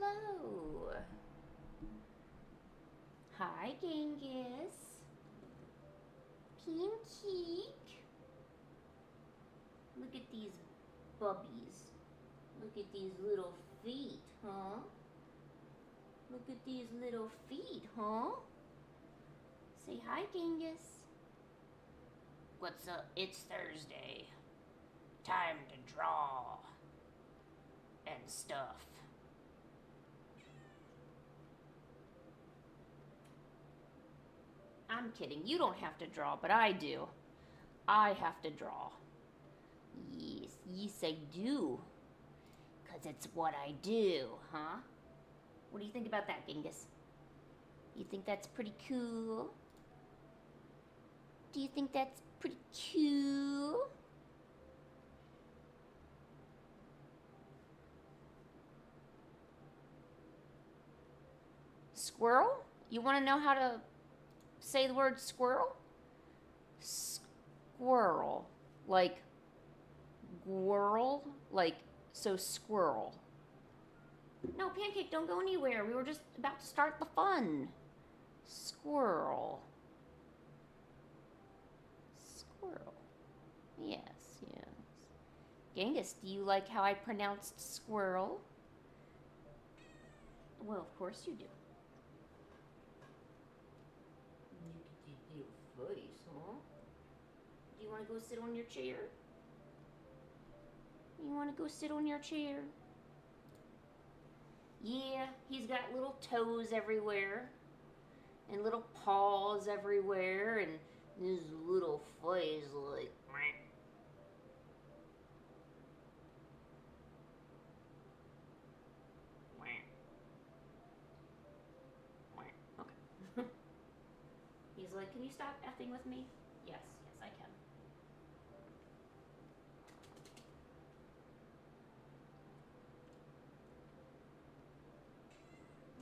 hello. Hi, Genghis. Pinky. Look at these bubbies. Look at these little feet, huh? Look at these little feet, huh? Say hi, Genghis. What's up? It's Thursday. Time to draw. And stuff. I'm kidding. You don't have to draw, but I do. I have to draw. Yes, I do. 'Cause it's what I do, huh? What do you think about that, Genghis? You think that's pretty cool? Do you think that's pretty cool? Squirrel? You want to know how to say the word squirrel? Squirrel. Like whirl? Like, so squirrel. No, Pancake, don't go anywhere. We were just about to start the fun. Squirrel. Squirrel. Yes, yes. Genghis, do you like how I pronounced squirrel? Well, of course you do. Look at your little face, huh? Do you want to go sit on your chair? You want to go sit on your chair? Yeah, he's got little toes everywhere. And little paws everywhere. And his little face like... Okay. He's like, can you stop effing with me? Yes, I can.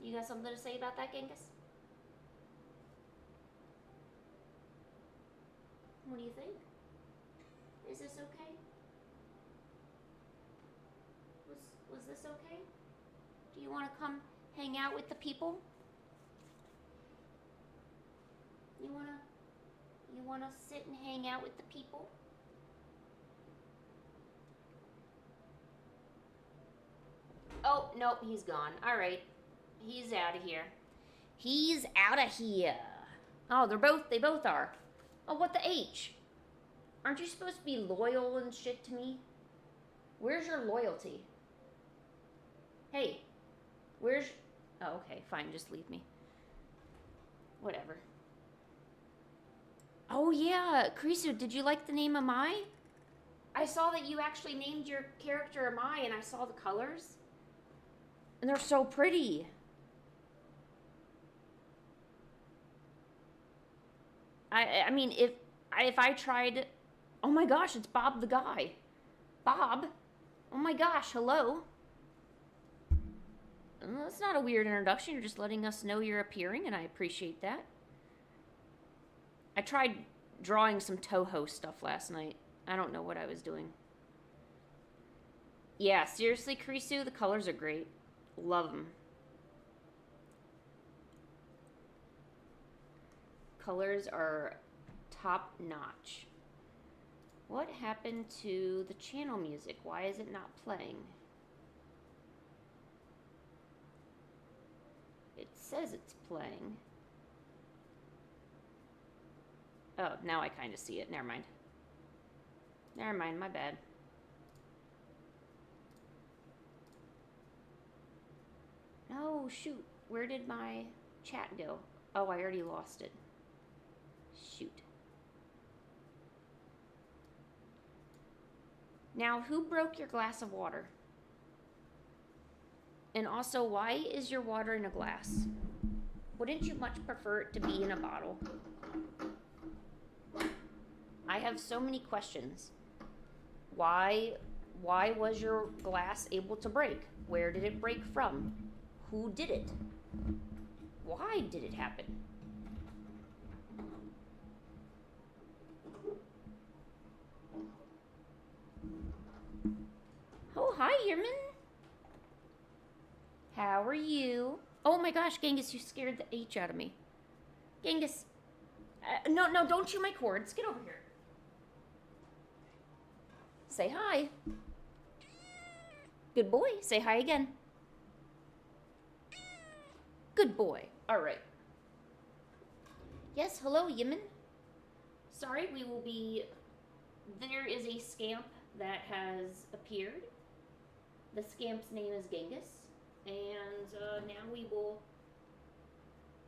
You got something to say about that, Genghis? What do you think? Is this okay? Was this okay? Do you want to come hang out with the people? You wanna sit and hang out with the people? Oh, nope, he's gone. All right. He's out of here. He's out of here. Oh, they both are. Oh, what the H? Aren't you supposed to be loyal and shit to me? Where's your loyalty? Hey, where's... Oh, okay, fine, just leave me. Whatever. Oh, yeah, Krisu, did you like the name Amai? I saw that you actually named your character Amai, and I saw the colors. And they're so pretty. I mean, if I tried... Oh my gosh, it's Bob the guy. Bob? Oh my gosh, hello. That's not a weird introduction. You're just letting us know you're appearing, and I appreciate that. I tried drawing some Toho stuff last night. I don't know what I was doing. Yeah, seriously, Krisu, the colors are great. Love them. Colors are top notch. What happened to the channel music? Why is it not playing? It says it's playing. Oh, now I kind of see it. Never mind. Never mind, my bad. No, shoot. Where did my chat go? Oh, I already lost it. Shoot. Now, who broke your glass of water? And also, why is your water in a glass? Wouldn't you much prefer it to be in a bottle? I have so many questions. Why was your glass able to break? Where did it break from? Who did it? Why did it happen? Oh, hi, Yerman. How are you? Oh my gosh, Genghis, you scared the H out of me. Genghis. No, don't chew my cords. Get over here. Say hi. Good boy. Say hi again. Good boy. All right. Yes, hello, Yemen. Sorry, we will be... There is a scamp that has appeared. The scamp's name is Genghis. And now we will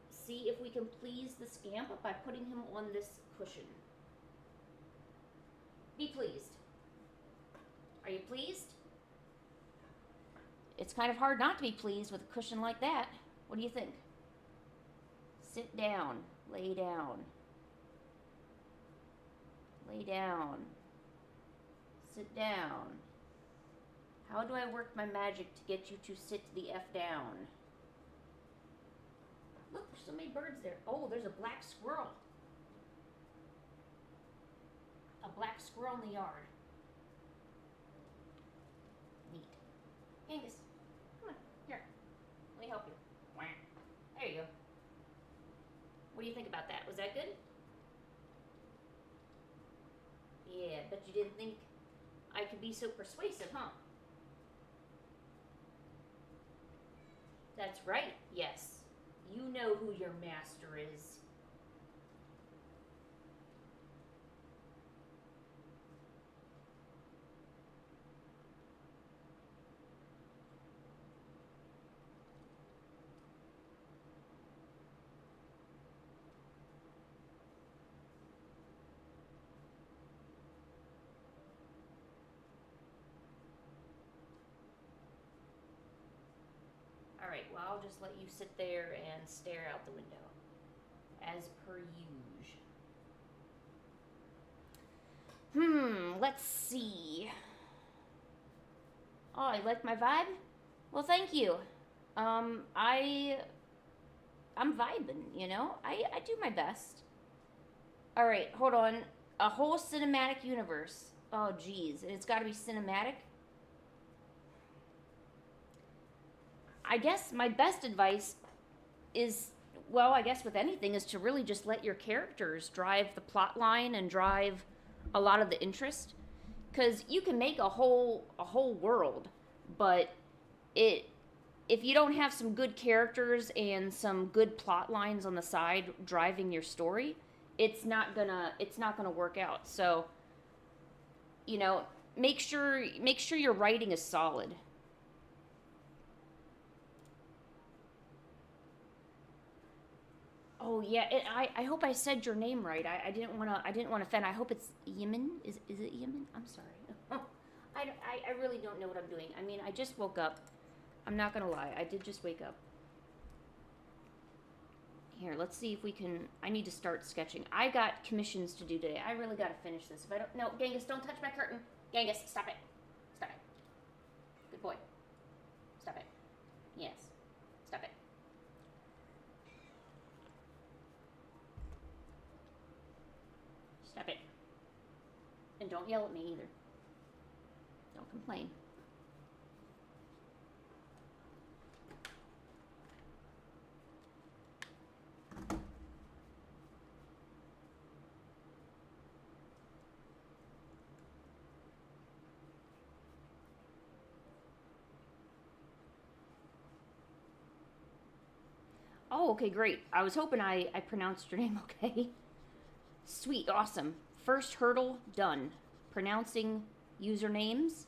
see if we can please the scamp by putting him on this cushion. Be pleased. Are you pleased? It's kind of hard not to be pleased with a cushion like that. What do you think? Sit down. Lay down. Lay down. Sit down. How do I work my magic to get you to sit the F down? Look, there's so many birds there. Oh, there's a black squirrel. A black squirrel in the yard. Neat. Genghis, come on, here. Let me help you. There you go. What do you think about that? Was that good? Yeah, but you didn't think I could be so persuasive, huh? That's right, yes. You know who your master is. Alright, well, I'll just let you sit there and stare out the window. As per usual. Let's see. Oh, you like my vibe? Well, thank you. I'm vibing, you know? I do my best. Alright, hold on. A whole cinematic universe. Oh, geez. It's gotta be cinematic? I guess my best advice is, well, I guess with anything, is to really just let your characters drive the plot line and drive a lot of the interest. Because you can make a whole world, but if you don't have some good characters and some good plot lines on the side driving your story, it's not gonna work out. So, you know, make sure your writing is solid. Oh yeah, I hope I said your name right. I didn't want to offend. I hope it's Yemen. Is it Yemen? I'm sorry. I really don't know what I'm doing. I mean, I just woke up. I'm not gonna lie. I did just wake up. Here, let's see if we can. I need to start sketching. I got commissions to do today. I really gotta finish this. If I don't, no, Genghis, don't touch my curtain. Genghis, stop it. Stop it. Good boy. Stop it. Yes. Stop it. Stop it. And don't yell at me either. Don't complain. Oh, okay, great. I was hoping I pronounced your name okay. Sweet, awesome. First hurdle done. Pronouncing usernames,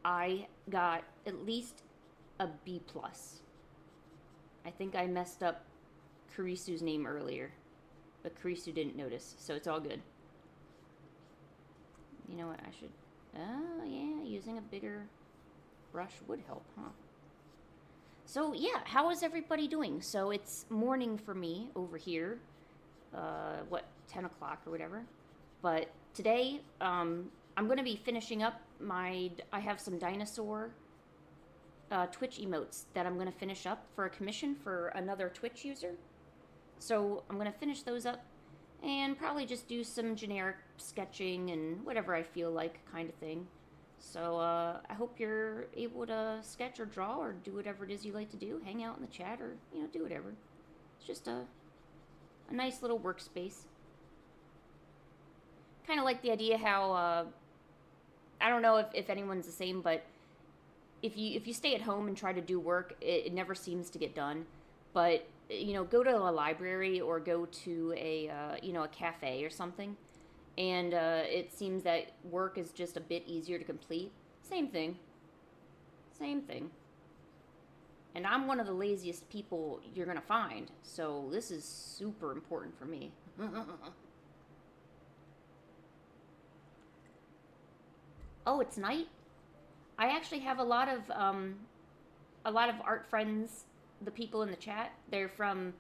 I got at least a B+. I think I messed up Karisu's name earlier, but Karisu didn't notice, so it's all good. You know what, I should... Oh, yeah, using a bigger brush would help, huh? So, yeah, how is everybody doing? So, it's morning for me over here. 10 o'clock or whatever. But today, I'm going to be finishing up I have some dinosaur Twitch emotes that I'm going to finish up for a commission for another Twitch user. So I'm going to finish those up and probably just do some generic sketching and whatever I feel like kind of thing. So I hope you're able to sketch or draw or do whatever it is you like to do. Hang out in the chat or, you know, do whatever. It's just a nice little workspace. Kind of like the idea how, I don't know if anyone's the same, but if you stay at home and try to do work, it never seems to get done. But, you know, go to a library or go to a, you know, a cafe or something. And it seems that work is just a bit easier to complete. Same thing. Same thing. And I'm one of the laziest people you're going to find. So this is super important for me. Oh, it's night? I actually have a lot of art friends, the people in the chat. They're from,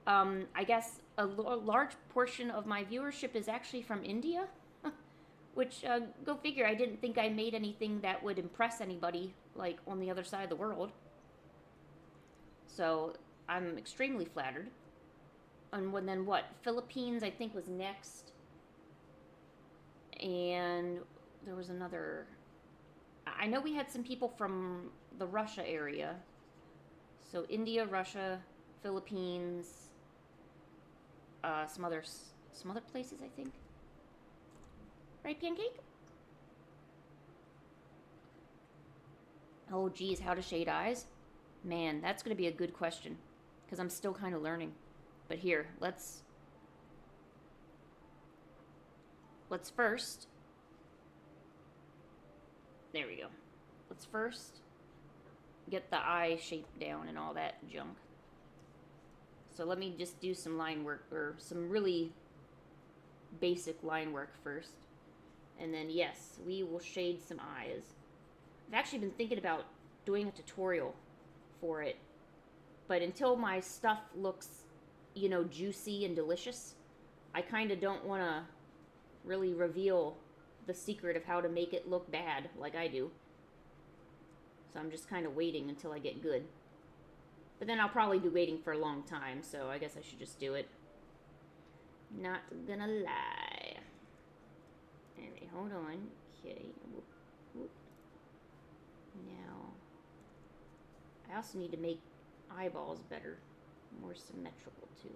I guess, a large portion of my viewership is actually from India. Which, go figure, I didn't think I made anything that would impress anybody, like, on the other side of the world. So, I'm extremely flattered. And then what? Philippines, I think, was next. And there was another... I know we had some people from the Russia area. So, India, Russia, Philippines, some other places, I think. Right, Pancake? Oh, geez, how to shade eyes? Man, that's going to be a good question. Because I'm still kind of learning. But here, let's first... There we go. Let's first get the eye shape down and all that junk. So let me just do some line work, or some really basic line work first. And then, yes, we will shade some eyes. I've actually been thinking about doing a tutorial for it. But until my stuff looks, you know, juicy and delicious, I kind of don't want to really reveal the secret of how to make it look bad like I do. So I'm just kind of waiting until I get good. But then I'll probably be waiting for a long time, so I guess I should just do it. Not gonna lie. Alright, hold on. Okay. Whoop, whoop. Now, I also need to make eyeballs better. More symmetrical, too.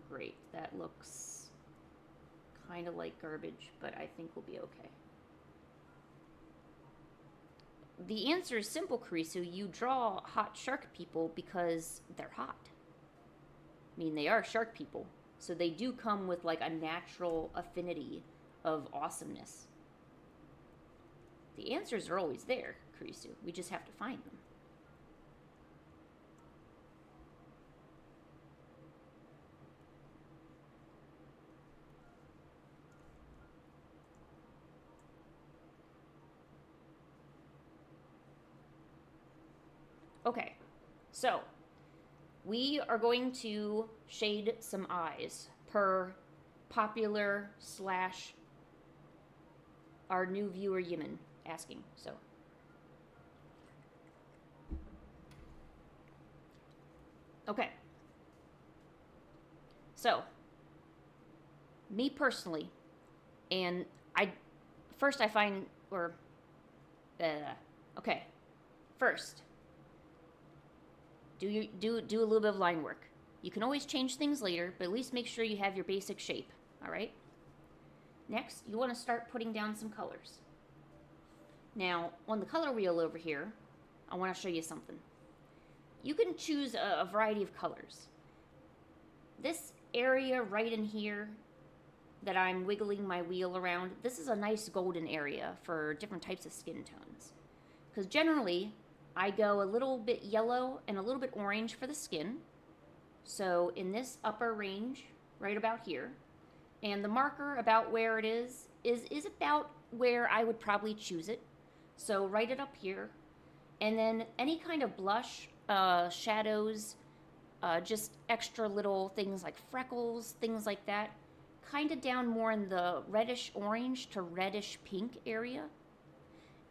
Great. That looks kind of like garbage, but I think we'll be okay. The answer is simple, Karisu. You draw hot shark people because they're hot. I mean, they are shark people. So they do come with, like, a natural affinity of awesomeness. The answers are always there, Karisu. We just have to find them. Okay, so we are going to shade some eyes per popular / our new viewer Yimin asking. So okay, so me personally, and I find, or okay, first. Do a little bit of line work. You can always change things later, but at least make sure you have your basic shape, all right? Next, you want to start putting down some colors. Now, on the color wheel over here, I want to show you something. You can choose a variety of colors. This area right in here that I'm wiggling my wheel around, this is a nice golden area for different types of skin tones. Because generally, I go a little bit yellow and a little bit orange for the skin. So in this upper range, right about here, and the marker about where it is about where I would probably choose it. So write it up here. And then any kind of blush, shadows, just extra little things like freckles, things like that, kind of down more in the reddish orange to reddish pink area.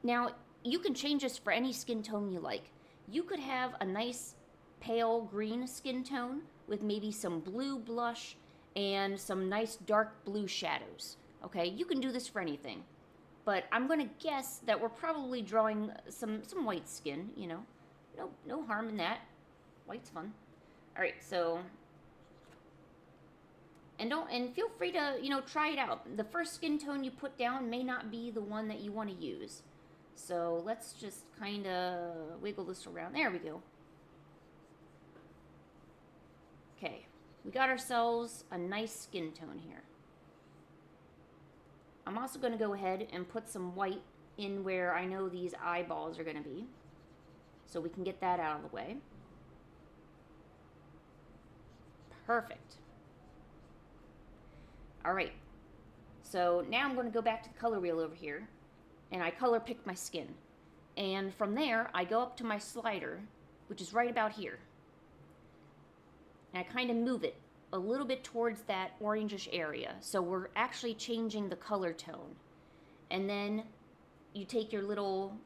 Now, you can change this for any skin tone you like. You could have a nice pale green skin tone with maybe some blue blush and some nice dark blue shadows. Okay, you can do this for anything, but I'm gonna guess that we're probably drawing some white skin. You know, no harm in that. White's fun. All right, so and feel free to try it out. The first skin tone you put down may not be the one that you want to use, so let's just kind of wiggle this around. There we go. Okay, we got ourselves a nice skin tone here. I'm also going to go ahead and put some white in where I know these eyeballs are going to be, so we can get that out of the way. Perfect. All right, so now I'm going to go back to the color wheel over here, and I color pick my skin. And from there, I go up to my slider, which is right about here. And I kind of move it a little bit towards that orangish area. So we're actually changing the color tone. And then you take your little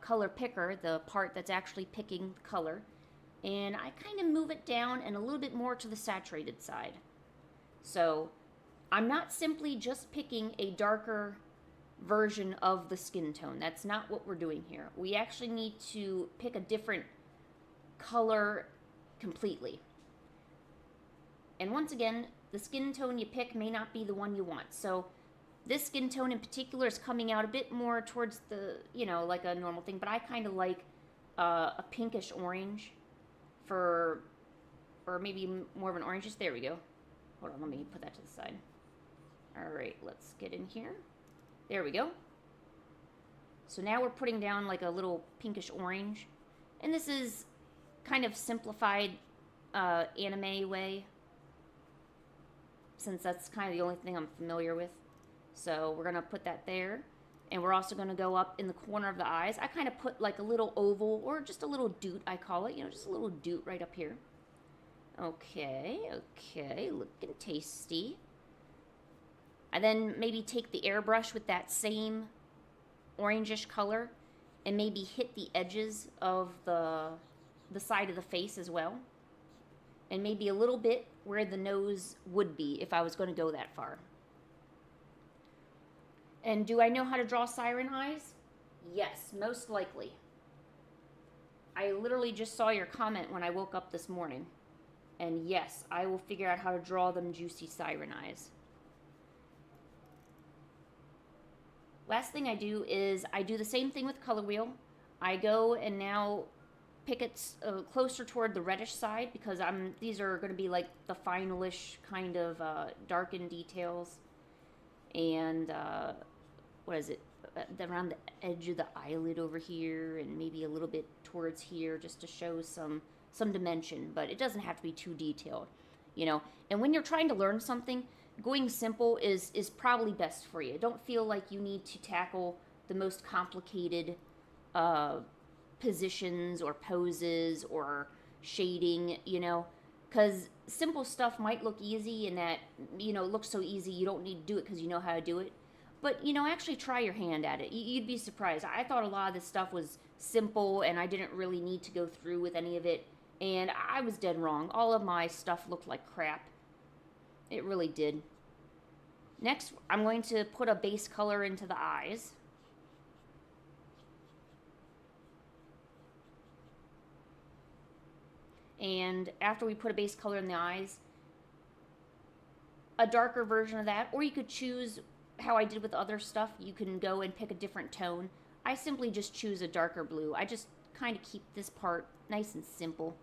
color picker, the part that's actually picking the color, and I kind of move it down and a little bit more to the saturated side. So I'm not simply just picking a darker version of the skin tone. That's not what we're doing here. We actually need to pick a different color completely. And once again, the skin tone you pick may not be the one you want. So this skin tone in particular is coming out a bit more towards the, like a normal thing, but I kind of like a pinkish orange or maybe more of an orange. There we go. Hold on, let me put that to the side. All right, let's get in here. There we go. So now we're putting down like a little pinkish orange. And this is kind of simplified anime way, since that's kind of the only thing I'm familiar with. So we're going to put that there. And we're also going to go up in the corner of the eyes. I kind of put like a little oval, or just a little doot, I call it. Just a little doot right up here. Okay, looking tasty. I then maybe take the airbrush with that same orangish color and maybe hit the edges of the side of the face as well. And maybe a little bit where the nose would be if I was going to go that far. And do I know how to draw siren eyes? Yes, most likely. I literally just saw your comment when I woke up this morning. And yes, I will figure out how to draw them juicy siren eyes. Last thing I do is I do the same thing with color wheel. I go and now pick it closer toward the reddish side, because these are going to be like the finalish kind of darkened details. And what is it? Around the edge of the eyelid over here, and maybe a little bit towards here, just to show some dimension. But it doesn't have to be too detailed, And when you're trying to learn something, going simple is probably best for you. Don't feel like you need to tackle the most complicated positions or poses or shading, because simple stuff might look easy, and that, looks so easy you don't need to do it because you know how to do it. But, actually try your hand at it. You'd be surprised. I thought a lot of this stuff was simple and I didn't really need to go through with any of it. And I was dead wrong. All of my stuff looked like crap. It really did. Next, I'm going to put a base color into the eyes. And after we put a base color in the eyes, a darker version of that, or you could choose how I did with other stuff. You can go and pick a different tone. I simply just choose a darker blue. I just kind of keep this part nice and simple.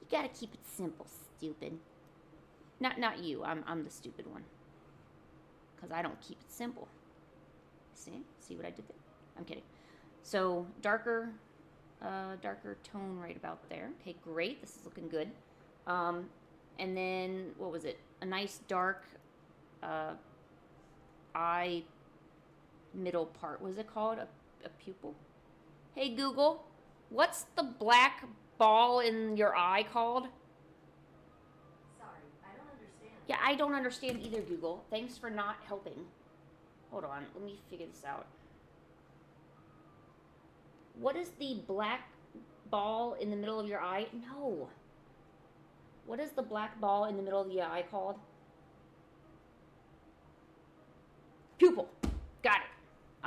You gotta keep it simple, stupid. Not you. I'm the stupid one, because I don't keep it simple. See what I did there? I'm kidding. So darker tone right about there. Okay, great. This is looking good. And then what was it? A nice dark eye middle part. What is it called? A pupil? Hey Google, what's the black ball in your eye called? Sorry, I don't understand. Yeah, I don't understand either, Google. Thanks for not helping. Hold on, let me figure this out. What is the black ball in the middle of your eye? No. What is the black ball in the middle of the eye called?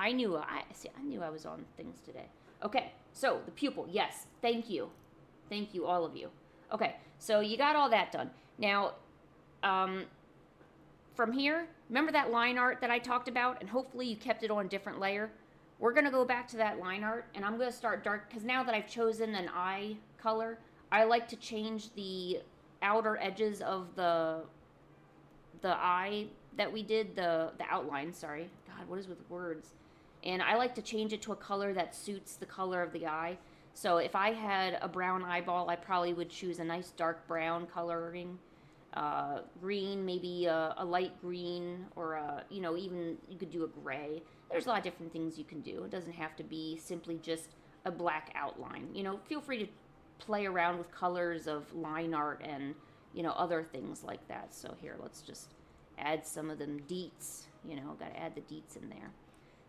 I knew I was on things today. Okay, so the pupil, yes, thank you, all of you. Okay, so you got all that done. Now, from here, remember that line art that I talked about, and hopefully you kept it on a different layer. We're gonna go back to that line art, and I'm gonna start dark because now that I've chosen an eye color, I like to change the outer edges of the eye that we did, the outline, sorry. God, what is with words? And I like to change it to a color that suits the color of the eye. So if I had a brown eyeball, I probably would choose a nice dark brown coloring. Green, maybe a light green, or even you could do a gray. There's a lot of different things you can do. It doesn't have to be simply just a black outline. Feel free to play around with colors of line art and other things like that. So here, let's just add some of them deets. Got to add the deets in there.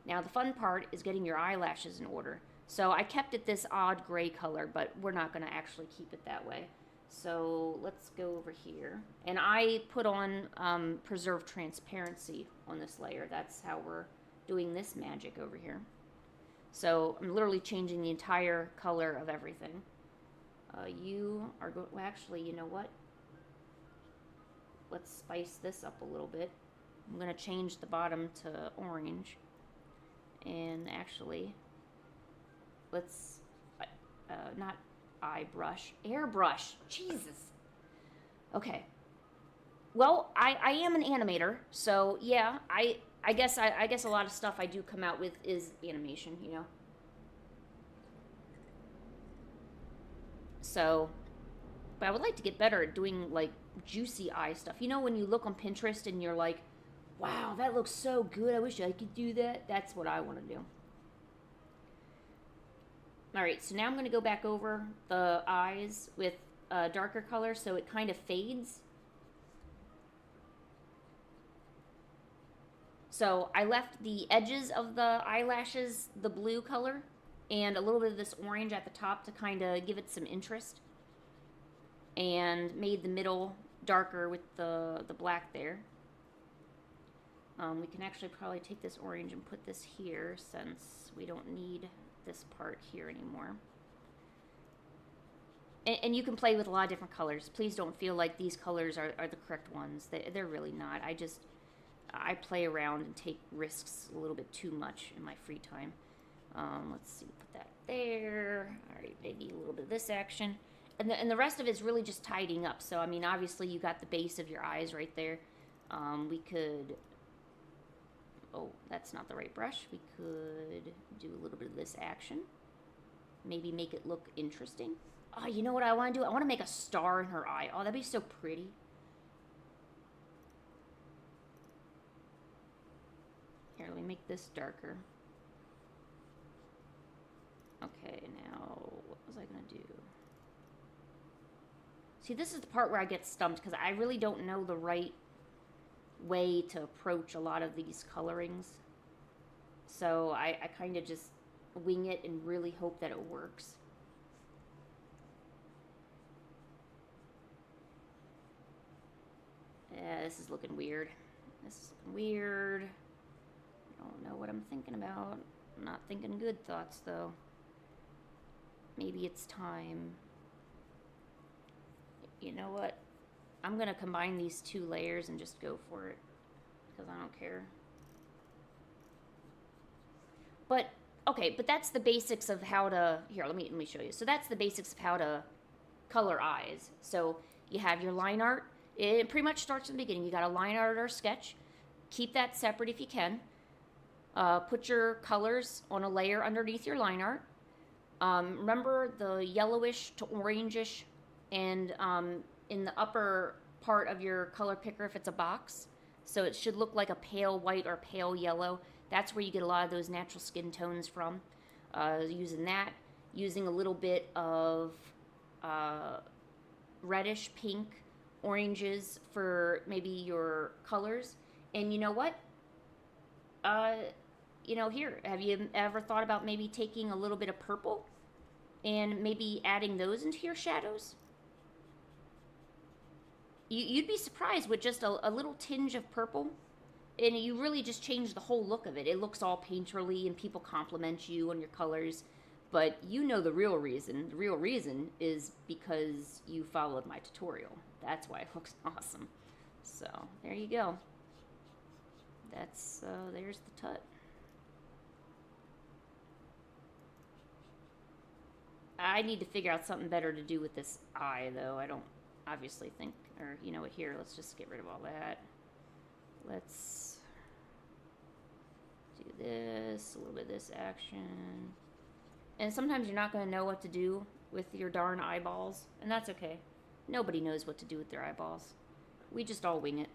Now the fun part is getting your eyelashes in order. So I kept it this odd gray color, but we're not going to actually keep it that way. So let's go over here. And I put on preserve transparency on this layer. That's how we're doing this magic over here. So I'm literally changing the entire color of everything. You are going, well, actually, you know what? Let's spice this up a little bit. I'm going to change the bottom to orange. And actually, let's, not airbrush. Jesus. Okay. Well, I am an animator, so yeah, I guess a lot of stuff I do come out with is animation, So, but I would like to get better at doing like juicy eye stuff. When you look on Pinterest and you're like, wow, that looks so good. I wish I could do that. That's what I want to do. All right, so now I'm going to go back over the eyes with a darker color so it kind of fades. So I left the edges of the eyelashes the blue color and a little bit of this orange at the top to kind of give it some interest. And made the middle darker with the black there. We can actually probably take this orange and put this here since we don't need this part here anymore. And you can play with a lot of different colors. Please don't feel like these colors are the correct ones. They're really not. I play around and take risks a little bit too much in my free time. Let's see, put that there. All right, maybe a little bit of this action. And the rest of it is really just tidying up. So, I mean, obviously you got the base of your eyes right there. We could... Oh, that's not the right brush. We could do a little bit of this action. Maybe make it look interesting. Oh, you know what I want to do? I want to make a star in her eye. Oh, that'd be so pretty. Here, let me make this darker. Okay, now, what was I going to do? See, this is the part where I get stumped because I really don't know the right way to approach a lot of these colorings. So I kind of just wing it and really hope that it works. Yeah, this is looking weird. I don't know what I'm thinking about. I'm not thinking good thoughts, though. Maybe it's time. You know what? I'm going to combine these two layers and just go for it. Because I don't care. But, okay, but that's the basics of how to... Here, let me show you. So that's the basics of how to color eyes. So you have your line art. It pretty much starts in the beginning. You got a line art or sketch. Keep that separate if you can. Put your colors on a layer underneath your line art. Remember the yellowish to orangish and in the upper part of your color picker if it's a box. So it should look like a pale white or pale yellow. That's where you get a lot of those natural skin tones from. Using that. Using a little bit of reddish pink, oranges for maybe your colors. And you know what? Here, have you ever thought about maybe taking a little bit of purple and maybe adding those into your shadows? You'd be surprised with just a little tinge of purple. and you really just change the whole look of it. It looks all painterly, and people compliment you on your colors. But you know the real reason. The real reason is because you followed my tutorial. That's why it looks awesome. So, there you go. That's, there's the tut. I need to figure out something better to do with this eye, though. I don't obviously think, or you know what, here, let's just get rid of all that. Let's do this, a little bit of this action. And sometimes you're not going to know what to do with your darn eyeballs, and that's okay. Nobody knows what to do with their eyeballs. We just all wing it.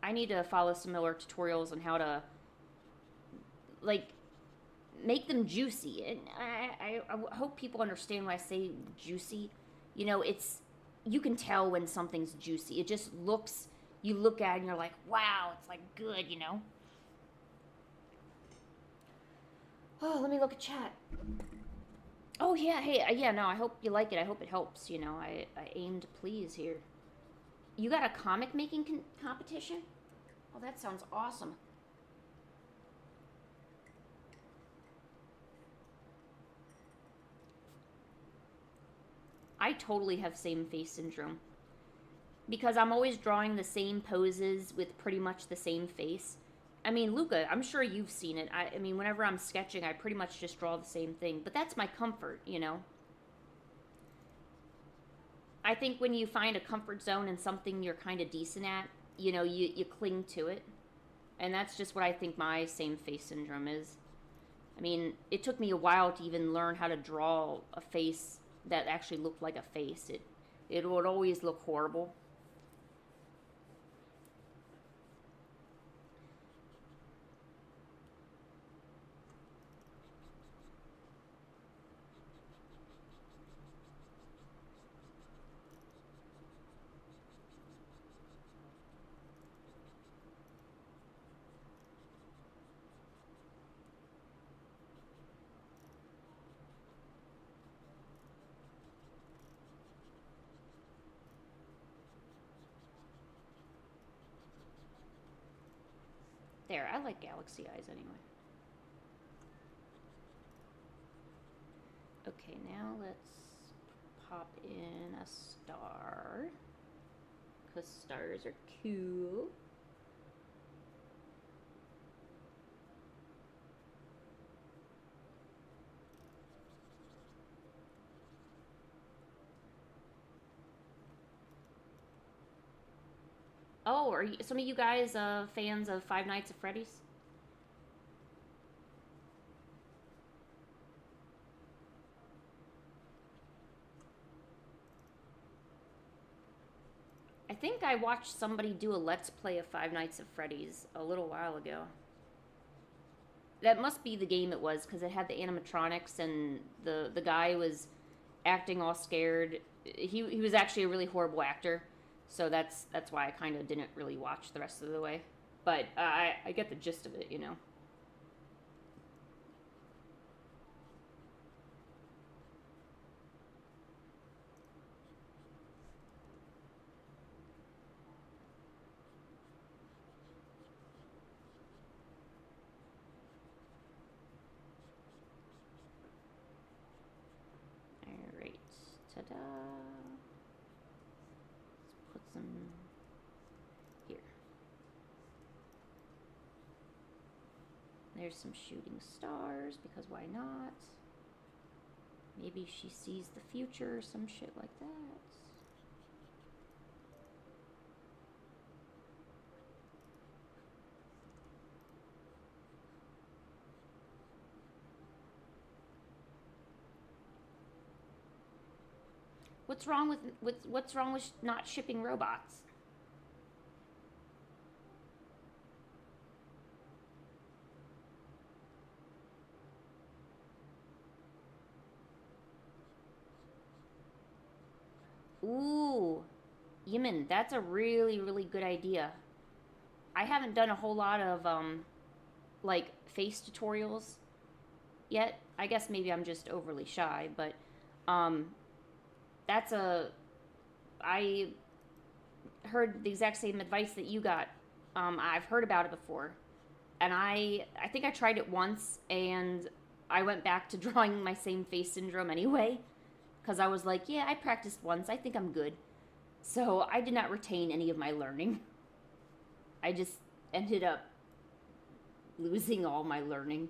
I need to follow some more tutorials on how to, like, make them juicy. And I hope people understand when I say juicy. You know, you can tell when something's juicy. It just looks, you look at it and you're like, wow, it's like good, you know? Oh, let me look at chat. Oh, yeah, hey, yeah, no, I hope you like it. I hope it helps, you know. I aim to please here. You got a comic making competition? Oh, that sounds awesome. I totally have same face syndrome. Because I'm always drawing the same poses with pretty much the same face. I mean, Luca, I'm sure you've seen it. I mean, whenever I'm sketching, I pretty much just draw the same thing. But that's my comfort, you know? I think when you find a comfort zone and something you're kind of decent at, you know, you cling to it. And that's just what I think my same face syndrome is. I mean, it took me a while to even learn how to draw a face that actually looked like a face. It would always look horrible. There, I like galaxy eyes anyway. Okay, now let's pop in a star. Because stars are cool. Oh, are some of you guys fans of Five Nights at Freddy's? I think I watched somebody do a Let's Play of Five Nights at Freddy's a little while ago. That must be the game it was, because it had the animatronics and the guy was acting all scared. He was actually a really horrible actor. So that's why I kind of didn't really watch the rest of the way. But I get the gist of it, you know. Alright, ta-da. Let's put some here. There's some shooting stars, because why not? Maybe she sees the future, some shit like that. What's wrong with not shipping robots? Ooh, Yemen, that's a really, really good idea. I haven't done a whole lot of, like, face tutorials yet. I guess maybe I'm just overly shy, but, I heard the exact same advice that you got. I've heard about it before. And I think I tried it once, and I went back to drawing my same face syndrome anyway. Because I was like, yeah, I practiced once. I think I'm good. So I did not retain any of my learning. I just ended up losing all my learning.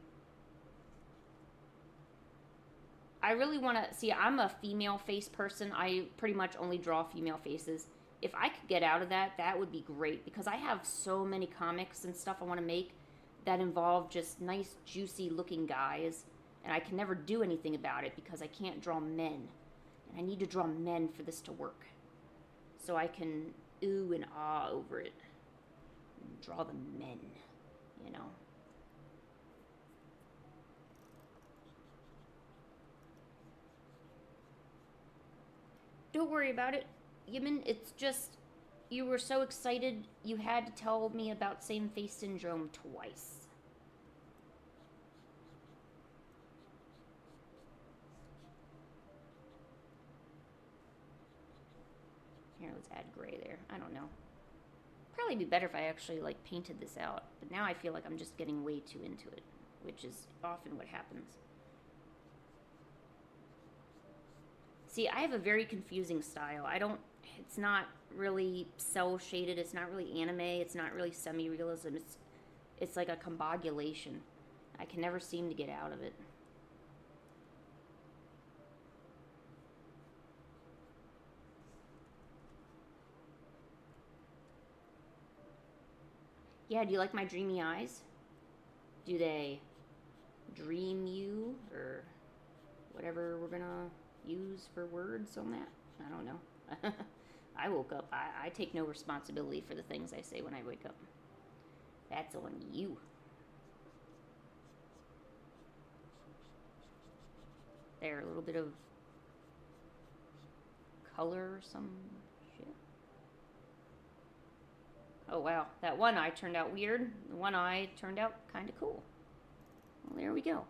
I really want to... See, I'm a female face person. I pretty much only draw female faces. If I could get out of that, that would be great. Because I have so many comics and stuff I want to make that involve just nice, juicy looking guys. And I can never do anything about it because I can't draw men. And I need to draw men for this to work. So I can ooh and ah over it. And draw the men, you know. Don't worry about it, Yimin. It's just, you were so excited you had to tell me about same face syndrome twice. Here, let's add gray there. I don't know. Probably be better if I actually, like, painted this out. But now I feel like I'm just getting way too into it, which is often what happens. See, I have a very confusing style. It's not really cel-shaded. It's not really anime. It's not really semi-realism. It's like a combobulation. I can never seem to get out of it. Yeah, do you like my dreamy eyes? Do they dream you? Or whatever we're gonna use for words on that? I don't know. I woke up. I take no responsibility for the things I say when I wake up. That's on you. There, a little bit of color or some shit. Oh, wow. That one eye turned out weird. The one eye turned out kind of cool. Well, there we go.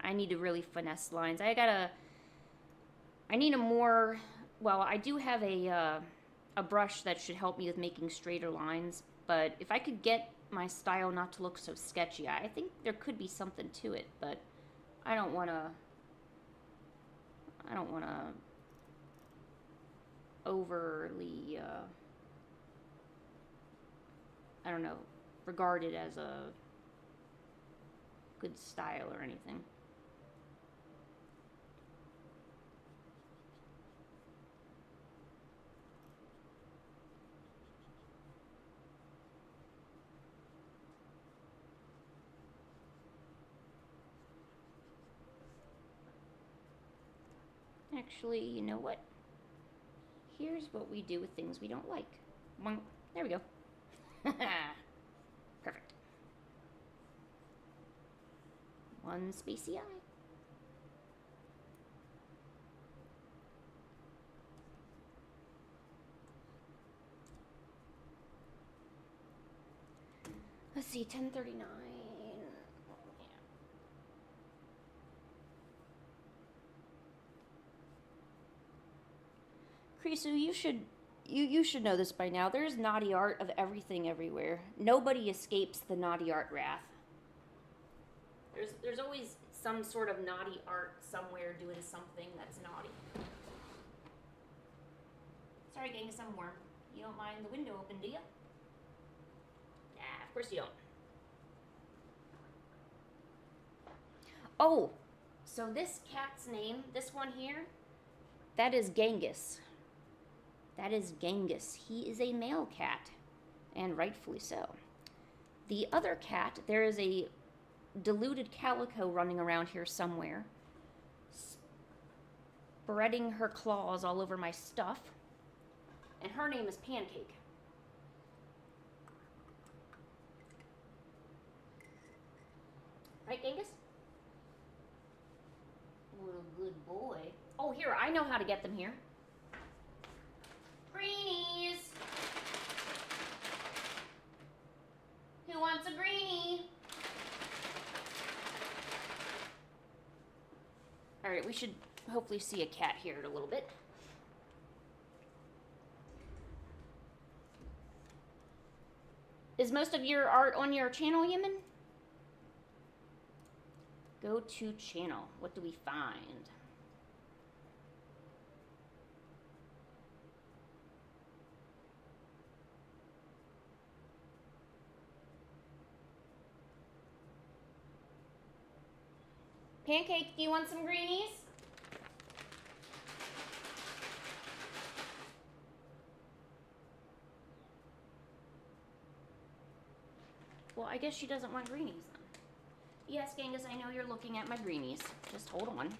I need to really finesse lines. I need a more... Well, I do have a brush that should help me with making straighter lines. But if I could get my style not to look so sketchy, I think there could be something to it. But I don't want to... overly... I don't know, regard it as a good style or anything. Actually, you know what? Here's what we do with things we don't like. There we go. Perfect. One spacey eye. Let's see, 1039. Yeah. Krisu, you should know this by now. There's naughty art of everything everywhere. Nobody escapes the naughty art wrath. There's always some sort of naughty art somewhere doing something that's naughty. Sorry, Genghis, I'm warm. You don't mind the window open, do you? Of course you don't. Oh, so this cat's name, this one here, that is Genghis. That is Genghis. He is a male cat, and rightfully so. The other cat, there is a deluded calico running around here somewhere, spreading her claws all over my stuff, and her name is Pancake. Right, Genghis? What a good boy. Oh, here, I know how to get them here. Greenies! Who wants a greenie? Alright, we should hopefully see a cat here in a little bit. Is most of your art on your channel, Yemen? Go to channel. What do we find? Pancake, do you want some greenies? Well, I guess she doesn't want greenies then. Yes, Genghis, I know you're looking at my greenies. Just hold on.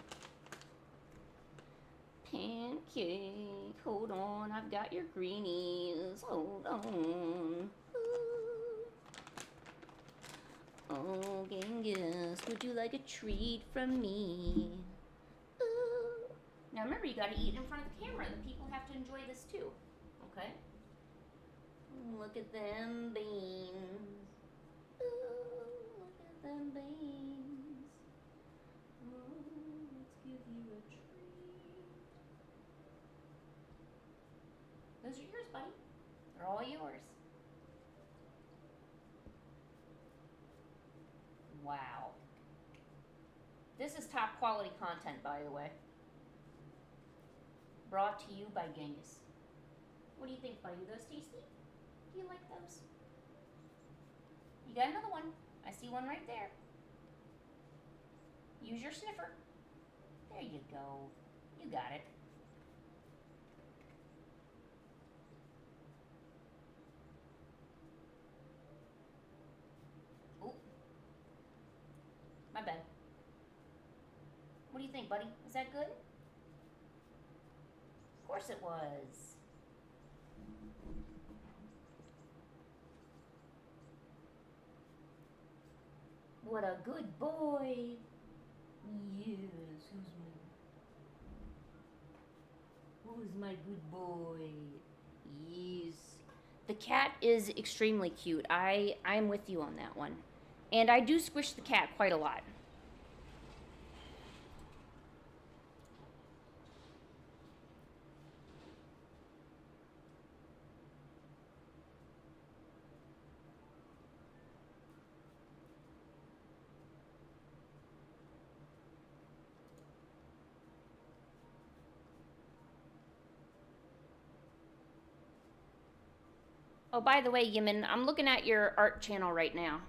Pancake, hold on. I've got your greenies. Hold on. Oh, Genghis, would you like a treat from me? Ooh. Now remember, you gotta eat in front of the camera. The people have to enjoy this too. Okay? Look at them beans. Ooh, look at them beans. Oh, let's give you a treat. Those are yours, buddy. They're all yours. Wow. This is top quality content, by the way. Brought to you by Genghis. What do you think, buddy? Are those tasty? Do you like those? You got another one. I see one right there. Use your sniffer. There you go. You got it. Ooh. My bad. What do you think, buddy? Is that good? Of course it was. What a good boy. Yes, who's my good boy? Yes. The cat is extremely cute. I'm with you on that one. And I do squish the cat quite a lot. Oh, by the way, Yemen, I'm looking at your art channel right now.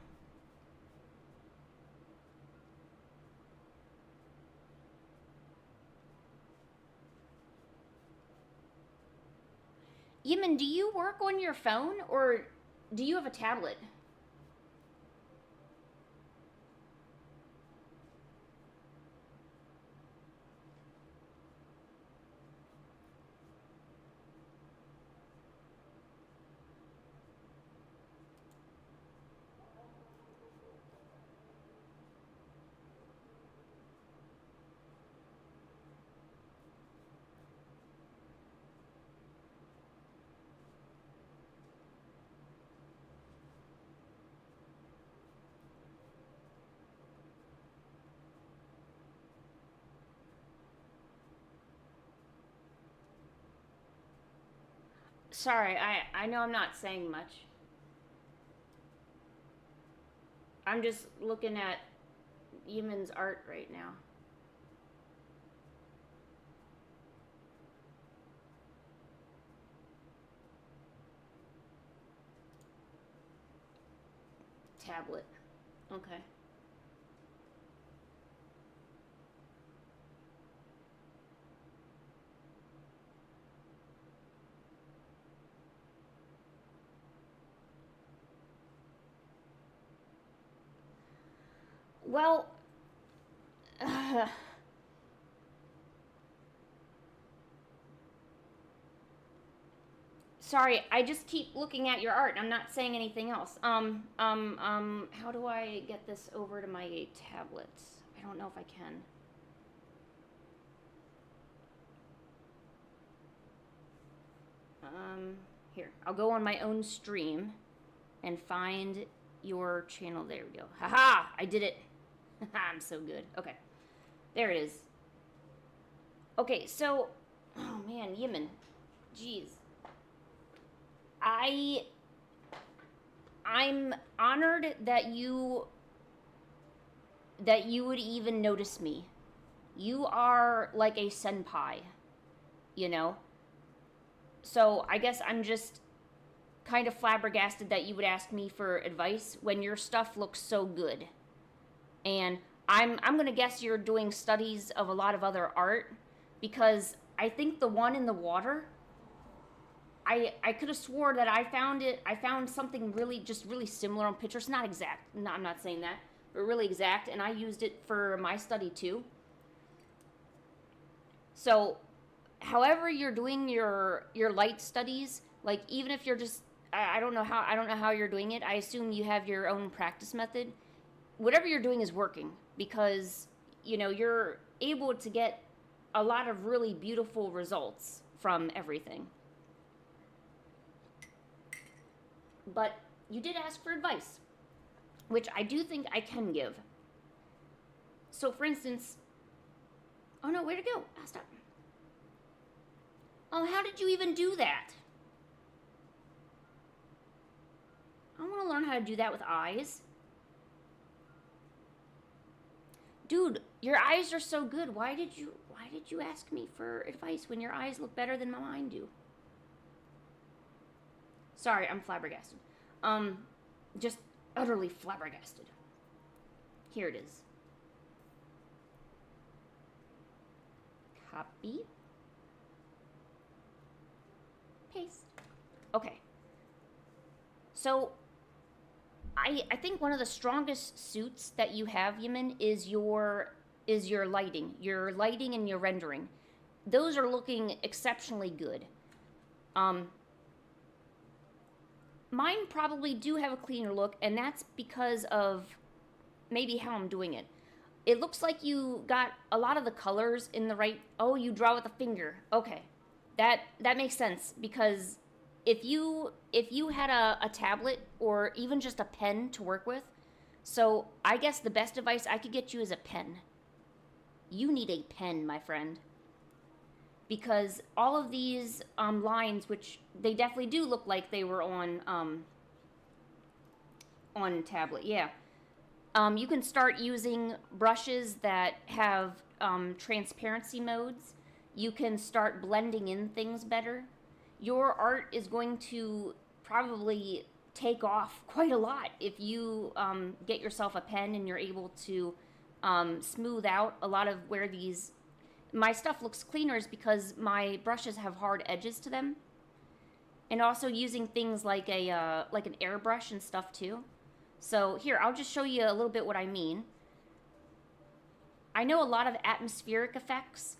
Yemen, do you work on your phone or do you have a tablet? Sorry, I know I'm not saying much. I'm just looking at Yemen's art right now. Tablet. Okay. Well, sorry, I just keep looking at your art and I'm not saying anything else. How do I get this over to my tablet? I don't know if I can. Here, I'll go on my own stream and find your channel. There we go. Haha, I did it. I'm so good. Okay, there it is. Okay, so, oh man, Yemen, jeez, I I'm honored that you would even notice me. You are like a senpai, you know? So I guess I'm just kind of flabbergasted that you would ask me for advice when your stuff looks so good. And I'm gonna guess you're doing studies of a lot of other art because I think the one in the water, I could have swore that I found something really similar on pictures. Not exact. No, I'm not saying that, but really exact, and I used it for my study too. So, however you're doing your light studies, like even if you're just I don't know how you're doing it. I assume you have your own practice method. Whatever you're doing is working because you're able to get a lot of really beautiful results from everything. But you did ask for advice, which I do think I can give. So, for instance, oh no, where'd it go? Ah, stop. Oh, how did you even do that? I want to learn how to do that with eyes. Dude, your eyes are so good. Why did you ask me for advice when your eyes look better than mine do? Sorry, I'm flabbergasted. Just utterly flabbergasted. Here it is. Copy. Paste. Okay. So, I think one of the strongest suits that you have, Yemen, is your lighting. Your lighting and your rendering. Those are looking exceptionally good. Mine probably do have a cleaner look, and that's because of maybe how I'm doing it. It looks like you got a lot of the colors in the right. Oh, you draw with a finger. Okay, that makes sense because if you had a tablet or even just a pen to work with, so I guess the best advice I could get you is a pen. You need a pen, my friend, because all of these lines, which they definitely do look like they were on tablet, yeah. You can start using brushes that have transparency modes. You can start blending in things better. Your art is going to probably take off quite a lot if you get yourself a pen and you're able to smooth out a lot of where these. My stuff looks cleaner is because my brushes have hard edges to them, and also using things like like an airbrush and stuff too. So here, I'll just show you a little bit what I mean. I know a lot of atmospheric effects.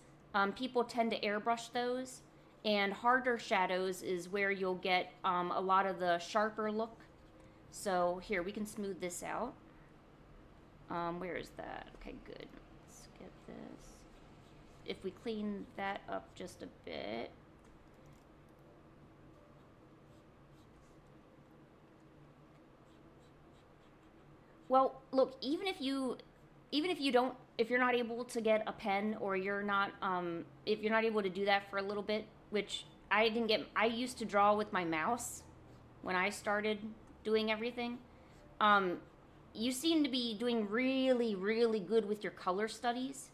People tend to airbrush those, and harder shadows is where you'll get a lot of the sharper look. So here, we can smooth this out. Where is that? Okay, good. Let's get this. If we clean that up just a bit. Well, look, if you're not able to get a pen or if you're not able to do that for a little bit, which I didn't get, I used to draw with my mouse when I started doing everything. You seem to be doing really good with your color studies.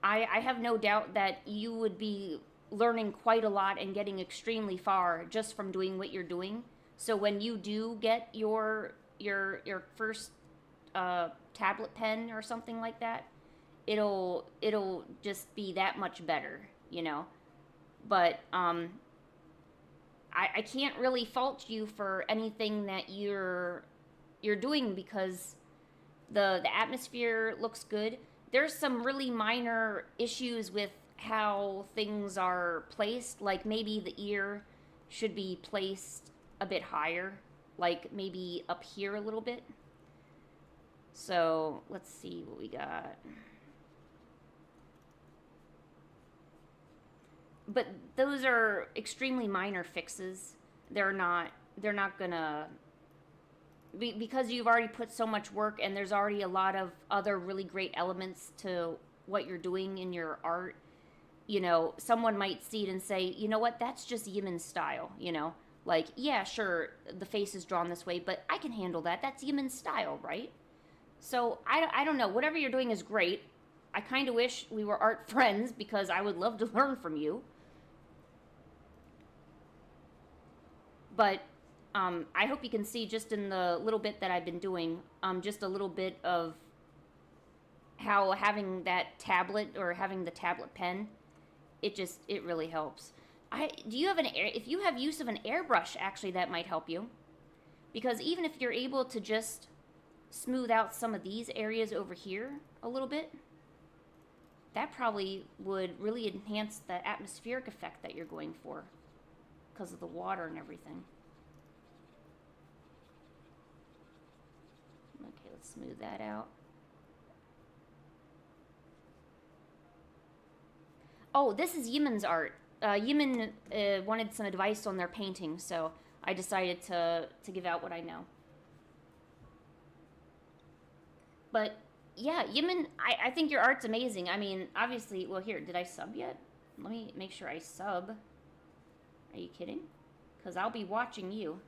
I have no doubt that you would be learning quite a lot and getting extremely far just from doing what you're doing. So when you do get your first tablet pen or something like that, it'll just be that much better, you know. But I can't really fault you for anything that you're doing because the atmosphere looks good. There's some really minor issues with how things are placed, like maybe the ear should be placed a bit higher, like maybe up here a little bit. So let's see what we got. But those are extremely minor fixes. They're not gonna because you've already put so much work and there's already a lot of other really great elements to what you're doing in your art. you know, someone might see it and say, you know what, that's just Yemen's style, you know? Like, yeah, sure, the face is drawn this way, but I can handle that. That's Yemen's style, right? So I don't know. Whatever you're doing is great. I kind of wish we were art friends because I would love to learn from you. But I hope you can see just in the little bit that I've been doing, just a little bit of how having that tablet or having the tablet pen, it really helps. Do you have if you have use of an airbrush, actually that might help you, because even if you're able to just smooth out some of these areas over here a little bit, that probably would really enhance the atmospheric effect that you're going for because of the water and everything. Okay, let's smooth that out. Oh, this is Yemen's art. Yemen wanted some advice on their painting, so I decided to give out what I know. But yeah, Yemen, I think your art's amazing. I mean, obviously, well, here, did I sub yet? Let me make sure I sub. Are you kidding? Because I'll be watching you.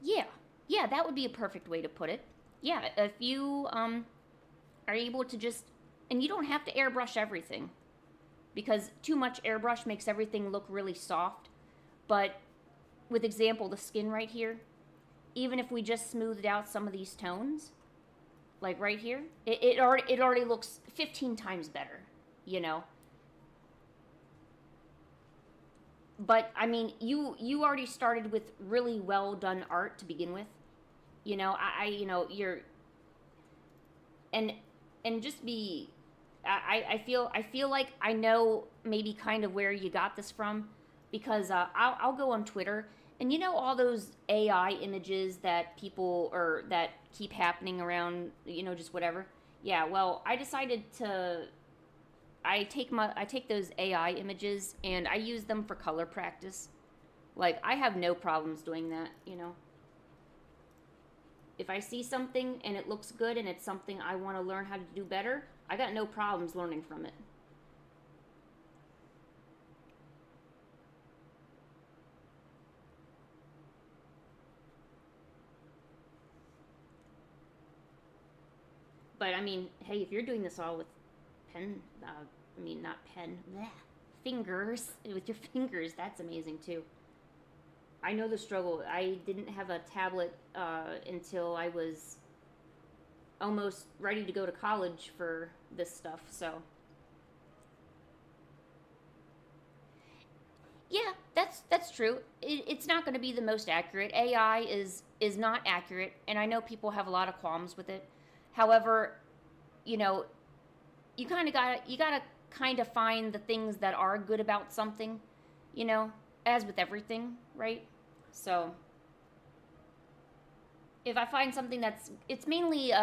Yeah, yeah, that would be a perfect way to put it. Yeah, if you are able to just, and you don't have to airbrush everything, because too much airbrush makes everything look really soft. But with example, the skin right here, even if we just smoothed out some of these tones, like right here, it already looks 15 times better, you know. But I mean, you already started with really well done art to begin with. You know, you know, you're and just be I feel like I know maybe kind of where you got this from, because I'll go on Twitter, and you know all those AI images that people or that keep happening around, you know, just whatever. Yeah, well, I decided to I take those AI images and I use them for color practice. Like, I have no problems doing that, you know. If I see something and it looks good and it's something I want to learn how to do better, I got no problems learning from it. But I mean, hey, if you're doing this all with pen, I mean, not pen, bleh, fingers, with your fingers, that's amazing too. I know the struggle. I didn't have a tablet until I was almost ready to go to college for this stuff, so. Yeah, that's true. It's not going to be the most accurate. AI is not accurate, and I know people have a lot of qualms with it. However, you know, you gotta kind of find the things that are good about something, you know, as with everything, right? So if I find something that's it's mainly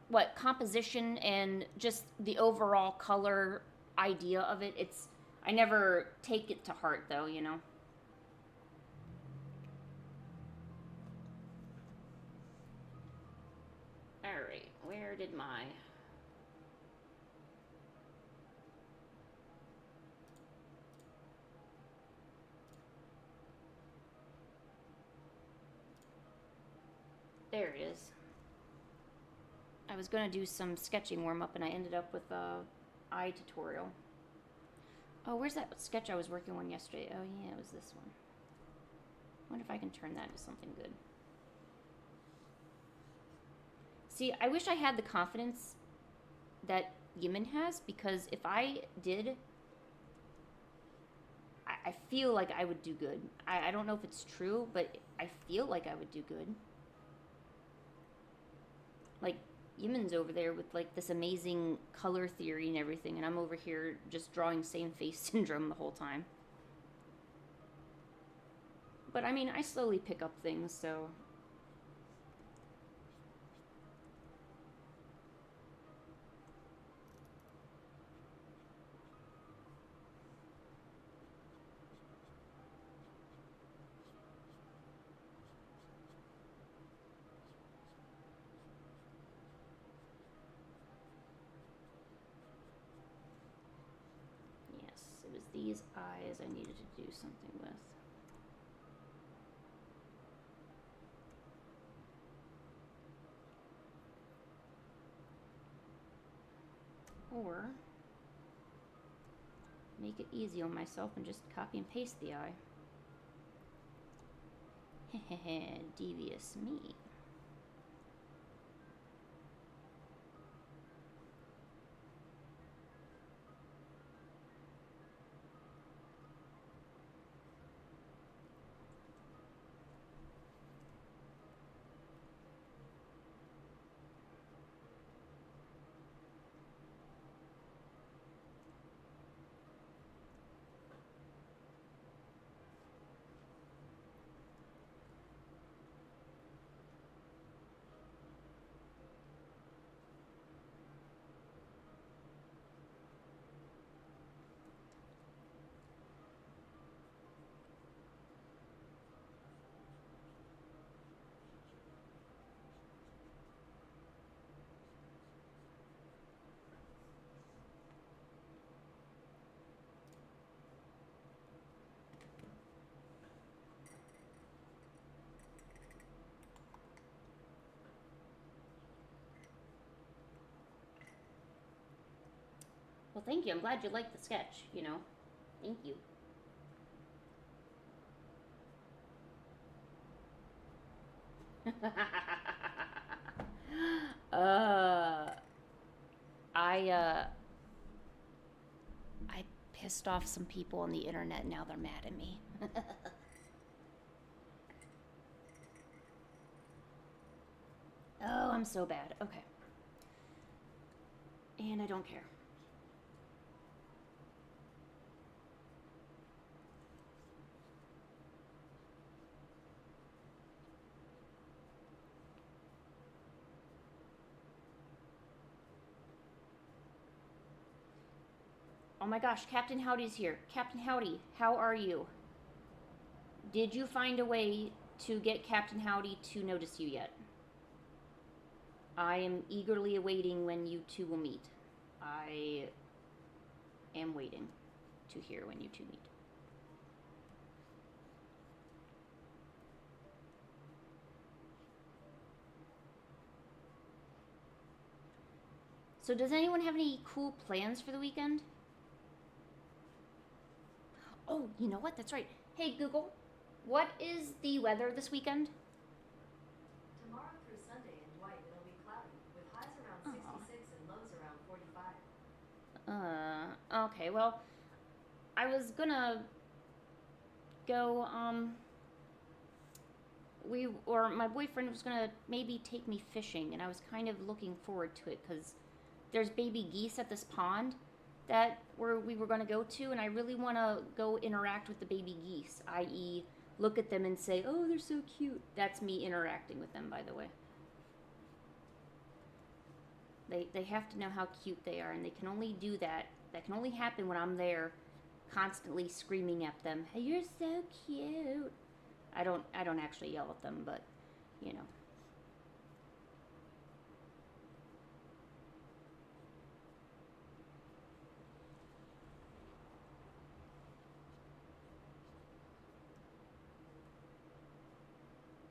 what composition and just the overall color idea of it. It's I never take it to heart though, you know. All right, where did my there it is. I was gonna do some sketching warm up and I ended up with a eye tutorial. Oh, where's that sketch I was working on yesterday? Oh yeah, it was this one. I wonder if I can turn that into something good. See, I wish I had the confidence that Yemen has, because if I did, I feel like I would do good. I don't know if it's true, but I feel like I would do good. Like, Yemen's over there with like this amazing color theory and everything, and I'm over here just drawing same face syndrome the whole time. But I mean, I slowly pick up things, so. these eyes I needed to do something with. Or make it easy on myself and just copy and paste the eye. Hehehe, devious me. Well, thank you. I'm glad you liked the sketch, you know. Thank you. I pissed off some people on the internet, and now they're mad at me. Oh, I'm so bad. Okay. And I don't care. Oh my gosh, Captain Howdy's here. Captain Howdy, how are you? Did you find a way to get Captain Howdy to notice you yet? I am eagerly awaiting when you two will meet. I am waiting to hear when you two meet. So does anyone have any cool plans for the weekend? Oh, you know what? That's right. Hey, Google, what is the weather this weekend? Tomorrow through Sunday in Dwight, it'll be cloudy, with highs around 66 and lows around 45. Okay, well, I was gonna go, my boyfriend was gonna maybe take me fishing, and I was kind of looking forward to it, because there's baby geese at this pond that we were gonna go to, and I really wanna go interact with the baby geese, i.e., look at them and say, oh, they're so cute. That's me interacting with them, by the way. They have to know how cute they are, and they can only do that. That can only happen when I'm there constantly screaming at them, hey, you're so cute. I don't actually yell at them, but, you know.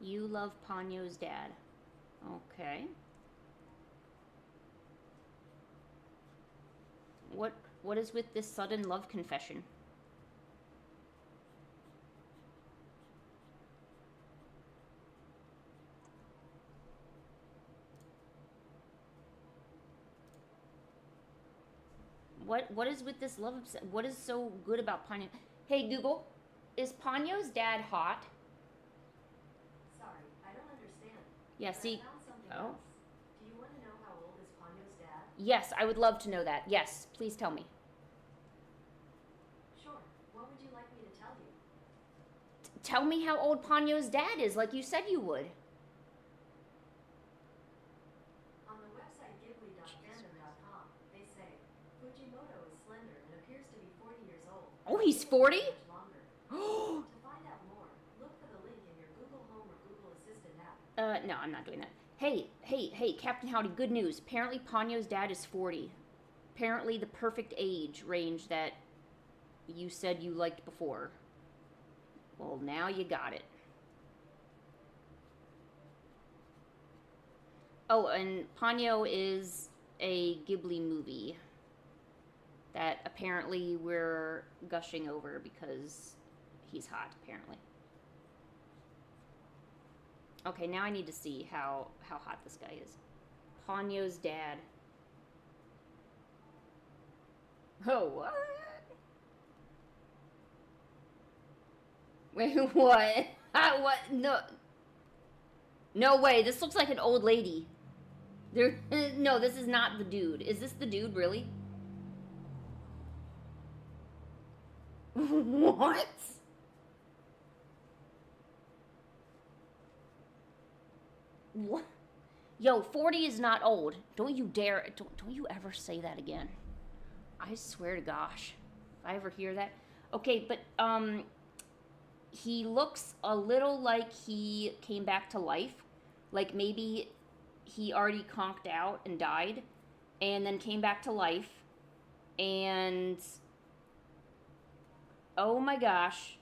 You love Ponyo's dad. Okay. What is with this sudden love confession? What is with this love obsession? What is so good about Ponyo? Hey Google, is Ponyo's dad hot? Sorry, I don't understand. Yeah, But see. I found something Oh. else. Do you want to know how old is Ponyo's dad? Yes, I would love to know that. Yes, please tell me. Sure. What would you like me to tell you? Tell me how old Ponyo's dad is, like you said you would. On the website ghibli.fandom.com, they say, Fujimoto is slender and appears to be 40 years old. Oh, he's 40? Much longer. To find out more, look for the link in your Google Home or Google Assistant app. No, I'm not doing that. Hey, Captain Howdy, good news. Apparently Ponyo's dad is 40. Apparently the perfect age range that you said you liked before. Well, now you got it. Oh, and Ponyo is a Ghibli movie that apparently we're gushing over because he's hot, apparently. Okay, now I need to see how hot this guy is. Ponyo's dad. Oh, what? Wait, what? What? No. No way, this looks like an old lady. There, no, this is not the dude. Is this the dude, really? What? What? Yo, 40 is not old. Don't you dare, don't you ever say that again. I swear to gosh. If I ever hear that. Okay, but, he looks a little like he came back to life. Like maybe he already conked out and died and then came back to life. And oh my gosh,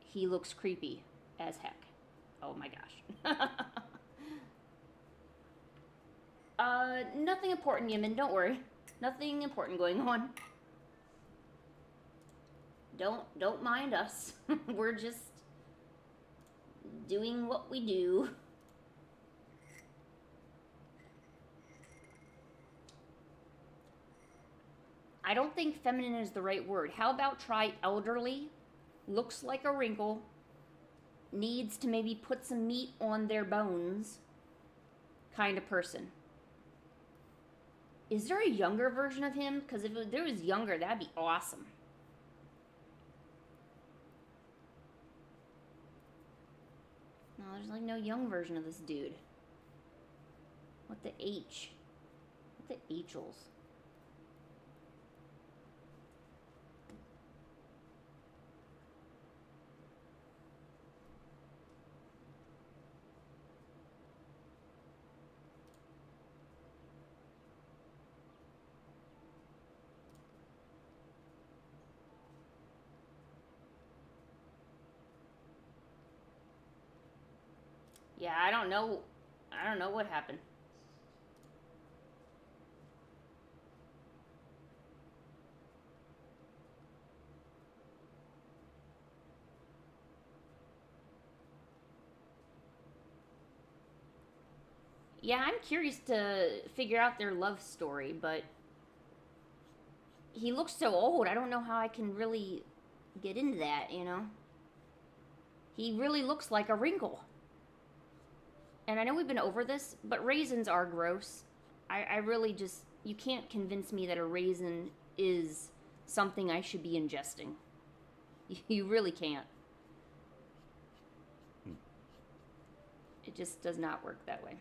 he looks creepy as heck. Oh my gosh. Nothing important, Yemen, don't worry. Nothing important going on. Don't mind us. We're just doing what we do. I don't think feminine is the right word. How about try elderly? Looks like a wrinkle. Needs to maybe put some meat on their bones. Kind of person. Is there a younger version of him? Because if there was younger, that'd be awesome. No, there's like no young version of this dude. What the H? What the H'ls? Yeah, I don't know. I don't know what happened. Yeah, I'm curious to figure out their love story, but he looks so old. I don't know how I can really get into that, you know? He really looks like a wrinkle. And I know we've been over this, but raisins are gross. I really just... You can't convince me that a raisin is something I should be ingesting. You really can't. It just does not work that way.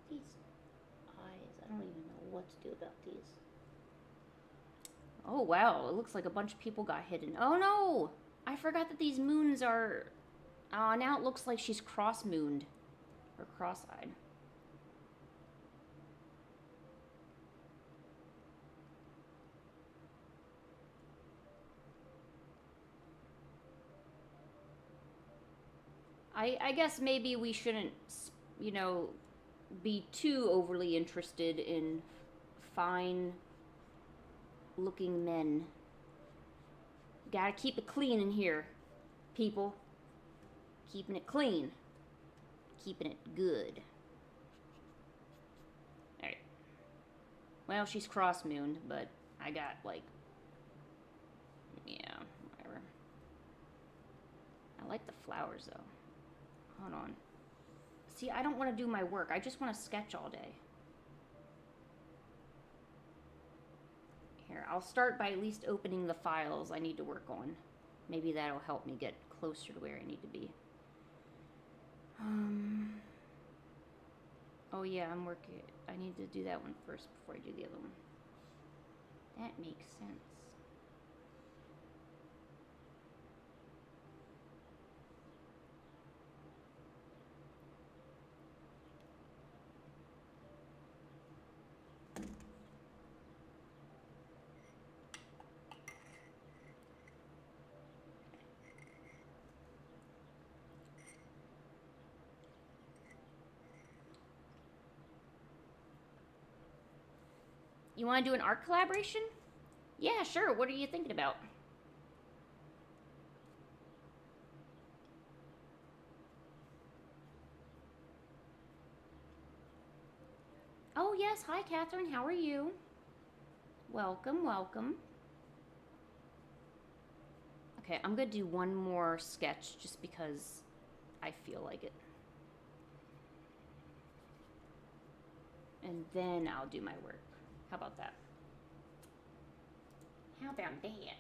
These eyes, I don't even know what to do about these. Oh wow, it looks like a bunch of people got hidden. Oh no! I forgot that these moons are... now it looks like she's cross-mooned. Or cross-eyed. I guess maybe we shouldn't, you know, be too overly interested in fine looking men. Gotta keep it clean in here, people. Keeping it clean. Keeping it good. Alright. Well, she's cross-mooned, but I got, like... Yeah, whatever. I like the flowers, though. Hold on. See, I don't want to do my work. I just want to sketch all day. Here, I'll start by at least opening the files I need to work on. Maybe that'll help me get closer to where I need to be. Oh yeah, I'm working. I need to do that one first before I do the other one. That makes sense. You want to do an art collaboration? Yeah, sure. What are you thinking about? Oh, yes. Hi, Catherine. How are you? Welcome, welcome. Okay, I'm going to do one more sketch just because I feel like it. And then I'll do my work. How about that? How about that?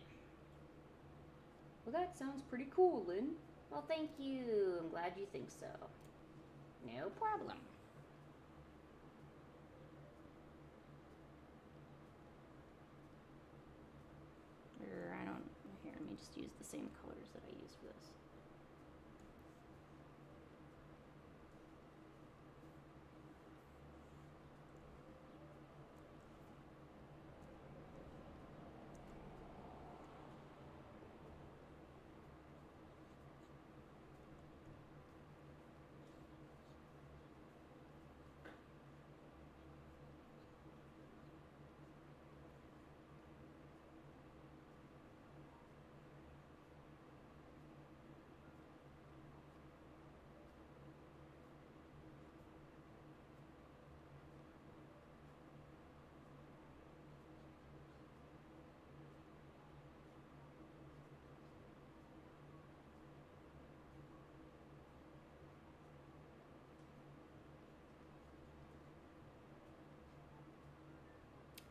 Well, that sounds pretty cool, Lynn. Well, thank you. I'm glad you think so. No problem. I don't... Here, let me just use the same colors that I used for this.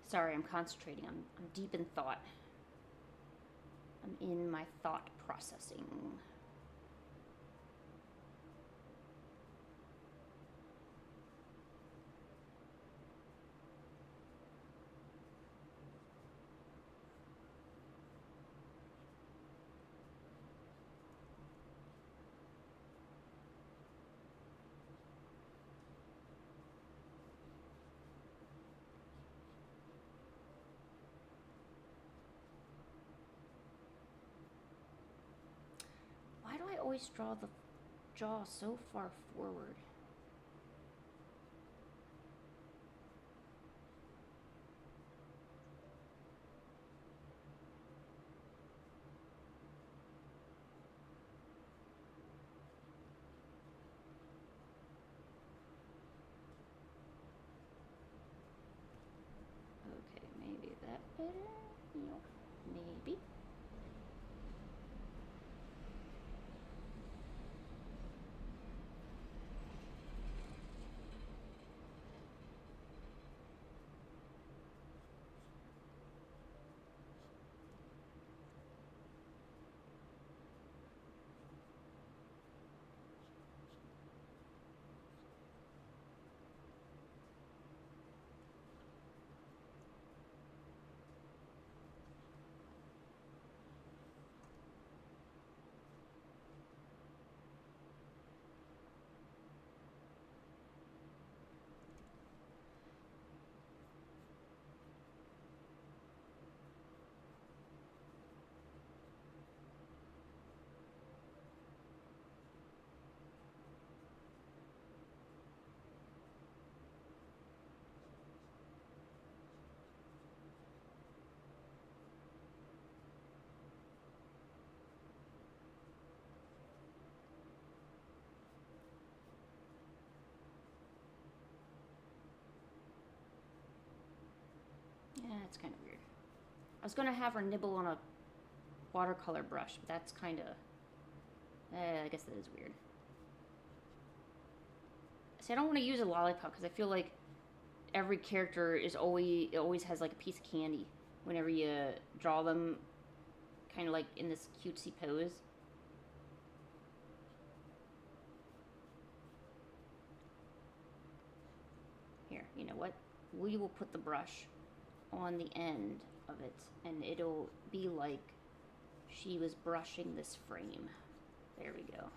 Sorry, I'm concentrating. I'm deep in thought. I'm in my thought processing. Why do I always draw the jaw so far forward? Okay, maybe that better? No, maybe. That's kind of weird. I was gonna have her nibble on a watercolor brush, but that's kind of... I guess that is weird. See, I don't want to use a lollipop because I feel like every character is always has like a piece of candy whenever you draw them, kind of like in this cutesy pose. Here, you know what? We will put the brush on the end of it, and it'll be like she was brushing this frame. There we go.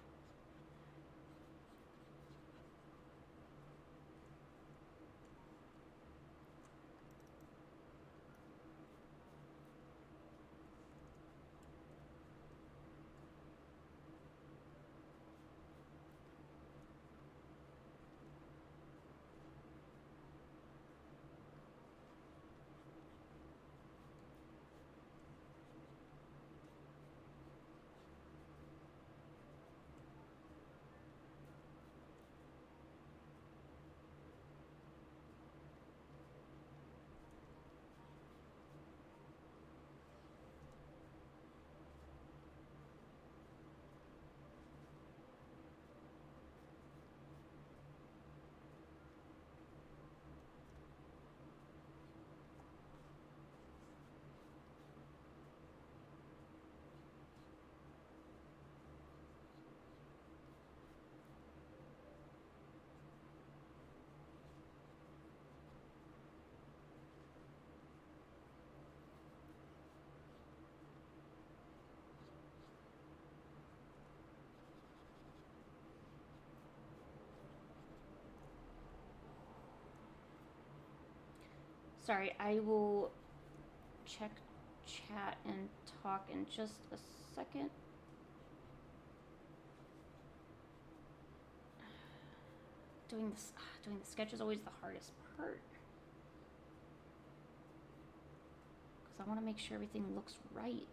Sorry, I will check chat and talk in just a second. Doing the sketch is always the hardest part. Because I want to make sure everything looks right.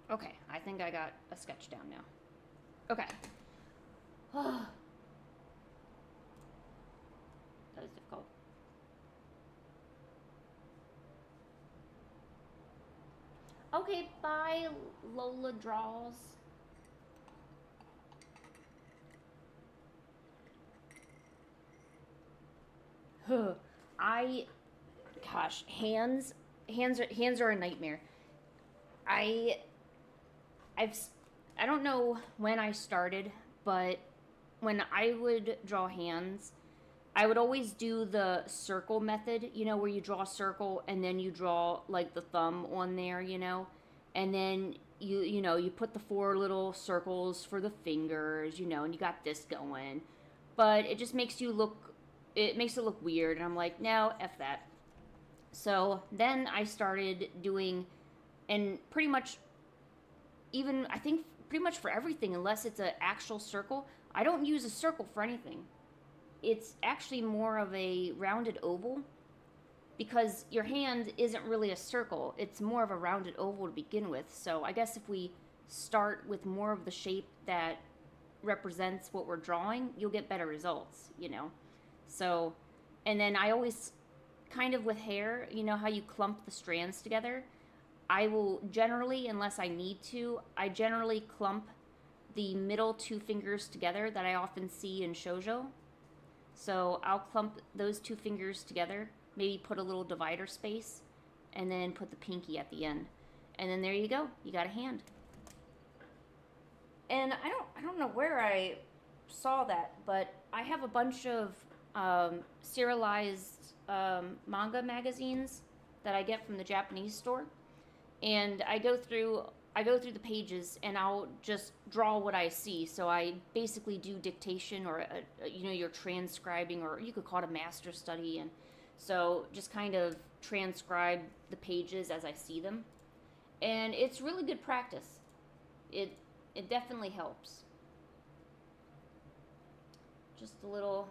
Okay, I think I got a sketch down now. Okay. That was difficult. Okay, bye, Lola Draws. Gosh, hands are a nightmare. I don't know when I started, but when I would draw hands, I would always do the circle method, you know, where you draw a circle and then you draw like the thumb on there, you know, and then you put the 4 little circles for the fingers, you know, and you got this going, but it just makes it look weird, and I'm like, no, F that. So then I started doing, and pretty much I think pretty much for everything, unless it's an actual circle, I don't use a circle for anything. It's actually more of a rounded oval, because your hand isn't really a circle. It's more of a rounded oval to begin with. So I guess if we start with more of the shape that represents what we're drawing, you'll get better results, you know. So, and then I always, kind of with hair, you know how you clump the strands together? I will generally, unless I need to, I generally clump the middle 2 fingers together that I often see in shoujo. So I'll clump those 2 fingers together, maybe put a little divider space, and then put the pinky at the end. And then there you go, you got a hand. And I don't know where I saw that, but I have a bunch of serialized manga magazines that I get from the Japanese store, and I go through the pages and I'll just draw what I see. So I basically do dictation or you know, you're transcribing, or you could call it a master study, and so just kind of transcribe the pages as I see them, and it's really good practice. It it definitely helps. Just a little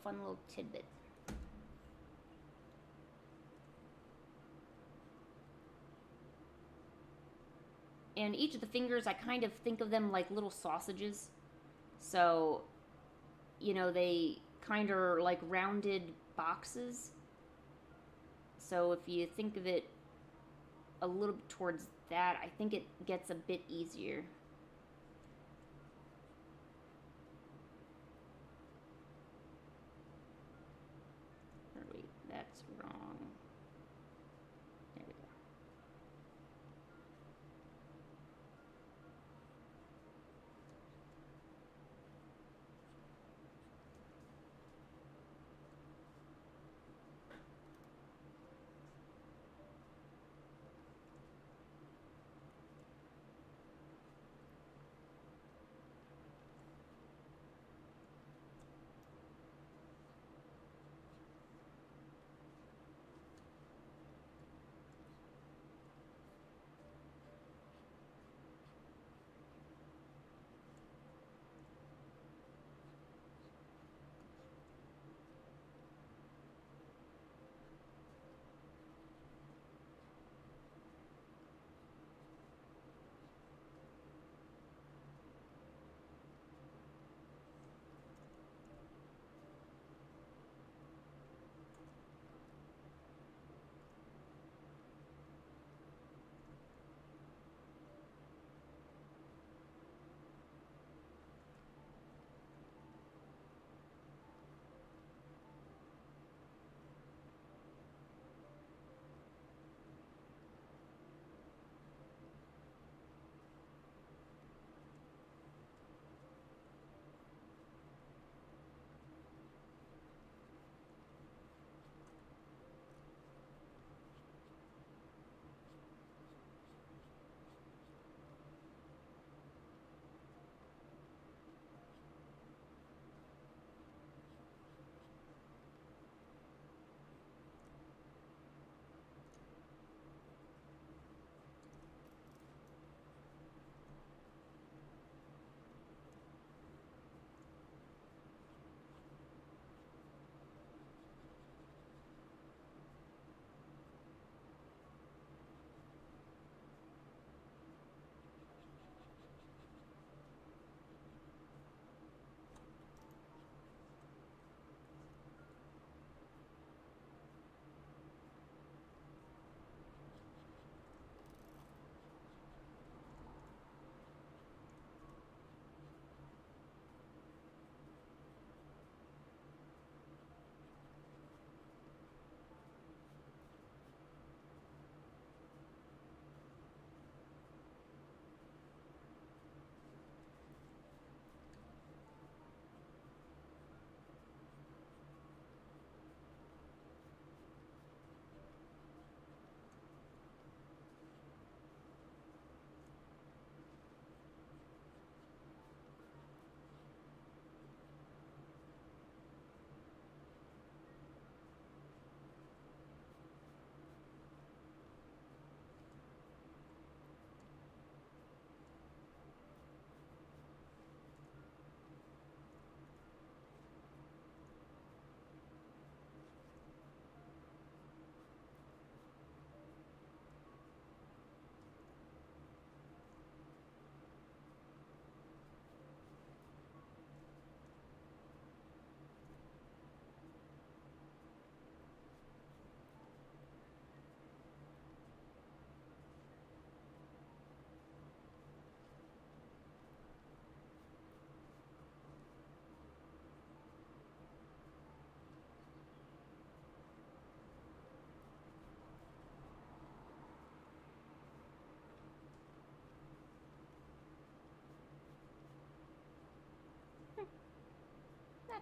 fun little tidbit. And each of the fingers, I kind of think of them like little sausages. So, you know, they kind of are like rounded boxes. So if you think of it a little bit towards that, I think it gets a bit easier. Or wait, that's wrong. There we go.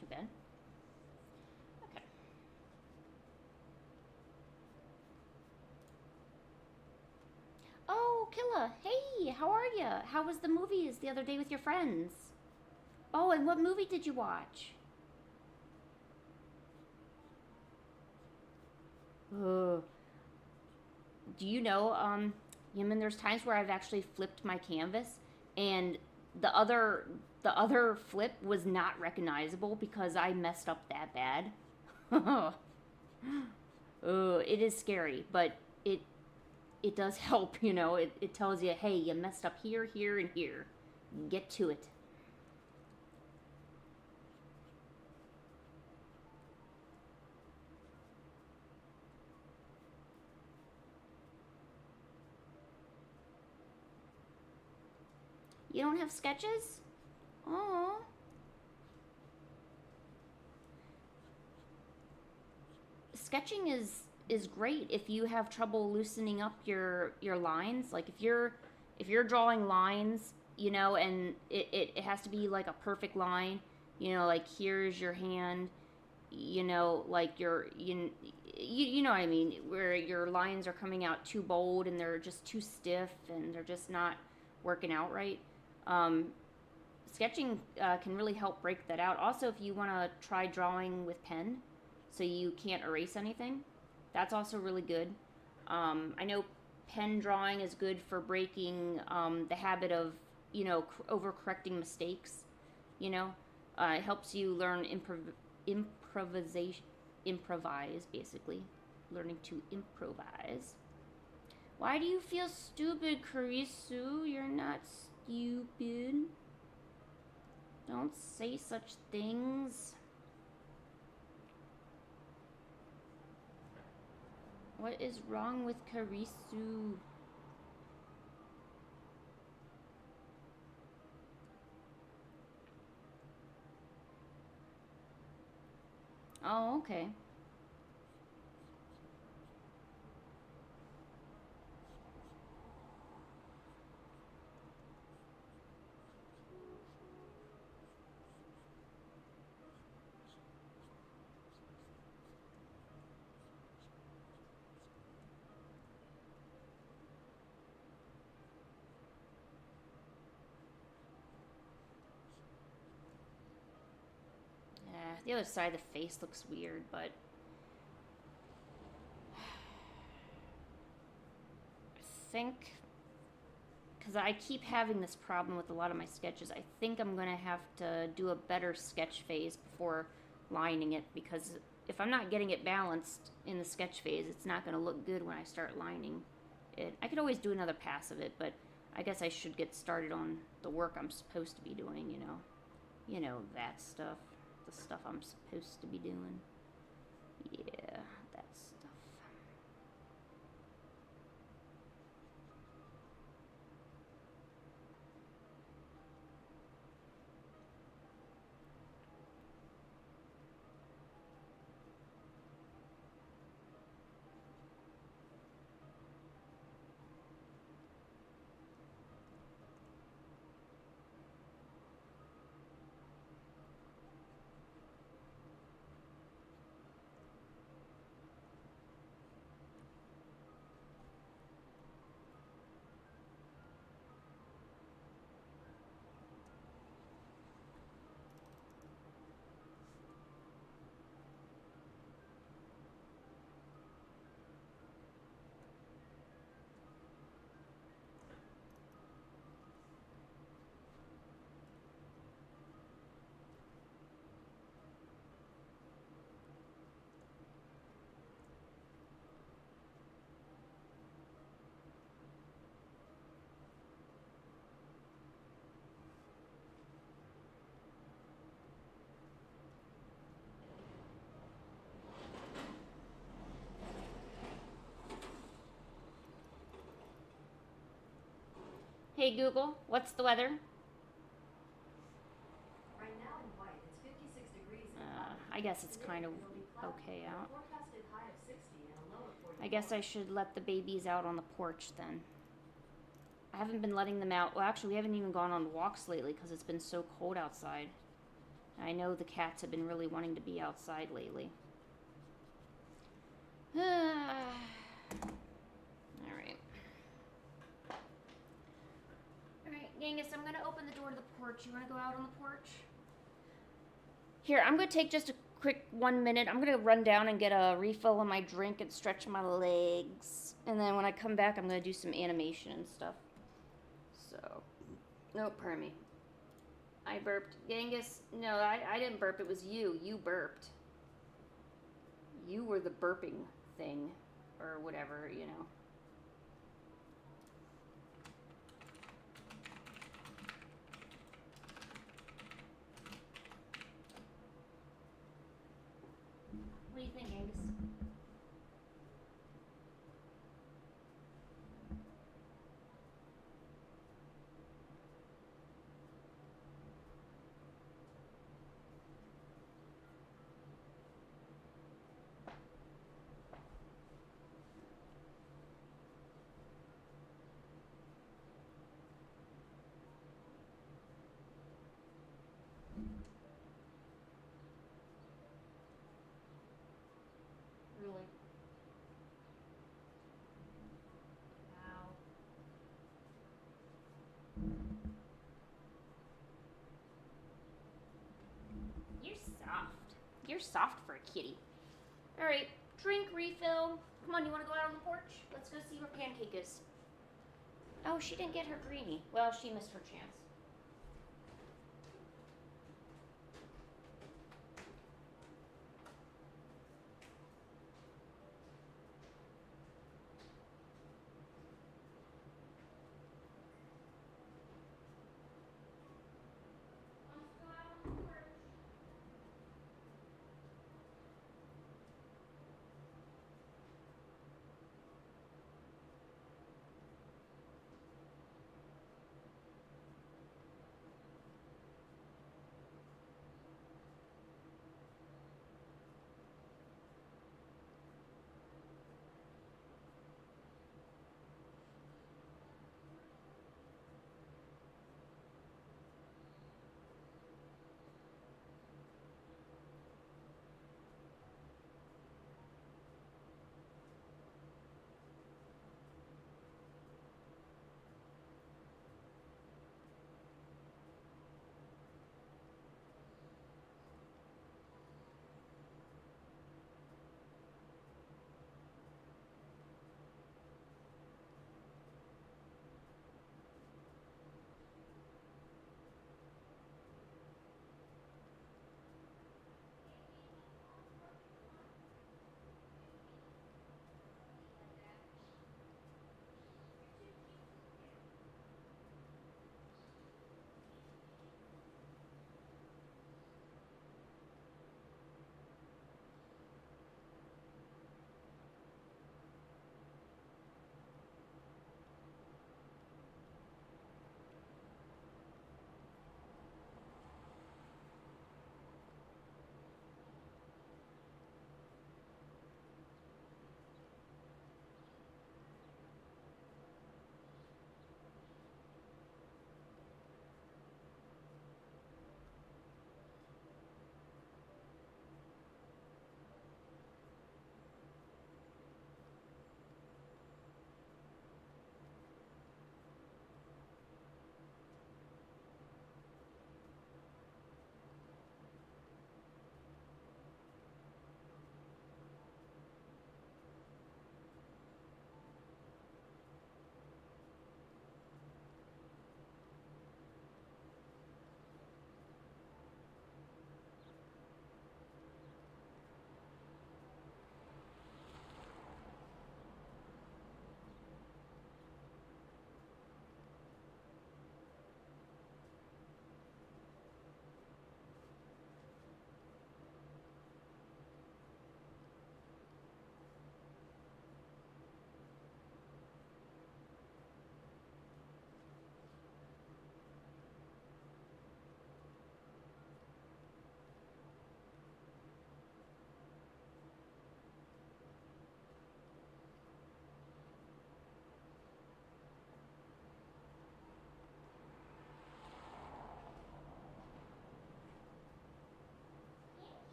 too bad. Okay. Oh, Killa, hey, how are ya? How was the movies the other day with your friends? Oh, and what movie did you watch? Oh, do you know, Yemen, there's times where I've actually flipped my canvas and the other the other flip was not recognizable because I messed up that bad. Oh, it is scary, but it it does help, you know. It tells you, hey, you messed up here, here, and here. Get to it. You don't have sketches? Oh. Sketching is great if you have trouble loosening up your lines. Like if you're drawing lines, you know, and it has to be like a perfect line, you know, like here's your hand, you know, like you know what I mean, where your lines are coming out too bold and they're just too stiff and they're just not working out right. Um, Sketching can really help break that out. Also, if you want to try drawing with pen, so you can't erase anything, that's also really good. I know pen drawing is good for breaking the habit of, you know, overcorrecting mistakes. You know, it helps you learn improvisation, improvise basically, learning to improvise. Why do you feel stupid, Karisu? You're not stupid. Don't say such things. What is wrong with Karisu? Oh, okay. Yeah, the other side of the face looks weird, but I think because I keep having this problem with a lot of my sketches, I think I'm gonna have to do a better sketch phase before lining it, because if I'm not getting it balanced in the sketch phase, it's not gonna look good when I start lining it. I could always do another pass of it, but I guess I should get started on the work I'm supposed to be doing, you know. You know, that stuff. The stuff I'm supposed to be doing. Yeah, that stuff. Hey Google, what's the weather? Right now in White, it's 56 degrees and I cloudy. guess it's Today kind of it'll be cloudy okay with a out. forecasted high of 60 and a low of 44. I guess I should let the babies out on the porch then. I haven't been letting them out. Well, actually, we haven't even gone on walks lately because it's been so cold outside. I know the cats have been really wanting to be outside lately. Alright. Alright, Genghis, I'm gonna open the door to the porch. You wanna go out on the porch? Here, I'm gonna take just a quick 1 minute. I'm gonna run down and get a refill on my drink and stretch my legs. And then when I come back, I'm gonna do some animation and stuff. So, no, pardon me. I burped. Genghis, no, I didn't burp. It was you. You burped. You were the burping thing. Or whatever, you know. What do you think, Angus? Really? Wow. You're soft. You're soft for a kitty. Alright, drink refill. Come on, you want to go out on the porch? Let's go see where Pancake is. Oh, she didn't get her greenie. Well, she missed her chance. Let's go out on the porch.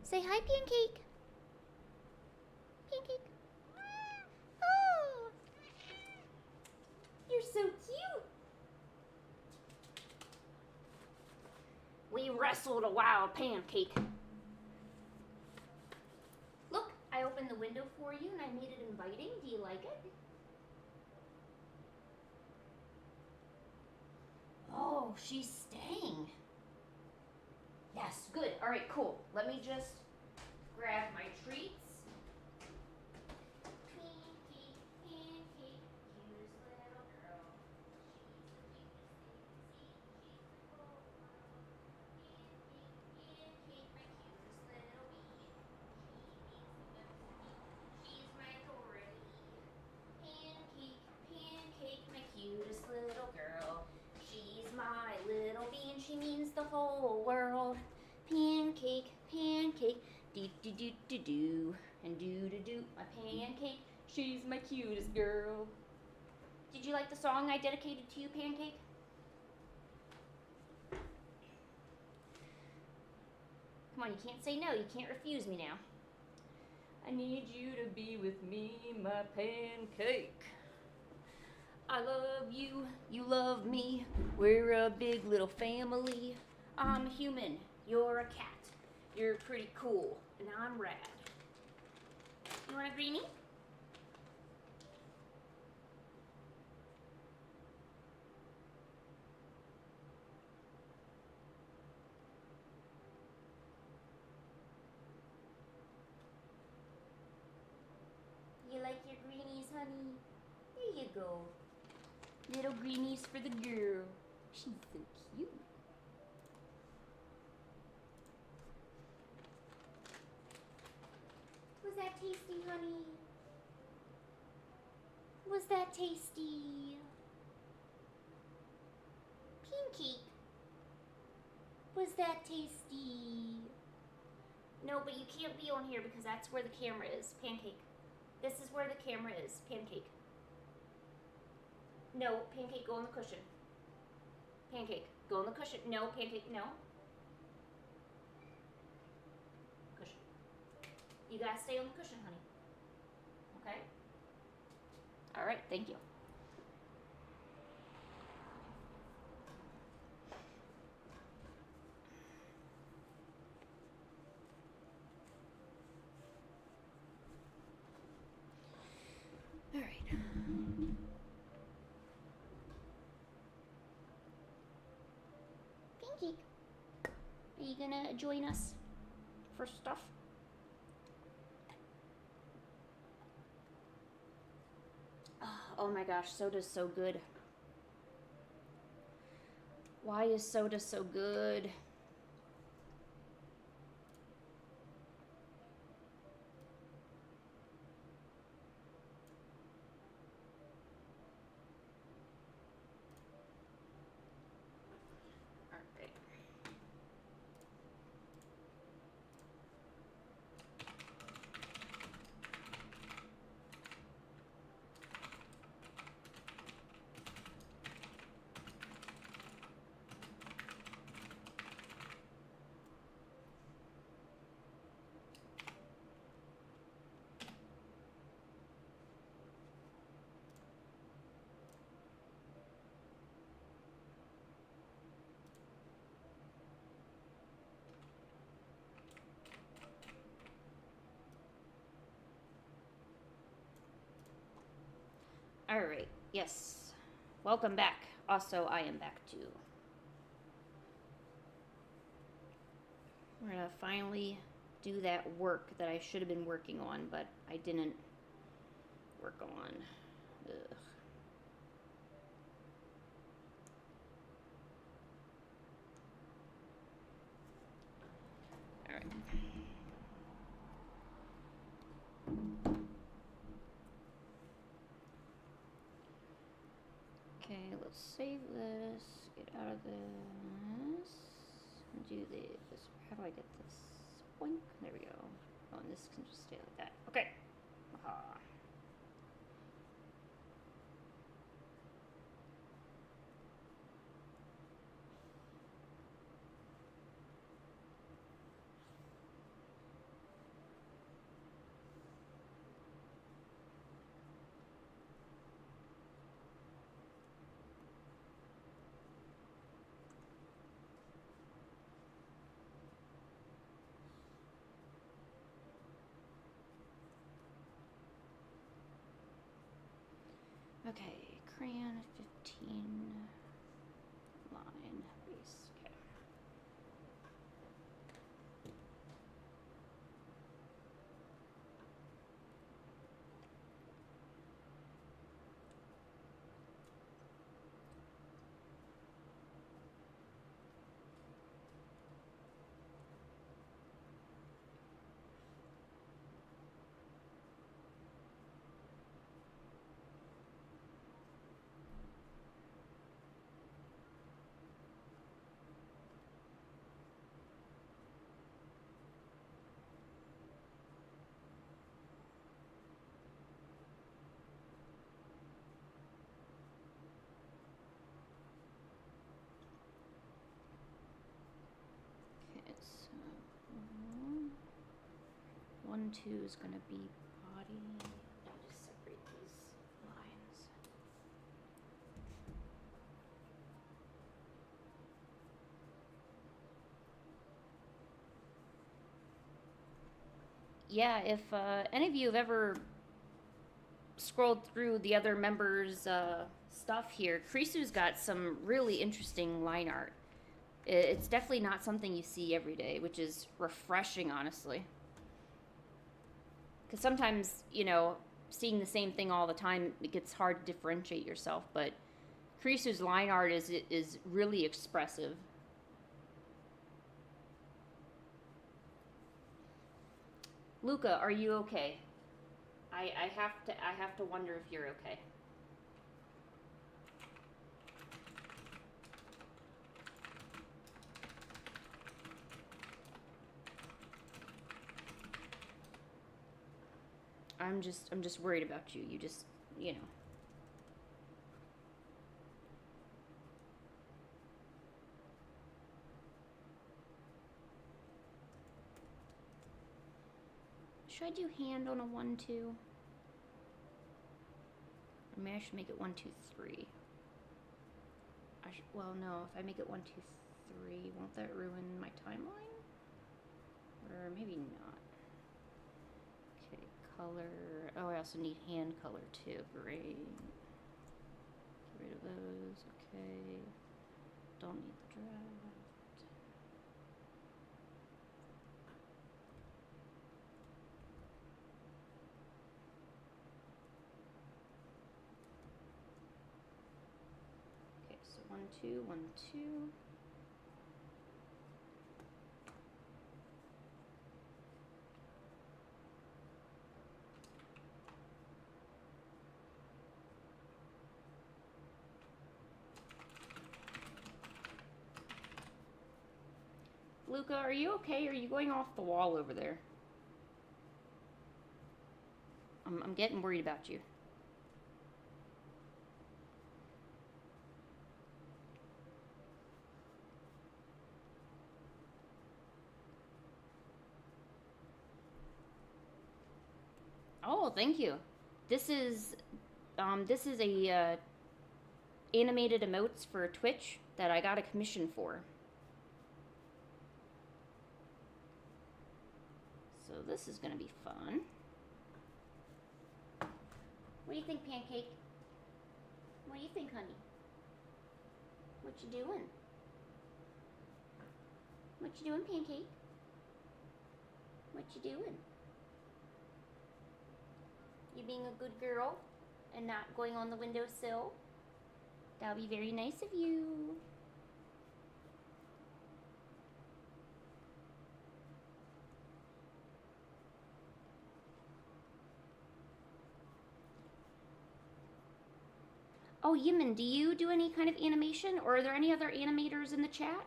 Say hi, Pancake. Pancake. Oh, you're so cute. We wrestled a wild pancake. Look, I opened the window for you and I made it inviting. Do you like it? Oh, she's staying. Yes, good. All right, cool. Let me just grab my treats. Pancake, pancake, cutest little girl. She's the cutest thing to see. She's the coolest. Pancake, pancake, my cutest little girl. She's my little bee and she means the whole world. Pancake, pancake, do do do do do, and do do do. My pancake, she's my cutest girl. Did you like the song I dedicated to you, Pancake? Come on, you can't say no. You can't refuse me now. I need you to be with me, my pancake. I love you, you love me. We're a big little family. I'm a human, you're a cat. You're pretty cool, and I'm rad. You want a greenie? You like your greenies, honey? There you go. Little greenies for the girl. She's so cute. Was that tasty, honey? Was that tasty? Pancake. Was that tasty? No, but you can't be on here because that's where the camera is. Pancake. This is where the camera is. Pancake. No, Pancake, go on the cushion. Pancake, go on the cushion. No, Pancake, no. Cushion. You gotta stay on the cushion, honey. Okay? Alright, thank you. Alright. Pancake, are you gonna join us for stuff? Oh my gosh, soda's so good. Why is soda so good? Alright. Alright, yes. Welcome back. Also, I am back too. We're gonna finally do that work that I should have been working on, but I didn't work on. Ugh. Alright. Okay, let's save this, get out of this, do this. How do I get this? Boink. There we go. Oh, and this can just stay like that. Okay. Aha. crayon 15 line base. Okay. Okay, so 1, 2 is gonna be body. Let me just separate these lines. Yeah, if any of you have ever scrolled through the other members' stuff here, Krisu's got some really interesting line art. It's definitely not something you see every day, which is refreshing, honestly. Because sometimes, you know, seeing the same thing all the time, it gets hard to differentiate yourself. But Krisu's line art is really expressive. Luca, are you okay? I have to wonder if you're okay. I'm just worried about you. You just, you know. Should I do hand on a 1, 2? Or maybe I should make it 1, 2, 3. Well, no. If I make it 1, 2, 3, won't that ruin my timeline? Or maybe not. Okay, color. Oh, I also need hand color too. Great. Get rid of those. Okay. Don't need the draft. Okay, so 1, 2, 1, 2. Luca, are you okay? Or are you going off the wall over there? I'm getting worried about you. Oh, thank you. This is a animated emotes for Twitch that I got a commission for. So this is gonna be fun. What do you think, Pancake? What do you think, honey? What you doing? What you doing, Pancake? What you doing? You being a good girl and not going on the windowsill? That'll be very nice of you. Oh, Yimin, do you do any kind of animation, or are there any other animators in the chat?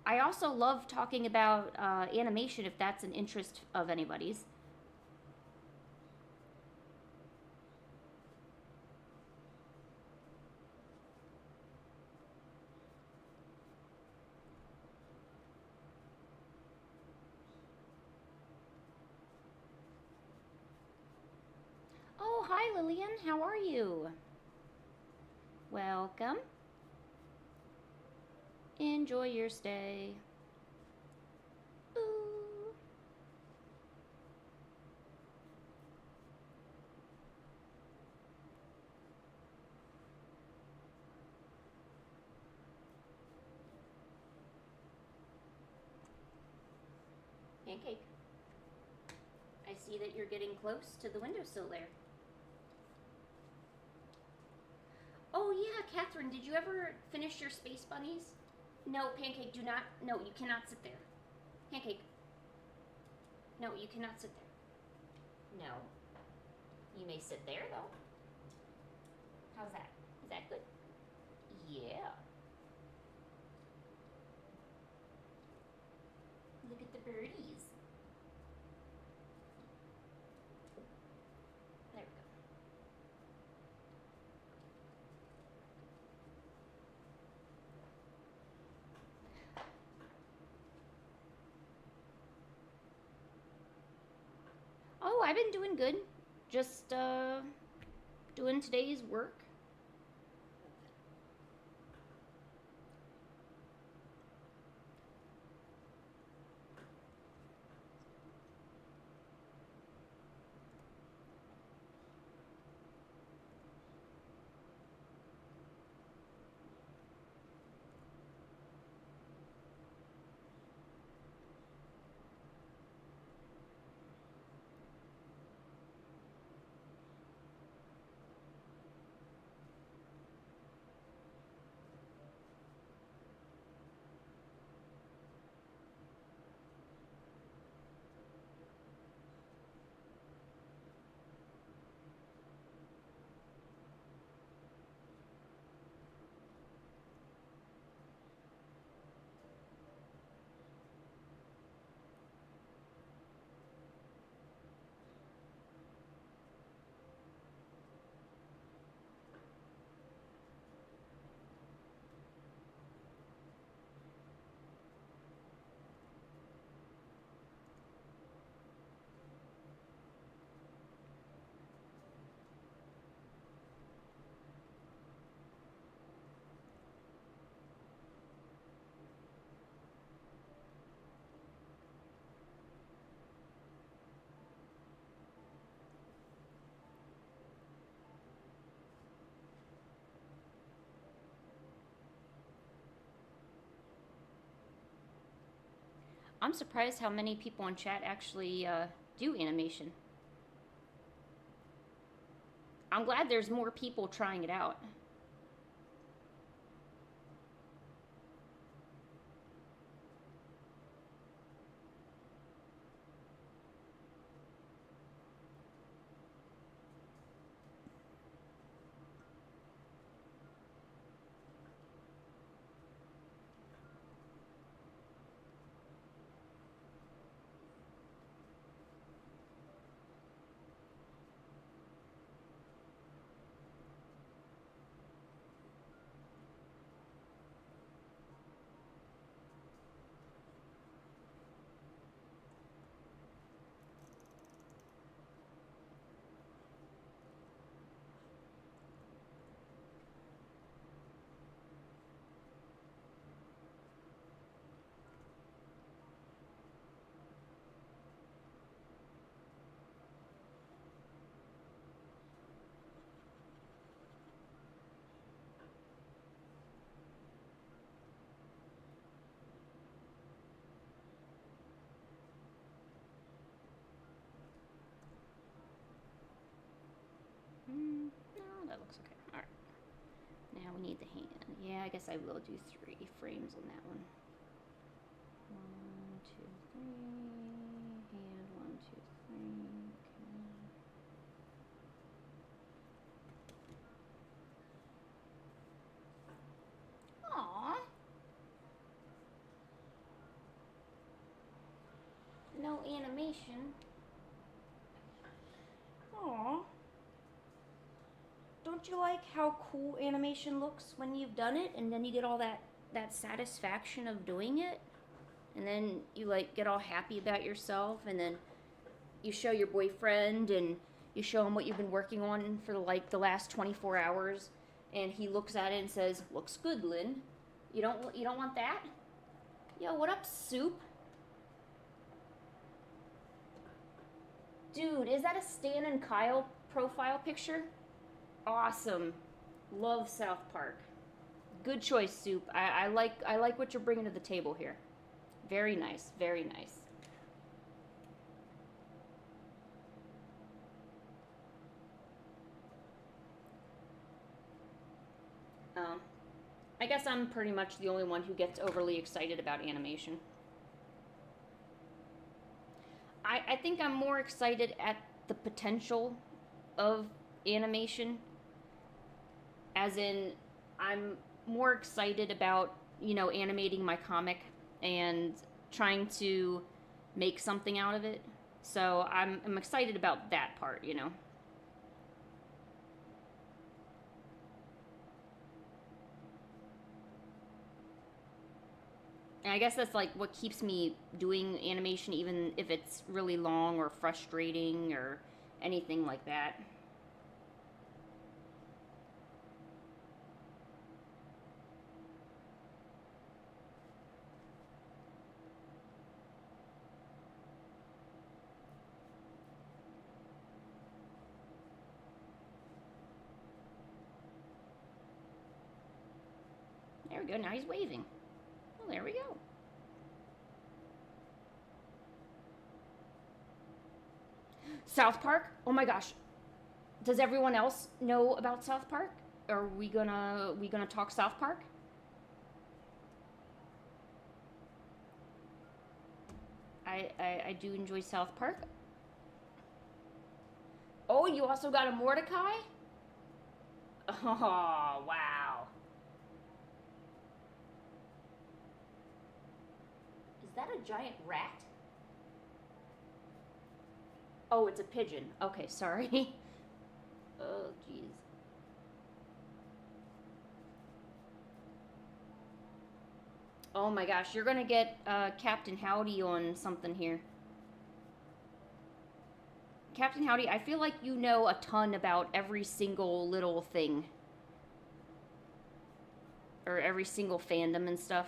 I also love talking about animation if that's an interest of anybody's. Oh, hi Lillian, how are you? Welcome. Enjoy your stay. Ooh. Pancake. I see that you're getting close to the windowsill there. Oh yeah, Catherine, did you ever finish your Space Bunnies? No, Pancake, do not. No, you cannot sit there. Pancake. No, you cannot sit there. No. You may sit there, though. How's that? Is that good? Yeah. Look at the birdies. There we go. Oh, I've been doing good. Just doing today's work. I'm surprised how many people in chat actually do animation. I'm glad there's more people trying it out. No, that looks okay. All right. Now we need the hand. Yeah, I guess I will do 3 frames on that one. 1, 2, 3. Hand 1, 2, 3. Okay. Aww. No animation. Aww. Don't you like how cool animation looks when you've done it and then you get all that satisfaction of doing it? And then you like get all happy about yourself and then you show your boyfriend and you show him what you've been working on for like the last 24 hours and he looks at it and says, "Looks good, Lynn." You don't want that? Yo, what up, Soup? Dude, is that a Stan and Kyle profile picture? Awesome. Love South Park. Good choice, Soup. I like what you're bringing to the table here. Very nice, very nice. I'm pretty much the only one who gets overly excited about animation. I think I'm more excited at the potential of animation. As in, I'm more excited about, you know, animating my comic and trying to make something out of it. So I'm excited about that part, you know. And I guess that's like what keeps me doing animation, even if it's really long or frustrating or anything like that. There we go. Now he's waving. Well, there we go. South Park? Oh my gosh. Does everyone else know about South Park? Are we gonna talk South Park? I do enjoy South Park. Oh, you also got a Mordecai? Oh, wow. Is that a giant rat? Oh, it's a pigeon. Okay, sorry. Oh, jeez. Oh my gosh, you're gonna get Captain Howdy on something here. Captain Howdy, I feel like you know a ton about every single little thing. Or every single fandom and stuff.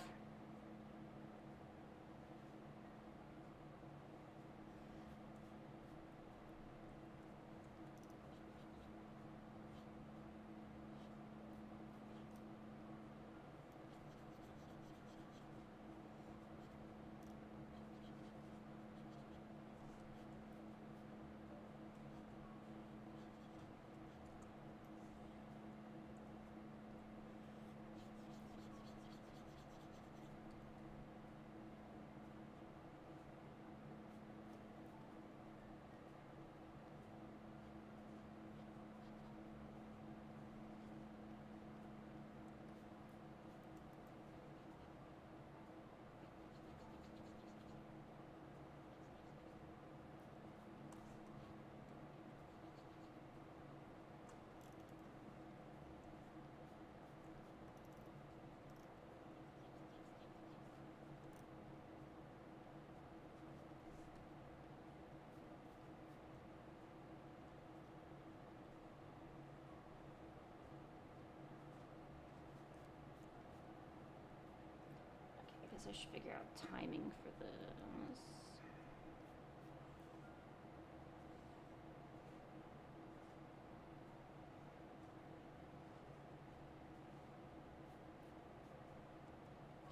I should figure out timing for this.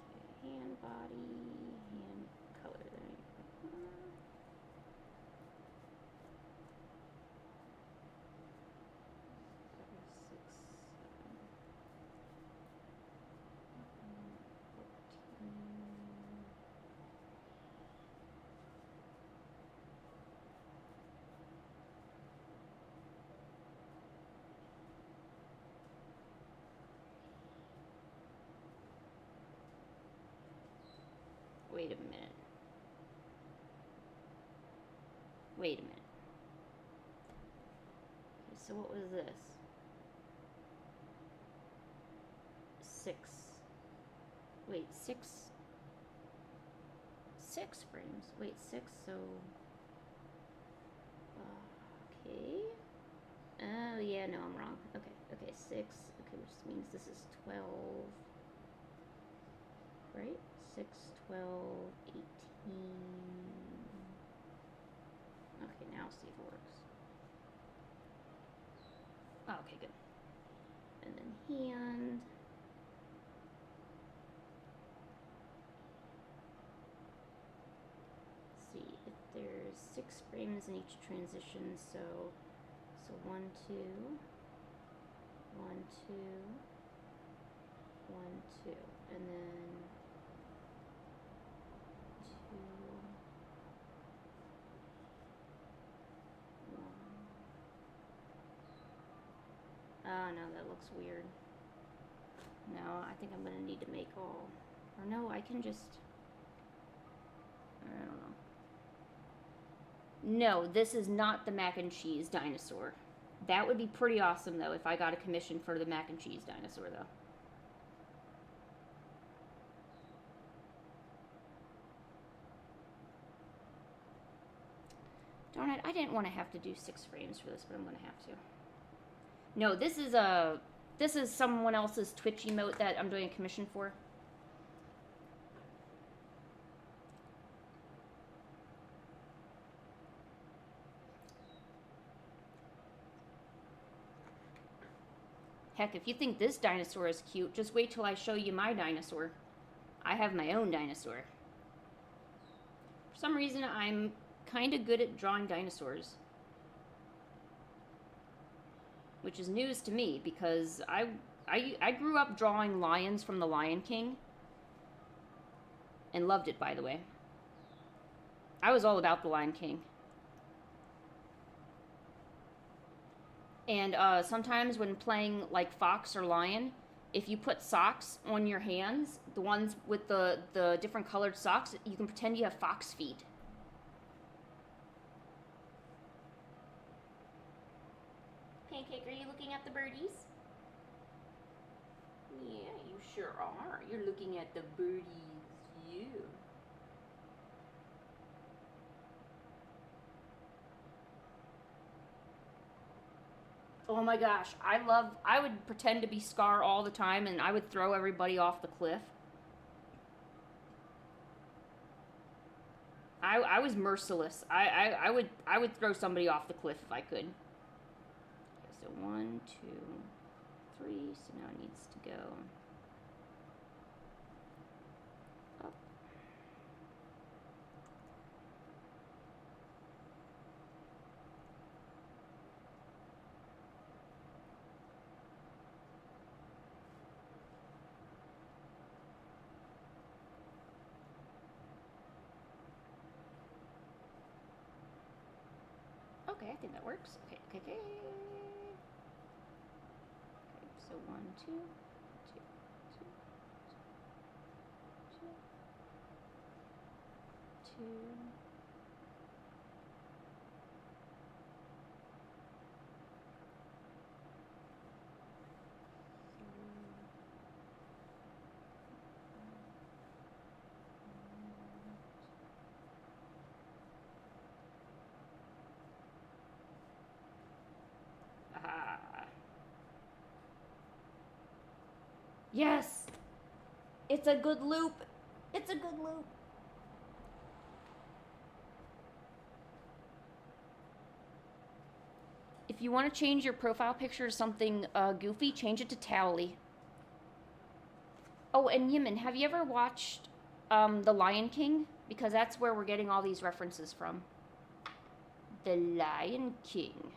Okay, hand, body, hand, color. There you go. 6, 7, 14. Wait a minute. Wait a minute. Okay, so what was this? 6. Wait, 6 frames. Wait, 6, so... Okay. Oh, yeah, no, I'm wrong. Okay, 6. Okay, which means this is 12. Right? 6, 12, 18. Okay, now I'll see if it works. Oh, okay, good. And then hand. Let's see if there's 6 frames in each transition, so 1, 2, 1, 2, 1, 2, and then 2, 1. Oh no, that looks weird. No, I think I'm gonna need to make all, or no, I can just, I don't know. No, this is not the mac and cheese dinosaur. That would be pretty awesome though if I got a commission for the mac and cheese dinosaur though. Darn it, I didn't want to have to do 6 frames for this, but I'm gonna have to. No, this is someone else's Twitch emote that I'm doing a commission for. Heck, if you think this dinosaur is cute, just wait till I show you my dinosaur. I have my own dinosaur. For some reason, I'm kind of good at drawing dinosaurs. Which is news to me, because I grew up drawing lions from The Lion King. And loved it, by the way. I was all about The Lion King. And sometimes when playing like fox or lion, if you put socks on your hands, the ones with the different colored socks, you can pretend you have fox feet. Pancake, are you looking at the birdies? Yeah, you sure are. You're looking at the birdies. Yeah. Oh my gosh, I would pretend to be Scar all the time and I would throw everybody off the cliff. I was merciless. I would throw somebody off the cliff if I could. Okay, so 1, 2, 3, so now it needs to go up. Okay, I think that works. Okay. So 1, 2, 2, 2, 2, 2. Yes! It's a good loop. It's a good loop. If you want to change your profile picture to something goofy, change it to Towley. Oh, and Yimin, have you ever watched The Lion King? Because that's where we're getting all these references from. The Lion King.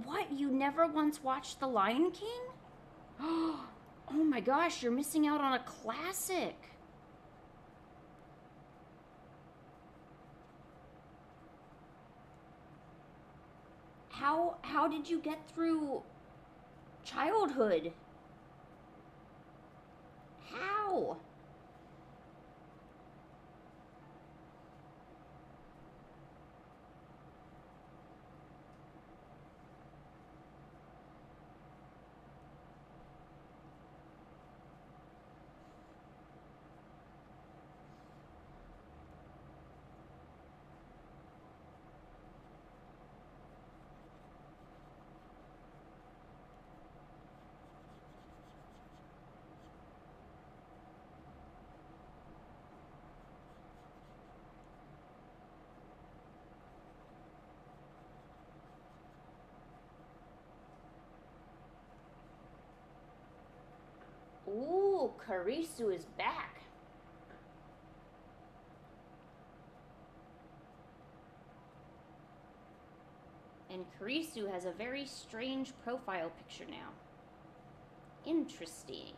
What? You never once watched The Lion King? Oh my gosh, you're missing out on a classic. How did you get through childhood? How? Karisu is back. And Karisu has a very strange profile picture now. Interesting.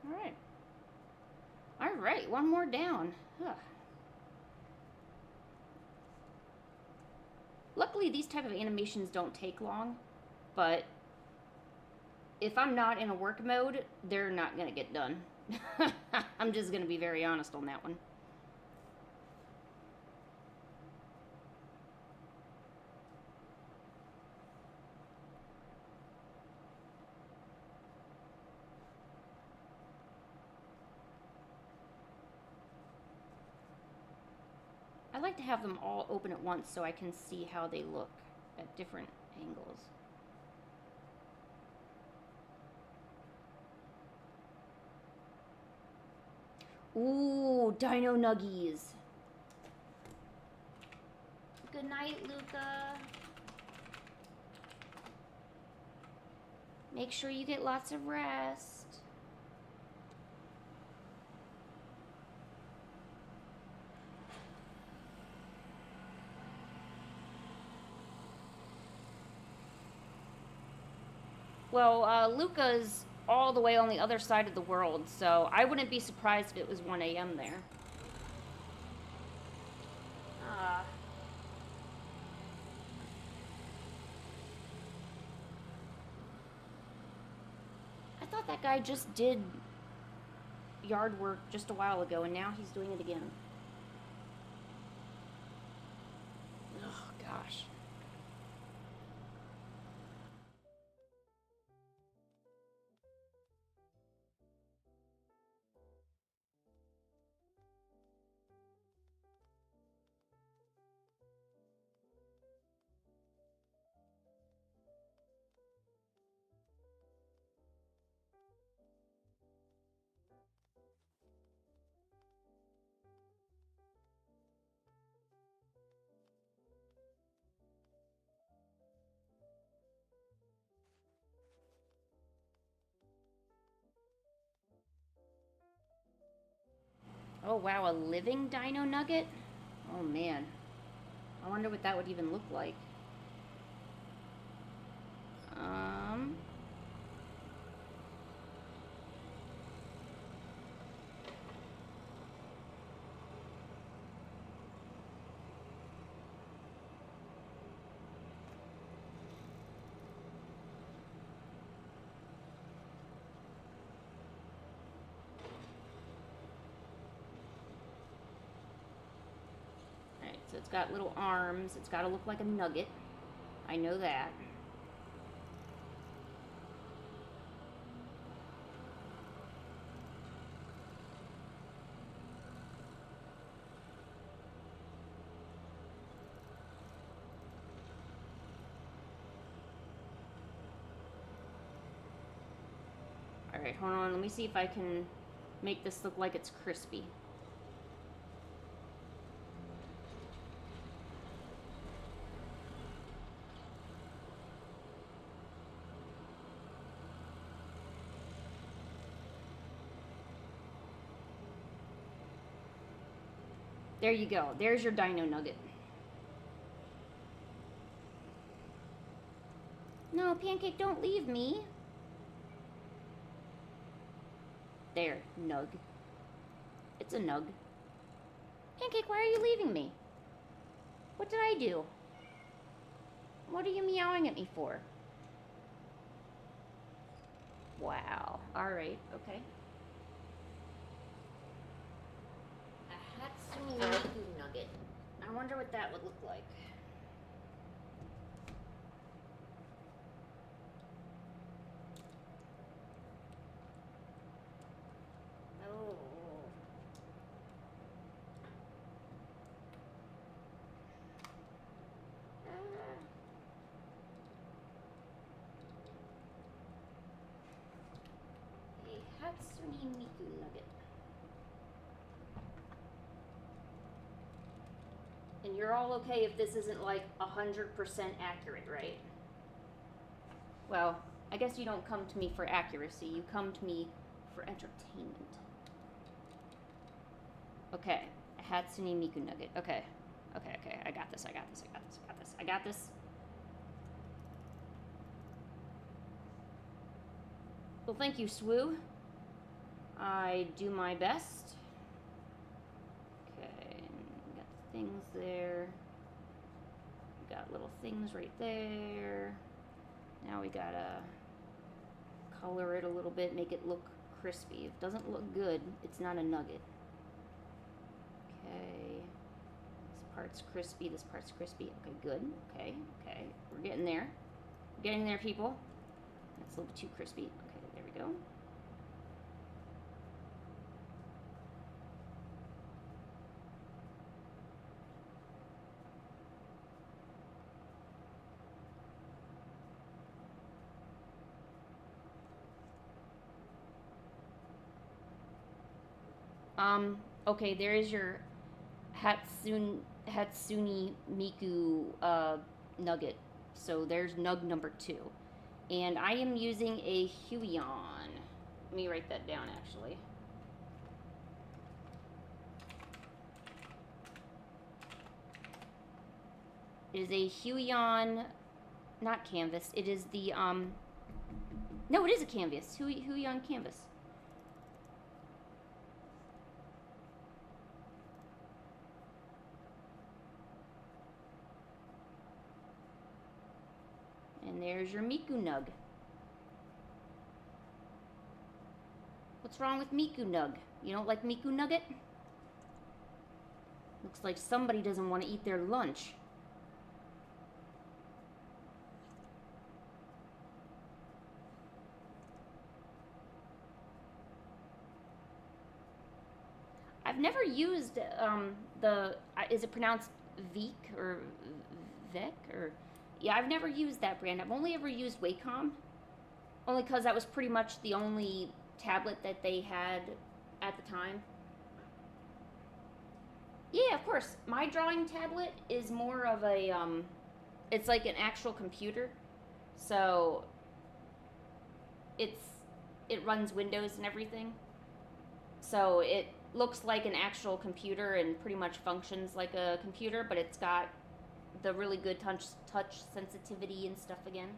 Alright. Alright, one more down. Ugh. Luckily, these type of animations don't take long, but if I'm not in a work mode, they're not going to get done. I'm just going to be very honest on that one. I like to have them all open at once so I can see how they look at different angles. Ooh, Dino Nuggies. Good night, Luca. Make sure you get lots of rest. Well, Luca's all the way on the other side of the world, so I wouldn't be surprised if it was 1 a.m. there. I thought that guy just did yard work just a while ago, and now he's doing it again. Oh, gosh. Oh, wow, a living dino nugget? Oh, man. I wonder what that would even look like. So it's got little arms. It's got to look like a nugget. I know that. Alright, hold on. Let me see if I can make this look like it's crispy. There you go. There's your dino nugget. No, Pancake, don't leave me. There, nug. It's a nug. Pancake, why are you leaving me? What did I do? What are you meowing at me for? Wow. Alright, okay. A Hatsune Miku nugget. I wonder what that would look like. Oh. A Hatsune Miku nugget. And you're all okay if this isn't like 100% accurate, right? Well, I guess you don't come to me for accuracy. You come to me for entertainment. Okay, a Hatsune Miku nugget. Okay, okay. I got this. I got this. Well, thank you, Swoo. I do my best. Okay, got the things there. Got little things right there. Now we gotta color it a little bit, make it look crispy. If it doesn't look good, it's not a nugget. Okay, this part's crispy, this part's crispy. Okay, good. Okay, we're getting there. We're getting there, people. That's a little bit too crispy. Okay, there we go. Okay, there is your Hatsune Miku nugget. So there's nug number 2. And I am using a Huion. Let me write that down, actually. It is a Huion, not canvas. It is the, no, it is a canvas. Huion canvas. And there's your Miku nug. What's wrong with Miku nug? You don't like Miku nugget? Looks like somebody doesn't want to eat their lunch. I've never used is it pronounced Veek or Vec or... Yeah, I've never used that brand. I've only ever used Wacom. Only because that was pretty much the only tablet that they had at the time. Yeah, of course. My drawing tablet is more of a, it's like an actual computer. So, it runs Windows and everything. So, it looks like an actual computer and pretty much functions like a computer, but it's got the really good touch sensitivity and stuff again.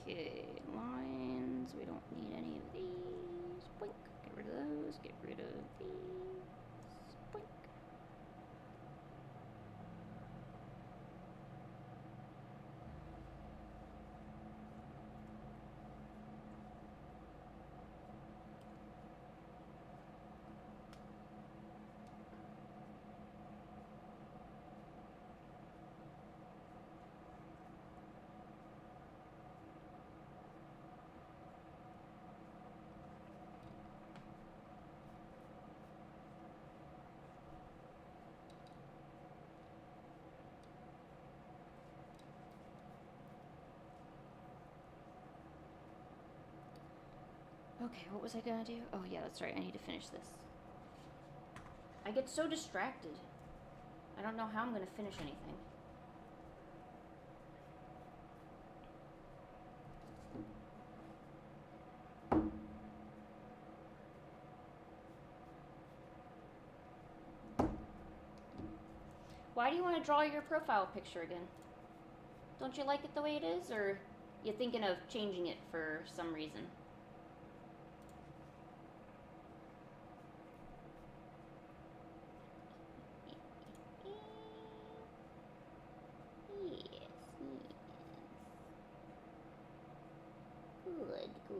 Okay, lines. We don't need any of these. Boink. Get rid of those. Get rid of these. Boink. Okay, what was I gonna do? Oh yeah, that's right, I need to finish this. I get so distracted. I don't know how I'm gonna finish anything. Why do you want to draw your profile picture again? Don't you like it the way it is, or you thinking of changing it for some reason? Yes, yes. Good, good.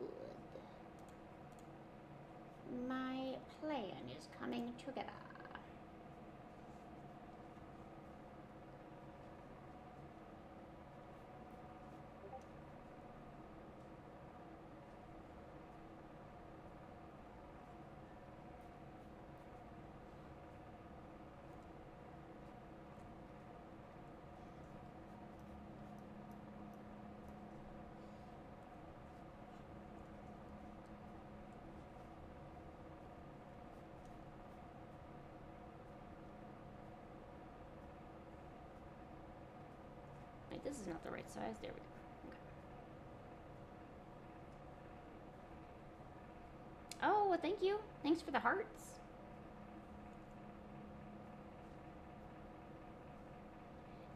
My plan is coming together. Wait, this is not the right size. There we go. Okay. Oh, well, thank you. Thanks for the hearts.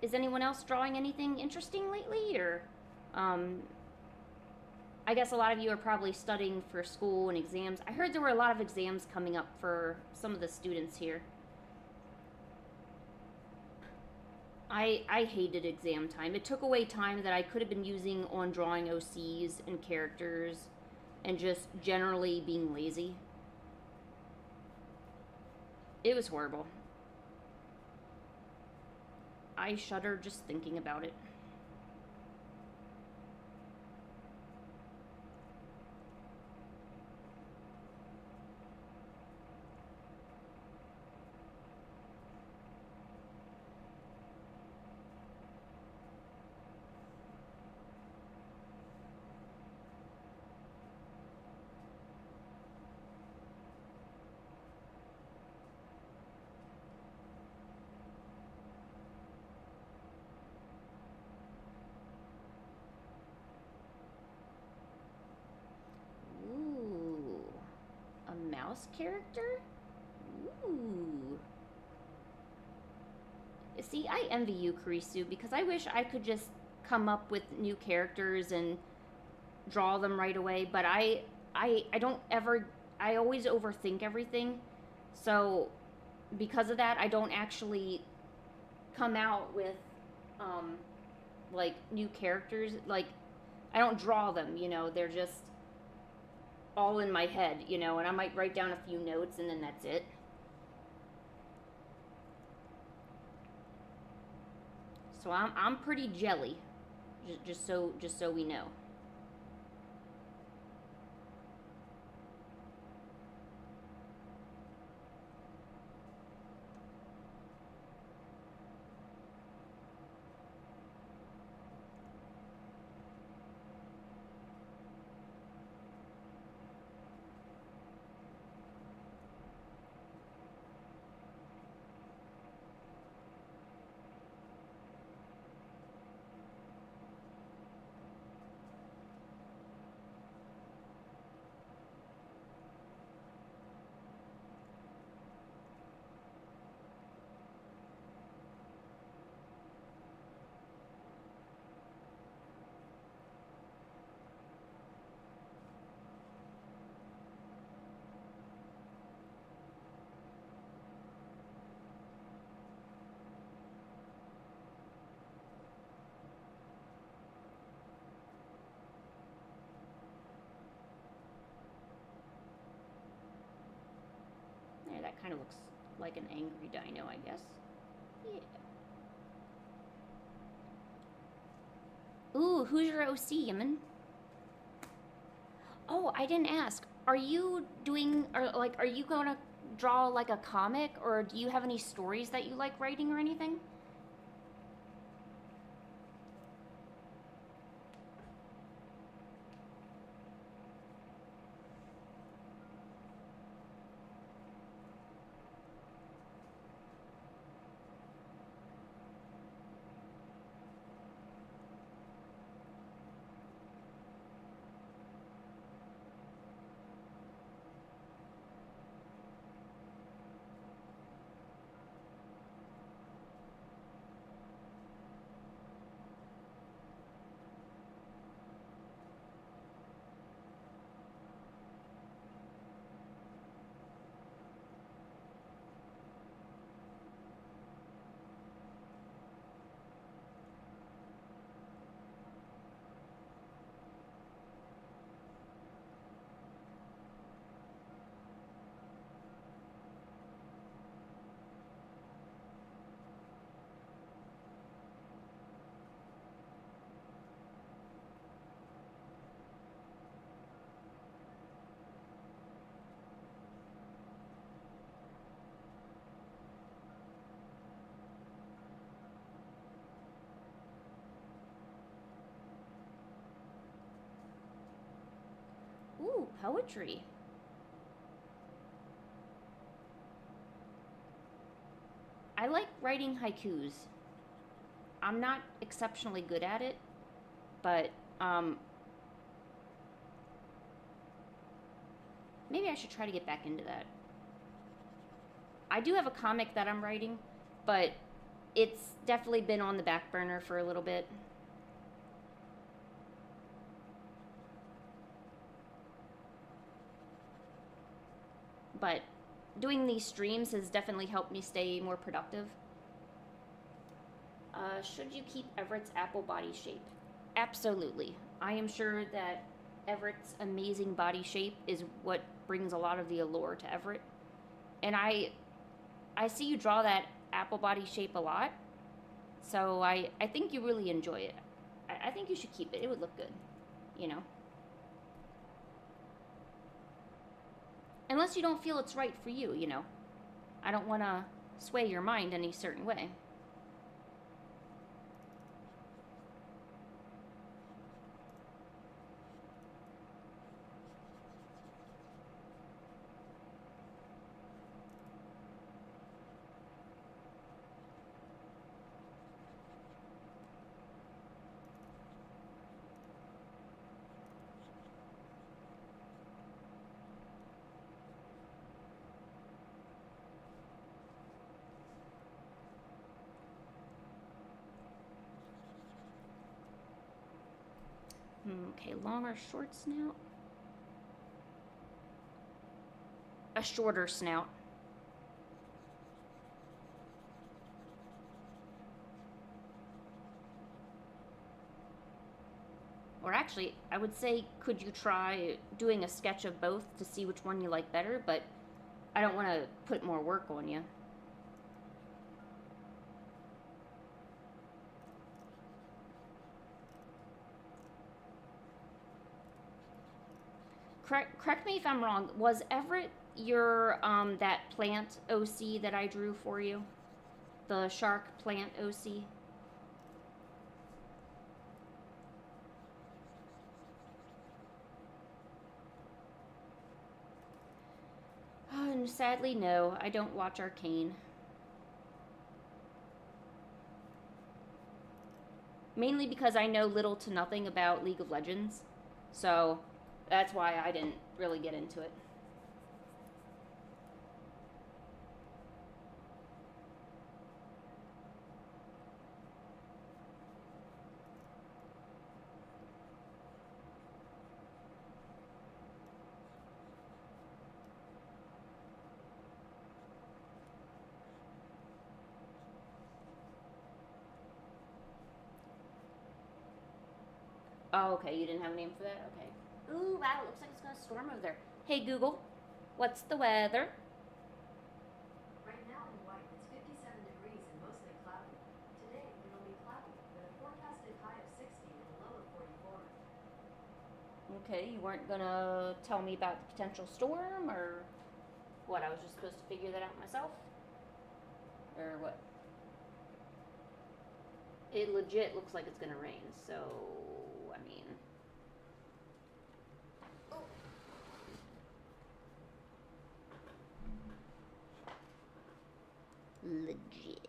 Is anyone else drawing anything interesting lately, or I guess a lot of you are probably studying for school and exams. I heard there were a lot of exams coming up for some of the students here. I hated exam time. It took away time that I could have been using on drawing OCs and characters and just generally being lazy. It was horrible. I shudder just thinking about it. Ooh, a mouse character? Ooh. See, I envy you, Kurisu, because I wish I could just come up with new characters and draw them right away, but I don't ever, I always overthink everything. So because of that, I don't actually come out with like new characters. Like, I don't draw them, you know, they're just all in my head, you know, and I might write down a few notes and then that's it. So I'm pretty jelly, just so we know. kind of looks like an angry dino, I guess. Yeah. Ooh, who's your OC, Yemen? Oh, I didn't ask. Are you doing, or like, are you gonna draw like a comic, or do you have any stories that you like writing or anything? Ooh, poetry. I like writing haikus. I'm not exceptionally good at it, but maybe I should try to get back into that. I do have a comic that I'm writing, but it's definitely been on the back burner for a little bit. But doing these streams has definitely helped me stay more productive. Should you keep Everett's apple body shape? Absolutely. I am sure that Everett's amazing body shape is what brings a lot of the allure to Everett. And I see you draw that apple body shape a lot, so I think you really enjoy it. I think you should keep it. It would look good, you know? Unless you don't feel it's right for you, you know? I don't want to sway your mind any certain way. Okay, long or short snout? A shorter snout. Or actually, I would say, could you try doing a sketch of both to see which one you like better, but I don't want to put more work on you. Correct me if I'm wrong. Was Everett your that plant OC that I drew for you? The shark plant OC? And sadly, no. I don't watch Arcane. Mainly because I know little to nothing about League of Legends. So that's why I didn't really get into it. Oh, okay. You didn't have a name for that? Okay. Ooh, wow. It looks like it's going to storm over there. Hey, Google. What's the weather? Okay, you weren't gonna tell me about the potential storm, or what? I was just supposed to figure that out myself? Or what? It legit looks like it's gonna rain, so, I mean... Legit.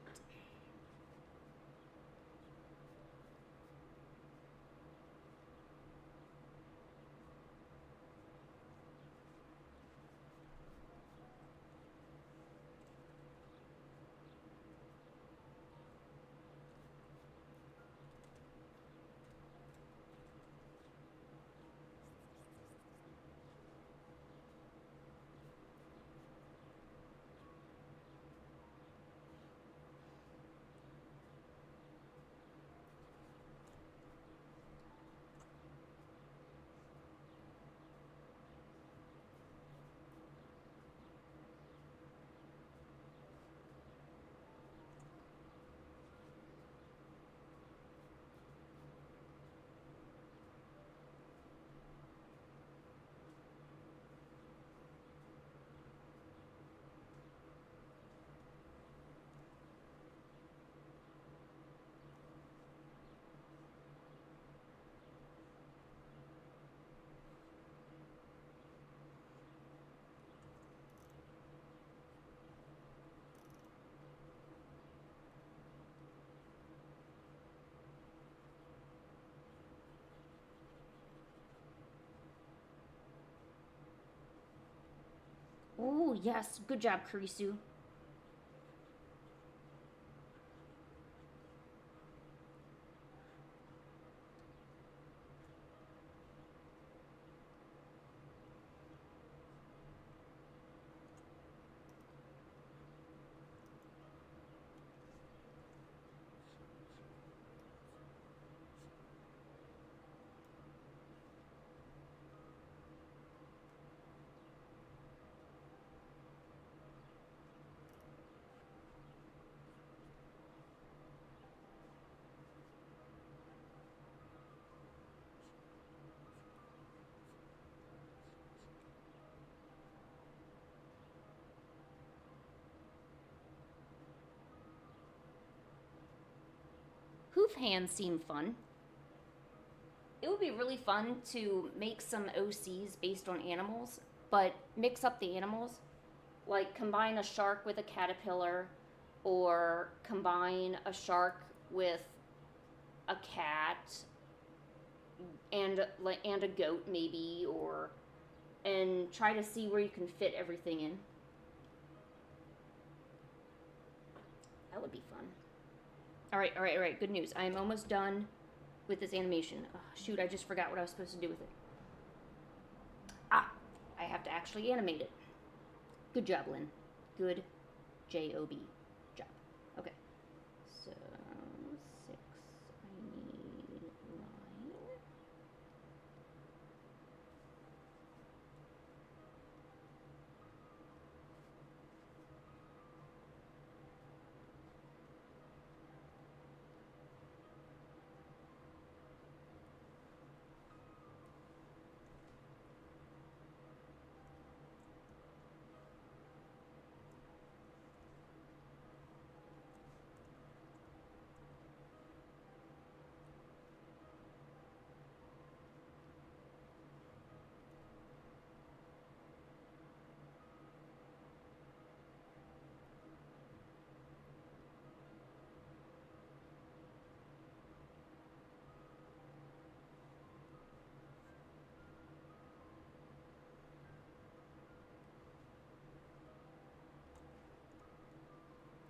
Oh, yes. Good job, Kurisu. Hoof hands seem fun. It would be really fun to make some OCs based on animals, but mix up the animals. Like combine a shark with a caterpillar, or combine a shark with a cat and a goat maybe, or and try to see where you can fit everything in. That would be fun. All right. Good news. I am almost done with this animation. Oh, shoot, I just forgot what I was supposed to do with it. Ah, I have to actually animate it. Good job, Lynn. Good J-O-B job. Okay. So, 6, I need 9.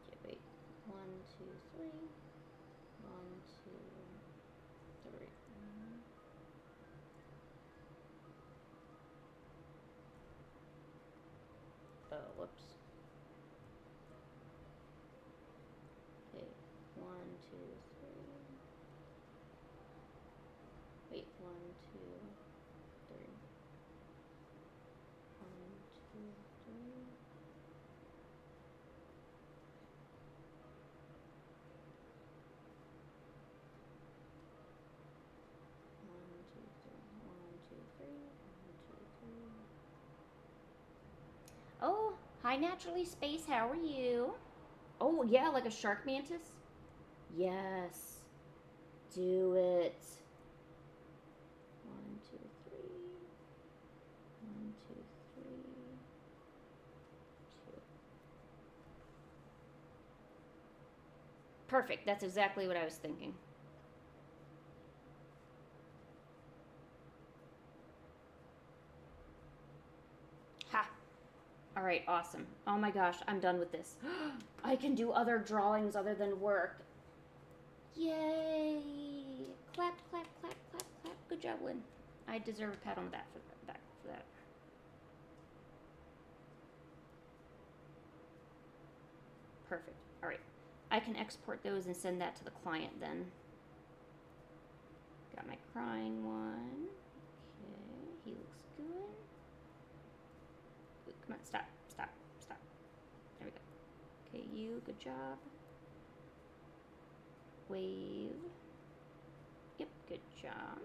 Okay, wait. 1, 2, 3. 1, 2, 3. Oh, whoops. Okay, 1, 2, 3. Wait, 1, 2, 3. 1, 2, 3. 1, 2, 3. 1, 2, 3. Hi, Naturally Space. How are you? Oh, yeah, like a shark mantis? Yes. Do it. 1, 2, 3. 1, 2, 3. 2. Perfect. That's exactly what I was thinking. Ha! Alright, awesome. Oh my gosh, I'm done with this. I can do other drawings other than work. Yay! Clap, clap, clap, clap, clap. Good job, Lynn. I deserve a pat on the back for that. Perfect. Alright. I can export those and send that to the client then. Got my crying one. Okay, he looks good. Ooh, come on, stop, stop, stop. There we go. Okay, you, good job. Wave. Yep, good job.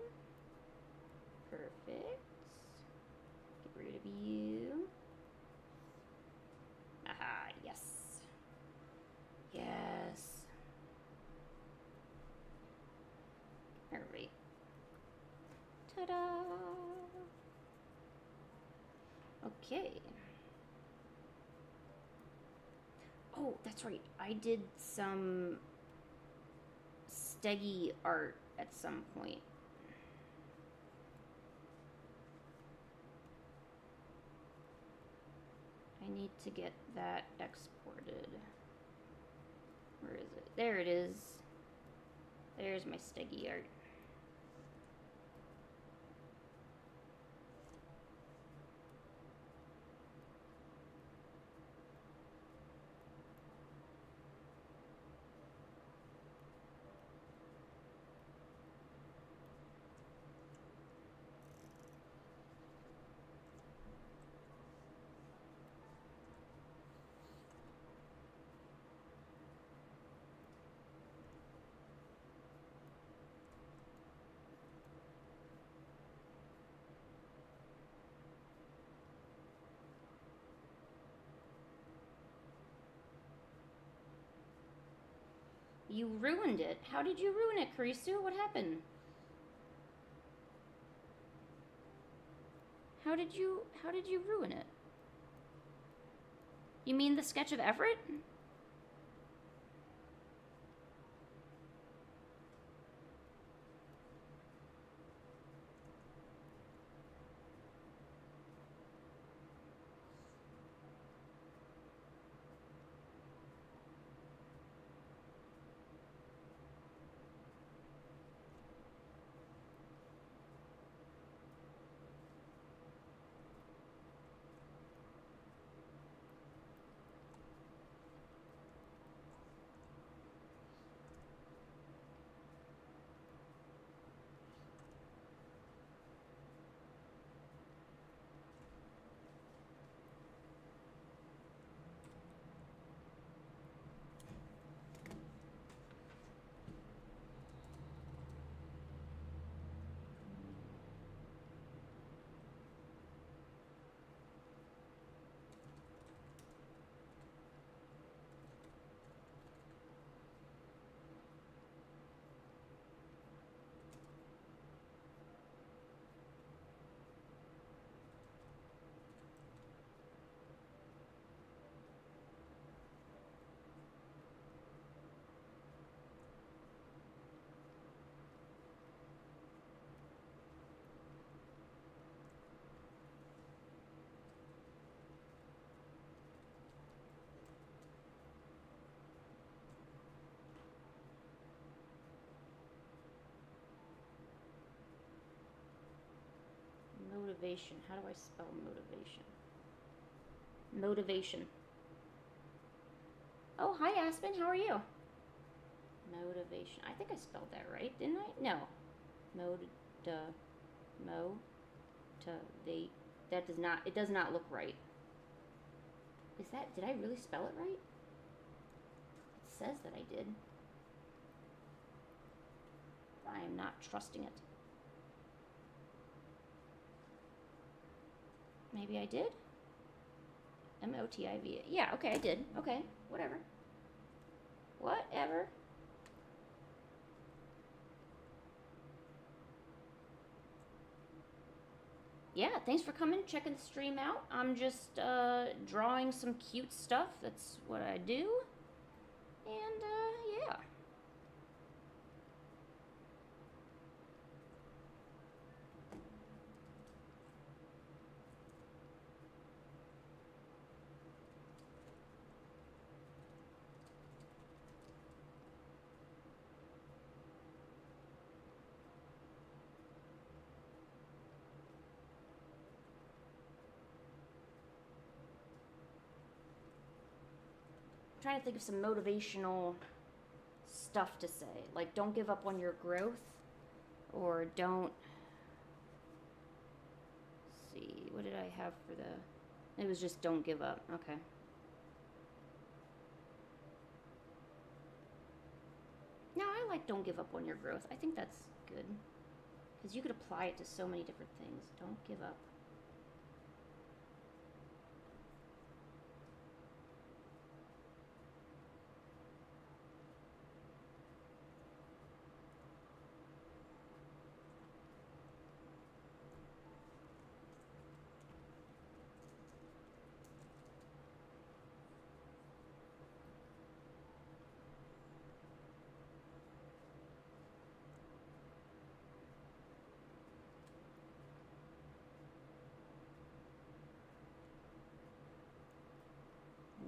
Perfect. Get rid of you. Aha, yes. Yes. Alright. Ta-da! Okay. Oh, that's right. I did some Steggy art at some point. I need to get that exported. Where is it? There it is. There's my Steggy art. You ruined it. How did you ruin it, Karisu? What happened? How did you ruin it? You mean the sketch of Everett? Motivation. How do I spell motivation? Motivation. Oh, hi, Aspen. How are you? Motivation. I think I spelled that right, didn't I? No. Motivate. That does not, it does not look right. Is that, did I really spell it right? It says that I did. I am not trusting it. Maybe I did? M-O-T-I-V. Yeah, okay, I did. Okay, whatever. Whatever. Yeah, thanks for coming, checking the stream out. I'm just drawing some cute stuff. That's what I do. And yeah. I'm trying to think of some motivational stuff to say. Like, don't give up on your growth. Or don't... Let's see, what did I have for the... It was just don't give up. Okay. No, I like don't give up on your growth. I think that's good. Because you could apply it to so many different things. Don't give up.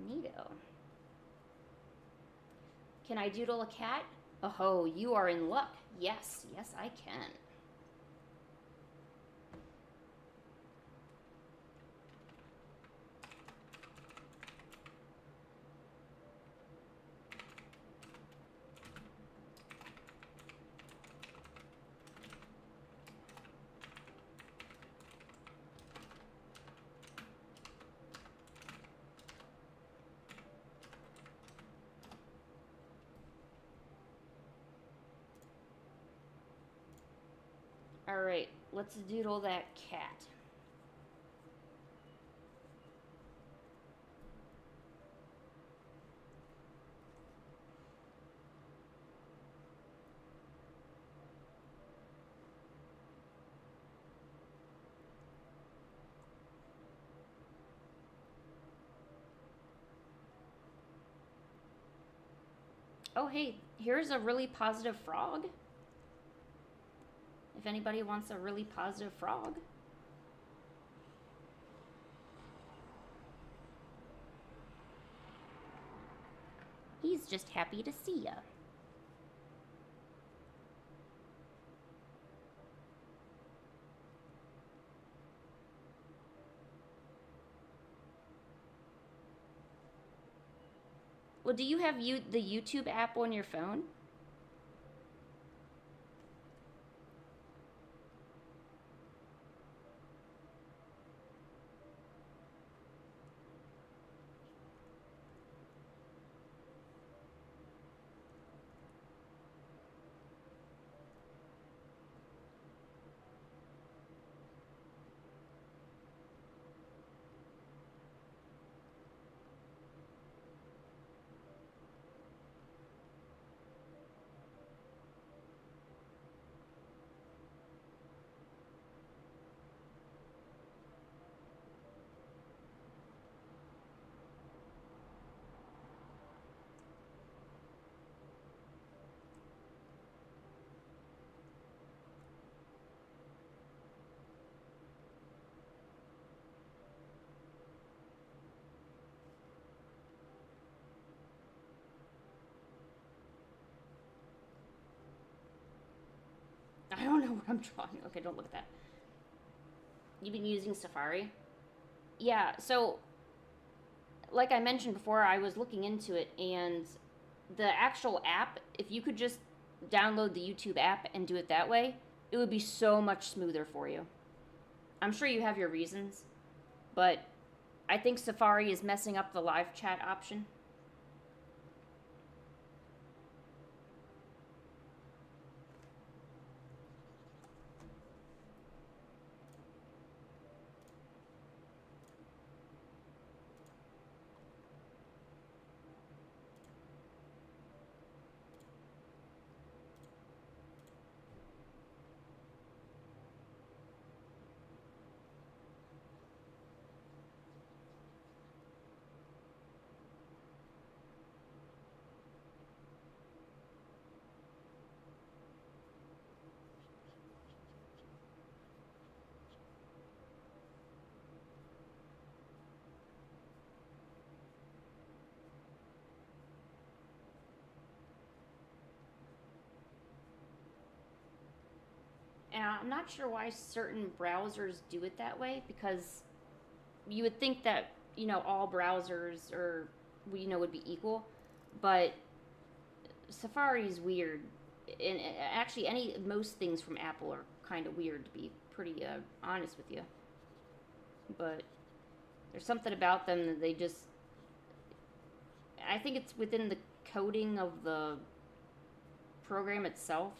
Neato. Can I doodle a cat? Oh, you are in luck. Yes, yes I can. Alright, let's doodle that cat. Oh hey, here's a really positive frog. If anybody wants a really positive frog. He's just happy to see ya. Well, do you have the YouTube app on your phone? I don't know what I'm drawing. Okay, don't look at that. You've been using Safari? Yeah, so like I mentioned before, I was looking into it, and the actual app, if you could just download the YouTube app and do it that way, it would be so much smoother for you. I'm sure you have your reasons, but I think Safari is messing up the live chat option. And I'm not sure why certain browsers do it that way, because you would think that, you know, all browsers are, you know, would be equal, but Safari's weird. And actually, most things from Apple are kind of weird, to be pretty honest with you. But there's something about them that they just, I think it's within the coding of the program itself.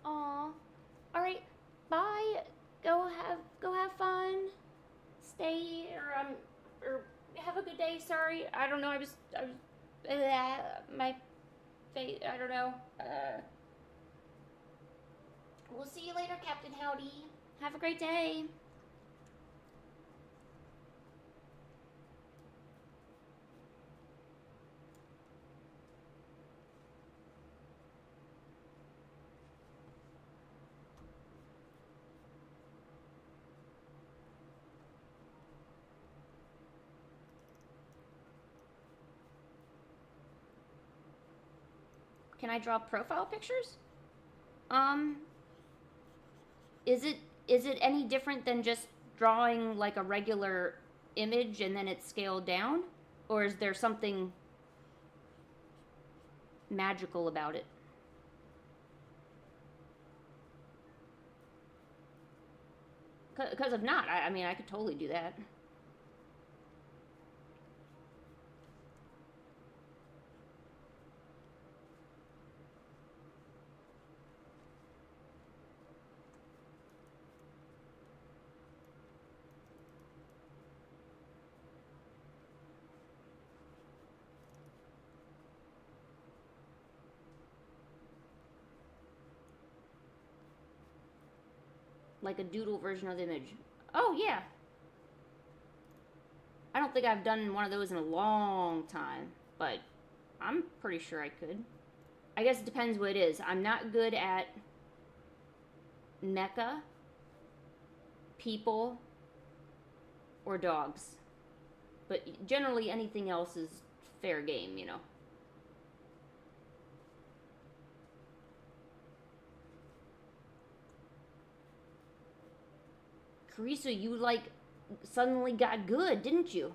Aw. Alright, bye. Go have fun. Stay, or have a good day. Sorry, I don't know. My face. I don't know. We'll see you later, Captain Howdy. Have a great day. Can I draw profile pictures? Um, is it any different than just drawing like a regular image and then it's scaled down? Or is there something magical about it? Because if not, I mean, I could totally do that. like a doodle version of the image. Oh, yeah. I don't think I've done one of those in a long time, but I'm pretty sure I could. I guess it depends what it is. I'm not good at mecha, people, or dogs. But generally anything else is fair game, you know. Carissa, you like suddenly got good, didn't you?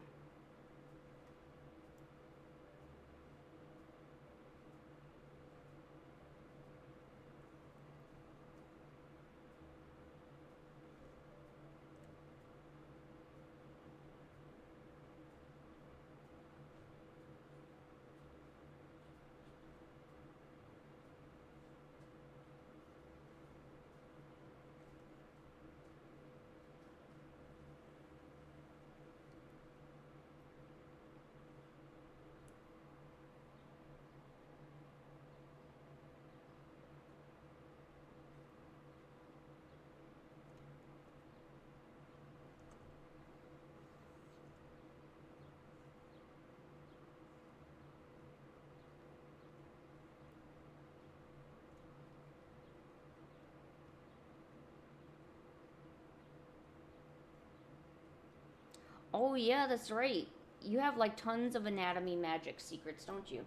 Oh, yeah, that's right. You have like tons of anatomy magic secrets, don't you?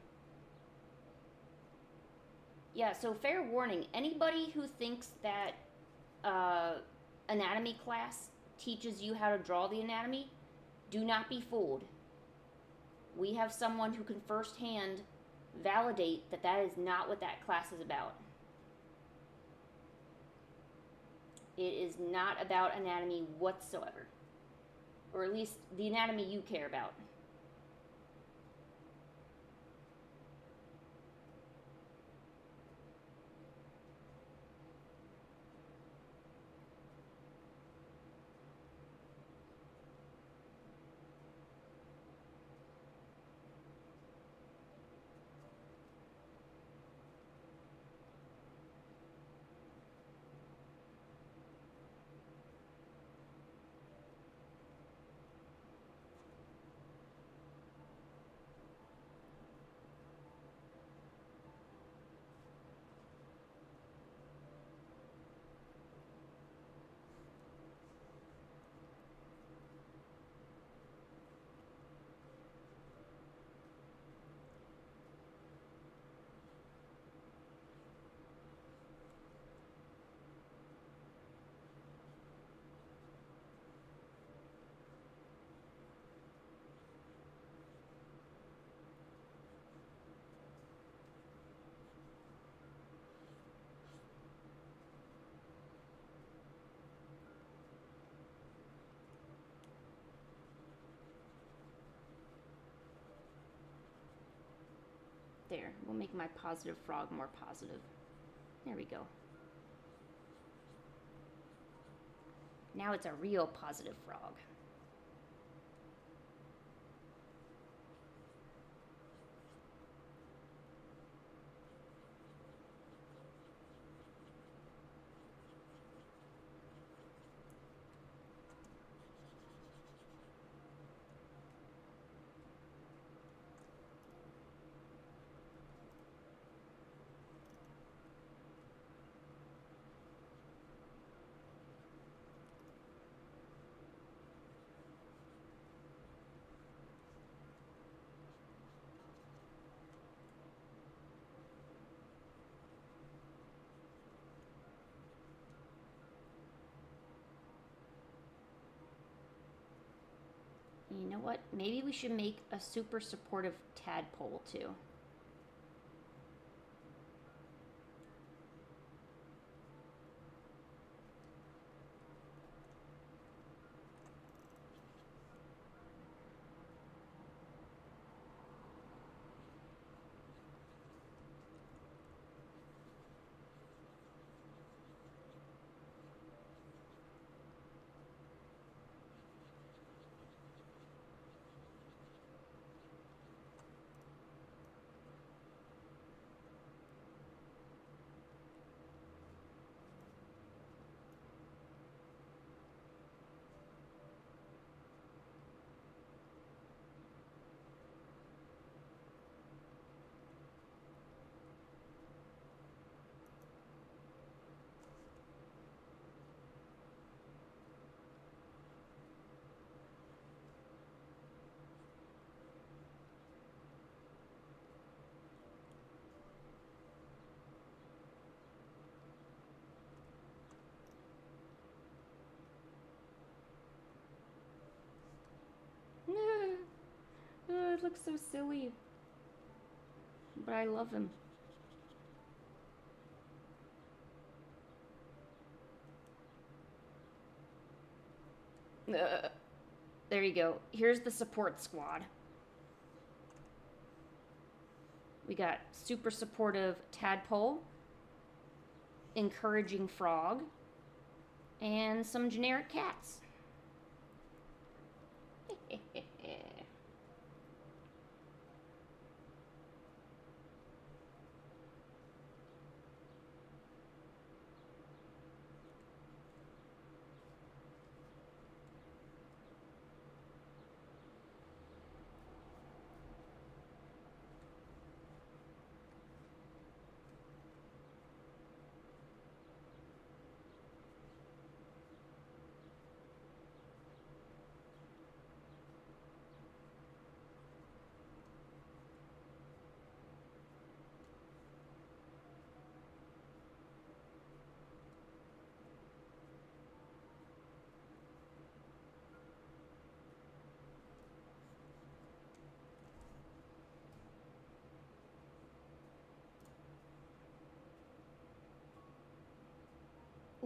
Yeah, so fair warning, anybody who thinks that uh, anatomy class teaches you how to draw the anatomy, do not be fooled. We have someone who can firsthand validate that that is not what that class is about. It is not about anatomy whatsoever. Or at least the anatomy you care about. There, we'll make my positive frog more positive. There we go. Now it's a real positive frog. You know what? Maybe we should make a super supportive tadpole too. looks so silly. But I love him. There you go. Here's the support squad. We got super supportive Tadpole, encouraging Frog, and some generic cats.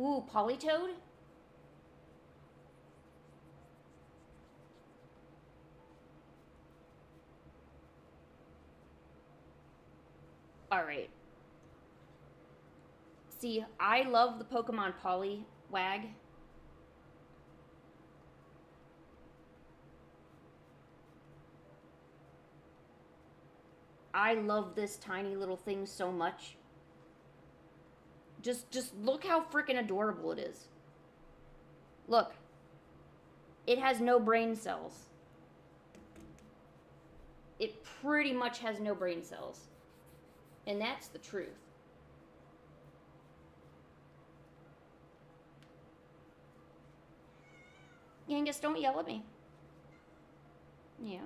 Ooh, Polytoad? Alright. See, I love the Pokemon Poliwag. I love this tiny little thing so much. Just look how freaking adorable it is. Look. It has no brain cells. It pretty much has no brain cells. And that's the truth. Genghis, don't yell at me. Yeah.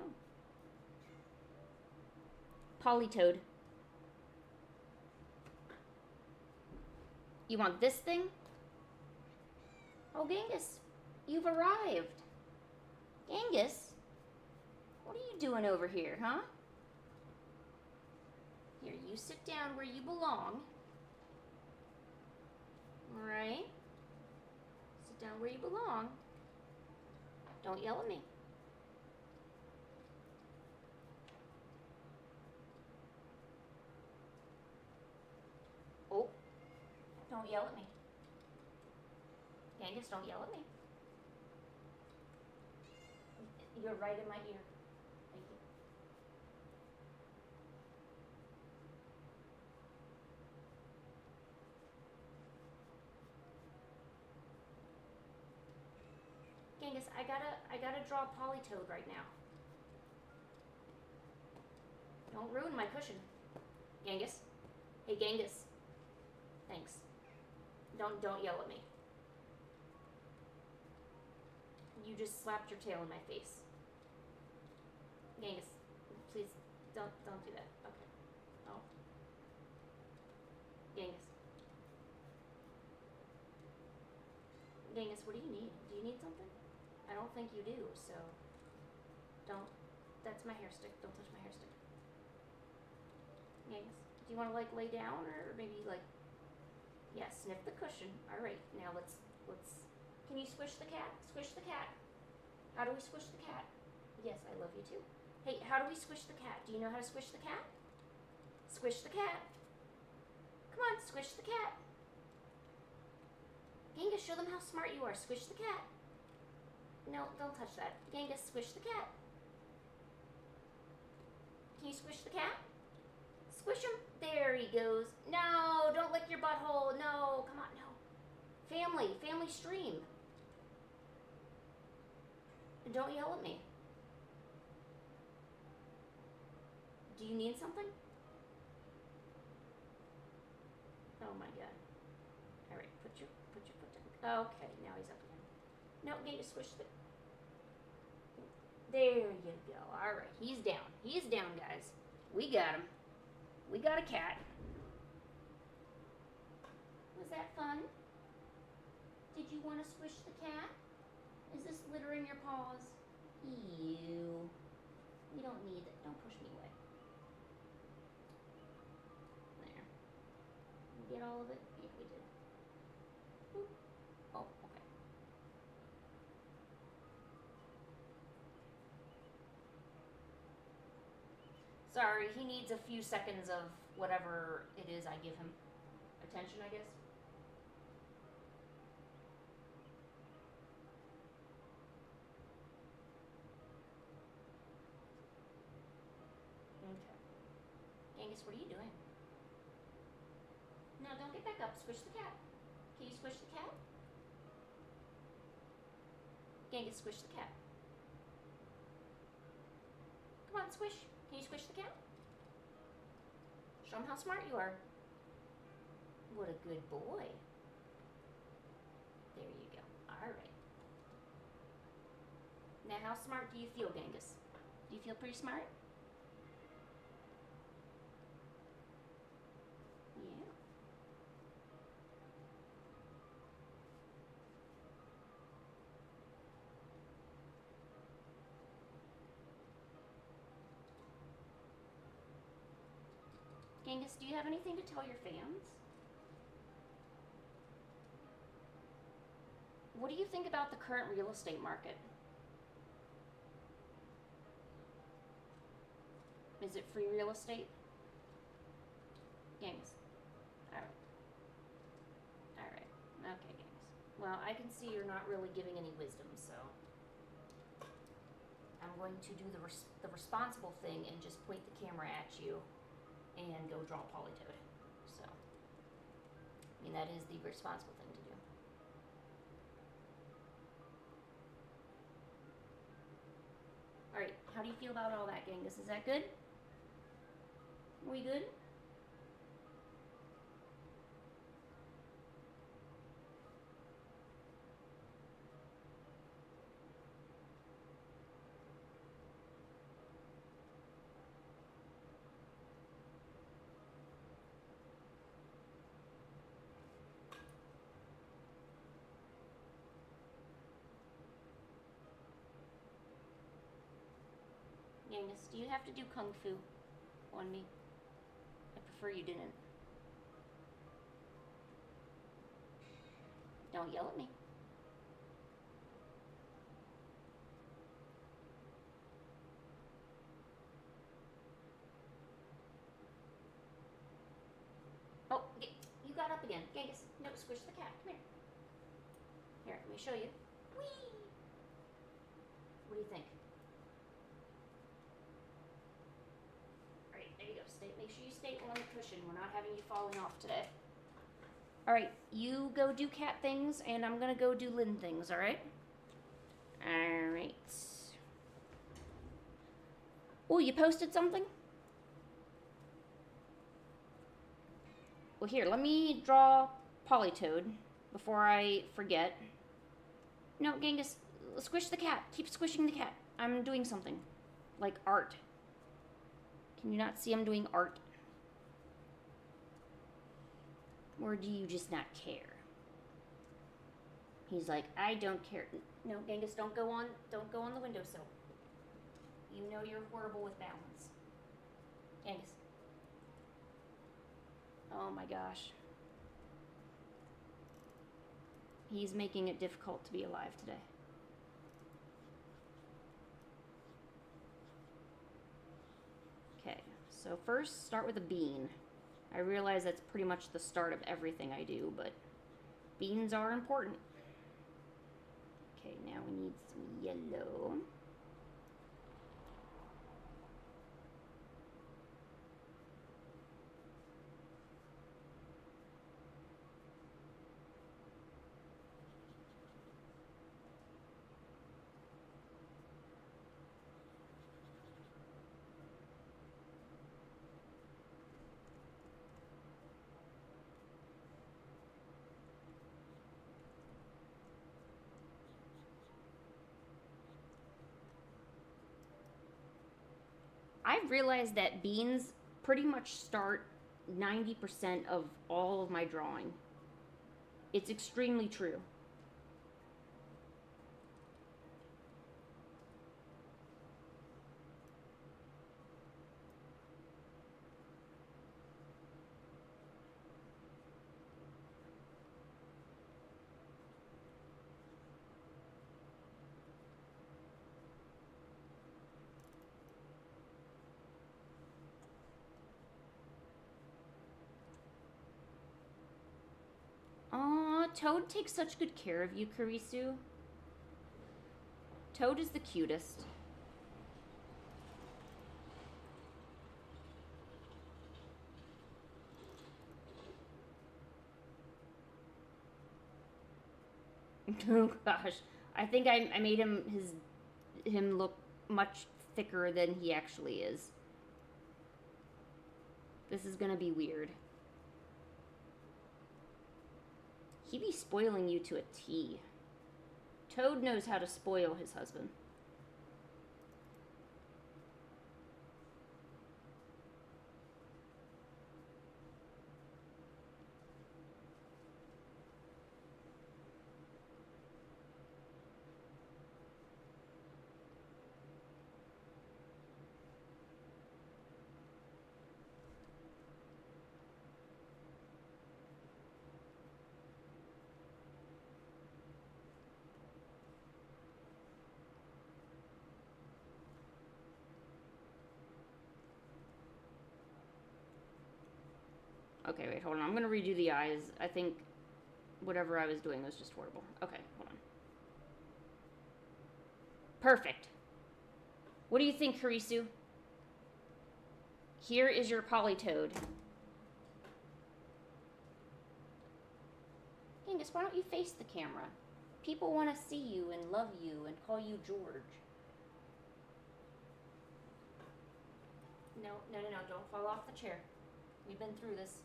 Polytoad. You want this thing? Oh, Genghis, you've arrived. Genghis, what are you doing over here, huh? Here, you sit down where you belong. All right? Sit down where you belong. Don't yell at me. Oh, don't yell at me. Genghis, don't yell at me. You're right in my ear. Thank you. Genghis, I gotta draw Polytoad right now. Don't ruin my cushion. Genghis. Hey, Genghis. Thanks. Don't yell at me. You just slapped your tail in my face. Genghis, please don't do that. Okay. Oh. Genghis. Genghis, what do you need? Do you need something? I don't think you do, so don't. That's my hair stick. Don't touch my hair stick. Genghis, do you want to like lay down or maybe like, yeah, sniff the cushion. All right, now let's. Can you squish the cat? Squish the cat. How do we squish the cat? Yes, I love you too. Hey, how do we squish the cat? Do you know how to squish the cat? Squish the cat. Come on, squish the cat. Genghis, show them how smart you are. Squish the cat. No, don't touch that. Genghis, squish the cat. Can you squish the cat? Squish him. There he goes. No, don't lick your butthole. No, come on, no. Family stream. Don't yell at me. Do you need something? Oh my god. All right, put your foot down. Okay, now he's up again. No, need to squish the. There you go. All right, he's down. He's down, guys. We got him. We got a cat. Was that fun? Did you want to squish the cat? Is this litter in your paws? Ew. We don't need it. Don't Sorry, he needs a few seconds of whatever it is I give him. Attention, I guess. Okay. Angus, what are you doing? No, don't get back up. Squish the cat. Can you squish the cat? Genghis, squish the cat. Come on, squish. Can you squish the cat? Show him how smart you are. What a good boy. There you go. All right. Now, how smart do you feel, Genghis? Do you feel pretty smart? Yeah. Genghis, do you have anything to tell your fans? What do you think about the current real estate market? Is it free real estate? Genghis. Alright. Alright. Okay, Genghis. Well, I can see you're not really giving any wisdom, so I'm going to do the responsible thing and just point the camera at you and go draw Polytoad. So, I mean, that is the responsible thing to do. Alright, how do you feel about all that, Genghis? Is that good? We good? Genghis, do you have to do Kung Fu on me? I prefer you didn't. Don't yell at me. Oh, you got up again. Genghis, no, squish the cat. Come here. Here, let me show you. Whee! What do you think? Alright, there you go. Make sure you stay on the cushion. We're not having you falling off today. Alright, you go do cat things, and I'm gonna go do Lyn things, alright? Alright. Oh, you posted something? Well, here, let me draw Polytoad before I forget. No, Genghis, squish the cat. Keep squishing the cat. I'm doing something. Like art. Can you not see I'm doing art? Or do you just not care? He's like, I don't care. No, Genghis, don't go on the windowsill. You know you're horrible with balance. Genghis. Oh my gosh. He's making it difficult to be alive today. Okay, so first start with a bean. I realize that's pretty much the start of everything I do, but beans are important. Okay, now we need some yellow. I've realized that beans pretty much start 90% of all of my drawing. It's extremely true. Toad takes such good care of you, Karisu. Toad is the cutest. Oh gosh, I think I made him look much thicker than he actually is. This is gonna be weird. He be spoiling you to a T. Toad knows how to spoil his husband. Okay, wait, hold on. I'm gonna redo the eyes. I think whatever I was doing was just horrible. Okay, hold on. Perfect. What do you think, Karisu? Here is your Polytoad. Genghis, why don't you face the camera? People want to see you and love you and call you George. No, don't fall off the chair. We've been through this.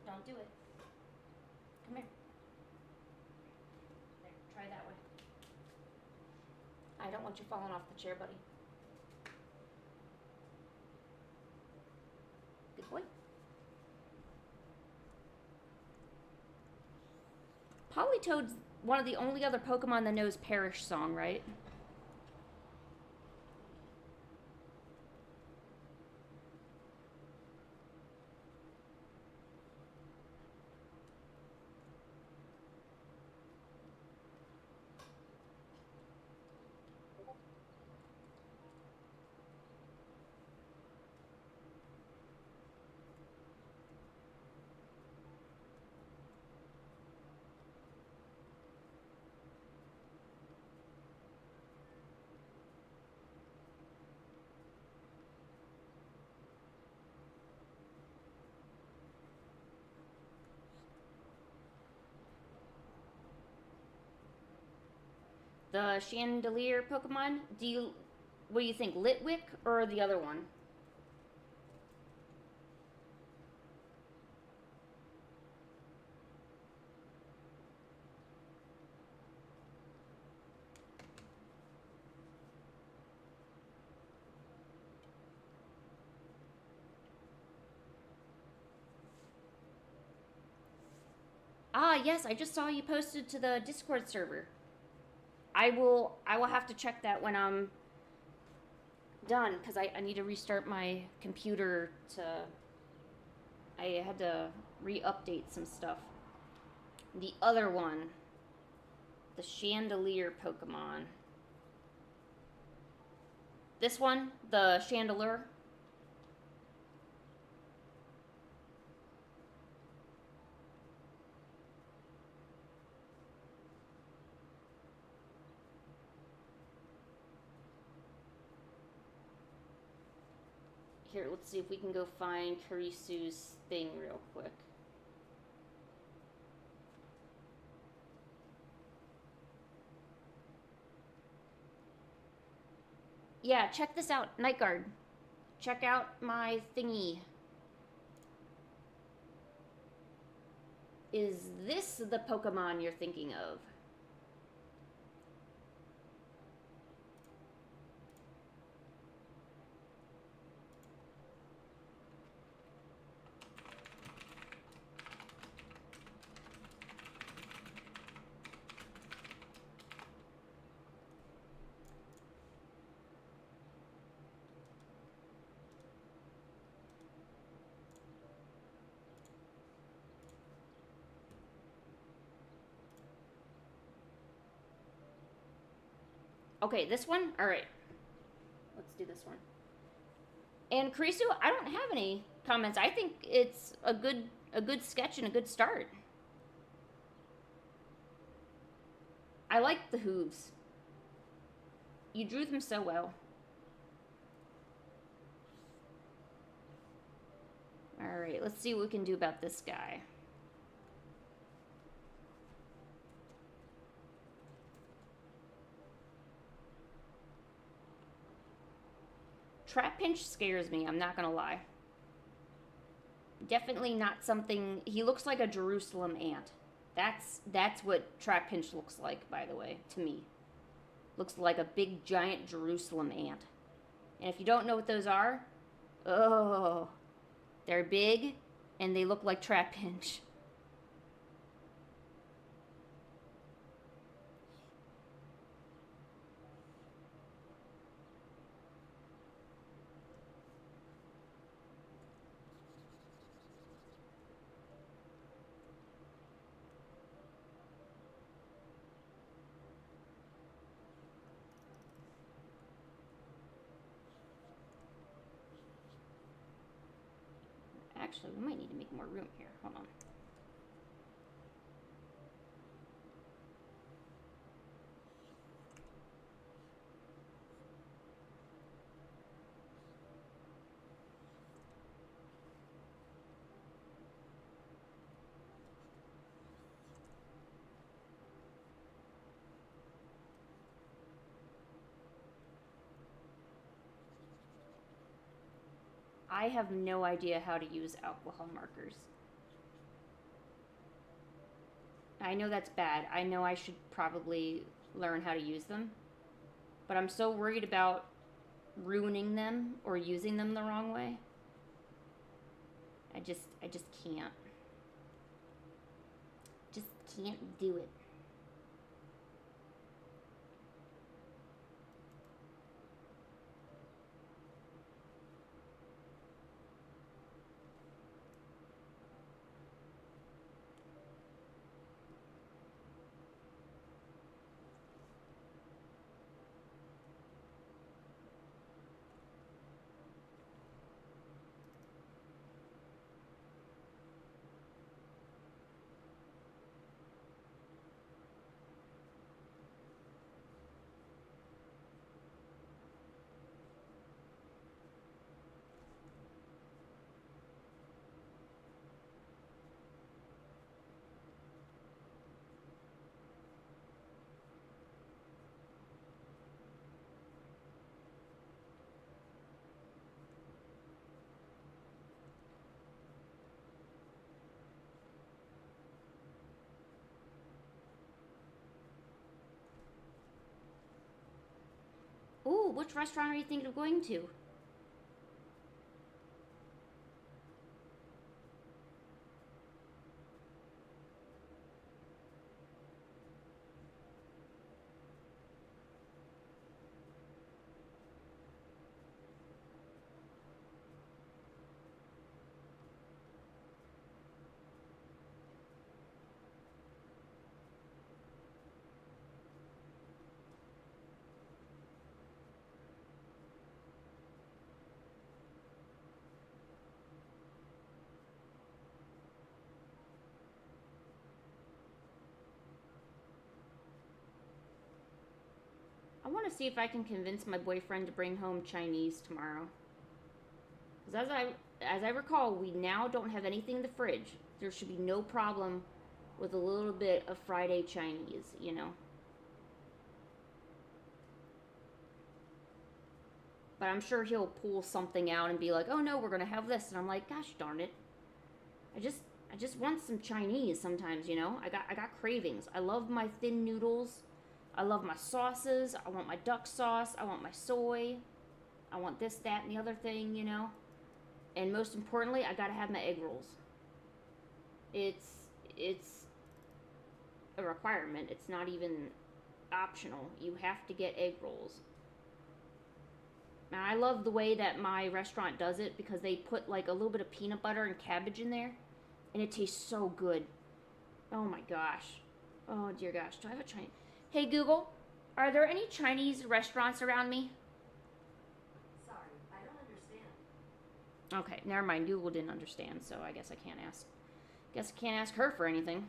Don't do it. Come here. There, try that way. I don't want you falling off the chair, buddy. Good boy. Polytoad's one of the only other Pokemon that knows Perish Song, right? The Chandelier Pokemon, what do you think, Litwick or the other one? Ah, yes, I just saw you posted to the Discord server. I will have to check that when I'm done, because I need to restart my computer I had to re-update some stuff. The other one, the Chandelier Pokemon. This one, the Chandelure. Here, let's see if we can go find Karisu's thing real quick. Yeah, check this out, Night Guard. Check out my thingy. Is this the Pokemon you're thinking of? Okay, this one? Alright. Let's do this one. And Karisu, I don't have any comments. I think it's a good sketch and a good start. I like the hooves. You drew them so well. Alright, let's see what we can do about this guy. Trap pinch scares me, I'm not gonna lie. Definitely not something... He looks like a Jerusalem ant. That's what trap pinch looks like, by the way, to me. Looks like a big, giant Jerusalem ant. And if you don't know what those are, oh, they're big, and they look like trap pinch. Actually, we might need to make more room here. Hold on. I have no idea how to use alcohol markers. I know that's bad. I know I should probably learn how to use them. But I'm so worried about ruining them or using them the wrong way. I just can't. Just can't do it. Ooh, which restaurant are you thinking of going to? I want to see if I can convince my boyfriend to bring home Chinese tomorrow. Because as I recall, we now don't have anything in the fridge. There should be no problem with a little bit of Friday Chinese, you know. But I'm sure he'll pull something out and be like, "Oh no, we're gonna have this," and I'm like, "Gosh darn it! I just want some Chinese sometimes, you know. I got cravings. I love my thin noodles. I love my sauces. I want my duck sauce. I want my soy. I want this, that, and the other thing, you know. And most importantly, I gotta have my egg rolls. It's a requirement. It's not even optional. You have to get egg rolls. Now, I love the way that my restaurant does it because they put like a little bit of peanut butter and cabbage in there, and it tastes so good. Oh my gosh. Oh dear gosh. Do I have a Chinese? Hey Google, are there any Chinese restaurants around me? Sorry, I don't understand. Okay, never mind. Google didn't understand, so I guess I can't ask. Guess I can't ask her for anything.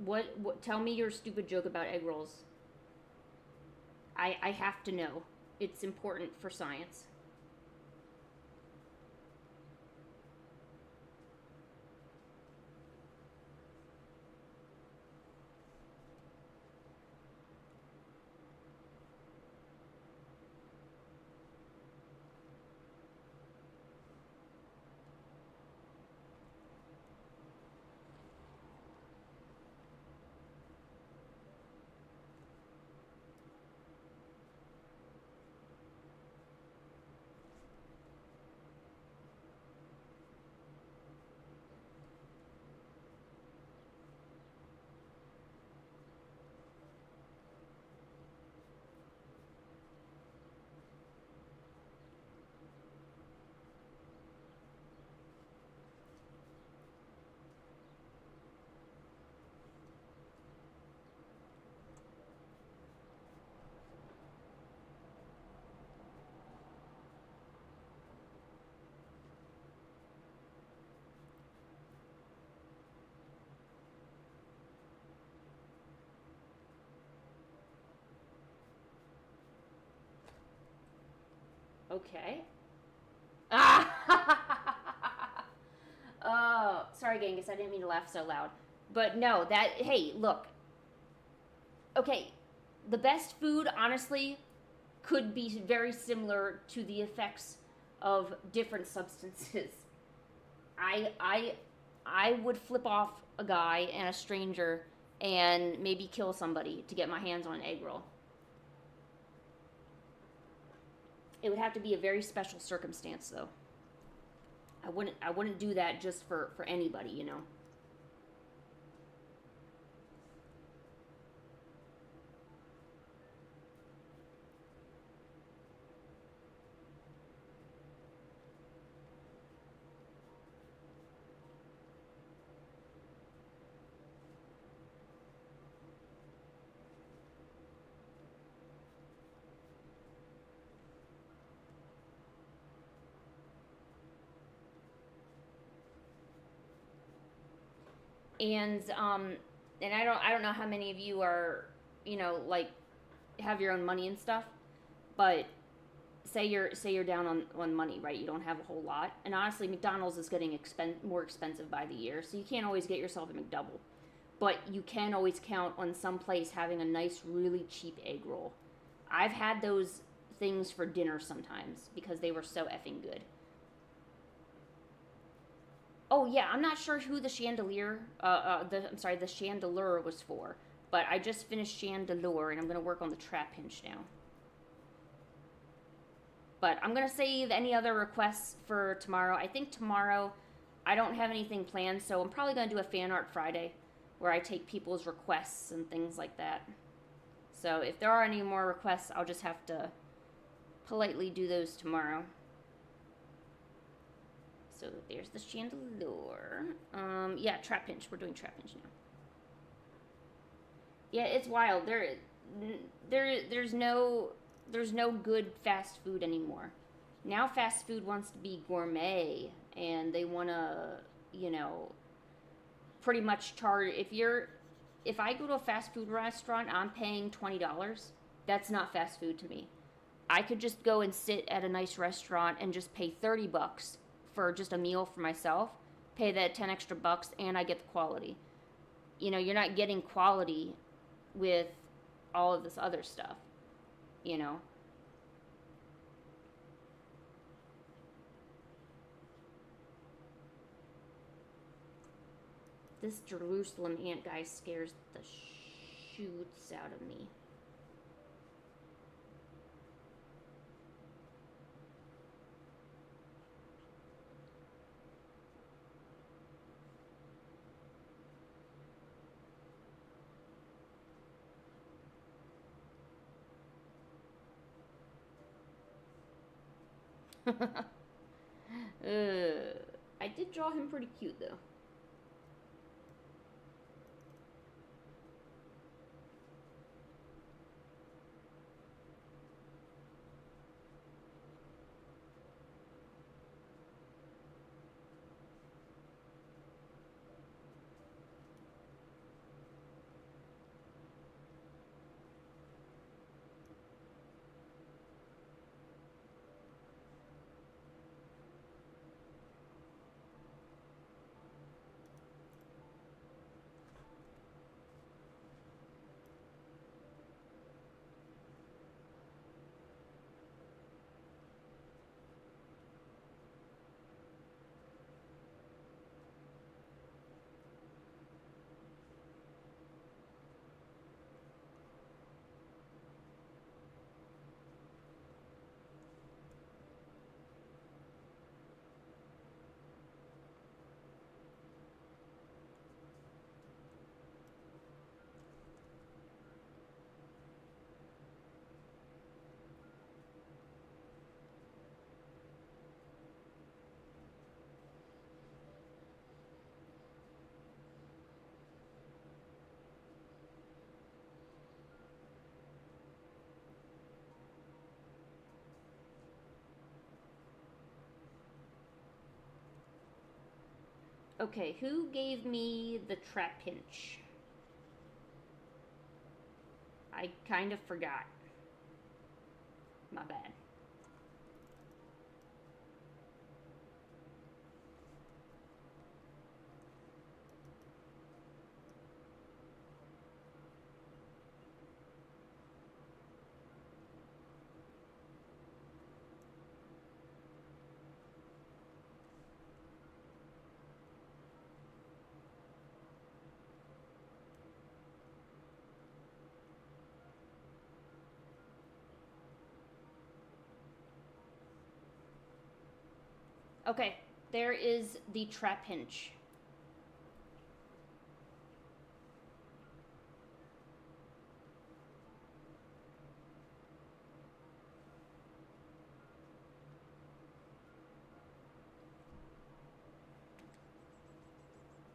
What? Tell me your stupid joke about egg rolls. I have to know. It's important for science. Okay. Ah! Oh, sorry, Genghis. I didn't mean to laugh so loud. But no, that. Hey, look. Okay, the best food, honestly, could be very similar to the effects of different substances. I I I would flip off a guy and a stranger and maybe kill somebody to get my hands on an egg roll. It would have to be a very special circumstance, though. I wouldn't do that just for anybody, you know. And and I don't know how many of you are, like, have your own money and stuff, but say you're down on money, right? You don't have a whole lot, and honestly, McDonald's is getting more expensive by the year, so you can't always get yourself a McDouble, but you can always count on some place having a nice, really cheap egg roll. I've had those things for dinner sometimes because they were so effing good. Oh yeah, I'm not sure who the chandelier, the chandelure was for, but I just finished chandelure and I'm gonna work on the trap hinge now. But I'm gonna save any other requests for tomorrow. I think tomorrow I don't have anything planned, so I'm probably gonna do a fan art Friday where I take people's requests and things like that. So if there are any more requests, I'll just have to politely do those tomorrow. So there's the chandelier. Yeah, trap hinge. We're doing trap hinge now. Yeah, it's wild. There's no good fast food anymore. Now fast food wants to be gourmet, and they want to, you know, pretty much charge. If I go to a fast food restaurant, I'm paying $20. That's not fast food to me. I could just go and sit at a nice restaurant and just pay $30 for just a meal for myself, pay that 10 extra bucks, and I get the quality. You're not getting quality with all of this other stuff, you know. This Jerusalem ant guy scares the shoots out of me. I did draw him pretty cute, though. Okay, who gave me the trap pinch? I kind of forgot. My bad. Okay, there is the trap hinge.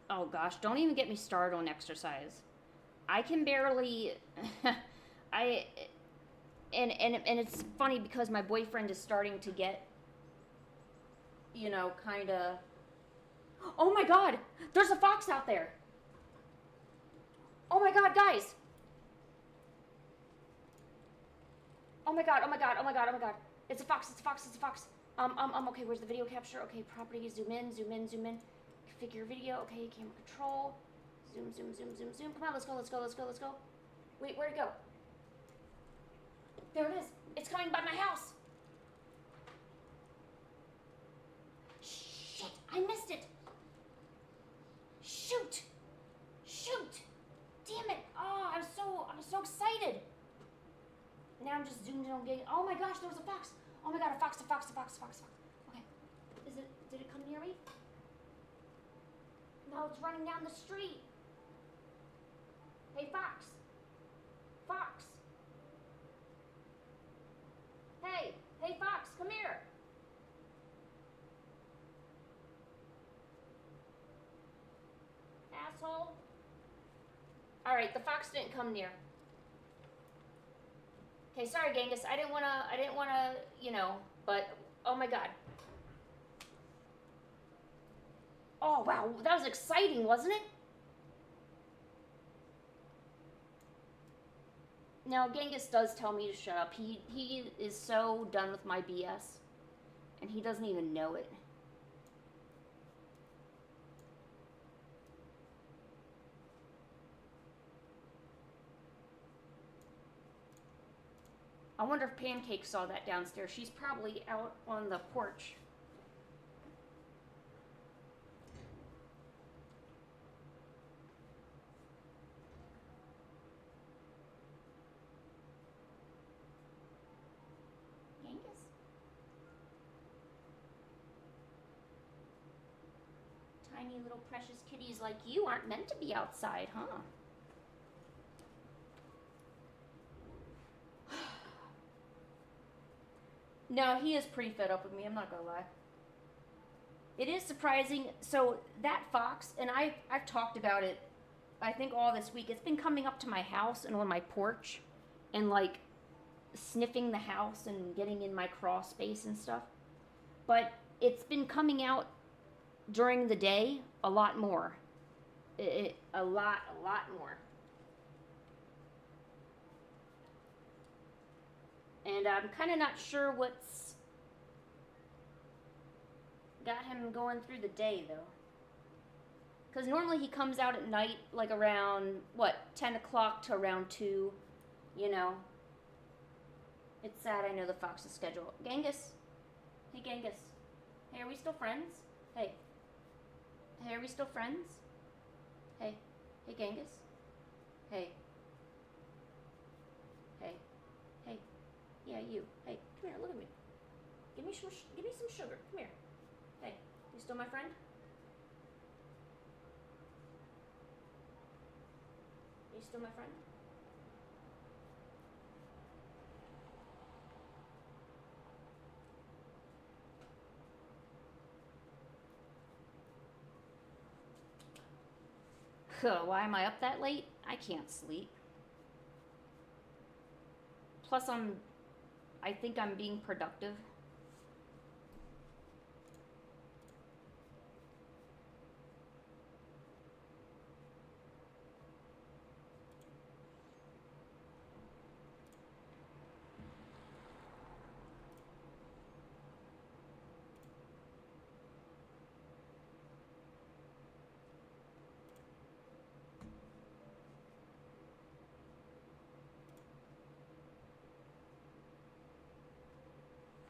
Oh gosh, don't even get me started on exercise. I can barely I and it's funny because my boyfriend is starting to get, you know, kind of. Oh my god, there's a fox out there. Oh my god, guys. Oh my god, oh my god, oh my god, oh my god. It's a fox, it's a fox, it's a fox. Okay, where's the video capture? Okay, property, zoom in, zoom in, zoom in. Configure video, okay, camera control. Zoom, zoom, zoom, zoom, zoom. Come on, let's go, let's go, let's go, let's go. Wait, where'd it go? There it is. It's coming by my house. Shit, I missed it. Shoot. Shoot. Damn it. Oh, I was so excited. Now I'm just zoomed in on getting. Oh my gosh, there was a fox. Oh my god, a fox, a fox, a fox, a fox, a fox. Okay. Did it come near me? No, it's running down the street. Hey, fox. Fox. Hey, fox, come here. Asshole. All right, the fox didn't come near. Okay, sorry, Genghis. I didn't wanna, you know, but oh my god. Oh wow, that was exciting, wasn't it? Now, Genghis does tell me to shut up. He is so done with my BS, and he doesn't even know it. I wonder if Pancake saw that downstairs. She's probably out on the porch. Genghis? Tiny little precious kitties like you aren't meant to be outside, huh? No, he is pretty fed up with me, I'm not gonna lie. It is surprising. So that fox, and I've talked about it, I think all this week. It's been coming up to my house and on my porch, and like sniffing the house and getting in my crawl space and stuff. But it's been coming out during the day a lot more. A lot more. And I'm kind of not sure what's got him going through the day, though. Because normally he comes out at night, like around, 10 o'clock to around 2, you know. It's sad, I know the fox's schedule. Genghis. Hey, Genghis. Hey, are we still friends? Hey. Hey, are we still friends? Hey. Hey, Genghis. Hey. Hey. Hey. Yeah, you. Hey, come here, look at me. Give me some sugar. Come here. Hey, you still my friend? You still my friend? Why am I up that late? I can't sleep. Plus, I think I'm being productive.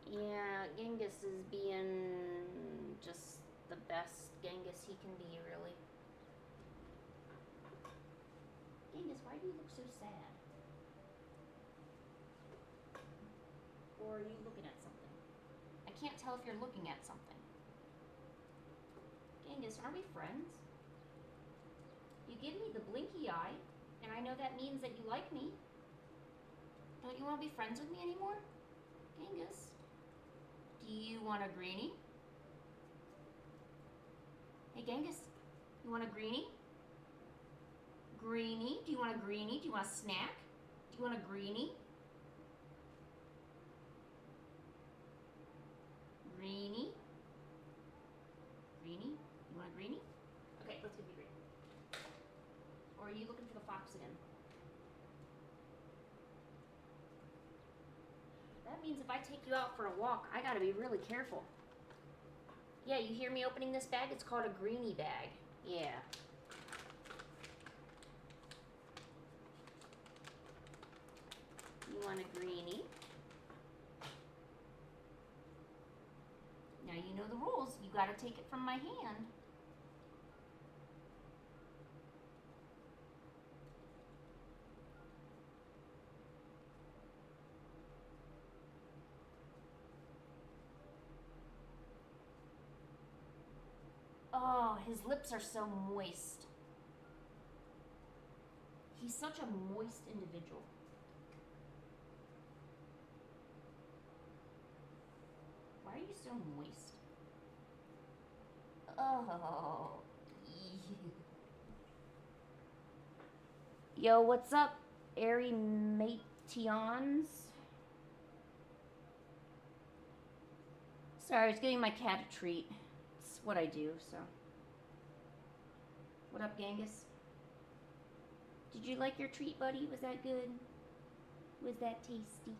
Yeah, Genghis is being just the best Genghis he can be, really. Genghis, why do you look so sad? Or are you looking at something? I can't tell if you're looking at something. Genghis, aren't we friends? You give me the blinky eye, and I know that means that you like me. Don't you want to be friends with me anymore? Genghis, do you want a greenie? Hey, Genghis, you want a greenie? Greenie, do you want a greenie? Do you want a snack? Do you want a greenie? Greenie? Greenie? You want a greenie? Okay, let's give you a greenie. Or are you looking for the fox again? That means if I take you out for a walk, I gotta be really careful. Yeah, you hear me opening this bag? It's called a greenie bag. Yeah. You want a greenie? Now you know the rules. You gotta take it from my hand. Oh, his lips are so moist. He's such a moist individual. Why are you so moist? Oh. Yo, what's up, animation.Once? Sorry, I was giving my cat a treat. It's what I do, so. What up, Genghis? Did you like your treat, buddy? Was that good? Was that tasty?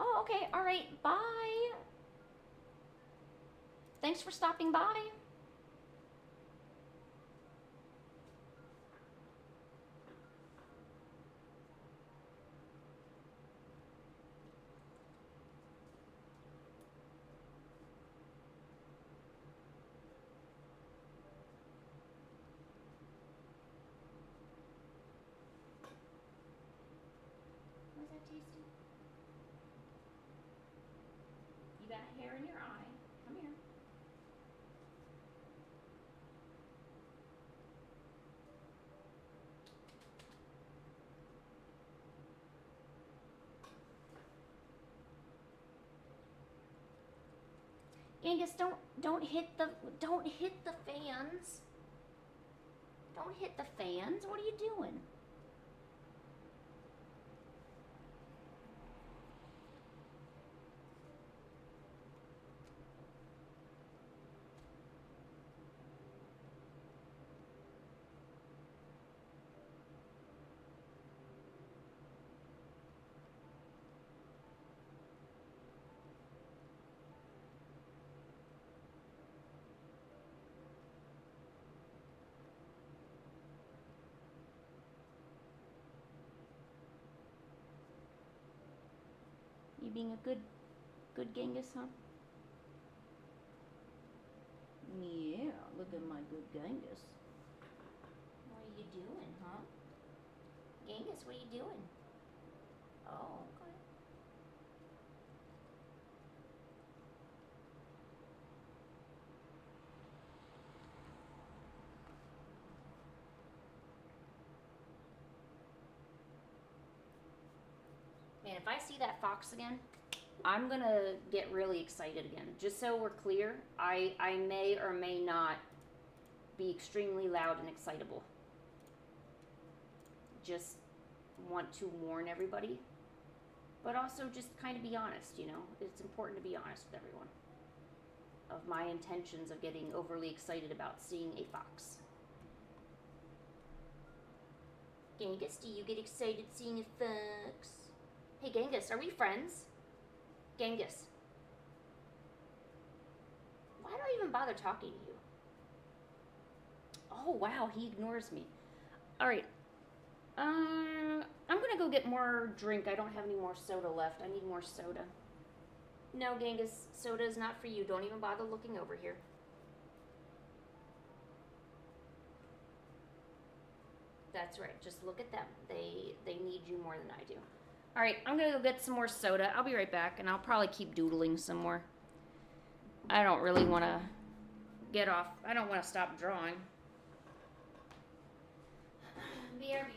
Oh, okay. All right. Bye. Thanks for stopping by. Tasty? You got a hair in your eye. Come here. Genghis, don't hit the fans. Don't hit the fans. What are you doing? You being a good Genghis, huh? Yeah, look at my good Genghis. What are you doing, huh? Genghis, what are you doing? Oh, okay. Man, if I see that fox again, I'm gonna get really excited again. Just so we're clear, I may or may not be extremely loud and excitable. Just want to warn everybody, but also just kind of be honest, you know? It's important to be honest with everyone of my intentions of getting overly excited about seeing a fox. Genghis, do you get excited seeing a fox? Hey, Genghis, are we friends? Genghis. Why do I even bother talking to you? Oh, wow, he ignores me. All right. I'm gonna go get more drink. I don't have any more soda left. I need more soda. No, Genghis, soda is not for you. Don't even bother looking over here. That's right. Just look at them. They need you more than I do. All right, I'm gonna go get some more soda. I'll be right back, and I'll probably keep doodling some more. I don't really want to get off. I don't want to stop drawing. BRB.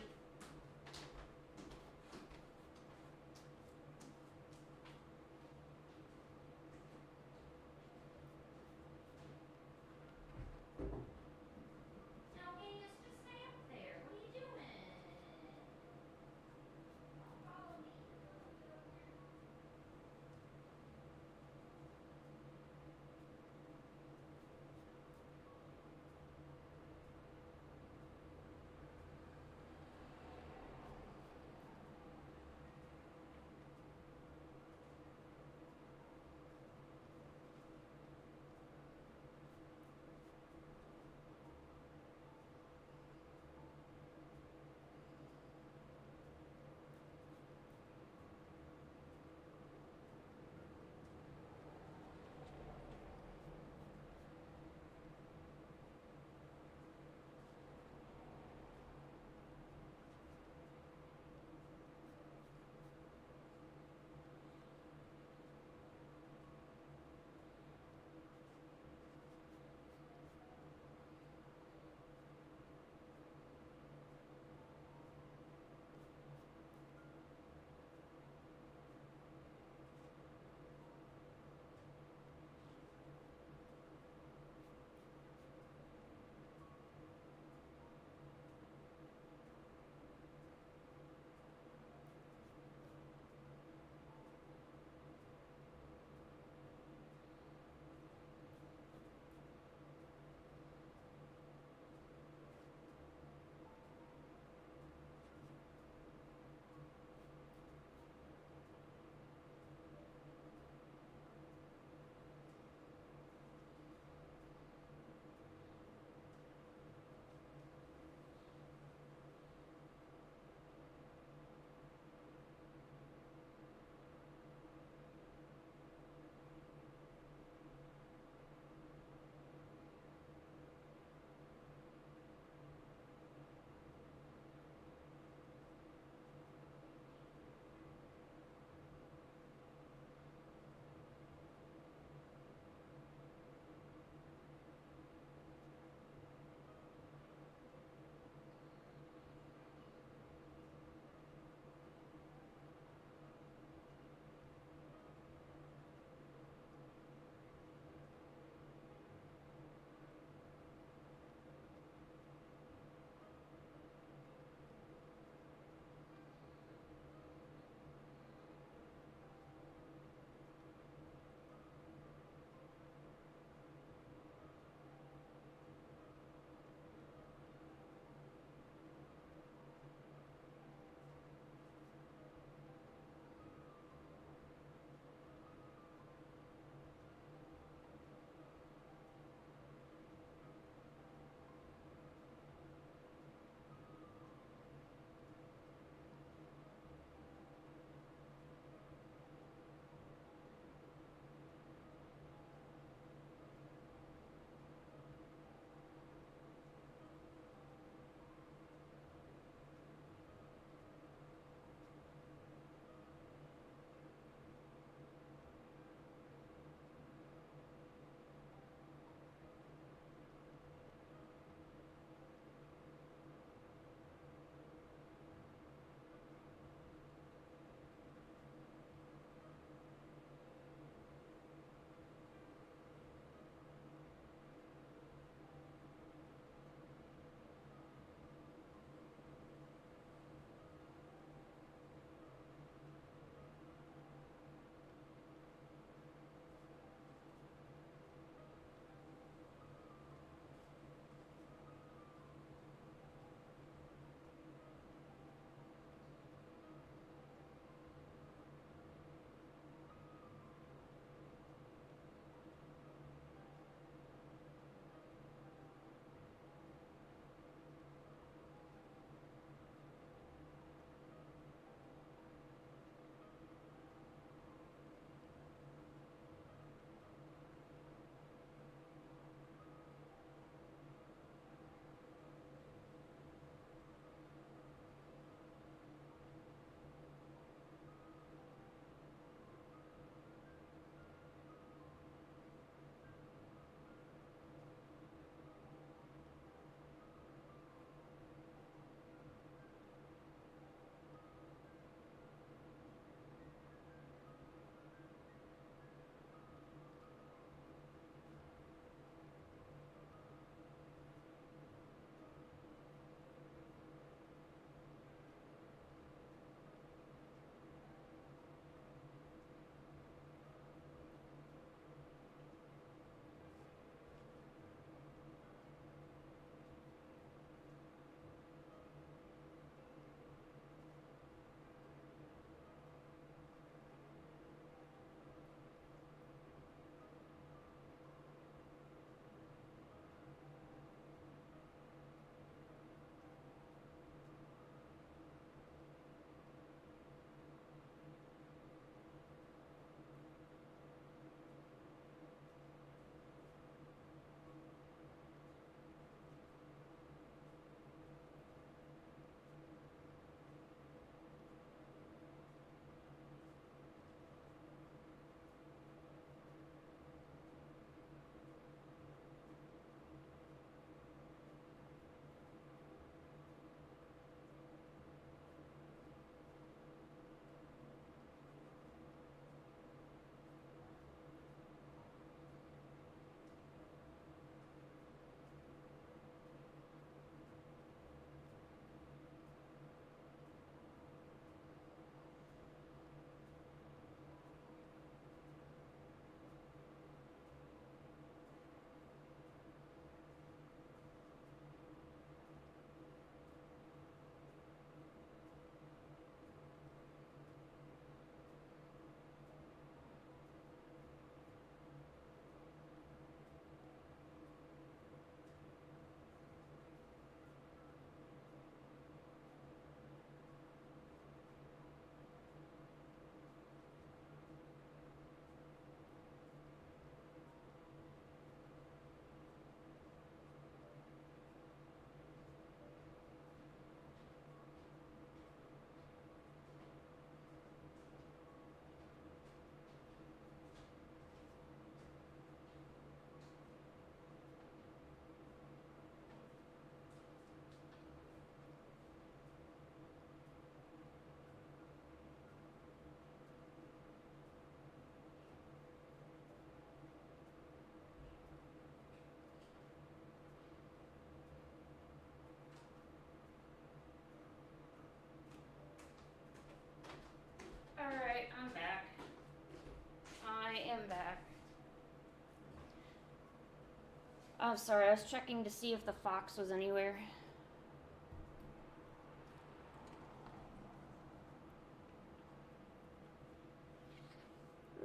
Oh, sorry, I was checking to see if the fox was anywhere.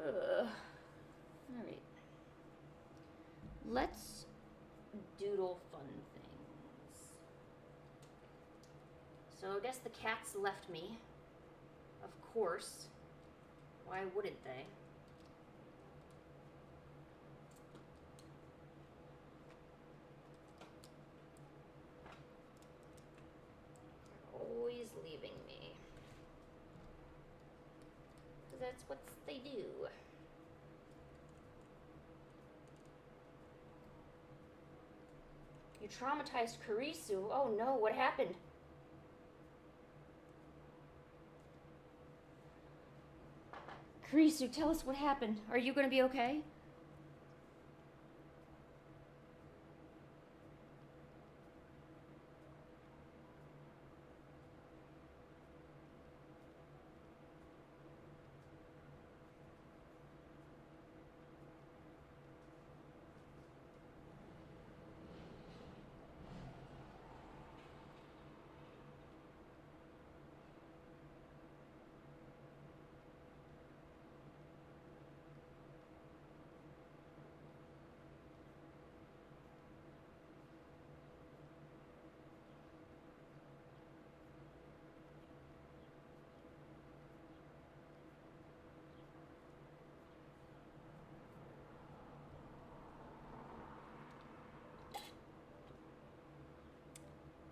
Alright. Let's doodle fun things. So I guess the cats left me. Of course. Why wouldn't they? Always leaving me. Because that's what they do. You traumatized Kurisu. Oh no, what happened? Kurisu, tell us what happened. Are you going to be okay?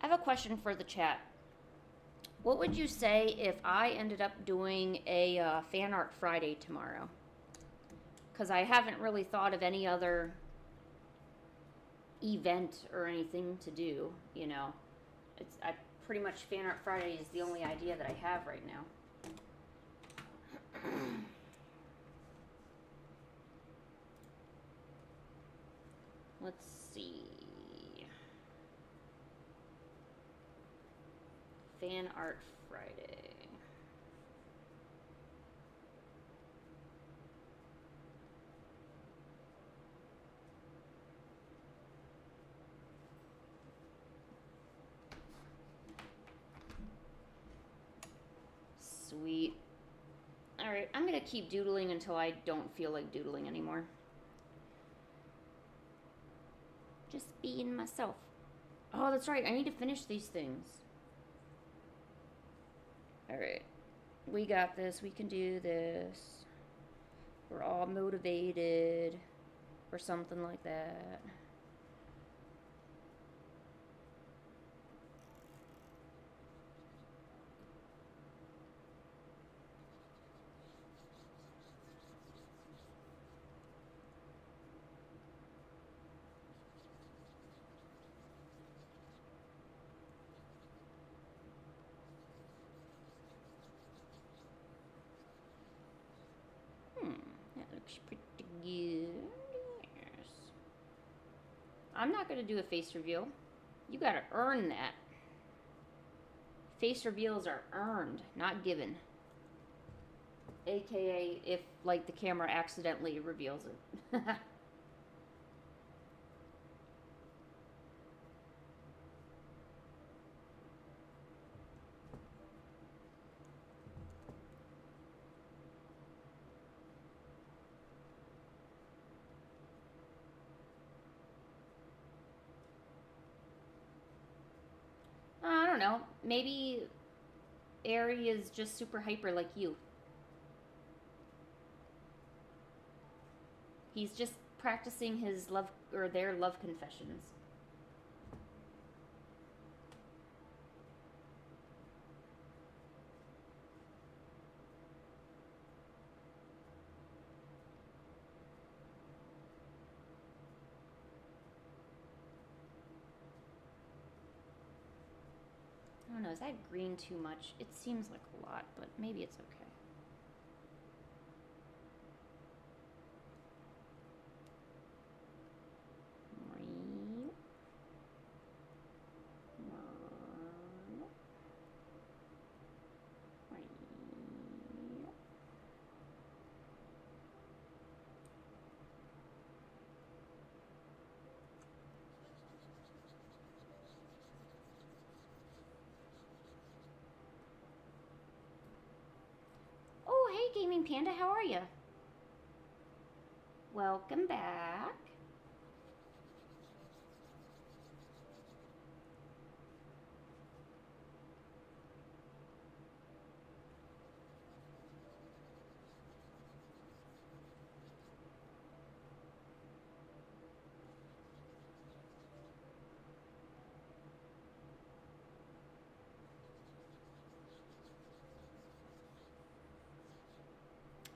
I have a question for the chat. What would you say if I ended up doing a fan art Friday tomorrow? Because I haven't really thought of any other event or anything to do, you know. I pretty much fan art Friday is the only idea that I have right now. Let's see. Fan art Friday. Sweet. Alright, I'm gonna keep doodling until I don't feel like doodling anymore. Just being myself. Oh, that's right, I need to finish these things. Alright. We got this. We can do this. We're all motivated. Or something like that. That looks pretty good. Yes. I'm not going to do a face reveal. You got to earn that. Face reveals are earned, not given. AKA if, like, the camera accidentally reveals it. I don't know. Maybe Aerie is just super hyper like you. He's just practicing his love, or their love confessions. I don't know, is that green too much? It seems like a lot, but maybe it's okay. Gaming Panda. How are you? Welcome back.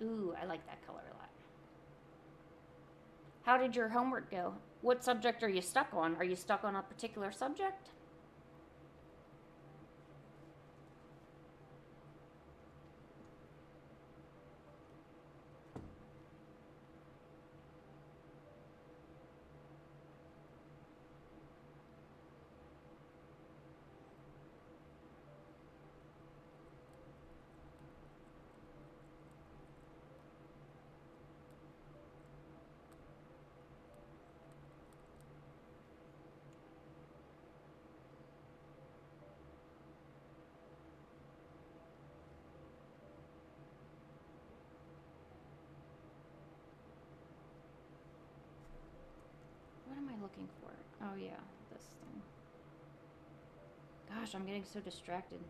Ooh, I like that color a lot. How did your homework go? What subject are you stuck on? Are you stuck on a particular subject? What am I looking for? Oh yeah, this thing. Gosh, I'm getting so distracted.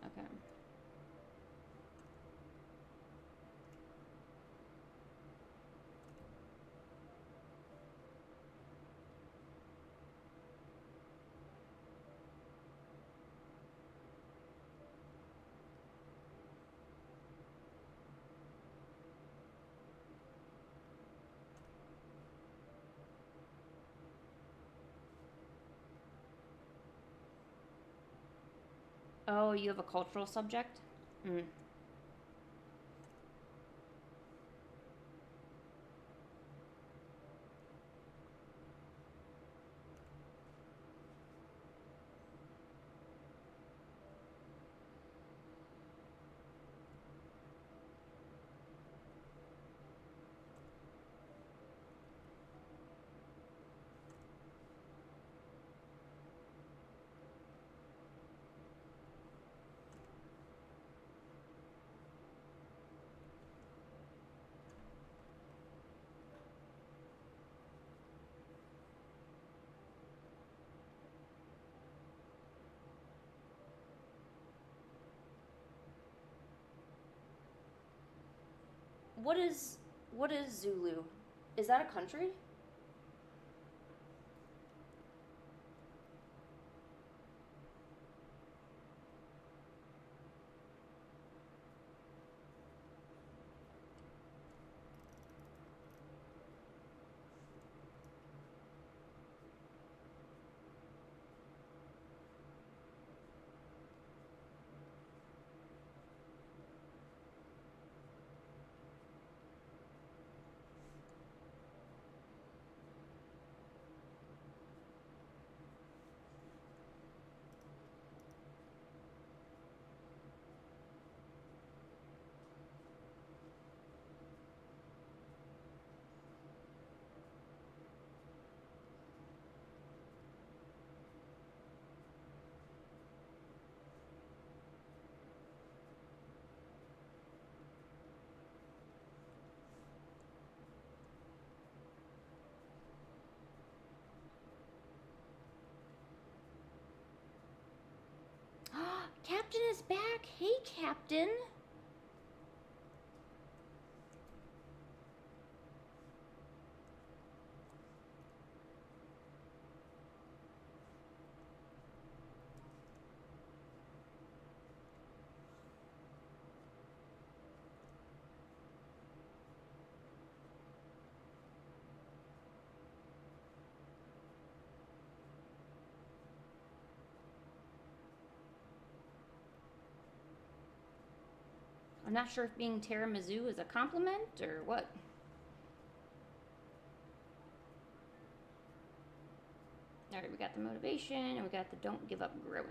Okay. Oh, you have a cultural subject? Mm. What is Zulu? Is that a country? Captain is back. Hey, Captain. I'm not sure if being tiramisu is a compliment or what. All right, we got the motivation and we got the don't give up growing.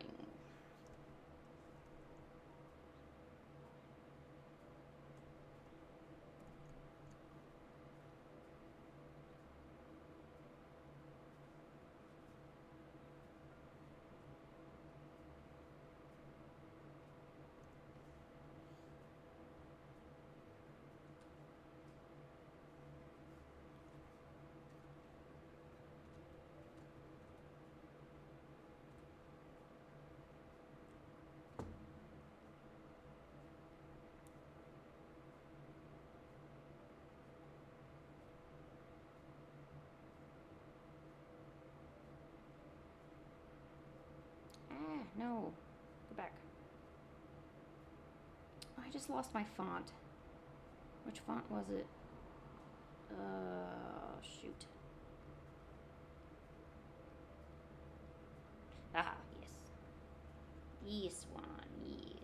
No. Go back. I just lost my font. Which font was it? Shoot. Ah, yes. This one, yes.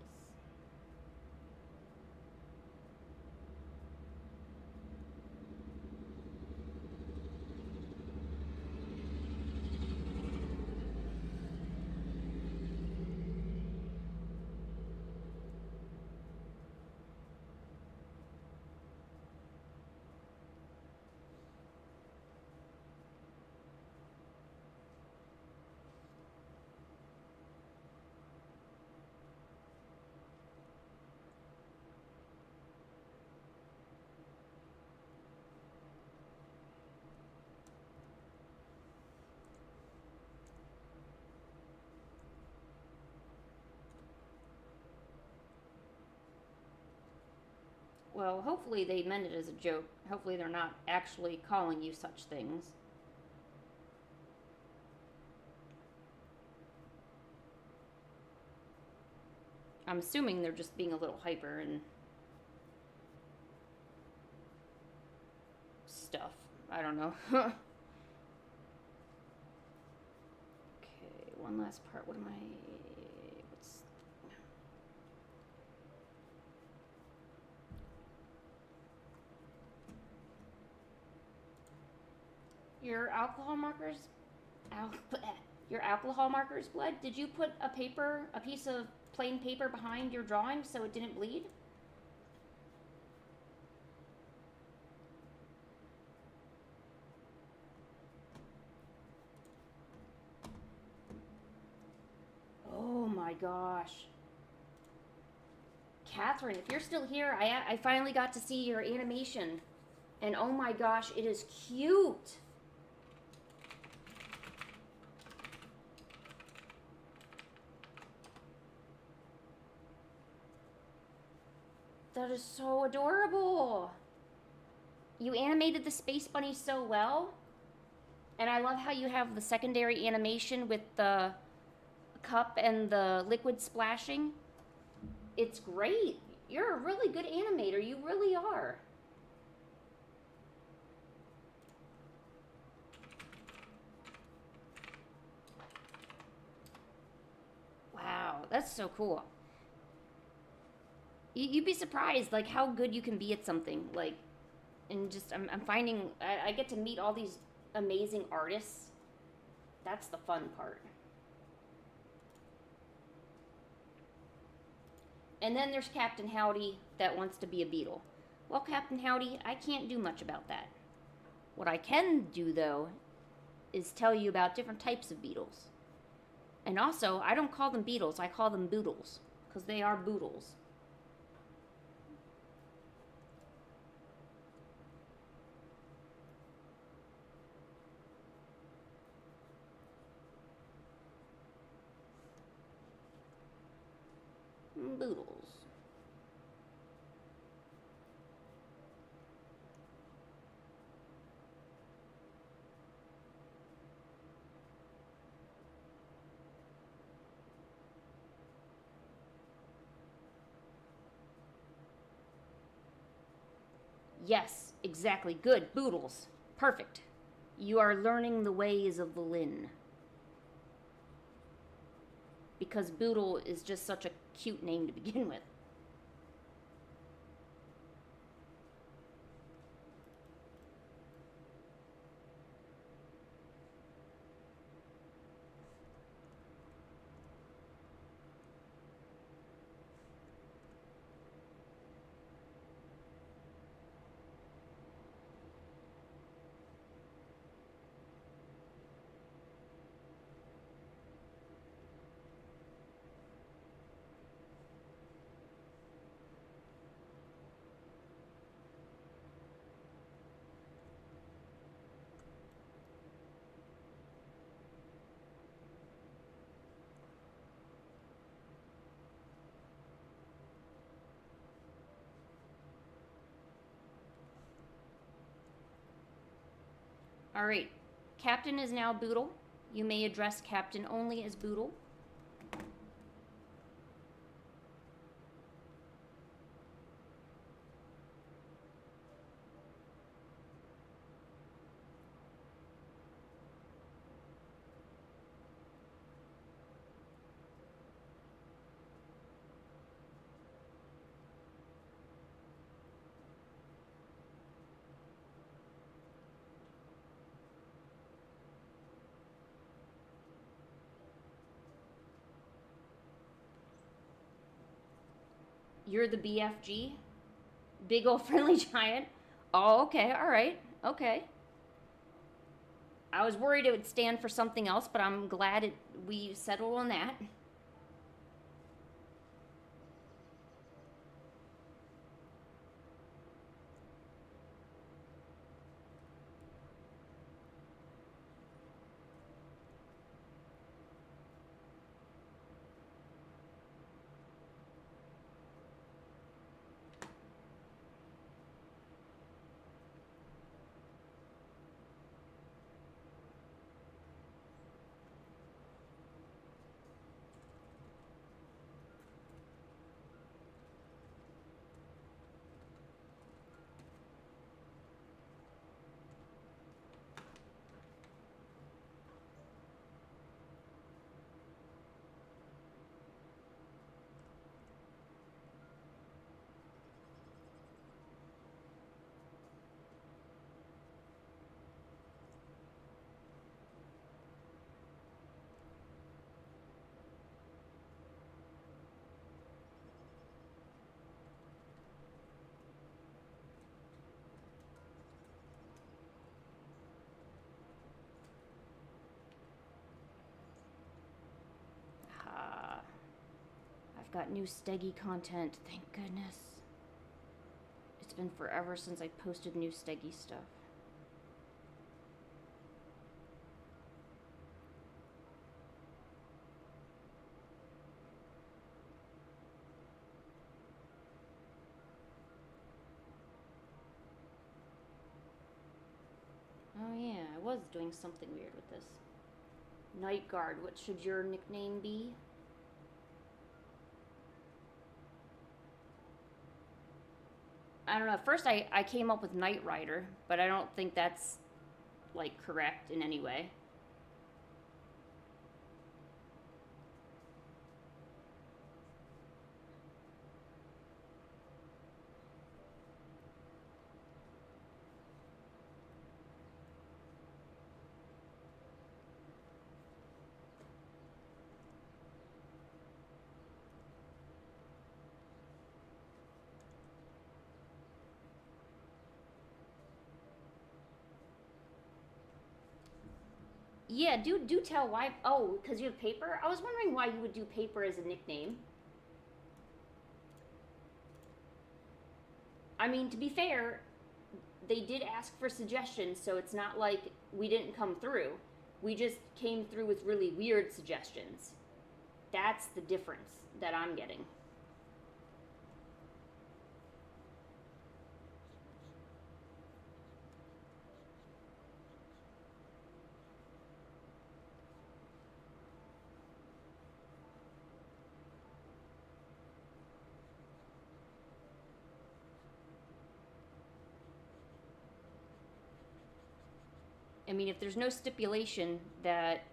Well, hopefully they meant it as a joke. Hopefully they're not actually calling you such things. I'm assuming they're just being a little hyper and stuff. I don't know. Okay, one last part. What am I... What's... Your alcohol markers... Your alcohol markers bled? Did you put a piece of plain paper behind your drawing so it didn't bleed? Oh my gosh. Catherine, if you're still here, I finally got to see your animation. And oh my gosh, it is cute. That is so adorable. You animated the Space Bunny so well. And I love how you have the secondary animation with the cup and the liquid splashing. It's great. You're a really good animator. You really are. Wow, that's so cool. You'd be surprised, like, how good you can be at something. Like, and just, I'm finding, I get to meet all these amazing artists. That's the fun part. And then there's Captain Howdy that wants to be a beetle. Well, Captain Howdy, I can't do much about that. What I can do, though, is tell you about different types of beetles. And also, I don't call them beetles, I call them boodles, because they are boodles. Boodles. Yes, exactly. Good. Boodles. Perfect. You are learning the ways of the Lyn. Because Boodle is just such a cute name to begin with. All right. Captain is now Boodle. You may address Captain only as Boodle. You're the BFG? Big old friendly giant? Oh, okay, alright, okay. I was worried it would stand for something else, but I'm glad we settled on that. I've got new Steggy content, thank goodness. It's been forever since I posted new Steggy stuff. Oh yeah, I was doing something weird with this. Night Guard, what should your nickname be? I don't know, at first I came up with Knight Rider, but I don't think that's, like, correct in any way. Yeah, do tell why. Oh, because you have Paper? I was wondering why you would do Paper as a nickname. I mean, to be fair, they did ask for suggestions, so it's not like we didn't come through. We just came through with really weird suggestions. That's the difference that I'm getting. I mean, if there's no stipulation that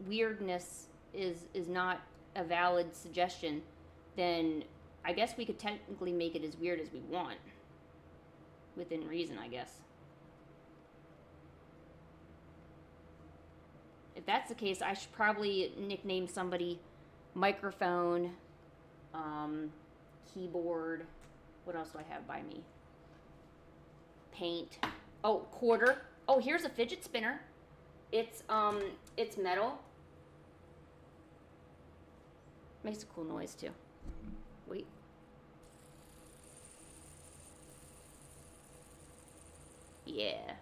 weirdness is not a valid suggestion, then I guess we could technically make it as weird as we want. Within reason, I guess. If that's the case, I should probably nickname somebody microphone, keyboard. What else do I have by me? Paint. Oh, quarter. Oh, here's a fidget spinner. It's metal. Makes a cool noise too. Wait. Yeah.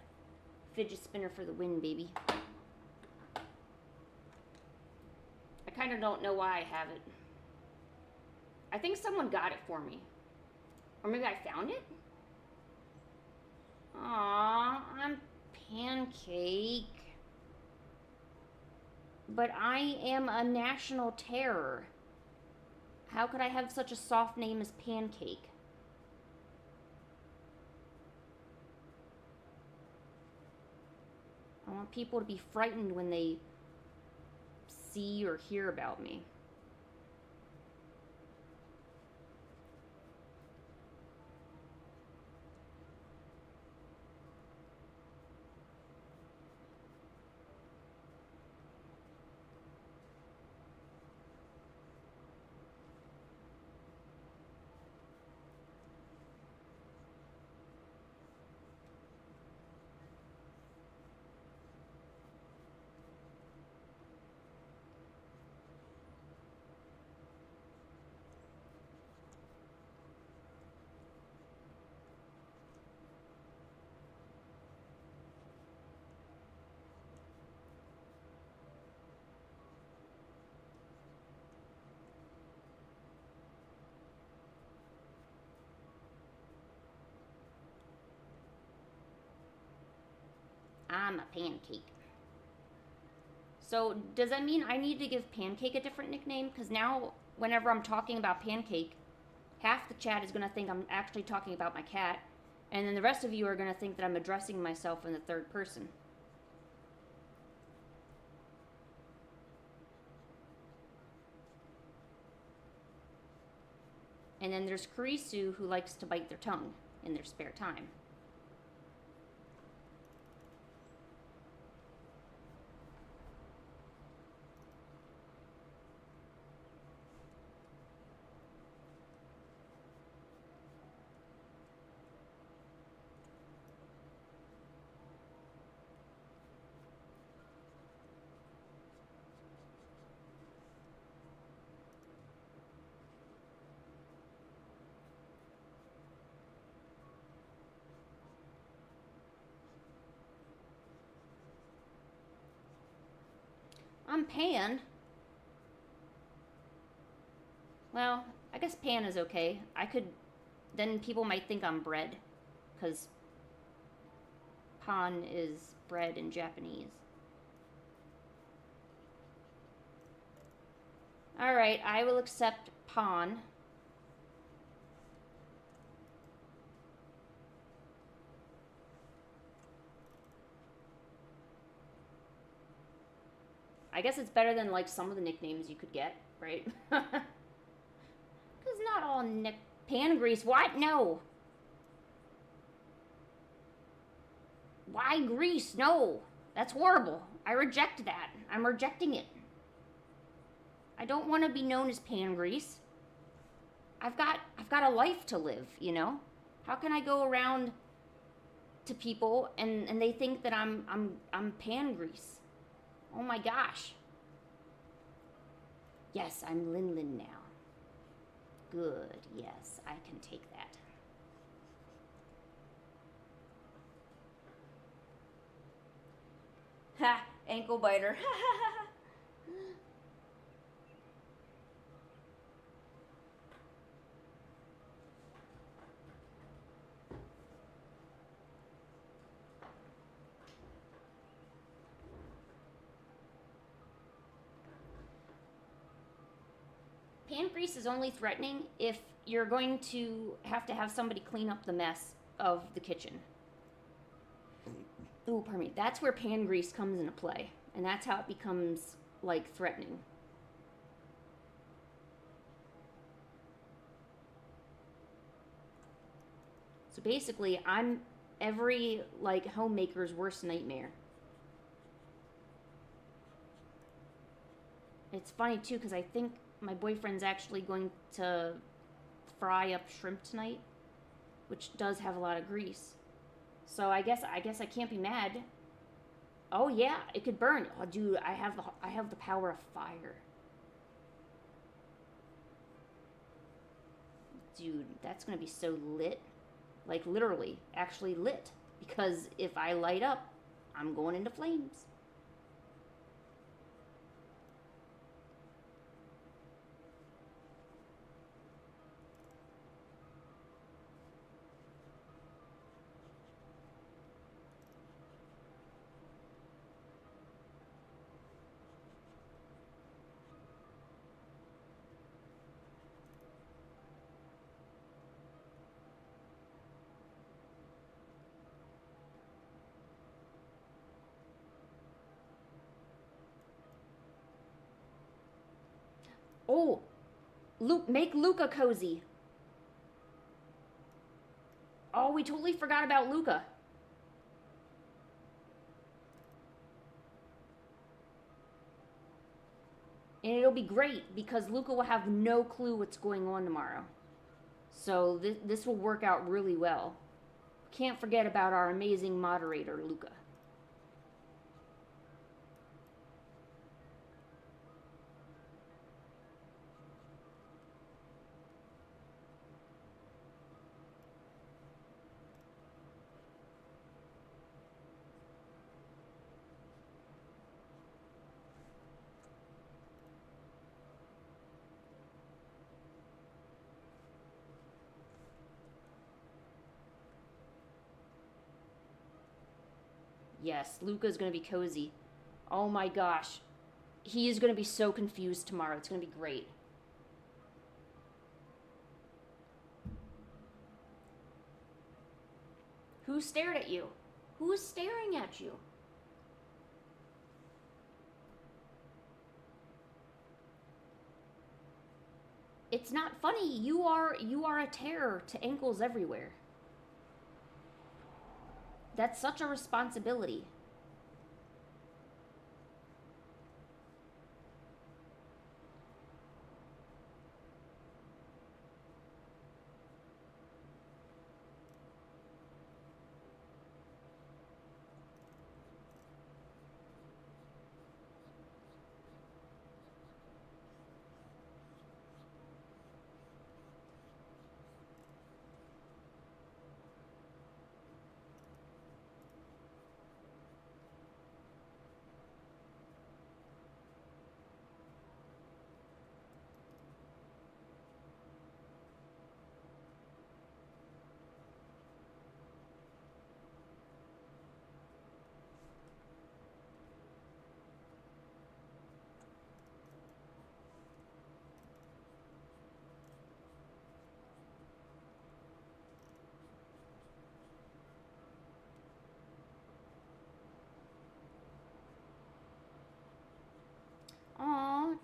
Fidget spinner for the win, baby. I kind of don't know why I have it. I think someone got it for me. Or maybe I found it? Aww, I'm Pancake. But I am a national terror. How could I have such a soft name as Pancake? I want people to be frightened when they see or hear about me. I'm a pancake. So, does that mean I need to give Pancake a different nickname? Because now, whenever I'm talking about Pancake, half the chat is going to think I'm actually talking about my cat, and then the rest of you are going to think that I'm addressing myself in the third person. And then there's Kurisu, who likes to bite their tongue in their spare time. I'm Pan. Well, I guess Pan is okay. I could... Then people might think I'm bread, because Pan is bread in Japanese. Alright, I will accept Pan. I guess it's better than, like, some of the nicknames you could get, right? Because not all pan grease. What? No. Why grease? No. That's horrible. I reject that. I'm rejecting it. I don't want to be known as pan grease. I've got a life to live, you know? How can I go around to people and they think that I'm pan grease? Oh my gosh. Yes, I'm Lin now. Good. Yes, I can take that. Ha! Ankle biter. Pan grease is only threatening if you're going to have somebody clean up the mess of the kitchen. Ooh, pardon me. That's where pan grease comes into play. And that's how it becomes, like, threatening. So basically, I'm every, like, homemaker's worst nightmare. It's funny, too, because I think my boyfriend's actually going to fry up shrimp tonight, which does have a lot of grease. So I guess I can't be mad. Oh yeah, it could burn. Oh dude, I have the power of fire. Dude, that's gonna be so lit. Like literally, actually lit. Because if I light up, I'm going into flames. Oh, make Luca cozy. Oh, we totally forgot about Luca. And it'll be great because Luca will have no clue what's going on tomorrow. So this will work out really well. Can't forget about our amazing moderator, Luca. Yes, Luca's gonna be cozy. Oh my gosh. He is gonna be so confused tomorrow. It's gonna be great. Who stared at you? Who is staring at you? It's not funny. You are a terror to ankles everywhere. That's such a responsibility. Aw.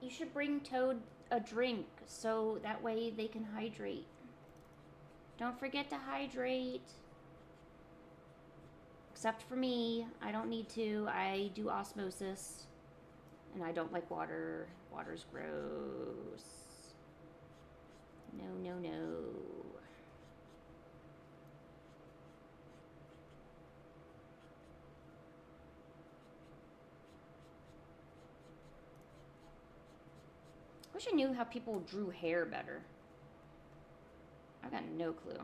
You should bring Toad a drink so that way they can hydrate. Don't forget to hydrate. Except for me. I don't need to. I do osmosis. And I don't like water. Water's gross. No, no, no. Wish I knew how people drew hair better. I've got no clue.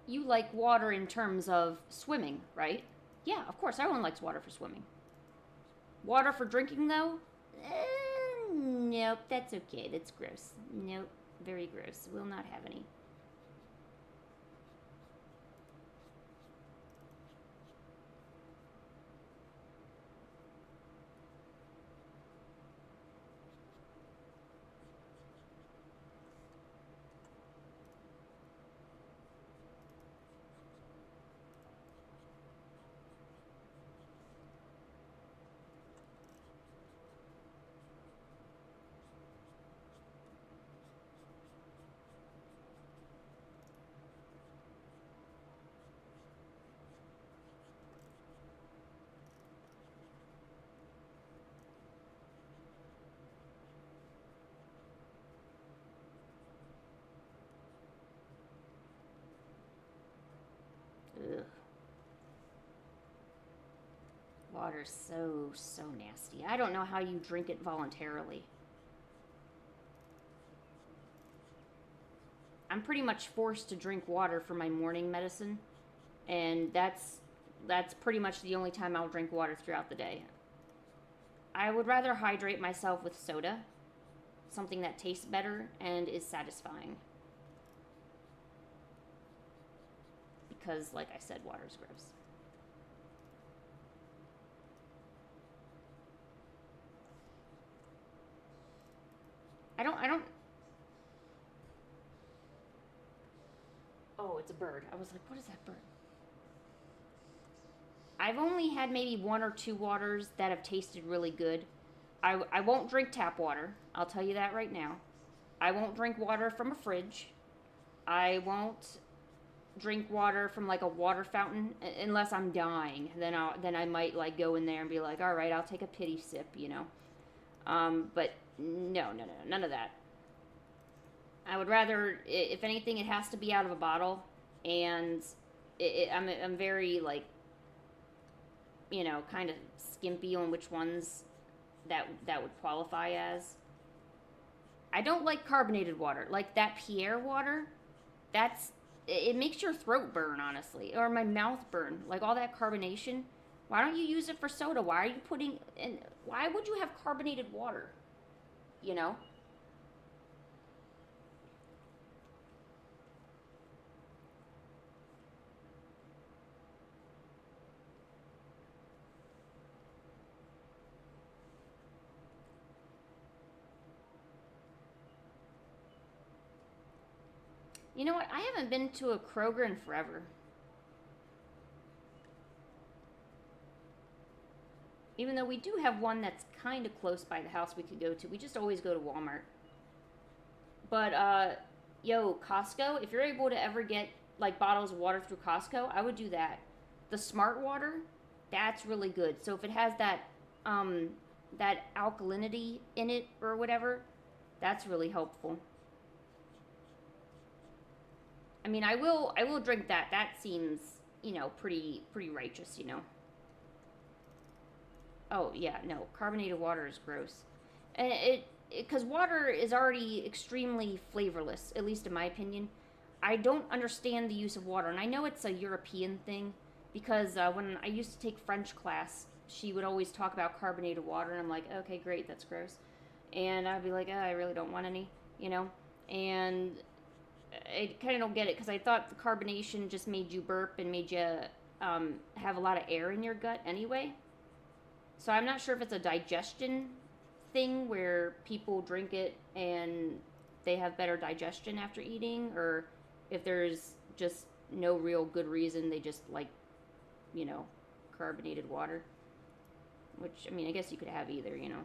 You like water in terms of swimming, right? Yeah, of course. Everyone likes water for swimming. Water for drinking, though? Nope, that's okay. That's gross. Nope, very gross. Will not have any. Ugh. Water's so nasty. I don't know how you drink it voluntarily. I'm pretty much forced to drink water for my morning medicine, and that's pretty much the only time I'll drink water throughout the day. I would rather hydrate myself with soda, something that tastes better and is satisfying. Because, like I said, water's gross. I don't... Oh, it's a bird. I was like, what is that bird? I've only had maybe 1 or 2 waters that have tasted really good. I won't drink tap water. I'll tell you that right now. I won't drink water from a fridge. I won't drink water from like a water fountain unless I'm dying. Then I might like go in there and be like, all right, I'll take a pity sip, you know. But no, none of that. I would rather, if anything, it has to be out of a bottle, and I'm very like, you know, kind of skimpy on which ones that would qualify as. I don't like carbonated water, like that Pierre water. That's it makes your throat burn, honestly, or my mouth burn. Like all that carbonation. Why don't you use it for soda? Why are you putting in? Why would you have carbonated water? You know. You know what? I haven't been to a Kroger in forever. Even though we do have one that's kind of close by the house we could go to. We just always go to Walmart. But, yo, Costco, if you're able to ever get, like, bottles of water through Costco, I would do that. The Smart Water, that's really good. So if it has that alkalinity in it or whatever, that's really helpful. I mean, I will drink that. That seems, you know, pretty righteous, you know. Oh, yeah, no. Carbonated water is gross. And because water is already extremely flavorless, at least in my opinion. I don't understand the use of water. And I know it's a European thing because when I used to take French class, she would always talk about carbonated water. And I'm like, okay, great, that's gross. And I'd be like, oh, I really don't want any, you know? And I kind of don't get it because I thought the carbonation just made you burp and made you have a lot of air in your gut anyway. So I'm not sure if it's a digestion thing where people drink it and they have better digestion after eating, or if there's just no real good reason they just like, you know, carbonated water. Which, I mean, I guess you could have either, you know.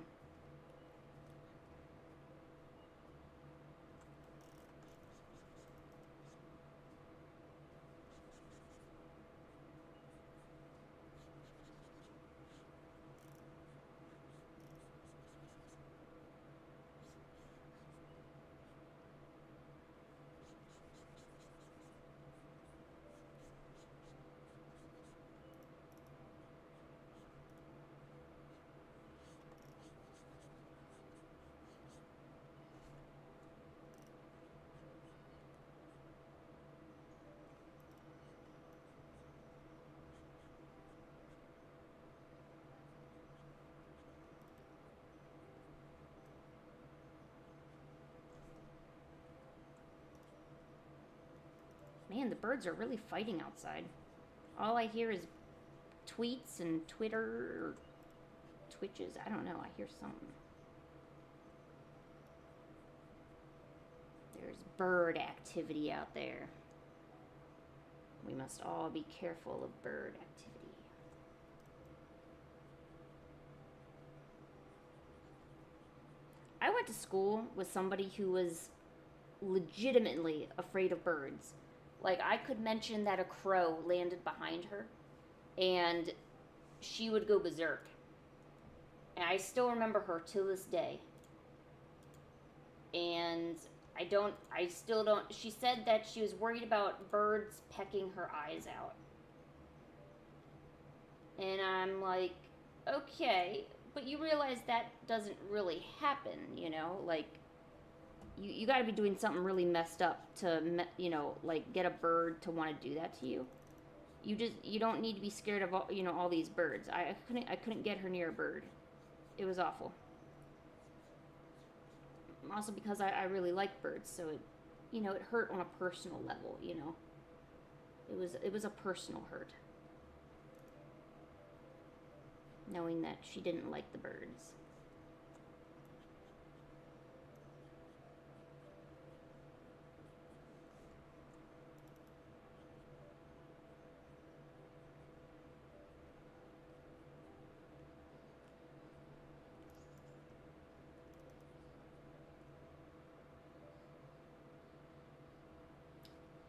Man, the birds are really fighting outside. All I hear is tweets and Twitter or Twitches. I don't know. I hear something. There's bird activity out there. We must all be careful of bird activity. I went to school with somebody who was legitimately afraid of birds. Like, I could mention that a crow landed behind her, and she would go berserk. And I still remember her to this day. And I still don't, she said that she was worried about birds pecking her eyes out. And I'm like, okay, but you realize that doesn't really happen, you know? Like, you got to be doing something really messed up to, you know, like get a bird to want to do that to you. You don't need to be scared of all, you know, all these birds. I couldn't get her near a bird. It was awful. Also because I really like birds, so it, you know, it hurt on a personal level, you know. It was a personal hurt. Knowing that she didn't like the birds.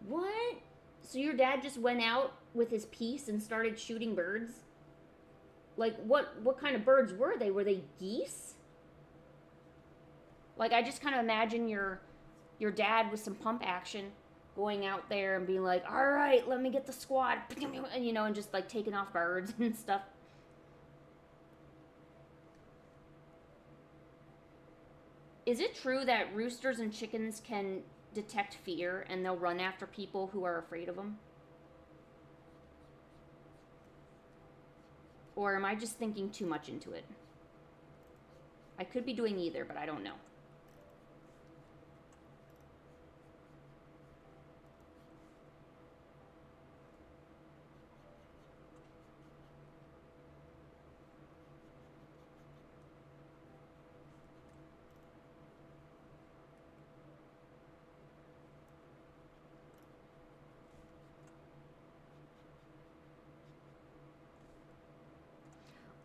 What? So your dad just went out with his piece and started shooting birds? Like, what kind of birds were they? Were they geese? Like, I just kind of imagine your dad with some pump action going out there and being like, all right, let me get the squad, and, you know, and just like taking off birds and stuff. Is it true that roosters and chickens can detect fear and they'll run after people who are afraid of them? Or am I just thinking too much into it? I could be doing either, but I don't know.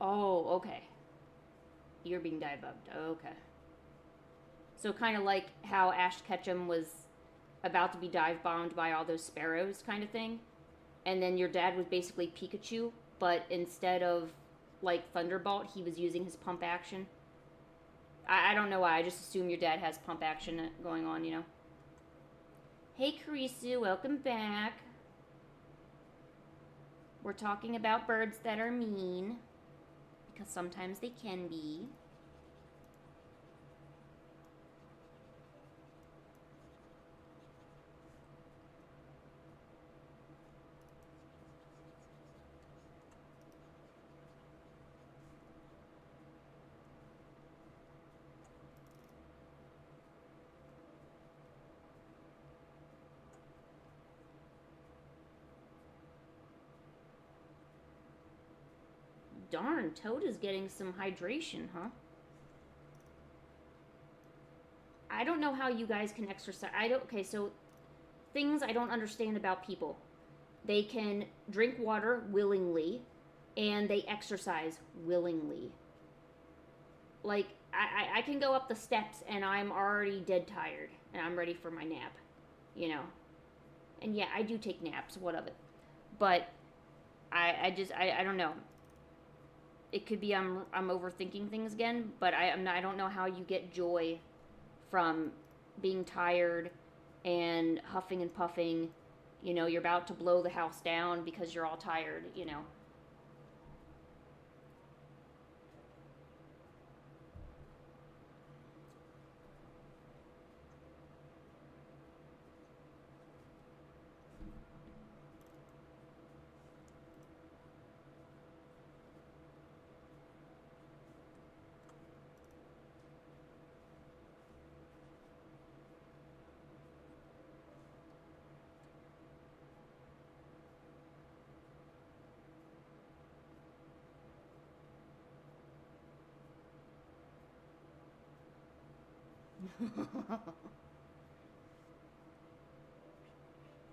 Oh, okay. You're being dive-bombed. Okay. So kind of like how Ash Ketchum was about to be dive-bombed by all those sparrows kind of thing. And then your dad was basically Pikachu, but instead of, like, Thunderbolt, he was using his pump action. I don't know why. I just assume your dad has pump action going on, you know? Hey, Karisu. Welcome back. We're talking about birds that are mean. Because sometimes they can be. Darn, Toad is getting some hydration, huh? I don't know how you guys can exercise. Okay, so things I don't understand about people. They can drink water willingly, and they exercise willingly. Like, I can go up the steps, and I'm already dead tired, and I'm ready for my nap, you know? And yeah, I do take naps, what of it? But I don't know. It could be I'm overthinking things again, but I don't know how you get joy from being tired and huffing and puffing. You know, you're about to blow the house down because you're all tired, you know.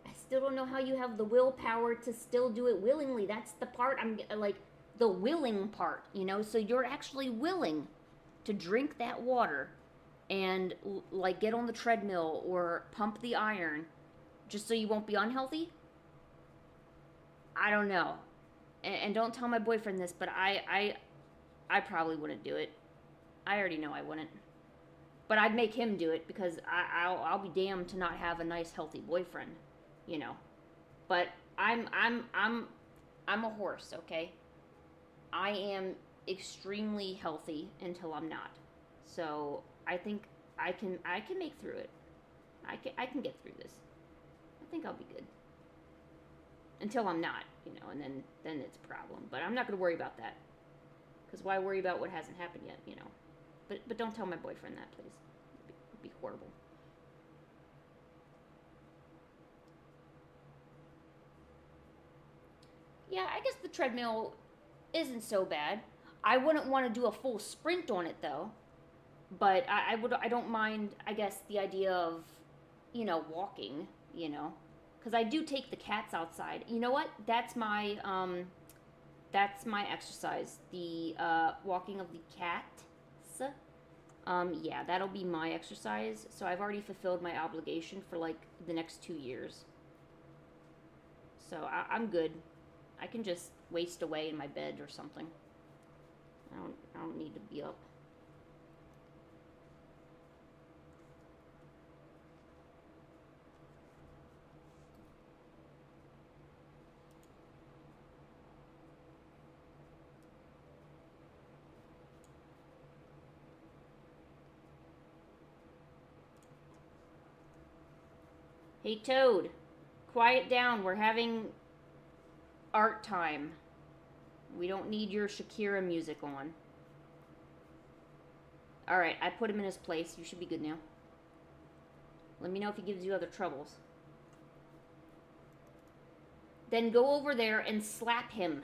I still don't know how you have the willpower to still do it willingly. That's the part I'm like, the willing part, you know? So you're actually willing to drink that water and like get on the treadmill or pump the iron just so you won't be unhealthy? I don't know. And don't tell my boyfriend this, but I probably wouldn't do it. I already know I wouldn't. But I'd make him do it because I'll be damned to not have a nice healthy boyfriend, you know. But I'm a horse, okay? I am extremely healthy until I'm not. So I think I can make through it. I can get through this. I think I'll be good. Until I'm not, you know, and then it's a problem. But I'm not going to worry about that. Because why worry about what hasn't happened yet, you know? But don't tell my boyfriend that, please. It'd be horrible. Yeah, I guess the treadmill isn't so bad. I wouldn't want to do a full sprint on it, though. But I don't mind, I guess, the idea of, you know, walking, you know. Because I do take the cats outside. You know what? That's my exercise. The walking of the cats. Yeah, that'll be my exercise. So I've already fulfilled my obligation for like the next 2 years. So I'm good. I can just waste away in my bed or something. I don't need to be up. Hey, Toad. Quiet down. We're having art time. We don't need your Shakira music on. Alright, I put him in his place. You should be good now. Let me know if he gives you other troubles. Then go over there and slap him.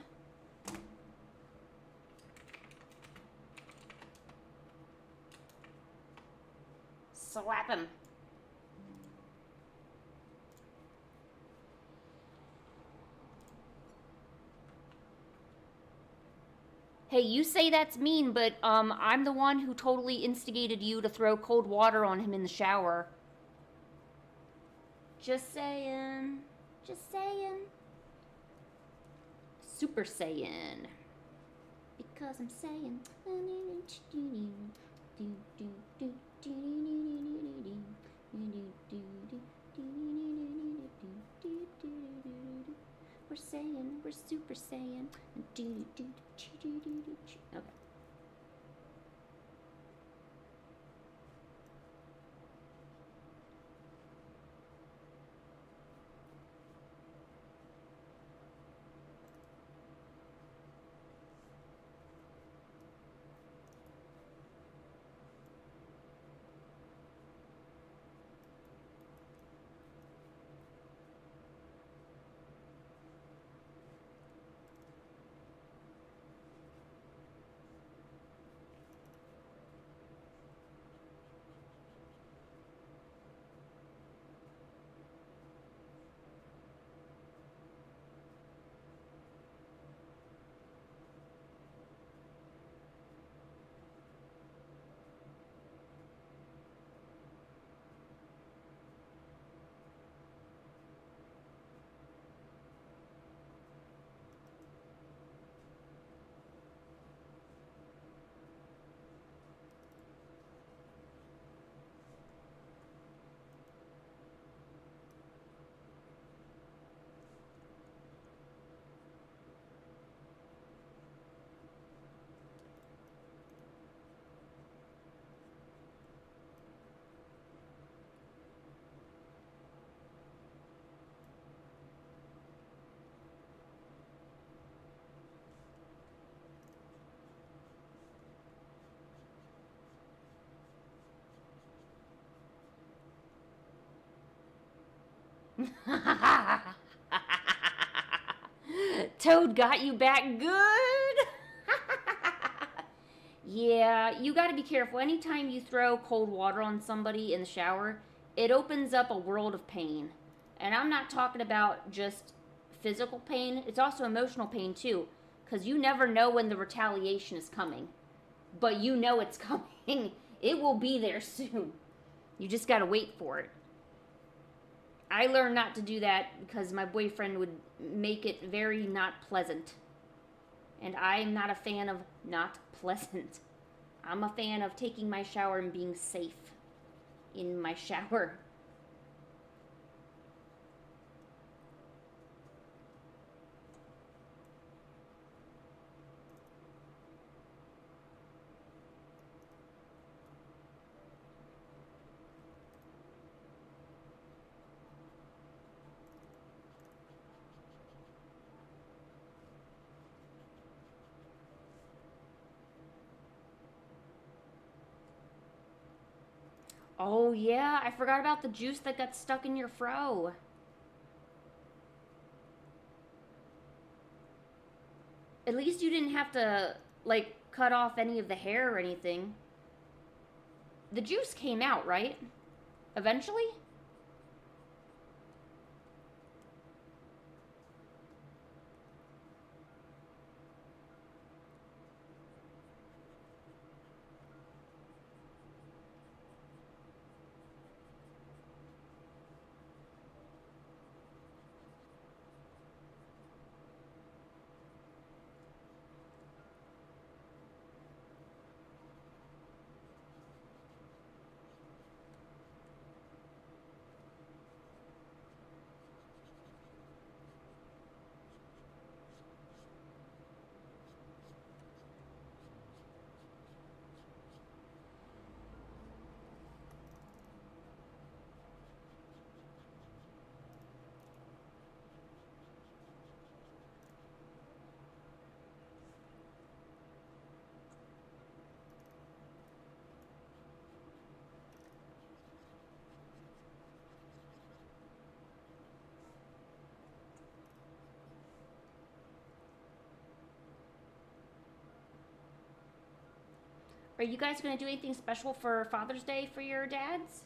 Slap him. Hey, you say that's mean, but I'm the one who totally instigated you to throw cold water on him in the shower. Just saying. Just saying. Super Saiyan. Because I'm saying. We're saying, we're Super Saiyan. Okay. Toad got you back good. Yeah, you gotta be careful. Anytime you throw cold water on somebody in the shower, it opens up a world of pain. And I'm not talking about just physical pain, it's also emotional pain too. Because you never know when the retaliation is coming. But you know it's coming. It will be there soon. You just gotta wait for it. I learned not to do that because my boyfriend would make it very not pleasant. And I'm not a fan of not pleasant. I'm a fan of taking my shower and being safe in my shower. Oh yeah, I forgot about the juice that got stuck in your fro. At least you didn't have to, like, cut off any of the hair or anything. The juice came out, right? Eventually? Are you guys gonna do anything special for Father's Day for your dads?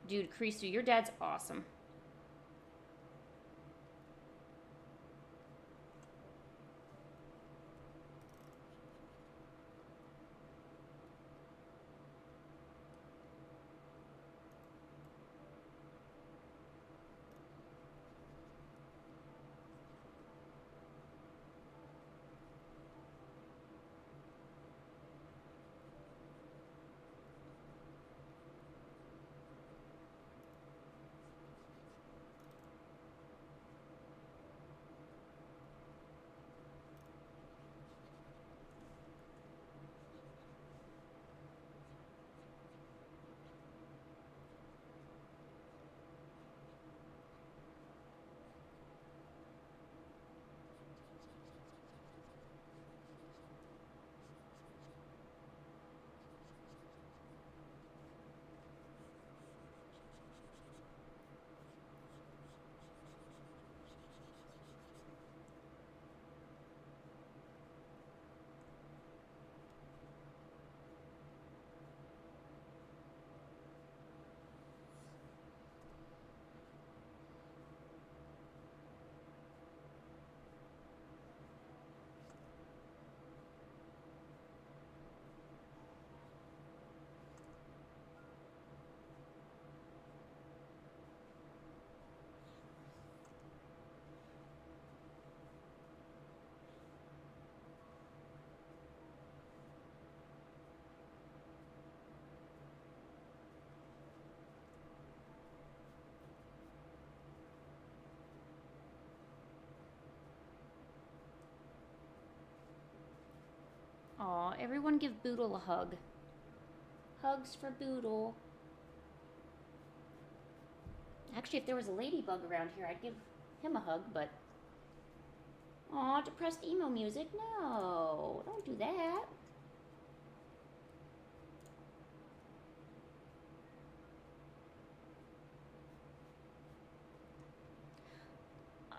Dude, Creasu, your dad's awesome. Aw, everyone give Boodle a hug. Hugs for Boodle. Actually, if there was a ladybug around here, I'd give him a hug, but... Aw, depressed emo music? No, don't do that.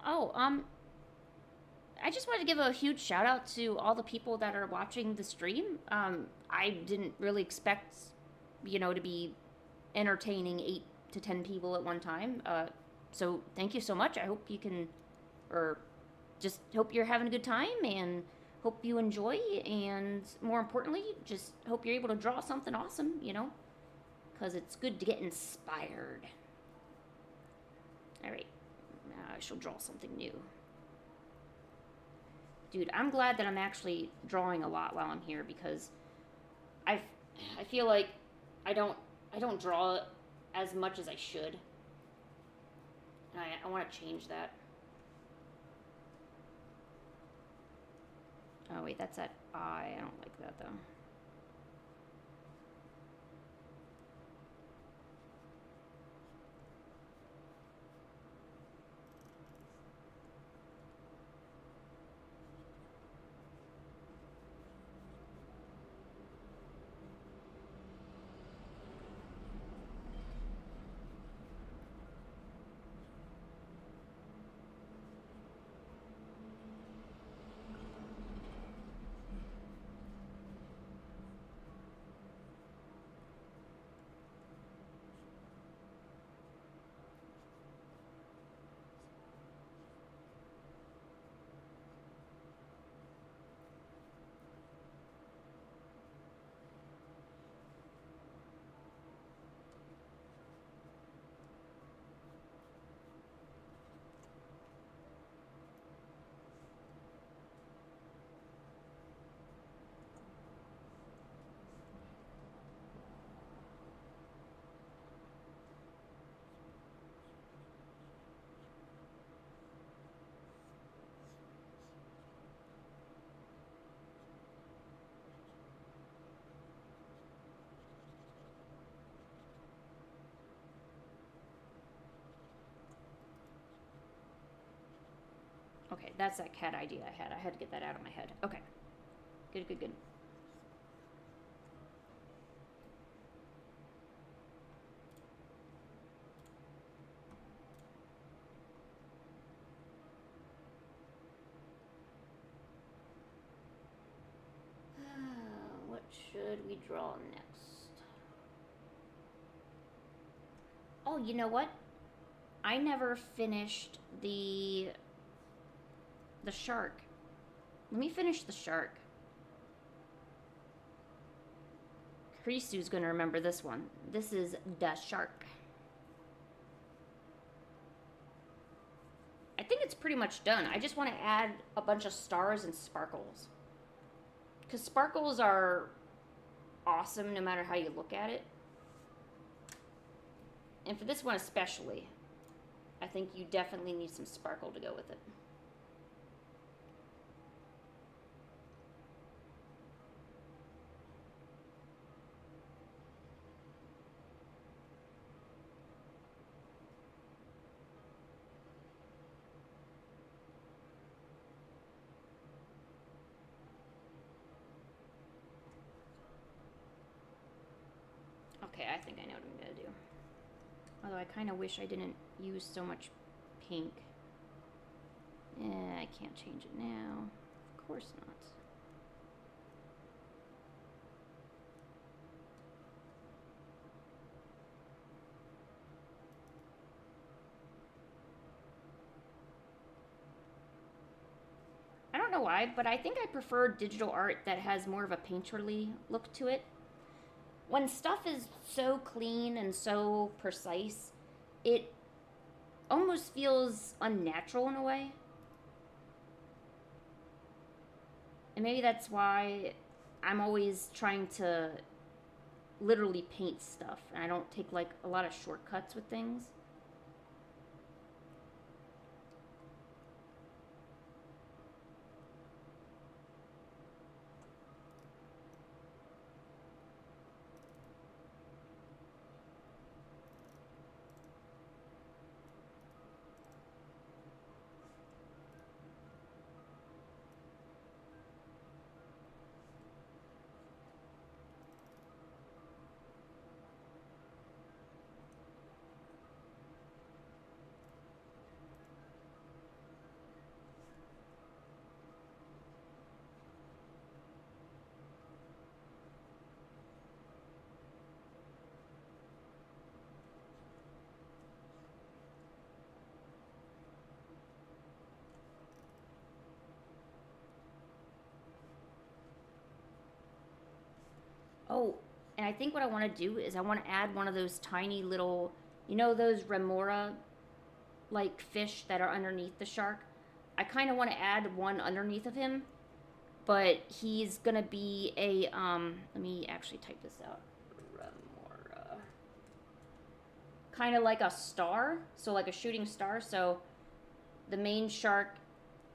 Oh, I just wanted to give a huge shout out to all the people that are watching the stream. I didn't really expect, to be entertaining 8 to 10 people at one time. So thank you so much. I hope you can, or just hope you're having a good time and hope you enjoy. And more importantly, just hope you're able to draw something awesome, because it's good to get inspired. All right, now I shall draw something new. Dude, I'm glad that I'm actually drawing a lot while I'm here because I feel like I don't draw as much as I should. And I want to change that. Oh wait, that's that I. I don't like that though. Okay, that's that cat idea I had. I had to get that out of my head. Okay. Good, good, good. What should we draw next? Oh, you know what? I never finished the shark. Let me finish the shark. Krisu's gonna remember this one. This is the shark. I think it's pretty much done. I just want to add a bunch of stars and sparkles. Because sparkles are awesome no matter how you look at it. And for this one especially, I think you definitely need some sparkle to go with it. Okay, I think I know what I'm gonna do. Although I kind of wish I didn't use so much pink. I can't change it now. Of course not. I don't know why, but I think I prefer digital art that has more of a painterly look to it. When stuff is so clean and so precise, it almost feels unnatural in a way. And maybe that's why I'm always trying to literally paint stuff, and I don't take like a lot of shortcuts with things. Oh, and I think what I want to do is I want to add one of those tiny little, you know, those remora like fish that are underneath the shark. I kind of want to add one underneath of him, but he's gonna be a let me actually type this out. Remora. Kind of like a star, so like a shooting star. So the main shark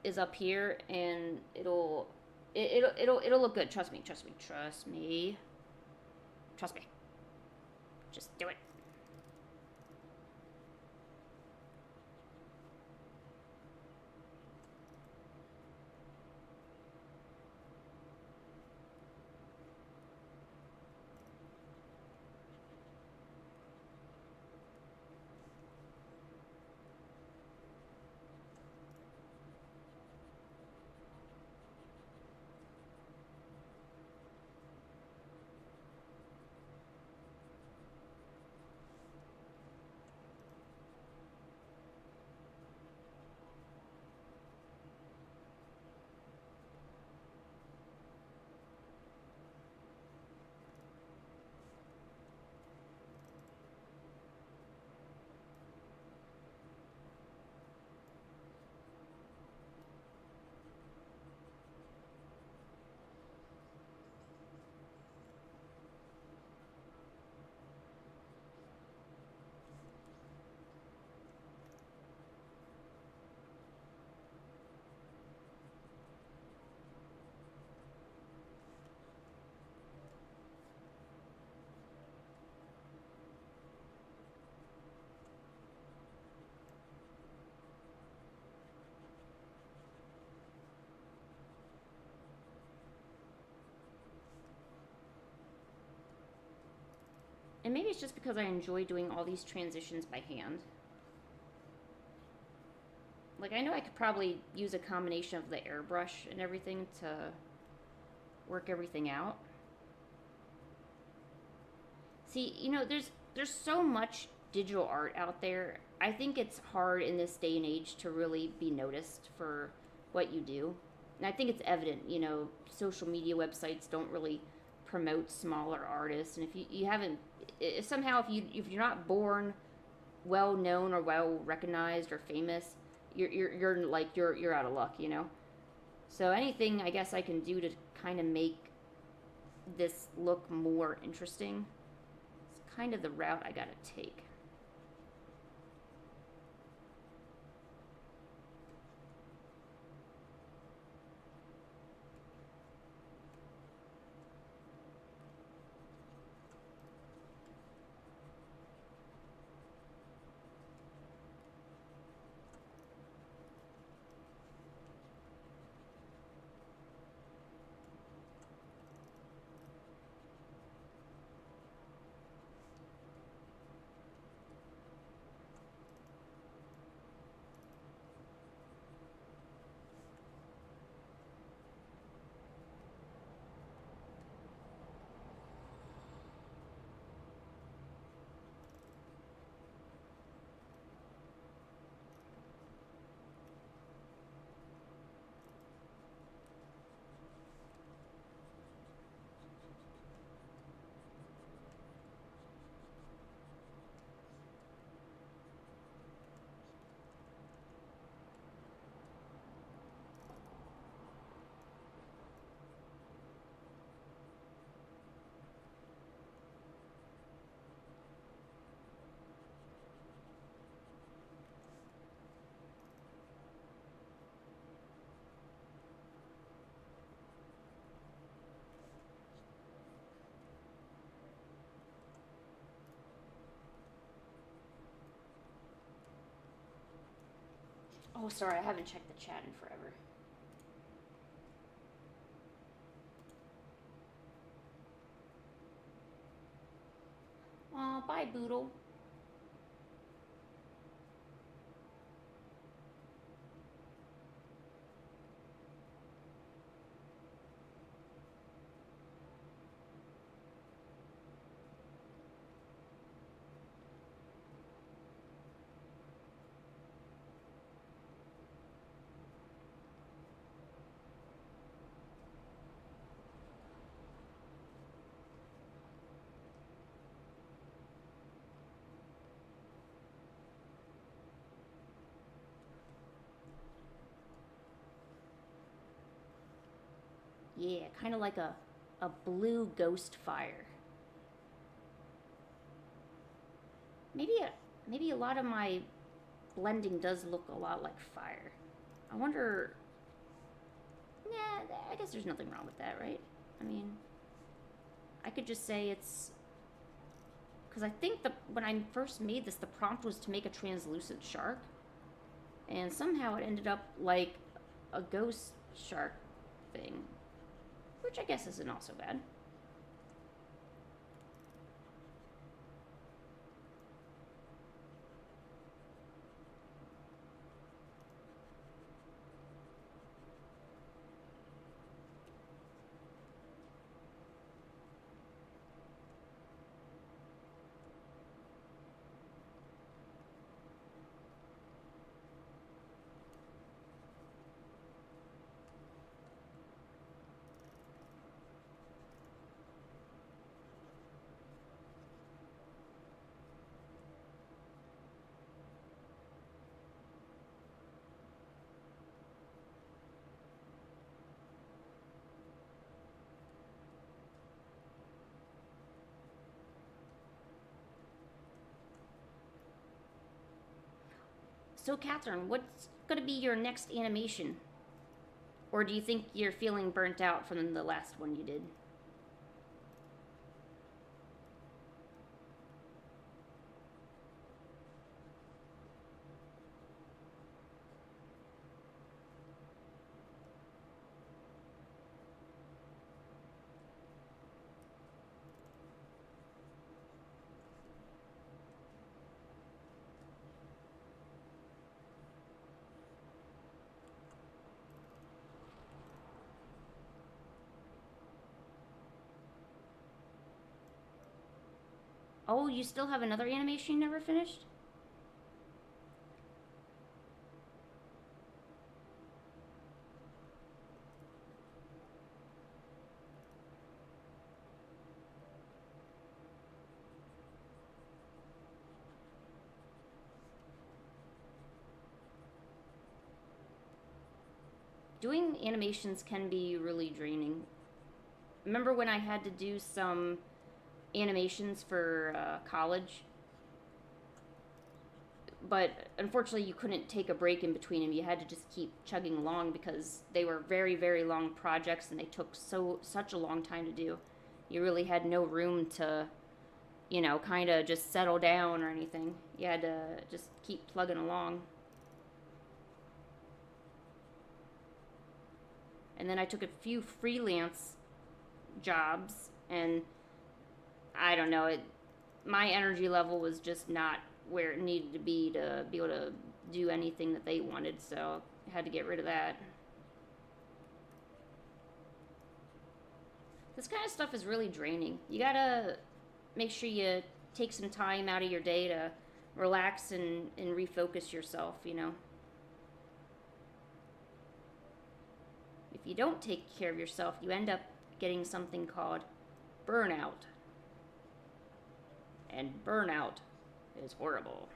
is up here, and it'll look good. Trust me. Trust me. Trust me. Trust me. Just do it. And maybe it's just because I enjoy doing all these transitions by hand. Like, I know I could probably use a combination of the airbrush and everything to work everything out. See, you know, there's so much digital art out there. I think it's hard in this day and age to really be noticed for what you do. And I think it's evident, you know, social media websites don't really promote smaller artists. And if you haven't, if somehow if you're not born well known or well recognized or famous, you're out of luck, you know. So anything I guess I can do to kind of make this look more interesting, it's kind of the route I gotta take. Oh, sorry, I haven't checked the chat in forever. Aw, bye, Boodle. Yeah, kind of like a blue ghost fire. Maybe a lot of my blending does look a lot like fire. I wonder. Nah, I guess there's nothing wrong with that, right? I mean, I could just say it's because I think when I first made this, the prompt was to make a translucent shark, and somehow it ended up like a ghost shark thing, which I guess isn't all so bad. So, Catherine, what's going to be your next animation? Or do you think you're feeling burnt out from the last one you did? Oh, you still have another animation you never finished? Doing animations can be really draining. Remember when I had to do some animations for college? But unfortunately, you couldn't take a break in between them. You had to just keep chugging along because they were very, very long projects and they took such a long time to do. You really had no room to, you know, kind of just settle down or anything. You had to just keep plugging along. And then I took a few freelance jobs, and I don't know, my energy level was just not where it needed to be able to do anything that they wanted, so I had to get rid of that. This kind of stuff is really draining. You gotta make sure you take some time out of your day to relax and refocus yourself, you know. If you don't take care of yourself, you end up getting something called burnout. And burnout is horrible.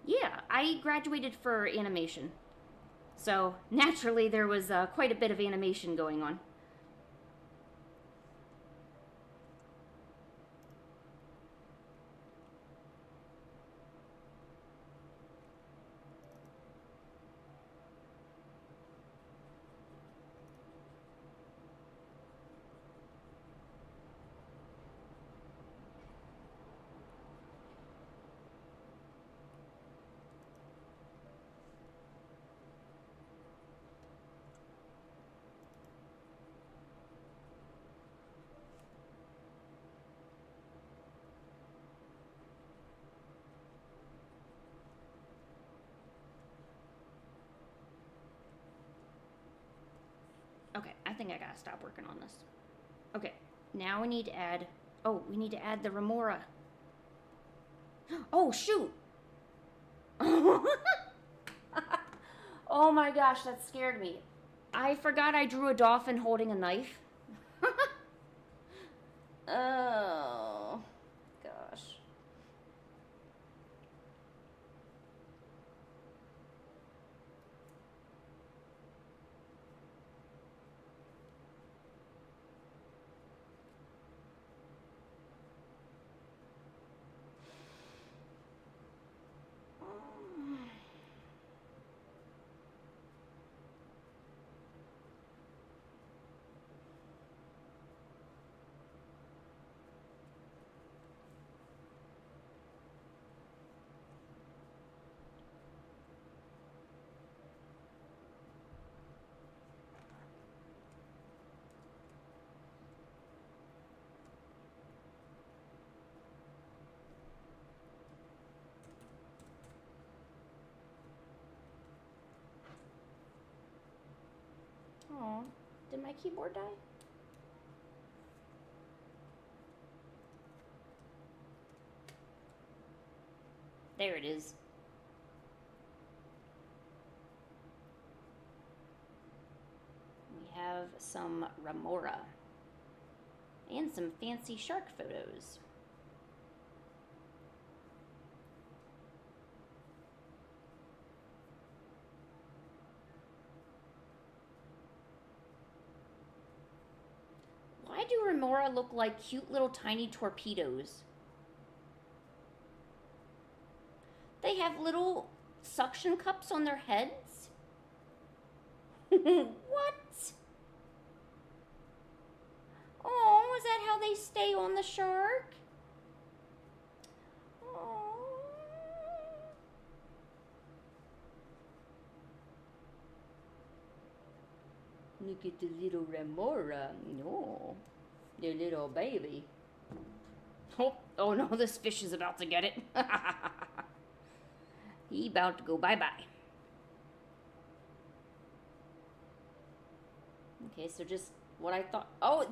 Yeah, I graduated for animation. So naturally, there was quite a bit of animation going on. Okay, I think I gotta stop working on this. Okay, now we need to add. Oh, we need to add the remora. Oh, shoot! Oh my gosh, that scared me. I forgot I drew a dolphin holding a knife. Oh, gosh. Oh, did my keyboard die? There it is. We have some remora and some fancy shark photos. Why do remora look like cute little tiny torpedoes. They have little suction cups on their heads? What? Oh, is that how they stay on the shark? Oh. Look at the little remora. No, the little baby. Oh no, this fish is about to get it. He about to go bye-bye. Okay, so just what I thought. Oh,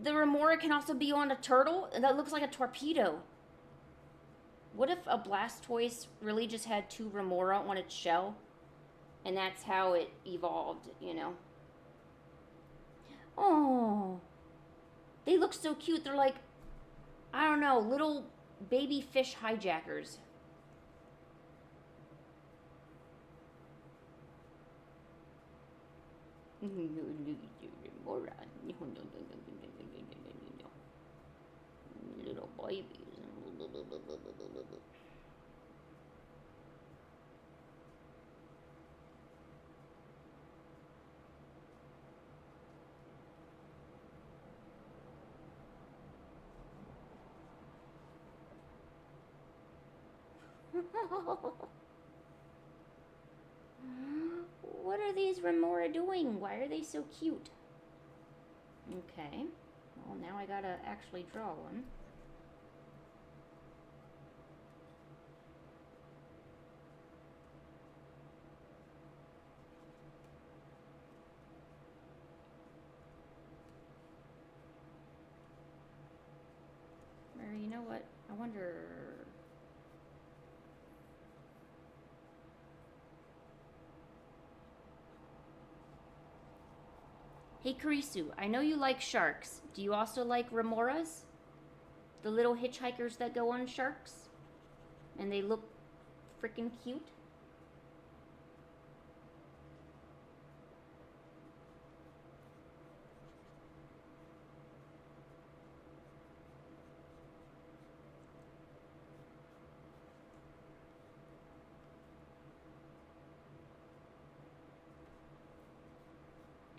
the remora can also be on a turtle? That looks like a torpedo. What if a Blastoise really just had 2 remora on its shell? And that's how it evolved, you know? Oh. They look so cute. They're like, I don't know, little baby fish hijackers. Little babies. What are these remora doing? Why are they so cute? Okay. Well, now I gotta actually draw one. Or you know what? I wonder... Hey Karisu, I know you like sharks. Do you also like remoras? The little hitchhikers that go on sharks? And they look freaking cute?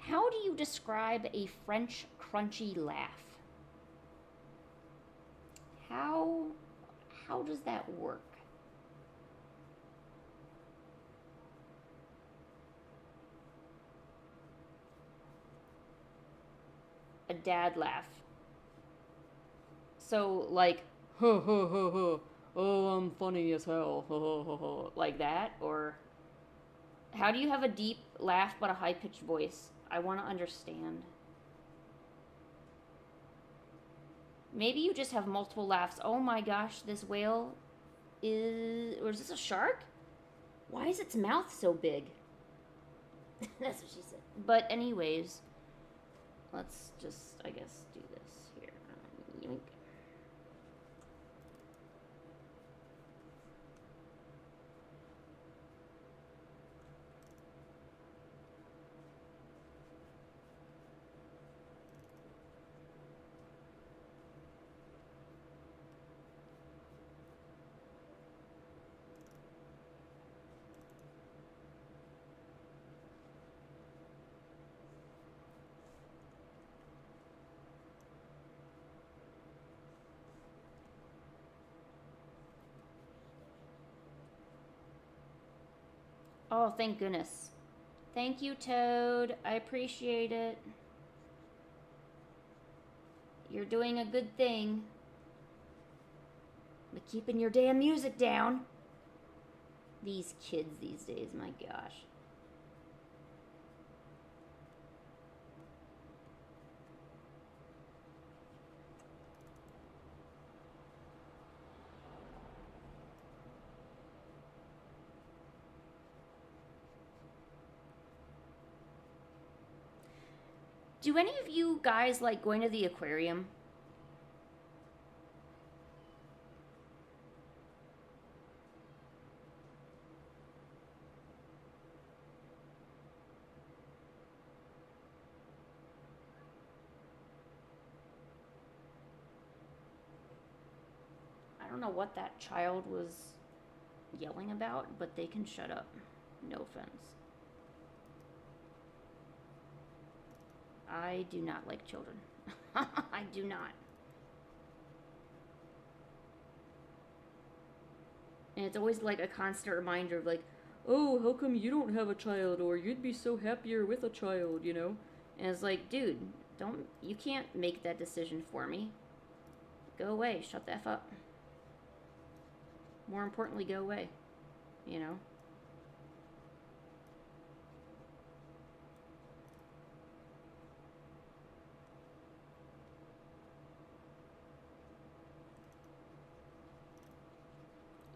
How do you describe a French crunchy laugh? How does that work? A dad laugh. So like, ho ho ho ho, oh I'm funny as hell, ho ho ho ho, like that? Or how do you have a deep laugh but a high-pitched voice? I want to understand. Maybe you just have multiple laughs. Oh my gosh, this whale is... Or is this a shark? Why is its mouth so big? That's what she said. But anyways, let's just, I guess, do this here. Yoink. Oh, thank goodness. Thank you, Toad. I appreciate it. You're doing a good thing. But keeping your damn music down. These kids these days, my gosh. Do any of you guys like going to the aquarium? don't know what that child was yelling about, but they can shut up. No offense. I do not like children. I do not. And it's always like a constant reminder of like, oh, how come you don't have a child? Or you'd be so happier with a child, you know? And it's like, dude, you can't make that decision for me. Go away. Shut the F up. More importantly, go away. You know?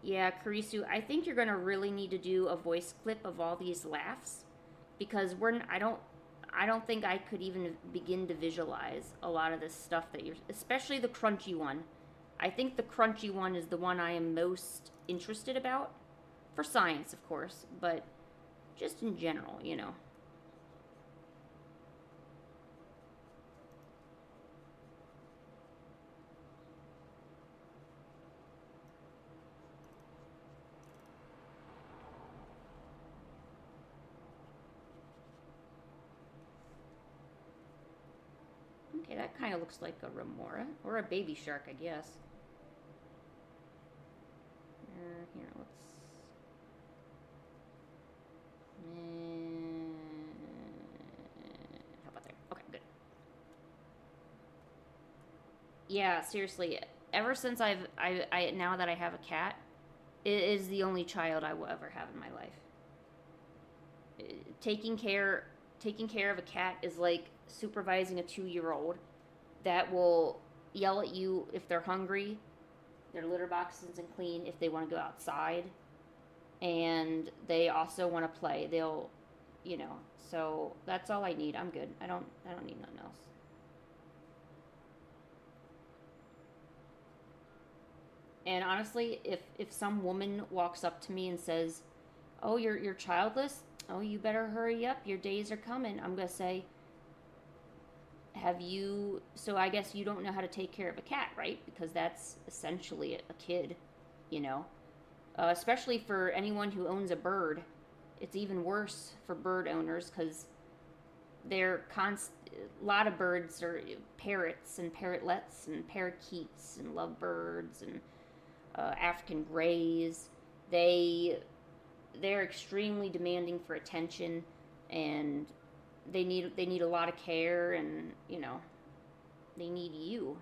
Yeah, Karisu, I think you're gonna really need to do a voice clip of all these laughs, because I don't think I could even begin to visualize a lot of this stuff that you're, especially the crunchy one. I think the crunchy one is the one I am most interested about, for science, of course, but just in general, you know. Okay, that kind of looks like a remora, or a baby shark, I guess. Here, let's... How about there? Okay, good. Yeah, seriously, ever since I now that I have a cat, it is the only child I will ever have in my life. Taking care of a cat is like supervising a 2-year-old that will yell at you if they're hungry, their litter box isn't clean, if they want to go outside, and they also want to play. They'll, you know. So that's all I need. I'm good. I don't need nothing else. And honestly, if some woman walks up to me and says, "Oh, you're childless? Oh, you better hurry up. Your days are coming." I'm gonna say, "Have you? So I guess you don't know how to take care of a cat, right? Because that's essentially a kid, you know. Especially for anyone who owns a bird, it's even worse for bird owners because a lot of birds are parrots and parrotlets and parakeets and lovebirds and African greys. They're extremely demanding for attention, and they need a lot of care, and you know, they need you.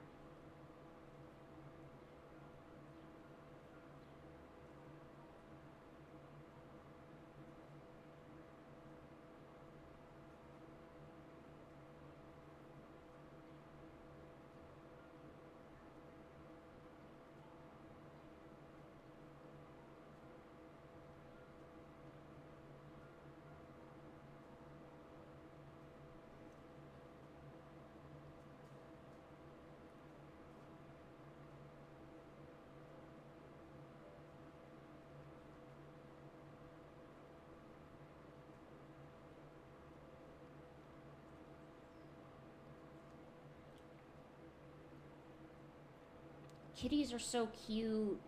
Kitties are so cute.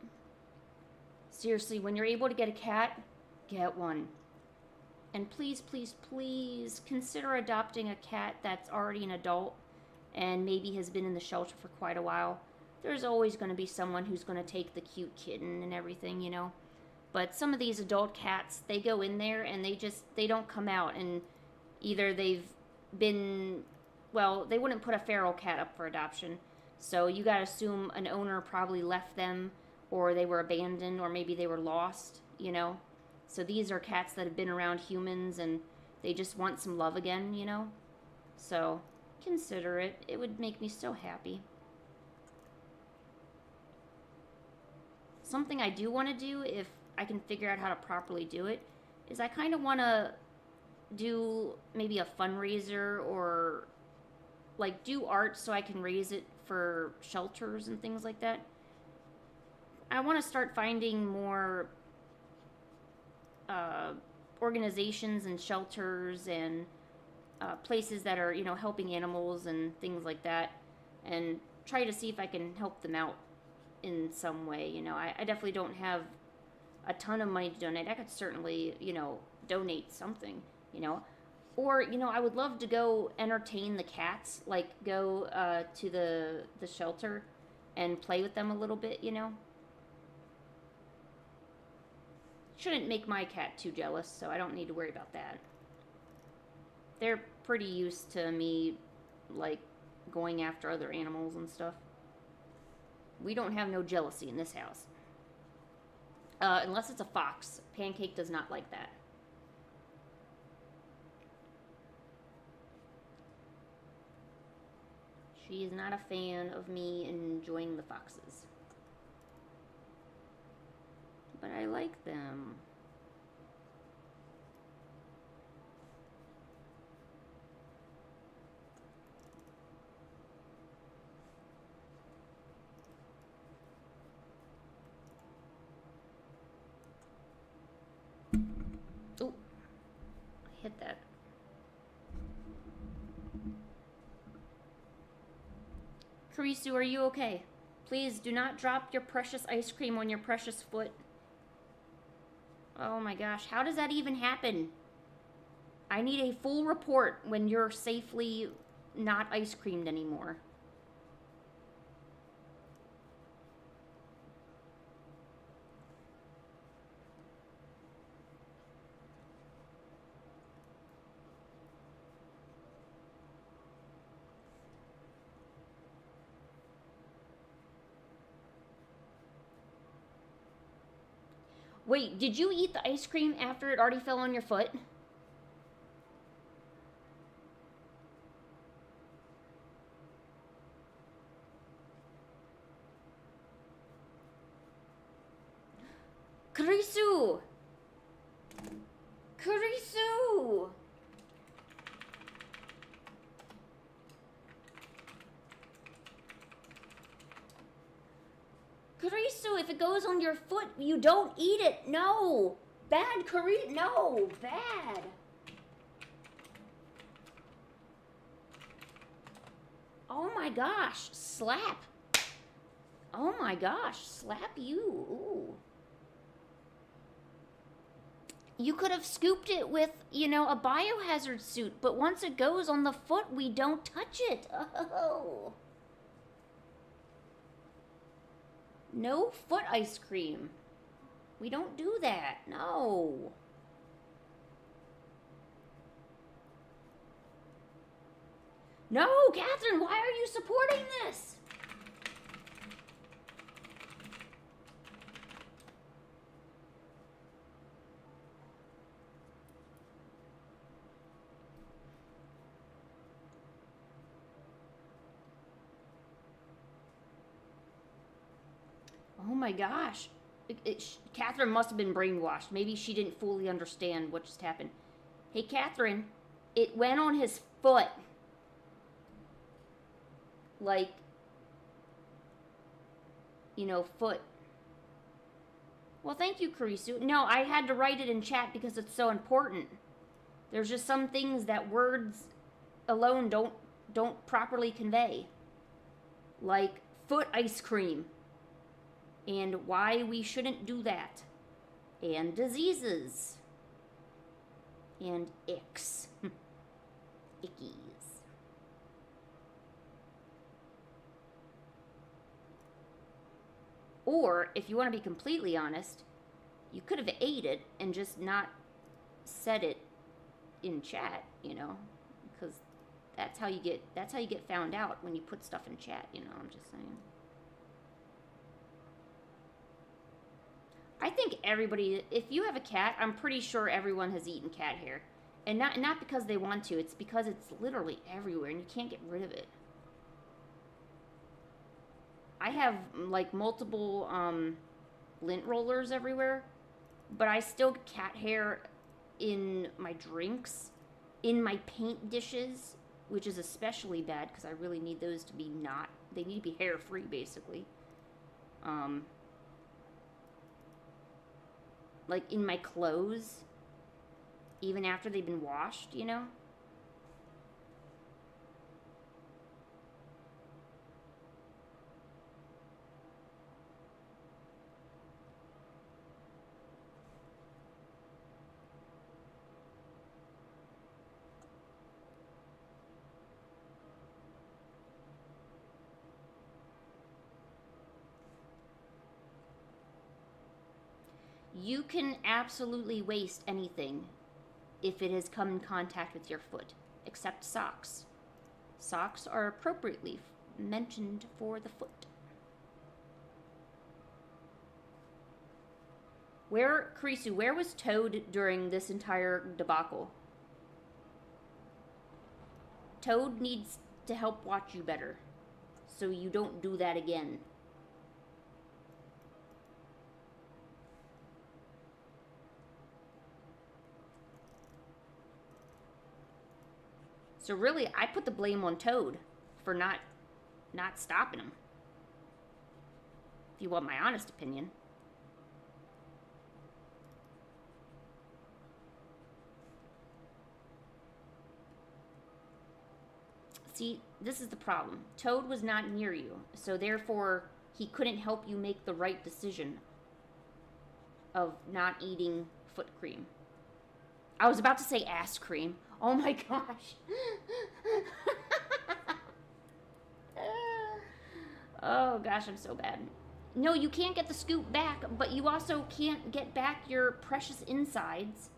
Seriously, when you're able to get a cat, get one. And please, please, please consider adopting a cat that's already an adult and maybe has been in the shelter for quite a while. There's always going to be someone who's going to take the cute kitten and everything, you know. But some of these adult cats, they go in there and they don't come out, and either they've been, well, they wouldn't put a feral cat up for adoption. So you got to assume an owner probably left them, or they were abandoned, or maybe they were lost, you know. So these are cats that have been around humans and they just want some love again, you know. So consider it. It would make me so happy. Something I do want to do, if I can figure out how to properly do it, is I kind of want to do maybe a fundraiser, or like do art so I can raise it for shelters and things like that. I want to start finding more organizations and shelters and places that are, you know, helping animals and things like that, and try to see if I can help them out in some way. You know, I definitely don't have a ton of money to donate. I could certainly, you know, donate something, you know. Or, you know, I would love to go entertain the cats, like go to the shelter and play with them a little bit, you know. Shouldn't make my cat too jealous, so I don't need to worry about that. They're pretty used to me, like, going after other animals and stuff. We don't have no jealousy in this house. Unless it's a fox. Pancake does not like that. She is not a fan of me enjoying the foxes. But I like them. Oh, I hit that. Karisu, are you okay? Please do not drop your precious ice cream on your precious foot. Oh my gosh, how does that even happen? I need a full report when you're safely not ice creamed anymore. Wait, did you eat the ice cream after it already fell on your foot? Karisu! Karisu! Karisu, if it goes on your foot, you don't eat it. No. Bad, Karisu. No. Bad. Oh my gosh. Slap. Oh my gosh. Slap you. Ooh. You could have scooped it with, you know, a biohazard suit, but once it goes on the foot, we don't touch it. Oh. No foot ice cream. We don't do that. No. No, Catherine, why are you supporting this? Oh my gosh. Catherine must have been brainwashed. Maybe she didn't fully understand what just happened. Hey, Catherine, it went on his foot. Like, you know, foot. Well, thank you, Karisu. No, I had to write it in chat because it's so important. There's just some things that words alone don't properly convey. Like foot ice cream. And why we shouldn't do that. And diseases. And icks. Ickies. Or, if you want to be completely honest, you could have ate it and just not said it in chat, you know? Because that's how you get found out when you put stuff in chat, you know, I'm just saying. I think everybody, if you have a cat, I'm pretty sure everyone has eaten cat hair. And not because they want to, it's because it's literally everywhere and you can't get rid of it. I have, like, multiple, lint rollers everywhere, but I still get cat hair in my drinks, in my paint dishes, which is especially bad because I really need those to be they need to be hair-free, basically. Like, in my clothes, even after they've been washed, you know? You can absolutely waste anything if it has come in contact with your foot, except socks. Socks are appropriately mentioned for the foot. Karisu, where was Toad during this entire debacle? Toad needs to help watch you better, so you don't do that again. So really, I put the blame on Toad for not stopping him. If you want my honest opinion. See, this is the problem. Toad was not near you, so therefore he couldn't help you make the right decision of not eating foot cream. I was about to say ass cream. Oh my gosh. Oh gosh, I'm so bad. No, you can't get the scoop back, but you also can't get back your precious insides.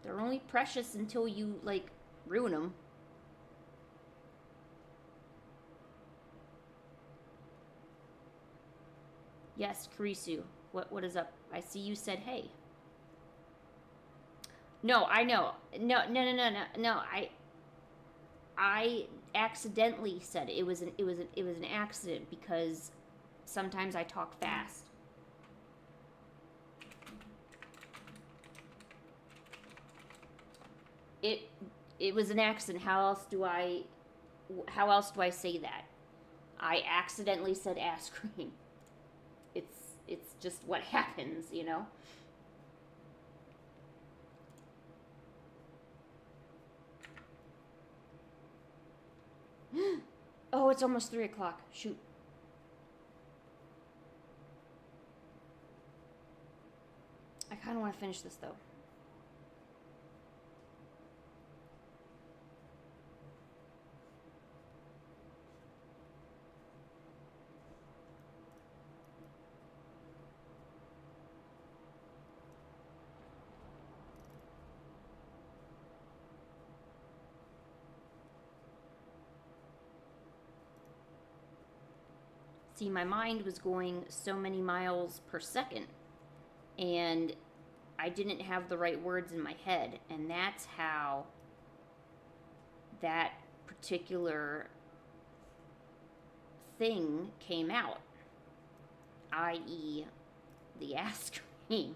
They're only precious until you, like, ruin them. Yes, Karisu. What is up? I see you said hey. No, I know. No. I accidentally said it. It was an accident because sometimes I talk fast. It was an accident. How else do I say that? I accidentally said ass cream. It's just what happens, you know? Oh, it's almost 3 o'clock. Shoot. I kind of want to finish this, though. See, my mind was going so many miles per second, and I didn't have the right words in my head, and that's how that particular thing came out, i.e. the ass cream.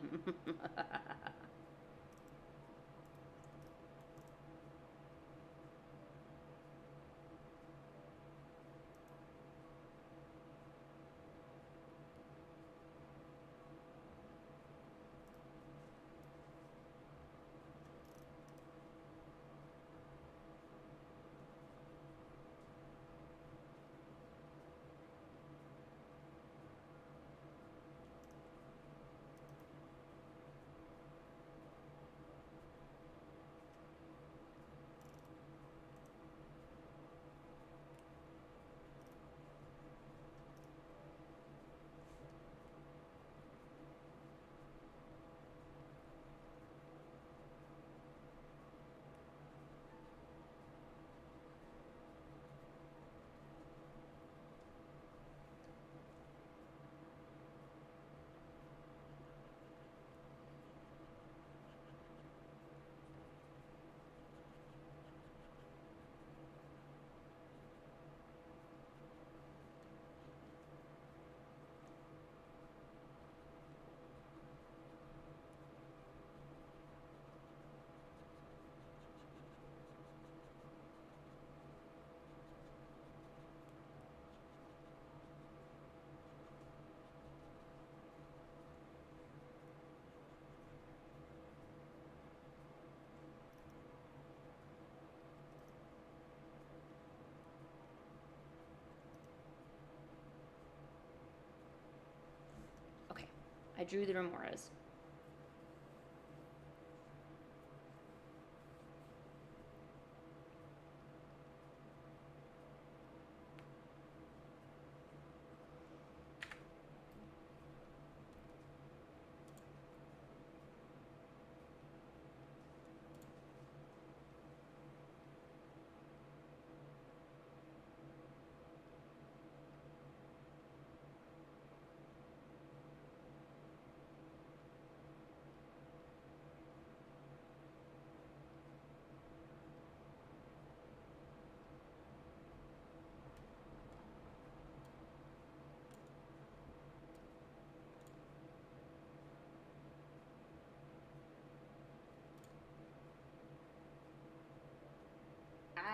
I drew the remoras.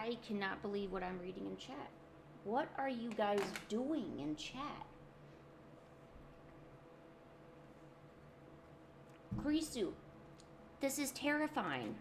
I cannot believe what I'm reading in chat. What are you guys doing in chat? Kurisu, this is terrifying.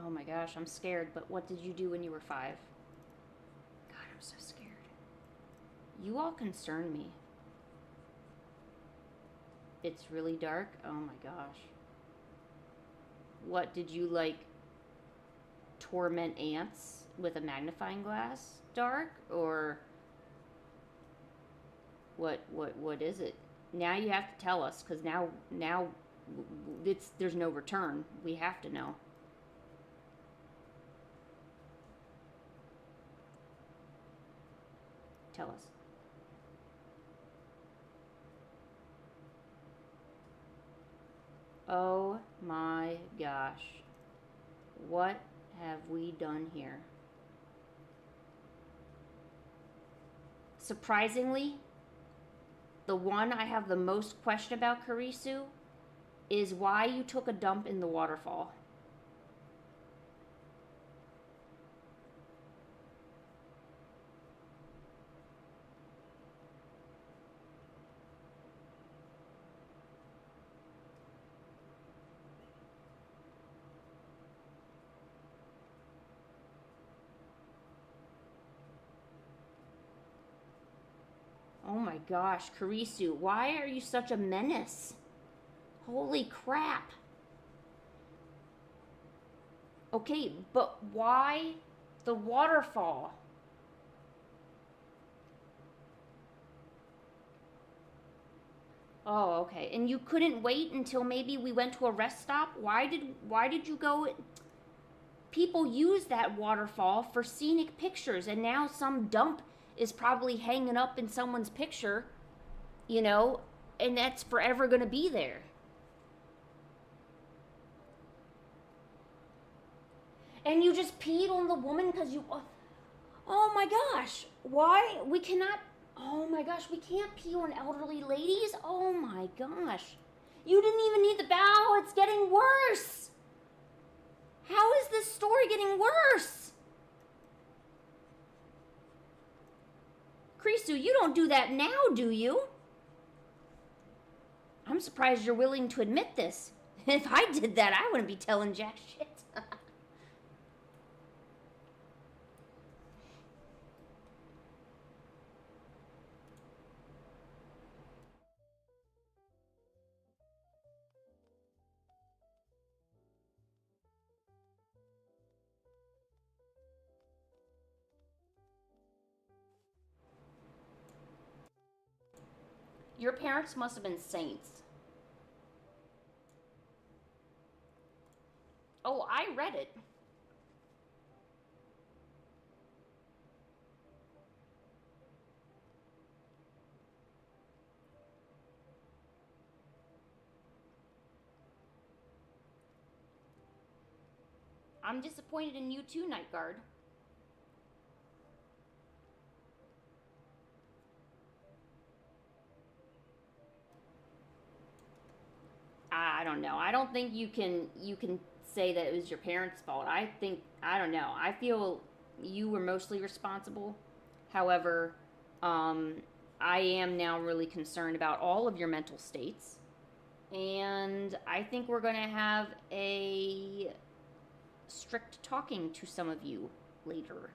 Oh my gosh, I'm scared, but what did you do when you were 5? God, I'm so scared. You all concern me. It's really dark? Oh my gosh. What, did you, like, torment ants with a magnifying glass dark? Or what is it? Now you have to tell us, because now there's no return. We have to know. Tell us. Oh my gosh. What have we done here? Surprisingly, the one I have the most question about, Kurisu, is why you took a dump in the waterfall. Oh my gosh, Kurisu, why are you such a menace? Holy crap. Okay, but why the waterfall? Oh, okay. And you couldn't wait until maybe we went to a rest stop? Why did you go? People use that waterfall for scenic pictures, and now some dump is probably hanging up in someone's picture, you know, and that's forever going to be there. And you just peed on the woman because you... Oh my gosh. Why? We cannot... Oh my gosh, we can't pee on elderly ladies? Oh my gosh. You didn't even need the bow. It's getting worse. How is this story getting worse? Krisu, you don't do that now, do you? I'm surprised you're willing to admit this. If I did that, I wouldn't be telling jack shit. Your parents must have been saints. Oh, I read it. I'm disappointed in you too, Night Guard. I don't know. I don't think you can say that it was your parents' fault. I don't know. I feel you were mostly responsible. However, I am now really concerned about all of your mental states. And I think we're going to have a strict talking to some of you later.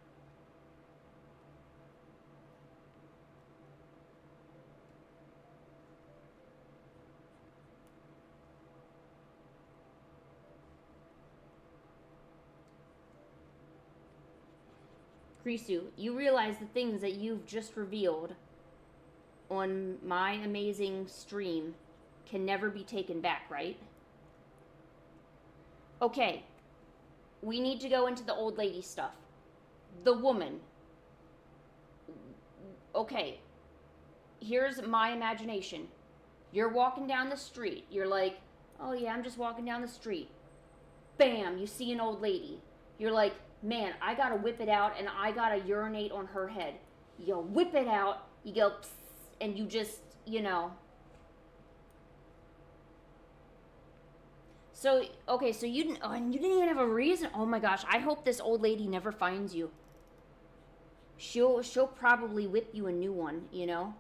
Krisu, you realize the things that you've just revealed on my amazing stream can never be taken back, right? Okay, we need to go into the old lady stuff. The woman. Okay, here's my imagination. You're walking down the street. You're like, oh yeah, I'm just walking down the street. Bam, you see an old lady. You're like, man, I gotta whip it out and I gotta urinate on her head. You whip it out, you go, psst, and you just, you know. So, okay, so you didn't even have a reason. Oh my gosh, I hope this old lady never finds you. She'll probably whip you a new one, you know?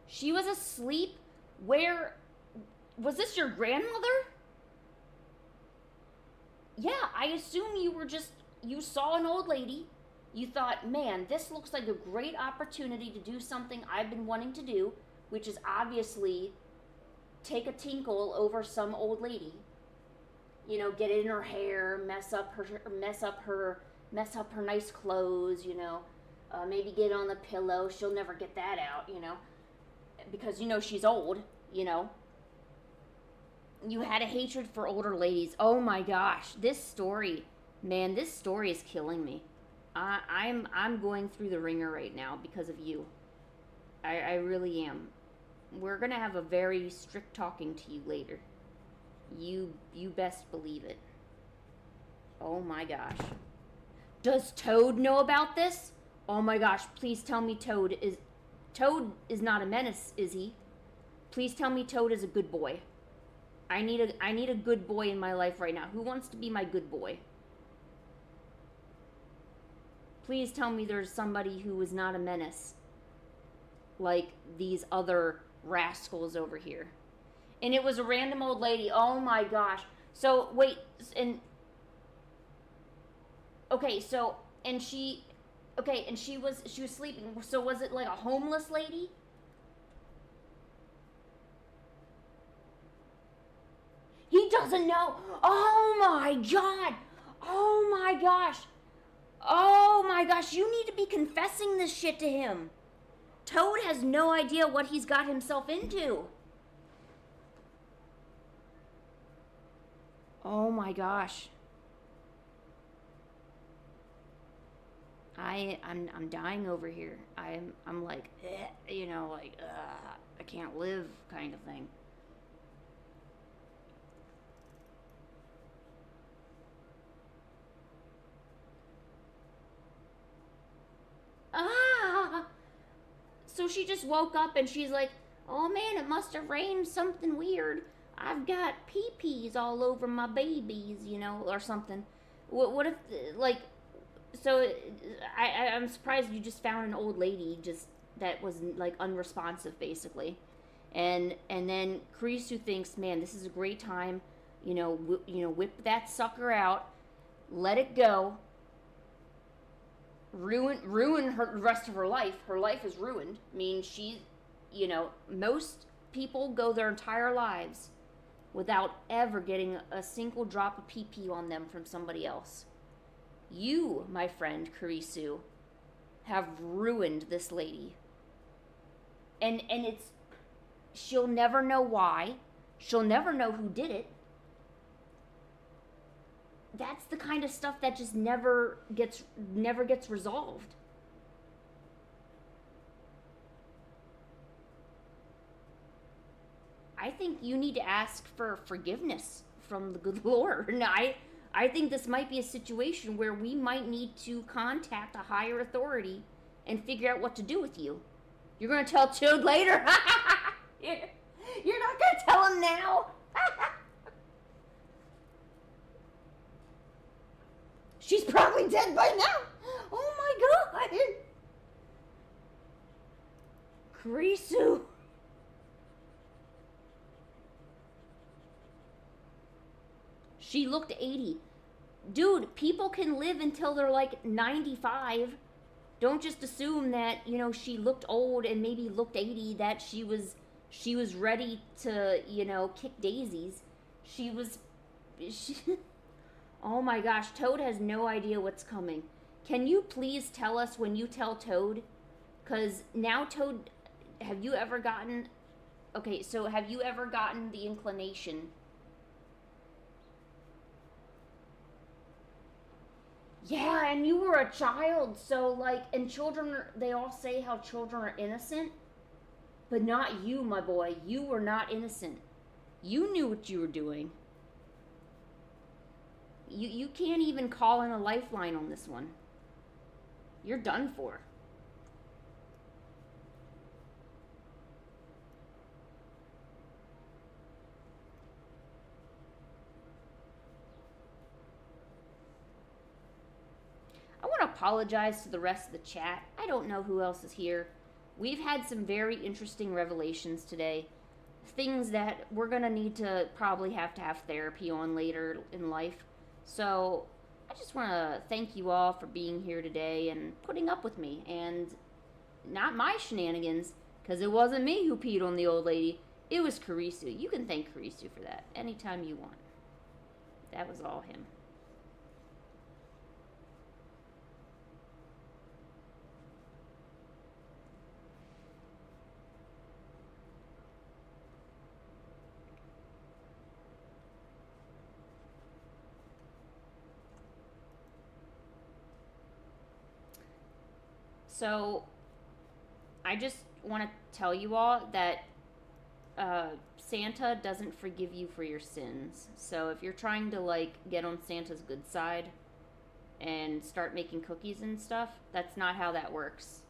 She was asleep? Where? Was this your grandmother? Yeah, I assume you saw an old lady. You thought, man, this looks like a great opportunity to do something I've been wanting to do, which is obviously take a tinkle over some old lady. You know, get in her hair, mess up her nice clothes, you know. Maybe get on the pillow. She'll never get that out, you know. Because, you know, she's old, you know. You had a hatred for older ladies. Oh my gosh, this story, man, this story is killing me. I'm going through the ringer right now because of you. I really am. We're gonna have a very strict talking to you later. You best believe it. Oh my gosh. Does Toad know about this? Oh my gosh, please tell me Toad is not a menace, is he? Please tell me Toad is a good boy. I need a good boy in my life right now. Who wants to be my good boy? Please tell me there's somebody who is not a menace. Like these other rascals over here. And it was a random old lady. Oh my gosh. So, wait, and... Okay, so, and she was sleeping. So was it like a homeless lady? He doesn't know. Oh my god. Oh my gosh. Oh my gosh. You need to be confessing this shit to him. Toad has no idea what he's got himself into. Oh my gosh. I'm dying over here. I'm like, you know, like, I can't live kind of thing. So she just woke up and she's like, oh man, it must have rained something weird. I've got pee-pees all over my babies, you know, or something. What if, like, so I'm surprised you just found an old lady just that was like unresponsive basically, and then Kurisu thinks, man, this is a great time, you know, whip that sucker out, let it go, ruin her the rest of her life. Her life is ruined. I mean, she, you know, most people go their entire lives without ever getting a single drop of pee-pee on them from somebody else. You, my friend Kurisu, have ruined this lady. And it's, she'll never know why. She'll never know who did it. That's the kind of stuff that just never gets resolved. I think you need to ask for forgiveness from the good Lord. And I think this might be a situation where we might need to contact a higher authority and figure out what to do with you. You're going to tell Toad later? You're not going to tell him now? She's probably dead by now. Oh my god. Kurisu. She looked 80. Dude, people can live until they're like 95. Don't just assume that, you know, she looked old and maybe looked 80, that she was ready to, you know, kick daisies. She, oh my gosh, Toad has no idea what's coming. Can you please tell us when you tell Toad? Because now Toad, have you ever gotten, okay, so have you ever gotten the inclination? Yeah, and you were a child, so like, and children, they all say how children are innocent, but not you, my boy. You were not innocent. You knew what you were doing. You can't even call in a lifeline on this one. You're done for. I want to apologize to the rest of the chat. I don't know who else is here. We've had some very interesting revelations today. Things that we're going to need to probably have therapy on later in life. So I just want to thank you all for being here today and putting up with me. And not my shenanigans, because it wasn't me who peed on the old lady. It was Karisu. You can thank Karisu for that anytime you want. That was all him. So, I just want to tell you all that Santa doesn't forgive you for your sins. So, if you're trying to, like, get on Santa's good side and start making cookies and stuff, that's not how that works.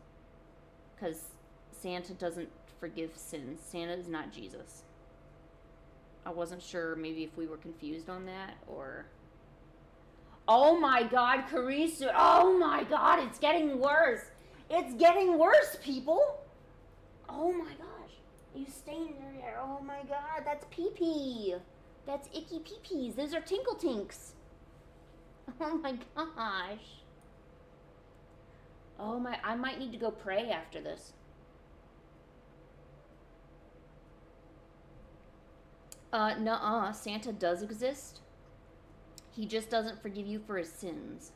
Because Santa doesn't forgive sins. Santa is not Jesus. I wasn't sure maybe if we were confused on that, or... Oh my god, Karisu! Oh my god, it's getting worse! It's getting worse, people! Oh my gosh. You stained there. Oh my god, that's pee-pee. That's icky pee-pees. Those are tinkle tinks. Oh my gosh. Oh my, I might need to go pray after this. Nuh-uh, Santa does exist. He just doesn't forgive you for his sins.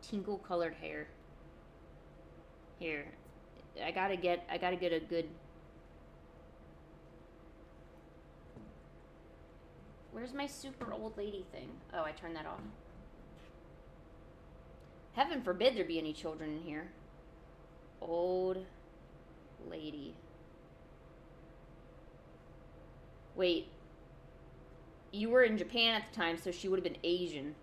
Tinkle colored hair. Here. I gotta get a good... Where's my super old lady thing? Oh, I turned that off. Heaven forbid there be any children in here. Old lady. Wait. You were in Japan at the time, so she would have been Asian.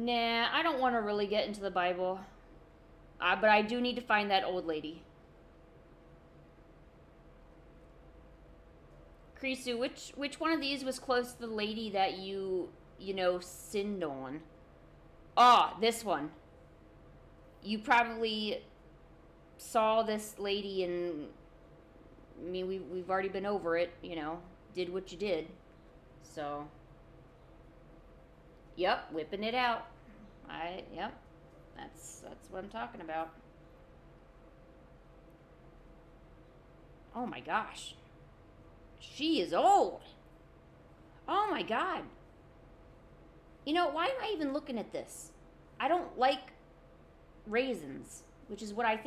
Nah, I don't want to really get into the Bible. But I do need to find that old lady. Krisu, which one of these was close to the lady that you know, sinned on? Ah, this one. You probably saw this lady and... I mean, we've already been over it, you know. Did what you did. So... Yep, whipping it out. Yep. That's what I'm talking about. Oh my gosh. She is old. Oh my god. You know, why am I even looking at this? I don't like raisins, which is what I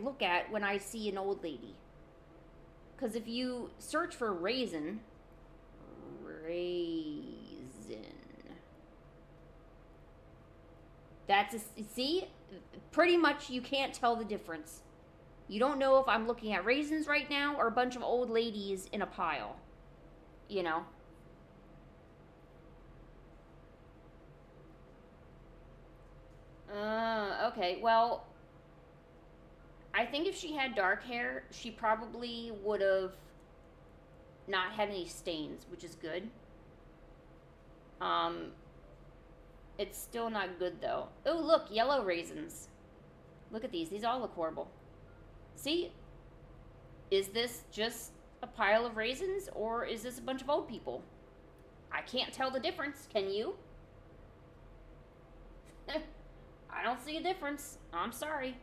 look at when I see an old lady. Because if you search for raisin, see? Pretty much you can't tell the difference. You don't know if I'm looking at raisins right now or a bunch of old ladies in a pile. You know? Okay, well... I think if she had dark hair, she probably would have not had any stains, which is good. It's still not good though. Oh, look, yellow raisins. Look at these. These all look horrible. See? Is this just a pile of raisins, or is this a bunch of old people? I can't tell the difference. Can you? I don't see a difference. I'm sorry.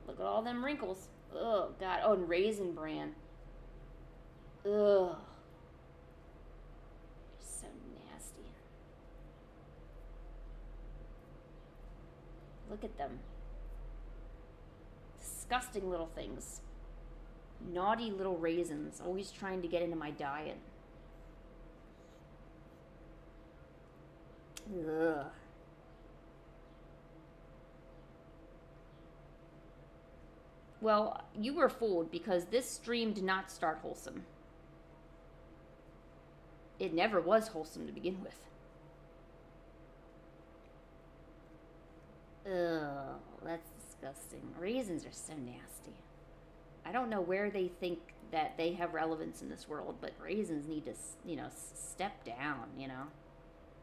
Look at all them wrinkles. Oh, God. Oh, and Raisin Bran. Ugh. So nasty. Look at them. Disgusting little things. Naughty little raisins. Always trying to get into my diet. Ugh. Well, you were fooled because this stream did not start wholesome. It never was wholesome to begin with. Ugh, that's disgusting. Raisins are so nasty. I don't know where they think that they have relevance in this world, but raisins need to, step down,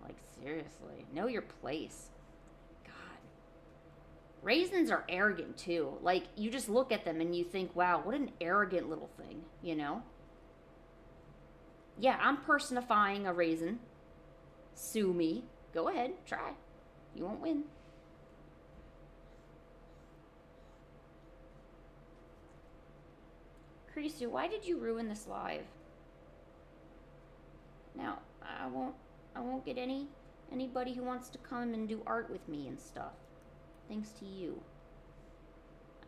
Like, seriously. Know your place. God. Raisins are arrogant, too. Like, you just look at them and you think, wow, what an arrogant little thing, Yeah, I'm personifying a raisin. Sue me. Go ahead, try. You won't win. Krisu, why did you ruin this live? Now, I won't get anybody who wants to come and do art with me and stuff. Thanks to you.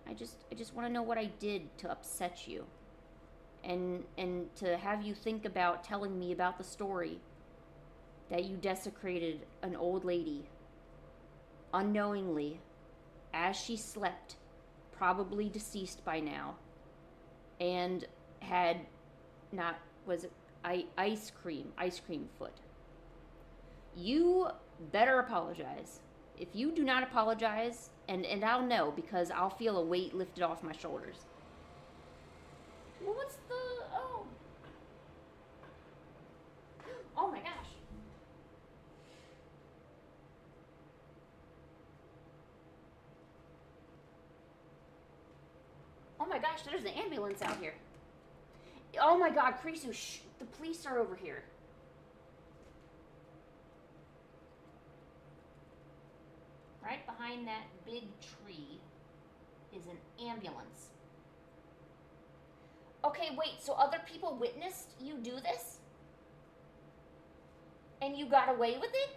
I just want to know what I did to upset you. And to have you think about telling me about the story that you desecrated an old lady unknowingly as she slept, probably deceased by now, and had ice cream foot. You better apologize. If you do not apologize, and I'll know because I'll feel a weight lifted off my shoulders. Well, what's the... Oh my gosh. Oh my gosh, there's an ambulance out here. Oh my god, Krisu, shh, the police are over here. Right behind that big tree is an ambulance. Okay, wait, so other people witnessed you do this? And you got away with it?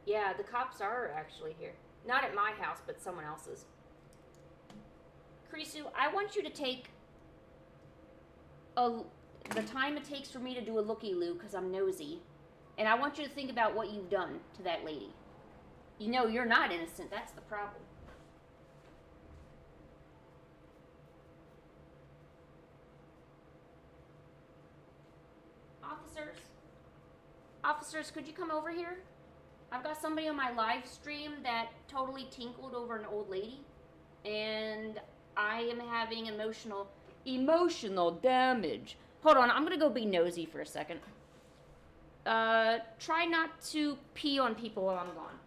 Yeah, the cops are actually here. Not at my house, but someone else's. Krisu, I want you to take the time it takes for me to do a looky-loo, because I'm nosy. And I want you to think about what you've done to that lady. You know you're not innocent. That's the problem. Officers, could you come over here? I've got somebody on my live stream that totally tinkled over an old lady. And I am having emotional damage. Hold on, I'm gonna go be nosy for a second. Try not to pee on people while I'm gone.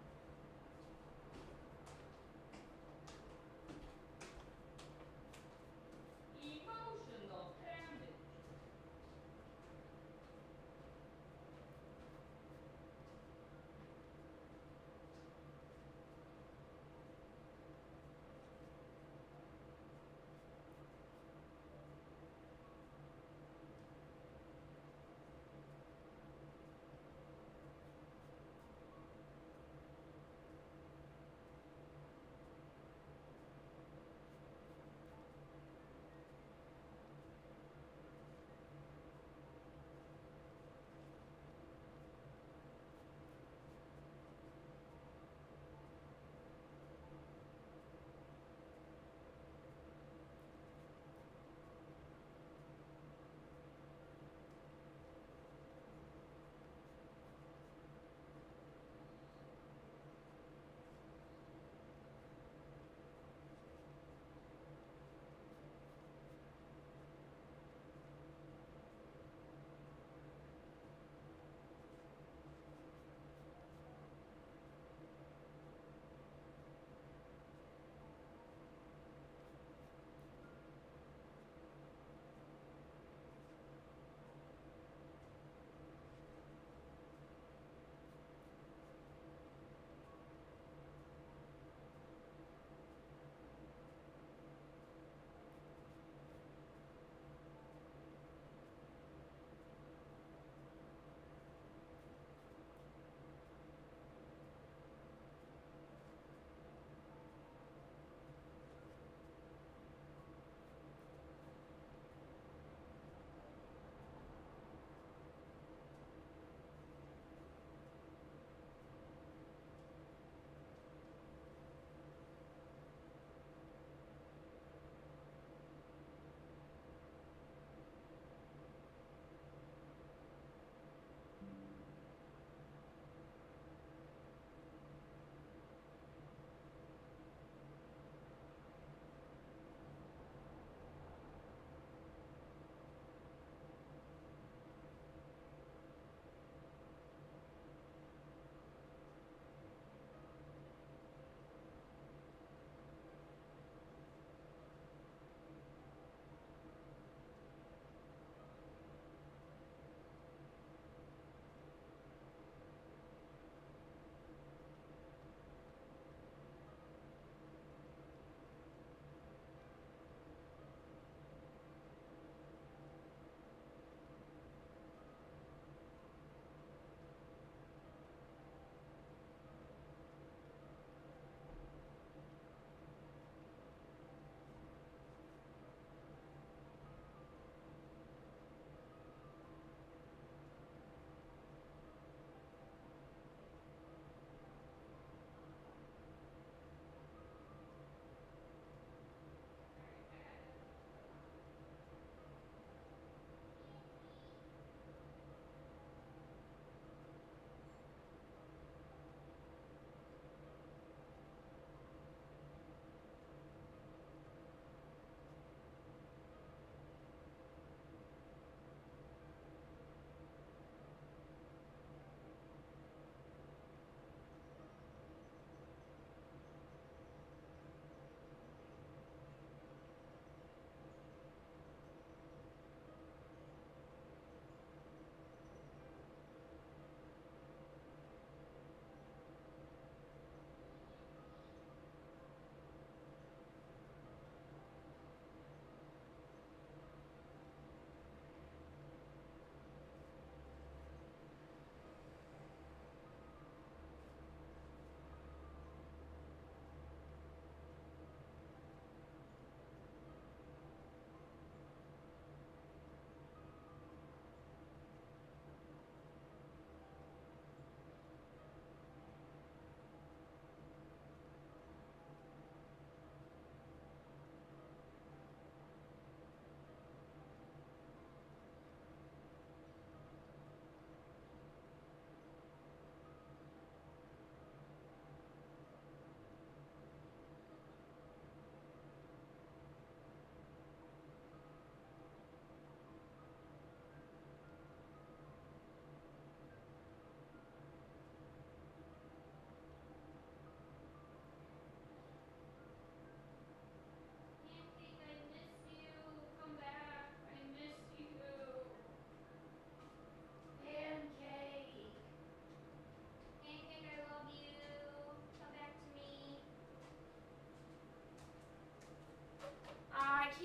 Emotional damage.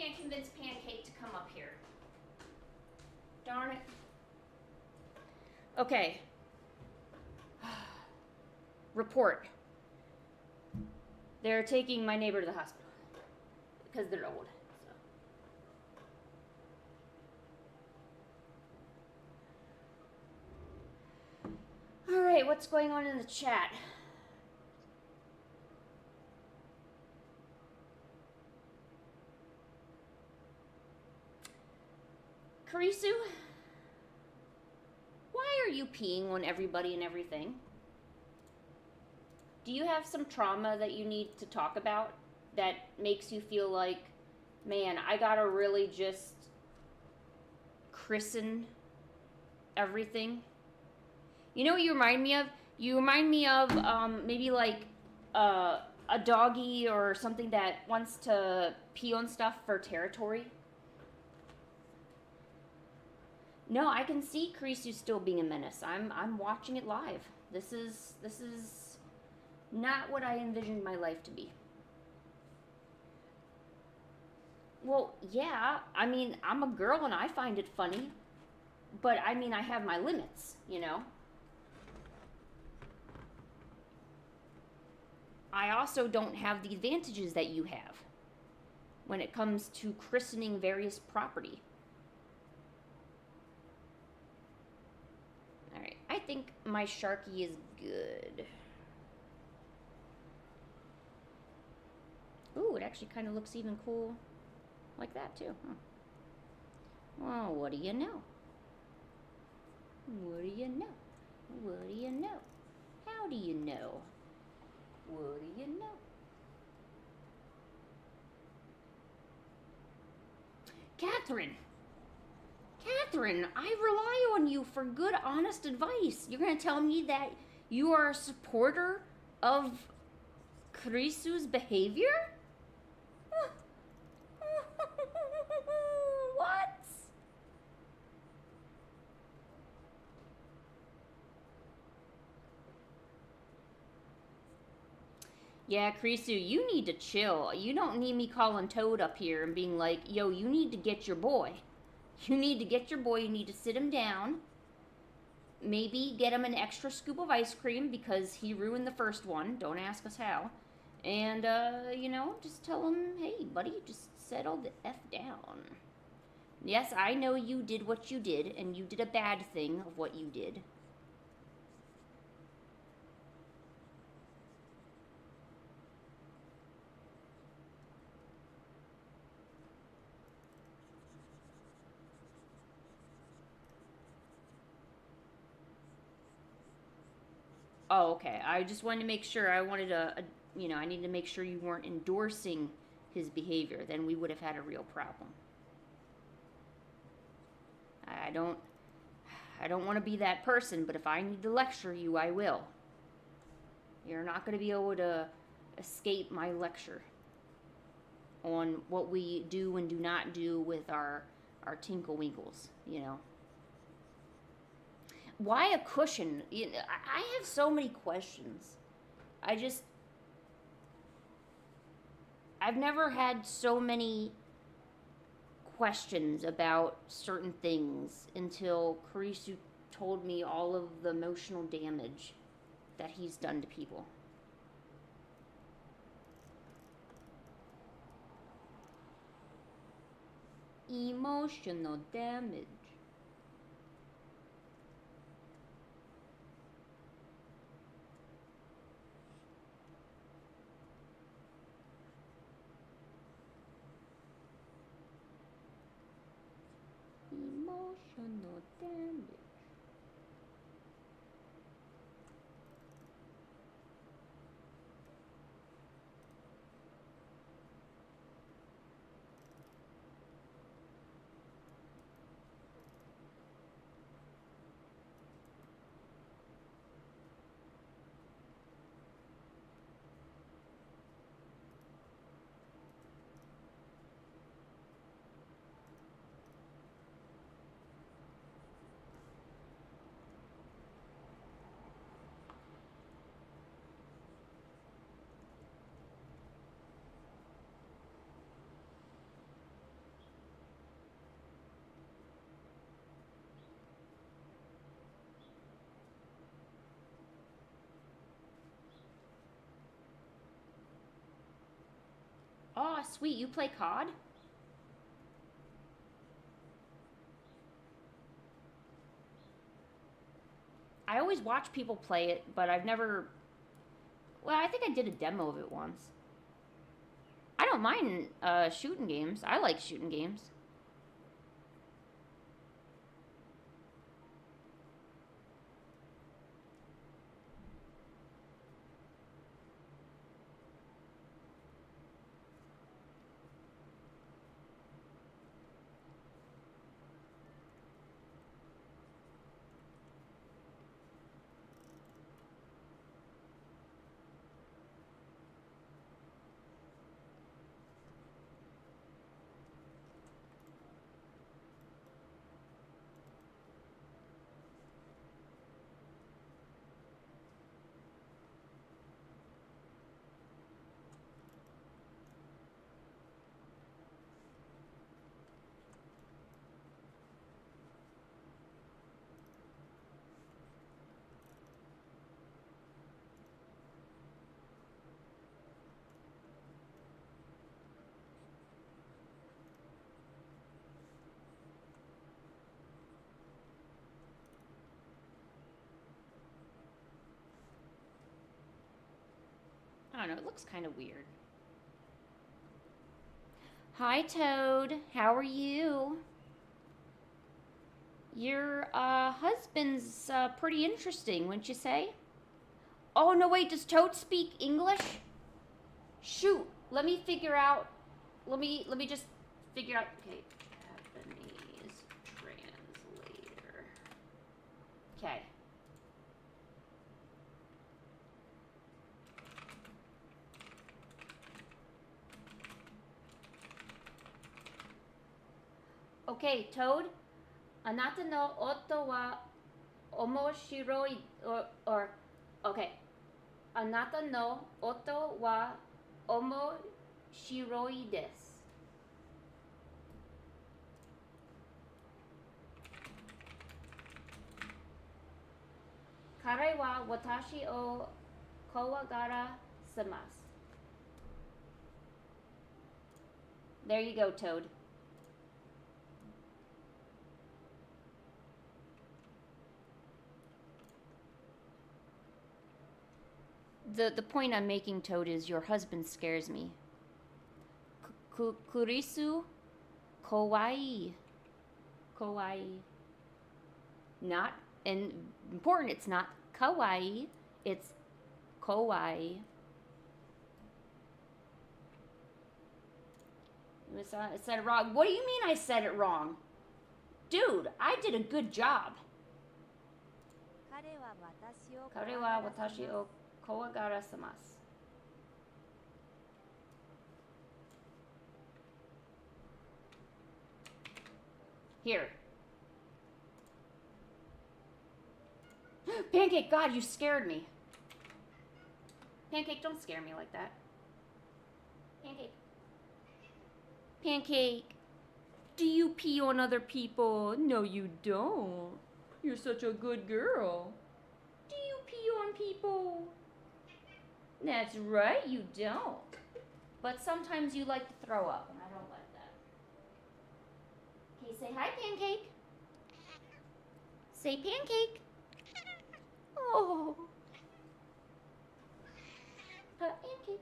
can't convince Pancake to come up here. Darn it. Okay. Report. They're taking my neighbor to the hospital. Because they're old. So. Alright, what's going on in the chat? Karisu? Why are you peeing on everybody and everything? Do you have some trauma that you need to talk about that makes you feel like, man, I gotta really just christen everything? You know what you remind me of? You remind me of maybe like a doggy or something that wants to pee on stuff for territory. No, I can see Karisu still being a menace. I'm watching it live. This is not what I envisioned my life to be. Well, yeah, I mean, I'm a girl and I find it funny. But, I mean, I have my limits, you know? I also don't have the advantages that you have when it comes to christening various property. Alright, I think my Sharky is good. Ooh, it actually kind of looks even cool like that, too. Huh. Well, what do you know? What do you know? What do you know? How do you know? What do you know? Catherine! Catherine, I rely on you for good, honest advice. You're going to tell me that you are a supporter of Karisu's behavior? What? Yeah, Karisu, you need to chill. You don't need me calling Toad up here and being like, yo, you need to get your boy. You need to get your boy. You need to sit him down. Maybe get him an extra scoop of ice cream because he ruined the first one. Don't ask us how. And, you know, just tell him, hey, buddy, just settle the F down. Yes, I know you did what you did, and you did a bad thing of what you did. Oh, okay. I just wanted to make sure. I wanted to, you know, I needed to make sure you weren't endorsing his behavior. Then we would have had a real problem. I don't want to be that person, but if I need to lecture you, I will. You're not going to be able to escape my lecture on what we do and do not do with our tinkle winkles, you know. Why a cushion? I have so many questions. I've never had so many questions about certain things until Karisu told me all of the emotional damage that he's done to people. Emotional damage. Emotional damage. sweet. You play COD? I always watch people play it, but I've never... Well, I think I did a demo of it once. I don't mind shooting games. I like shooting games. I don't know, it looks kind of weird. Hi, Toad. How are you? Your husband's pretty interesting, wouldn't you say? Oh, no, wait, does Toad speak English? Shoot, let me figure out, let me just figure out, okay, Japanese translator. Okay. Okay, Toad. Anata no oto wa omoshiroi or okay. Anata no oto wa omoshiroi desu. Kare wa watashi o kowagara shimasu. There you go, Toad. The point I'm making, Toad, is your husband scares me. Kurisu kawaii. Kawaii. Not, and important, it's not kawaii, it's kawaii. I said it wrong. What do you mean I said it wrong? Dude, I did a good job. Kare wa watashi o kowagara shimasu. Here. Pancake, God, you scared me. Pancake, don't scare me like that. Pancake. Pancake, do you pee on other people? No, you don't. You're such a good girl. Do you pee on people? That's right, you don't. But sometimes you like to throw up, and I don't like that. Okay, say hi, Pancake. Say Pancake. Oh. Pancake.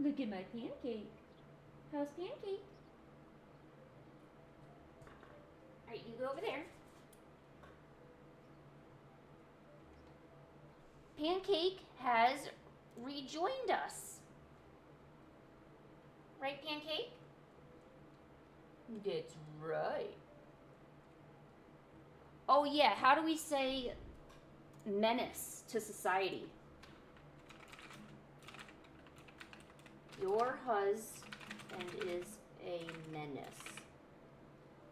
Look at my Pancake. How's Pancake? Alright, you go over there. Pancake has rejoined us. Right, Pancake? That's right. Oh yeah, how do we say menace to society? Your husband is a menace.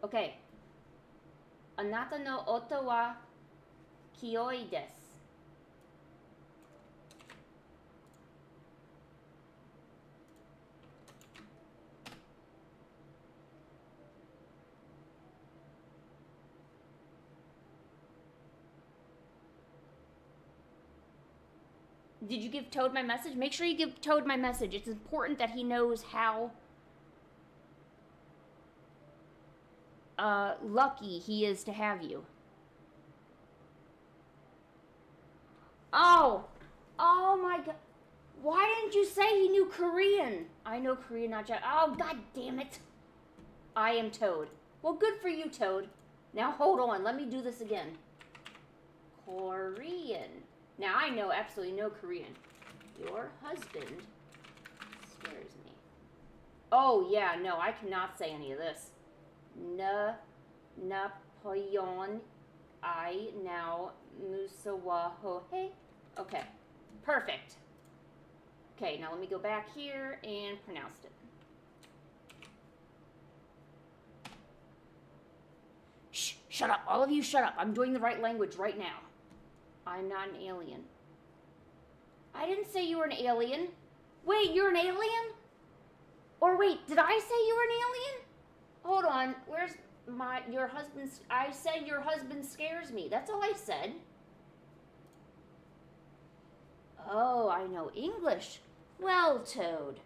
Okay. Anata no oto wa kiyoi desu. Did you give Toad my message? Make sure you give Toad my message. It's important that he knows how lucky he is to have you. Oh! Oh my god. Why didn't you say he knew Korean? I know Korean, not Japanese. Oh, god damn it. I am Toad. Well, good for you, Toad. Now, hold on. Let me do this again. Korean. Now, I know absolutely no Korean. Your husband scares me. Oh, yeah. No, I cannot say any of this. Napoleon. I now Musawahohe. Okay. Perfect. Okay, now let me go back here and pronounce it. Shh, shut up. All of you shut up. I'm doing the right language right now. I'm not an alien. I didn't say you were an alien. Wait, you're an alien? Or wait, did I say you were an alien? Hold on. Where's your husband? I said your husband scares me. That's all I said. Oh, I know English. Well, Toad.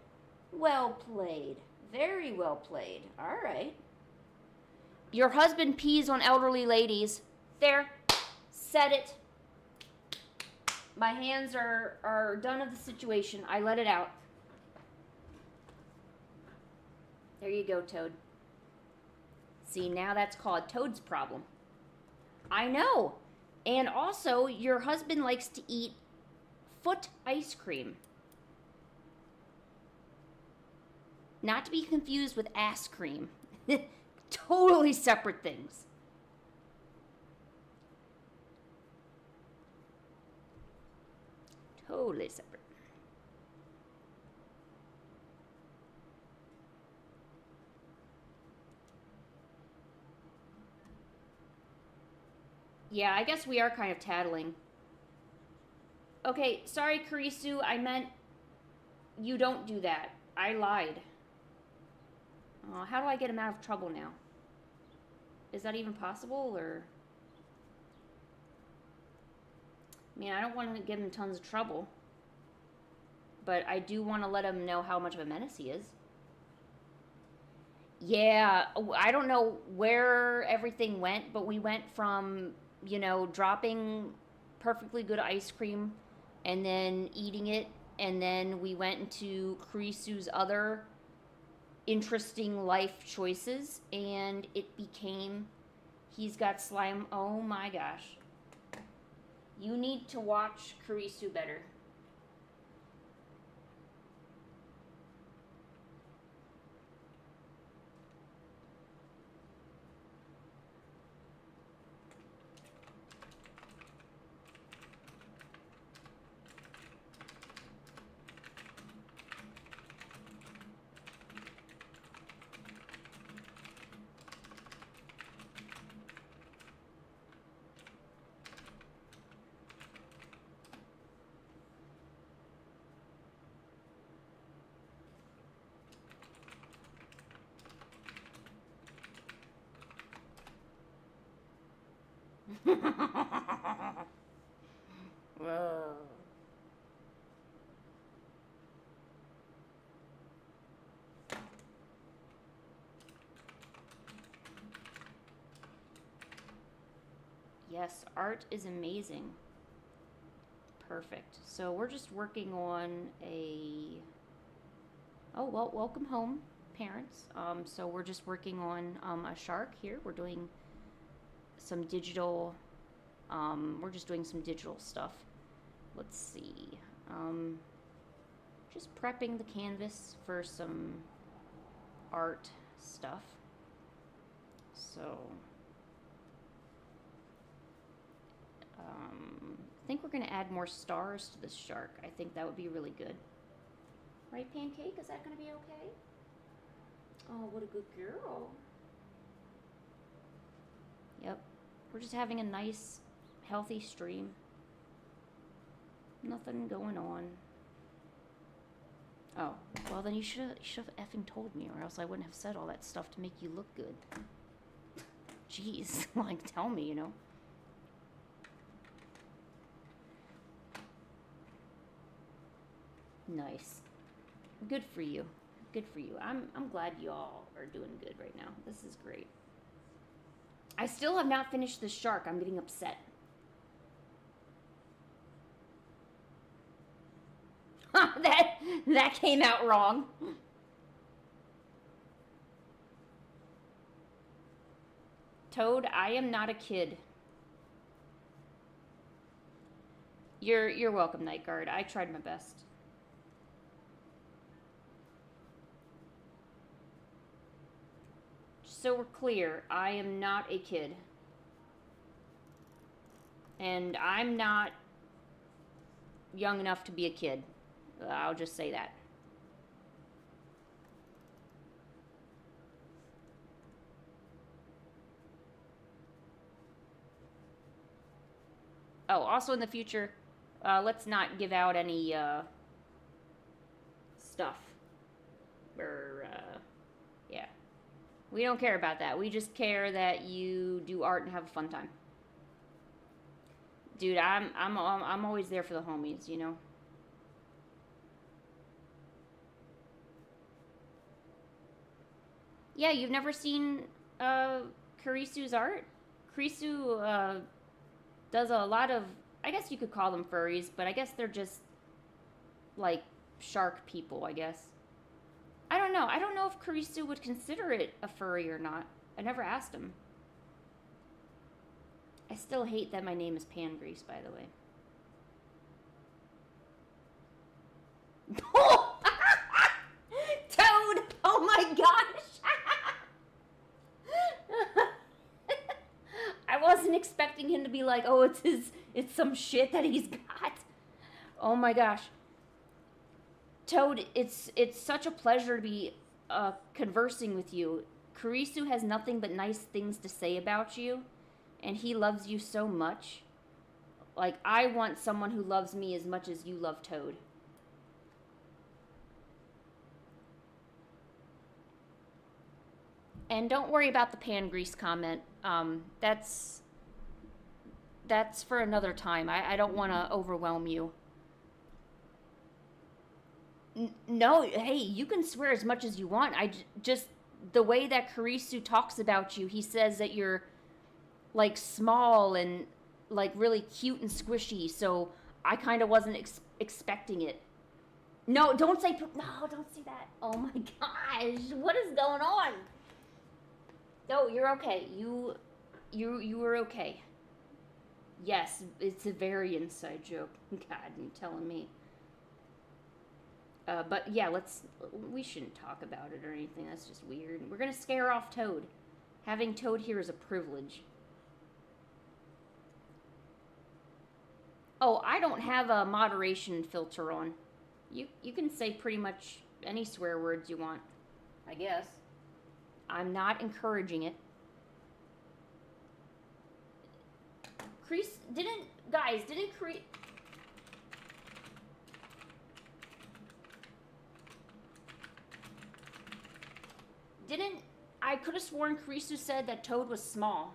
Well played. Very well played. All right. Your husband pees on elderly ladies. There. Said it. My hands are done of the situation. I let it out. There you go, Toad. See, now that's called Toad's problem. I know. And also, your husband likes to eat foot ice cream. Not to be confused with ass cream. Totally separate things. Totally separate. Yeah, I guess we are kind of tattling. Okay, sorry, Kurisu. I meant you don't do that. I lied. How do I get him out of trouble now? Is that even possible, or? I mean, I don't want to give him tons of trouble. But I do want to let him know how much of a menace he is. Yeah, I don't know where everything went, but we went from, you know, dropping perfectly good ice cream and then eating it, and then we went into Kurisu's other interesting life choices, and it became he's got slime. Oh my gosh. You need to watch Kurisu better. Whoa. Yes, art is amazing. Perfect. So we're just working on a... Oh, well, welcome home, parents. So we're just working on a shark here. We're doing some digital... we're just doing some digital stuff. Let's see. Just prepping the canvas for some art stuff. So... I think we're going to add more stars to this shark. I think that would be really good. Right, Pancake? Is that going to be okay? Oh, what a good girl. Yep. We're just having a nice, healthy stream. Nothing going on. Oh, well then you should have effing told me, or else I wouldn't have said all that stuff to make you look good. Jeez, like, tell me, you know. Nice. Good for you. Good for you. I'm glad you all are doing good right now. This is great. I still have not finished the shark. I'm getting upset. that came out wrong. Toad, I am not a kid. You're welcome, Night Guard. I tried my best. So we're clear, I am not a kid. And I'm not young enough to be a kid. I'll just say that. Oh, also in the future, let's not give out any stuff. Or, yeah. We don't care about that. We just care that you do art and have a fun time. Dude, I'm always there for the homies, you know. Yeah, you've never seen Karisu's art? Karisu does a lot of, I guess you could call them furries, but I guess they're just like shark people, I guess. I don't know. I don't know if Karisu would consider it a furry or not. I never asked him. I still hate that my name is Pangrease, by the way. Toad! Oh my gosh! I wasn't expecting him to be like, oh, it's some shit that he's got. Oh my gosh. Toad, it's such a pleasure to be conversing with you. Karisu has nothing but nice things to say about you, and he loves you so much. Like, I want someone who loves me as much as you love Toad. And don't worry about the Pangrease comment. That's for another time. I don't want to overwhelm you. No, hey, you can swear as much as you want. Just the way that Karisu talks about you, he says that you're like small and like really cute and squishy. So I kind of wasn't expecting it. No, don't say that. Oh my gosh, what is going on? No, you're okay. You were okay. Yes, it's a very inside joke. God, you're telling me. But yeah, we shouldn't talk about it or anything. That's just weird. We're gonna scare off Toad. Having Toad here is a privilege. Oh, I don't have a moderation filter on. You can say pretty much any swear words you want, I guess. I'm not encouraging it. Didn't I could have sworn Karisu said that Toad was small.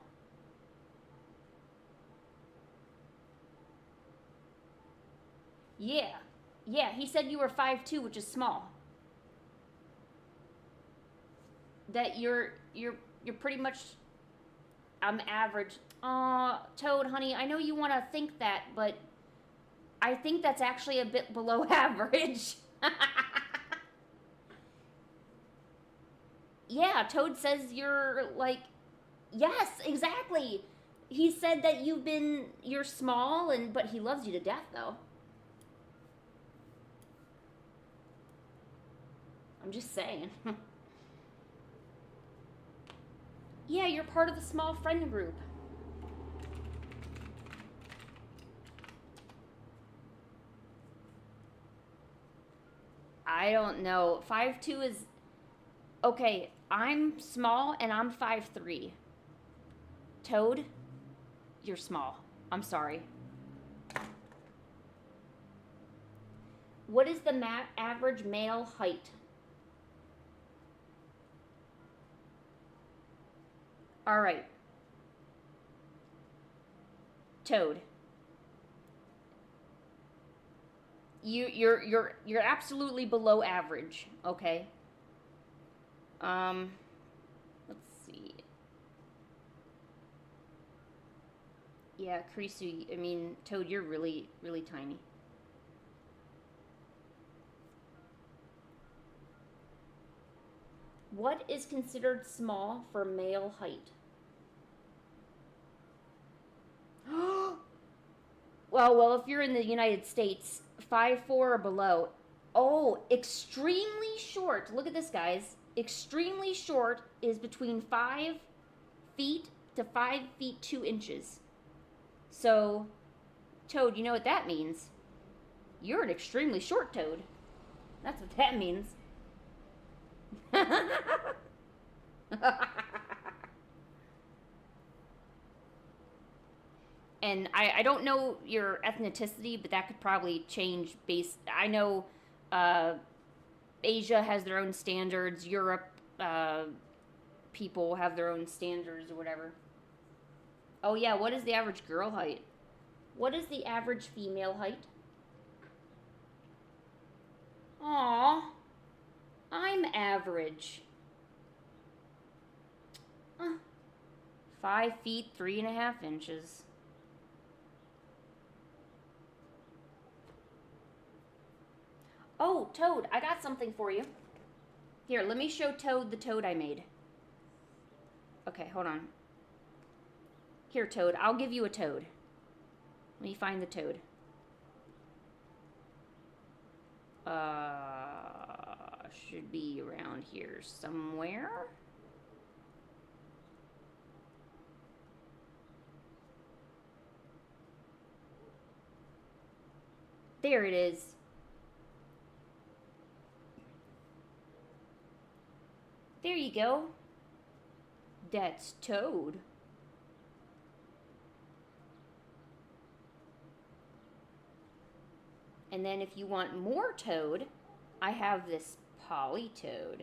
Yeah. Yeah, he said you were 5'2", which is small. That you're pretty much average. Toad, honey, I know you want to think that, but I think that's actually a bit below average. Yeah, Toad says you're like, yes, exactly. He said that you're small, but he loves you to death, though. I'm just saying. Yeah, you're part of the small friend group. I don't know. 5'2" is... Okay, I'm small and I'm 5'3". Toad, you're small. I'm sorry. What is the average male height? All right. Toad. You're absolutely below average. Okay. Let's see. Yeah, Kurisu, I mean, Toad, you're really, really tiny. What is considered small for male height? Well, if you're in the United States, 5'4" or below. Oh, extremely short. Look at this, guys. Extremely short is between 5 feet to 5 feet 2 inches. So, Toad, you know what that means? You're an extremely short Toad. That's what that means. And I don't know your ethnicity, but that could probably change based. I know Asia has their own standards. Europe people have their own standards or whatever. Oh yeah, what is the average girl height? What is the average female height? Aw, I'm average. 5 feet 3.5 inches. Oh, Toad, I got something for you. Here, let me show Toad the toad I made. Okay, hold on. Here, Toad, I'll give you a toad. Let me find the toad. Should be around here somewhere. There it is. There you go. That's Toad. And then if you want more Toad, I have this Polytoad.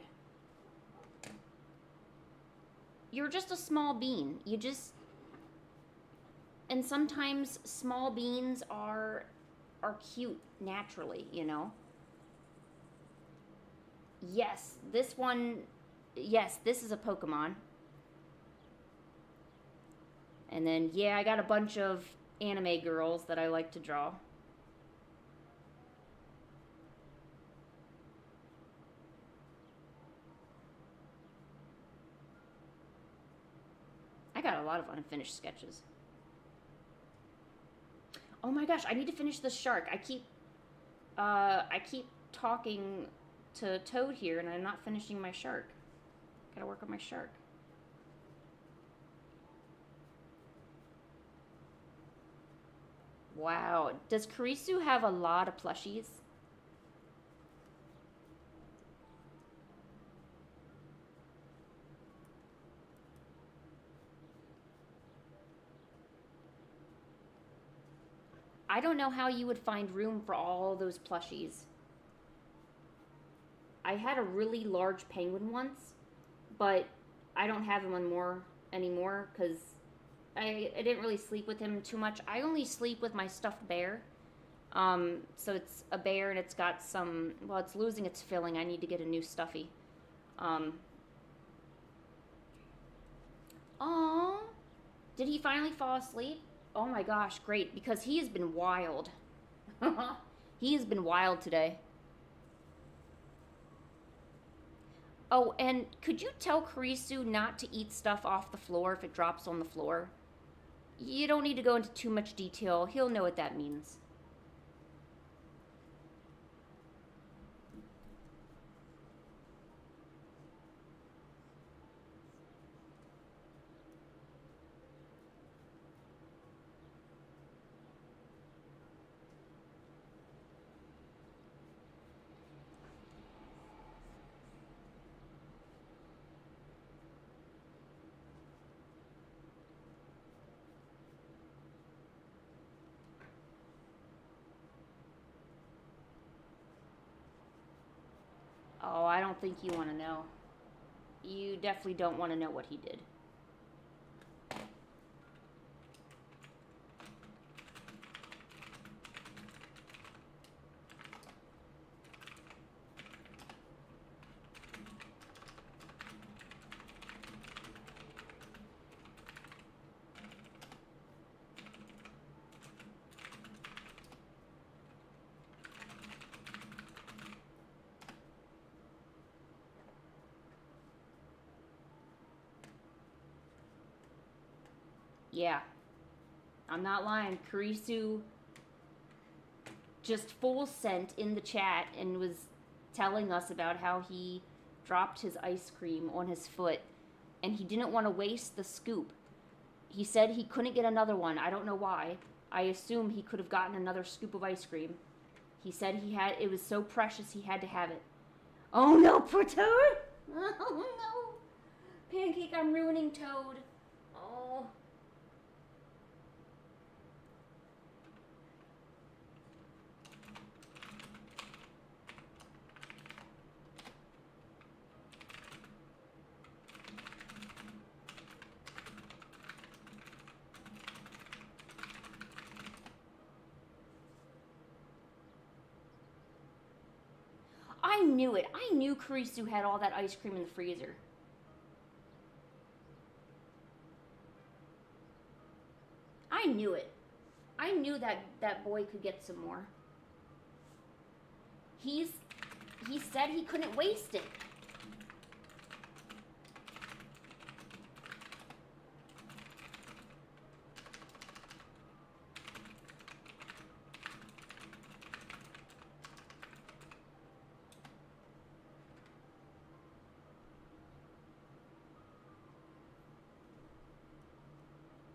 You're just a small bean. You just... And sometimes small beans are cute naturally, you know? Yes, this one... Yes, this is a Pokemon. And then, yeah, I got a bunch of anime girls that I like to draw. I got a lot of unfinished sketches. Oh my gosh, I need to finish this shark. I keep talking to Toad here and I'm not finishing my shark. Gotta work on my shark. Wow, does Kurisu have a lot of plushies? I don't know how you would find room for all those plushies. I had a really large penguin once, but I don't have him anymore because I didn't really sleep with him too much. I only sleep with my stuffed bear. So it's a bear and it's got some, well, it's losing its filling. I need to get a new stuffy. Aww. Did he finally fall asleep? Oh my gosh, great, because he has been wild. He has been wild today. Oh, and could you tell Kurisu not to eat stuff off the floor if it drops on the floor? You don't need to go into too much detail. He'll know what that means. Oh, I don't think you want to know. You definitely don't want to know what he did. Yeah. I'm not lying. Kurisu just full sent in the chat and was telling us about how he dropped his ice cream on his foot and he didn't want to waste the scoop. He said he couldn't get another one. I don't know why. I assume he could have gotten another scoop of ice cream. He said it was so precious he had to have it. Oh no, poor Toad! Oh no! Pancake, I'm ruining Toad. Oh. I knew it. I knew Kurisu had all that ice cream in the freezer. I knew it. I knew that boy could get some more. He said he couldn't waste it.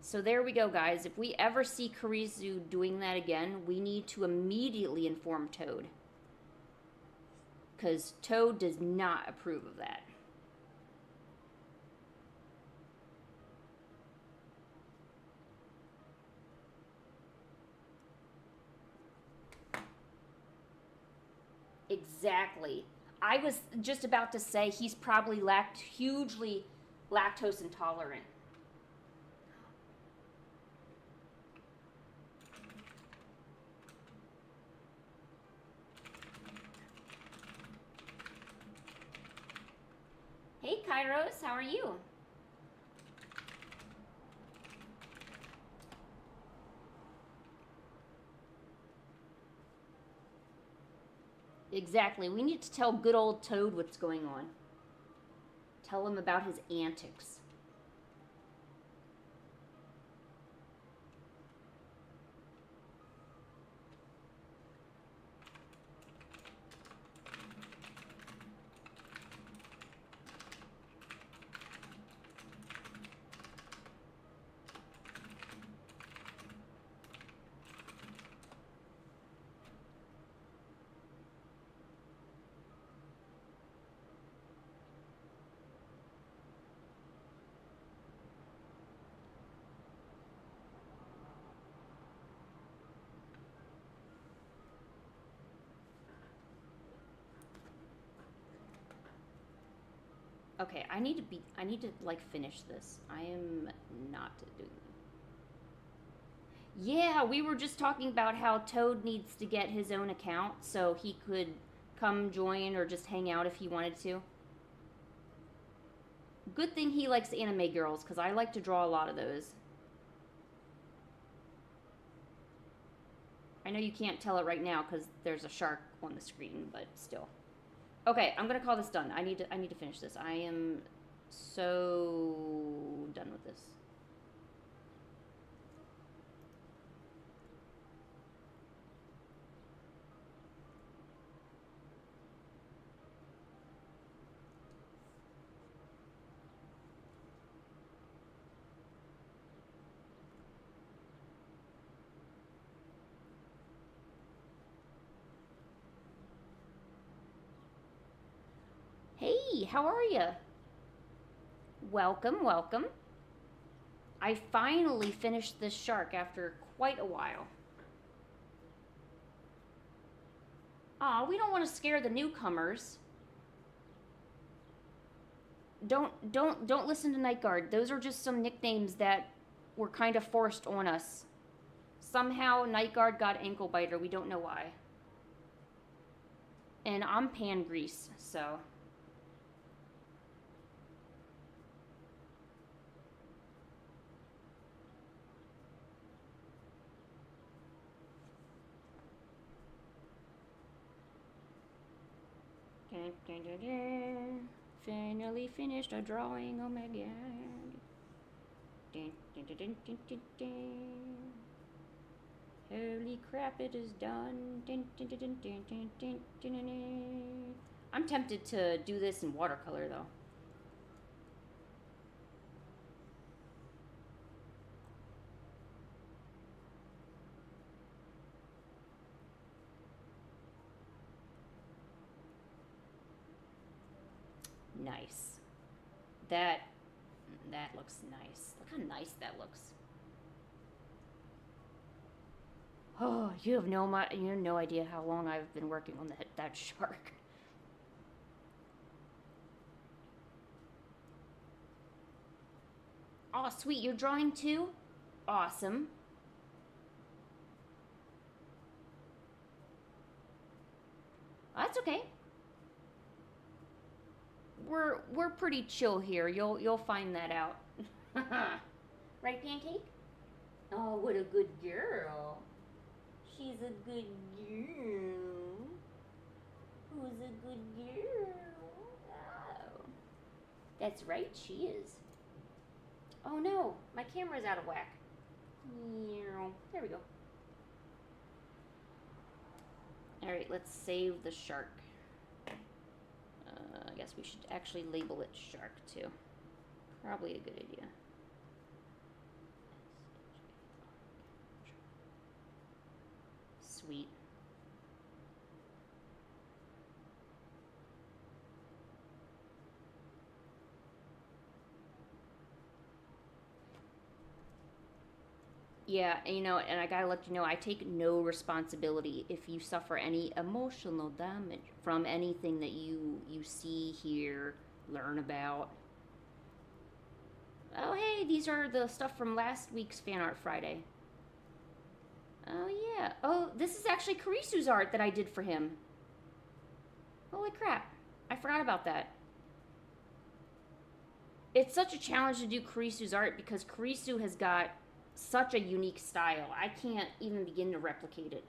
So there we go, guys. If we ever see Kurisu doing that again, we need to immediately inform Toad. Because Toad does not approve of that. Exactly. I was just about to say he's probably hugely lactose intolerant. Hey, Kairos, how are you? Exactly. We need to tell good old Toad what's going on. Tell him about his antics. Okay, I need to like finish this. I am not doing it. Yeah, we were just talking about how Toad needs to get his own account so he could come join or just hang out if he wanted to. Good thing he likes anime girls, because I like to draw a lot of those. I know you can't tell it right now because there's a shark on the screen, but still. Okay, I'm gonna call this done. I need to finish this. I am so done with this. Hey, how are you? Welcome, welcome. I finally finished this shark after quite a while. Aw, we don't want to scare the newcomers. Don't listen to Night Guard. Those are just some nicknames that were kind of forced on us. Somehow Night Guard got Ankle Biter. We don't know why. And I'm Pan Grease, so... Finally finished a drawing, oh my god. Holy crap, it is done. I'm tempted to do this in watercolor though. Nice. That looks nice. Look how nice that looks. Oh, you have no idea how long I've been working on that shark. Oh, sweet, you're drawing too? Awesome. That's okay. We're pretty chill here. You'll find that out. Right, Pancake? Oh, what a good girl. She's a good girl. Who's a good girl? Oh. That's right, she is. Oh no, my camera's out of whack. There we go. Alright, let's save the shark. I guess we should actually label it shark too. Probably a good idea. Sweet. Yeah, and, and I gotta let you know, I take no responsibility if you suffer any emotional damage from anything that you see, hear, learn about. Oh, hey, these are the stuff from last week's Fan Art Friday. Oh, yeah. Oh, this is actually Karisu's art that I did for him. Holy crap. I forgot about that. It's such a challenge to do Karisu's art because Karisu has got such a unique style. I can't even begin to replicate it.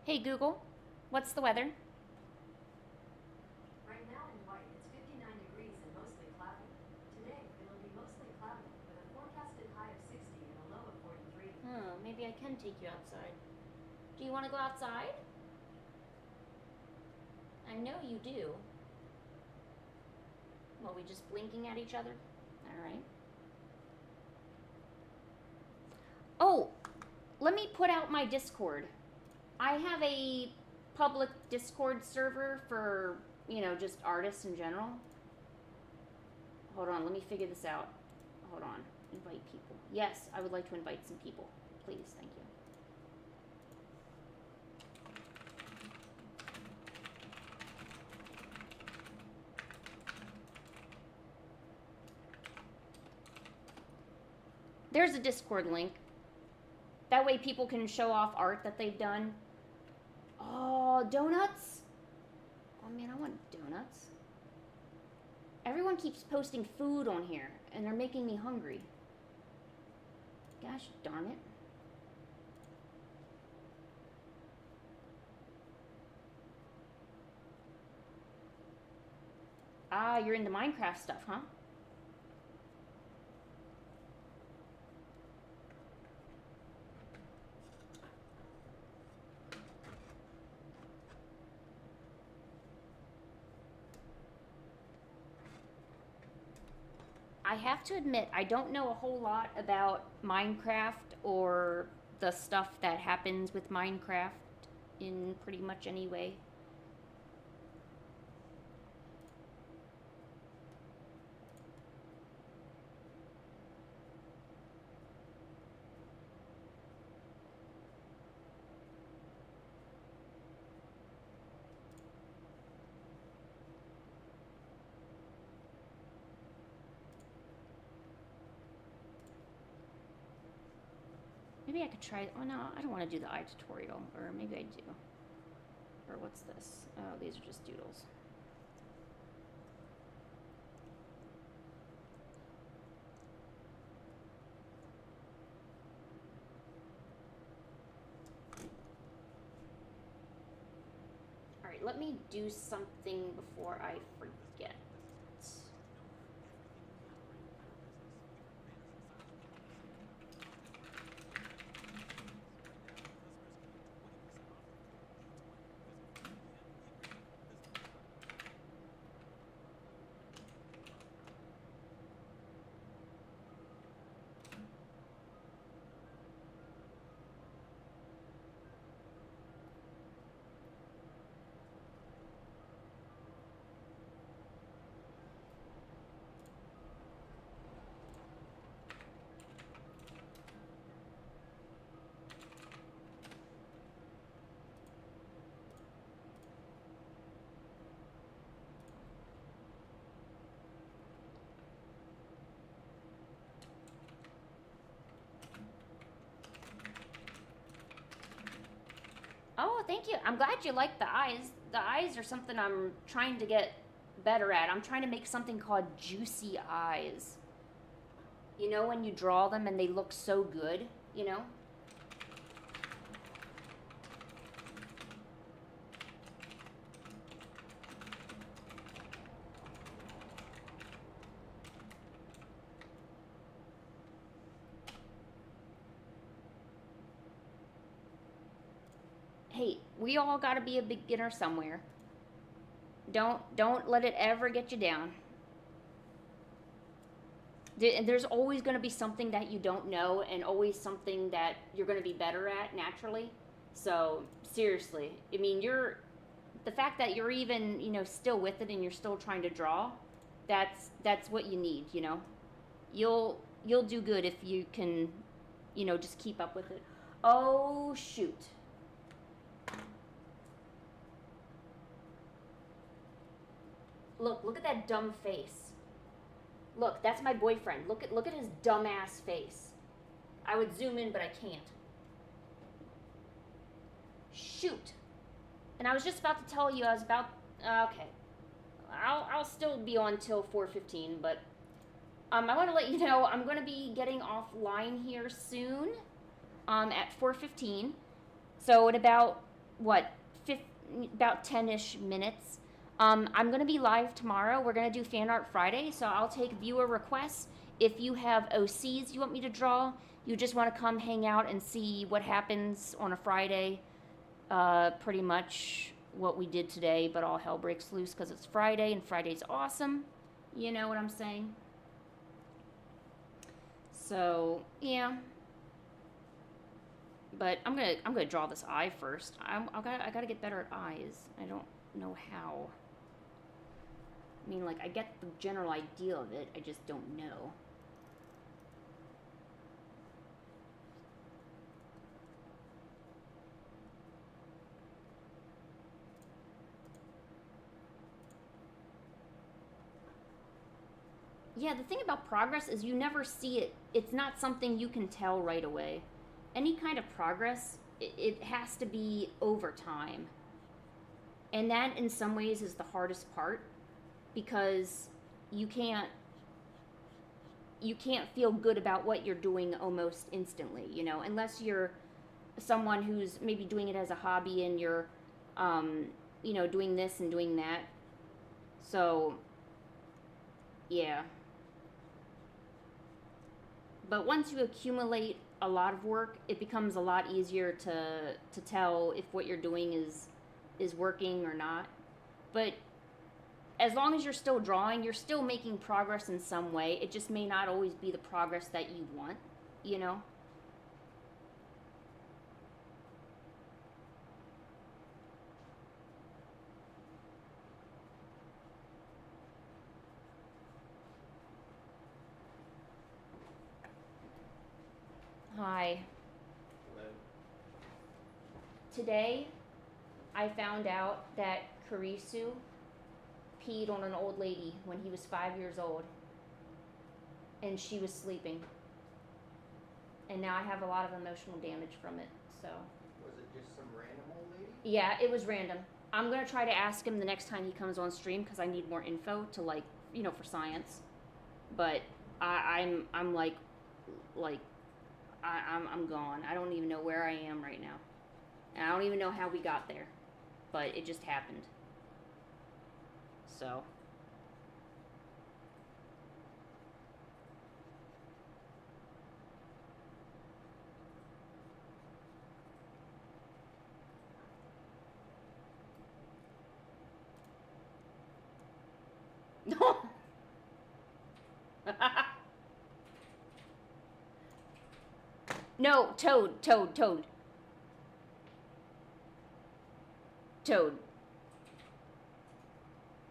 Hey Google, what's the weather? Right now in White, it's 59 degrees and mostly cloudy. Today, it'll be mostly cloudy with a forecasted high of 60 and a low of 43. Oh, maybe I can take you outside. Do you want to go outside? I know you do. Well, we just blinking at each other? Alright. Oh, let me put out my Discord. I have a public Discord server for, just artists in general. Hold on, let me figure this out. Hold on. Invite people. Yes, I would like to invite some people. Please, thank you. There's a Discord link. That way people can show off art that they've done. Oh, donuts? Oh man, I want donuts. Everyone keeps posting food on here, and they're making me hungry. Gosh darn it. Ah, you're into Minecraft stuff, huh? I have to admit, I don't know a whole lot about Minecraft or the stuff that happens with Minecraft in pretty much any way. Maybe I could try, oh no, I don't want to do the eye tutorial, or maybe I do. Or what's this? Oh, these are just doodles. let me do something before I forget. Oh, thank you. I'm glad you like the eyes. The eyes are something I'm trying to get better at. I'm trying to make something called juicy eyes. You know, when you draw them and they look so good, you know? Hey, we all got to be a beginner somewhere. Don't let it ever get you down. There's always going to be something that you don't know, and always something that you're going to be better at naturally. So seriously, I mean, the fact that you're even, you know, still with it and you're still trying to draw, that's what you need, you know. You'll do good if you can, you know, just keep up with it. Oh shoot. Look at that dumb face. Look, that's my boyfriend. Look at his dumbass face. I would zoom in, but I can't. Shoot. And I was just about to tell you I was about okay. I'll still be on till 4:15, but I want to let you know I'm going to be getting offline here soon. At 4:15. So in about about 10ish minutes. I'm going to be live tomorrow. We're going to do Fan Art Friday, so I'll take viewer requests. If you have OCs you want me to draw, you just want to come hang out and see what happens on a Friday, pretty much what we did today, but all hell breaks loose because it's Friday, and Friday's awesome. You know what I'm saying? So, yeah. But I'm gonna draw this eye first. I gotta get better at eyes. I don't know how. I mean, like, I get the general idea of it, I just don't know. Yeah, the thing about progress is you never see it. It's not something you can tell right away. Any kind of progress, it has to be over time. And that, in some ways, is the hardest part, because you can't feel good about what you're doing almost instantly, you know, unless you're someone who's maybe doing it as a hobby and you're you know, doing this and doing that. So yeah. But once you accumulate a lot of work, it becomes a lot easier to tell if what you're doing is working or not. But as long as you're still drawing, you're still making progress in some way. It just may not always be the progress that you want, you know? Hi. Hello. Today, I found out that Karisu peed on an old lady when he was 5 years old, and she was sleeping. And now I have a lot of emotional damage from it, so. Was it just some random old lady? Yeah, it was random. I'm gonna try to ask him the next time he comes on stream, because I need more info to, like, you know, for science. But I'm gone. I don't even know where I am right now. And I don't even know how we got there. But it just happened. So. No. No, Toad. Toad.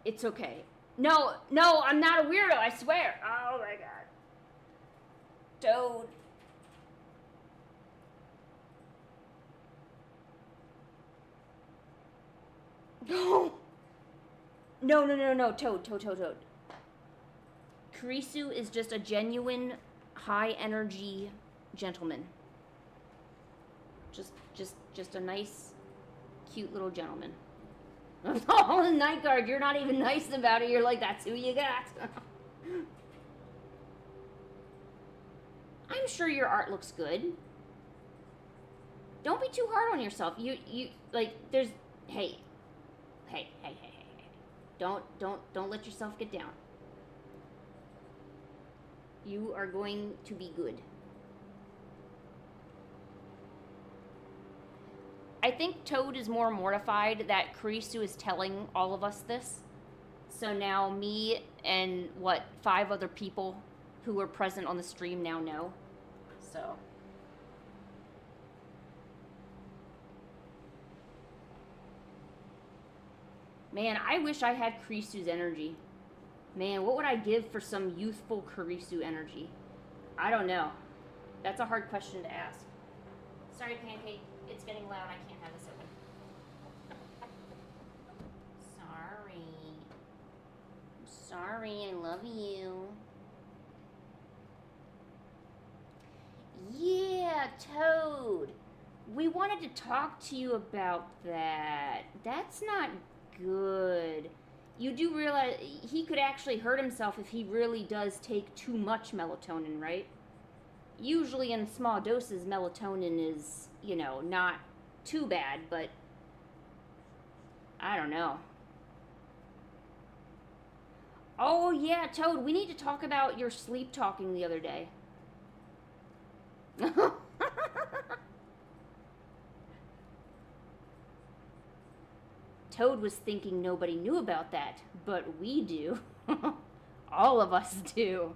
It's okay. No, I'm not a weirdo, I swear. Oh my god. Toad. No, Toad. Kurisu is just a genuine high energy gentleman. Just a nice, cute little gentleman. Oh, Night Guard, you're not even nice about it. You're like, that's who you got. I'm sure your art looks good. Don't be too hard on yourself. You like, there's, hey. Don't let yourself get down. You are going to be good. I think Toad is more mortified that Kurisu is telling all of us this. So now me and 5 other people who were present on the stream now know. So. Man, I wish I had Kurisu's energy. Man, what would I give for some youthful Kurisu energy? I don't know. That's a hard question to ask. Sorry, Pancake. It's getting loud. I can't have this open. Sorry. I love you. Yeah, Toad. We wanted to talk to you about that. That's not good. You do realize he could actually hurt himself if he really does take too much melatonin, right? Usually in small doses, melatonin is, not too bad, but I don't know. Oh, yeah, Toad, we need to talk about your sleep talking the other day. Toad was thinking nobody knew about that, but we do. All of us do.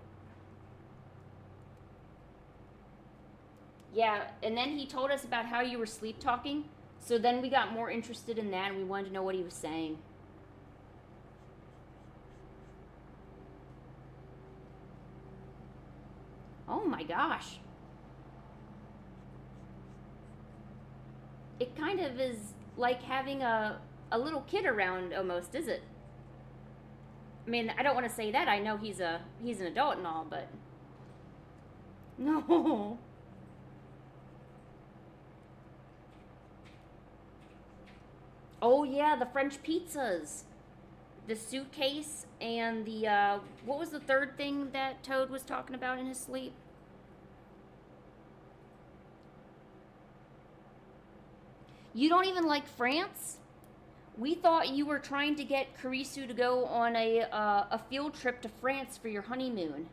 Yeah, and then he told us about how you were sleep talking, so then we got more interested in that and we wanted to know what he was saying. Oh my gosh. It kind of is like having a little kid around almost, is it? I mean, I don't want to say that. I know he's an adult and all, but no. Oh yeah, the French pizzas. The suitcase and the what was the third thing that Toad was talking about in his sleep? You don't even like France? We thought you were trying to get Kurisu to go on a field trip to France for your honeymoon.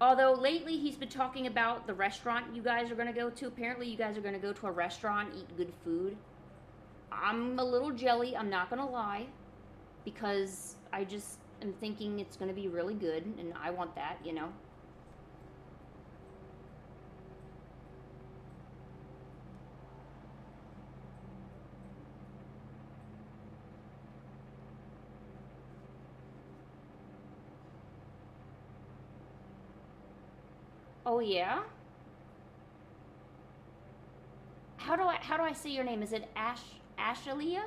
Although lately he's been talking about the restaurant you guys are going to go to. Apparently you guys are going to go to a restaurant, eat good food. I'm a little jelly, I'm not going to lie. Because I just am thinking it's going to be really good and I want that, Oh yeah? How do I say your name? Is it Ashlea?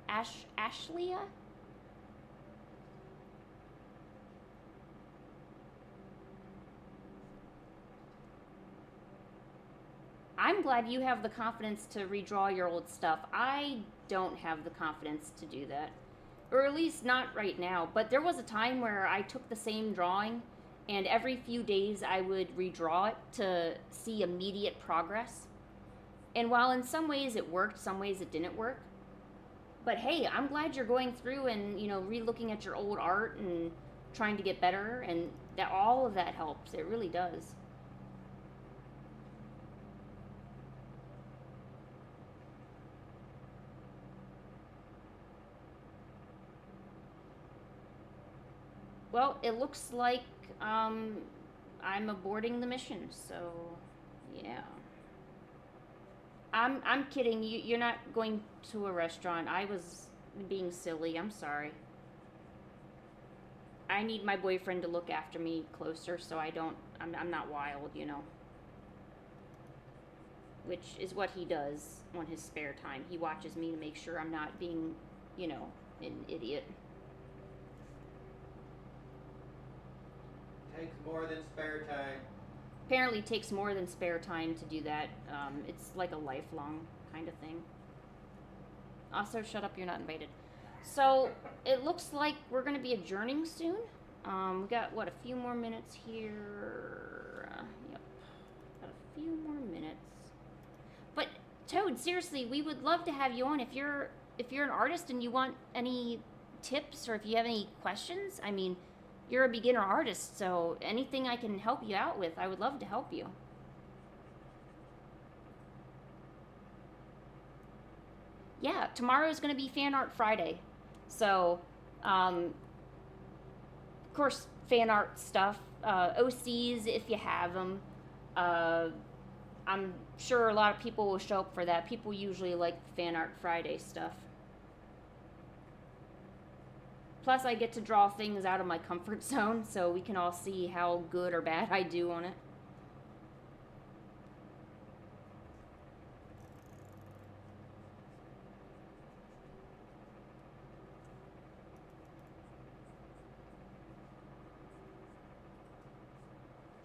Ashlea? I'm glad you have the confidence to redraw your old stuff. I don't have the confidence to do that. Or at least not right now. But there was a time where I took the same drawing and every few days I would redraw it to see immediate progress. And while in some ways it worked, some ways it didn't work. But hey, I'm glad you're going through and, you know, re-looking at your old art and trying to get better, and that all of that helps. It really does. Well, it looks like I'm aborting the mission, so yeah. I'm kidding. You're not going to a restaurant. I was being silly. I'm sorry. I need my boyfriend to look after me closer so I'm not wild, you know. Which is what he does on his spare time. He watches me to make sure I'm not being, you know, an idiot. Takes more than spare time. Apparently it takes more than spare time to do that. It's like a lifelong kind of thing. Also, shut up, you're not invited. So, it looks like we're going to be adjourning soon. We got, what, a few more minutes here. Yep. Got a few more minutes. But, Toad, seriously, we would love to have you on. If you're an artist and you want any tips or if you have any questions, I mean, you're a beginner artist, so anything I can help you out with, I would love to help you. Yeah, tomorrow is going to be Fan Art Friday. So, of course, fan art stuff, OCs if you have them. I'm sure a lot of people will show up for that. People usually like Fan Art Friday stuff. Plus, I get to draw things out of my comfort zone, so we can all see how good or bad I do on it.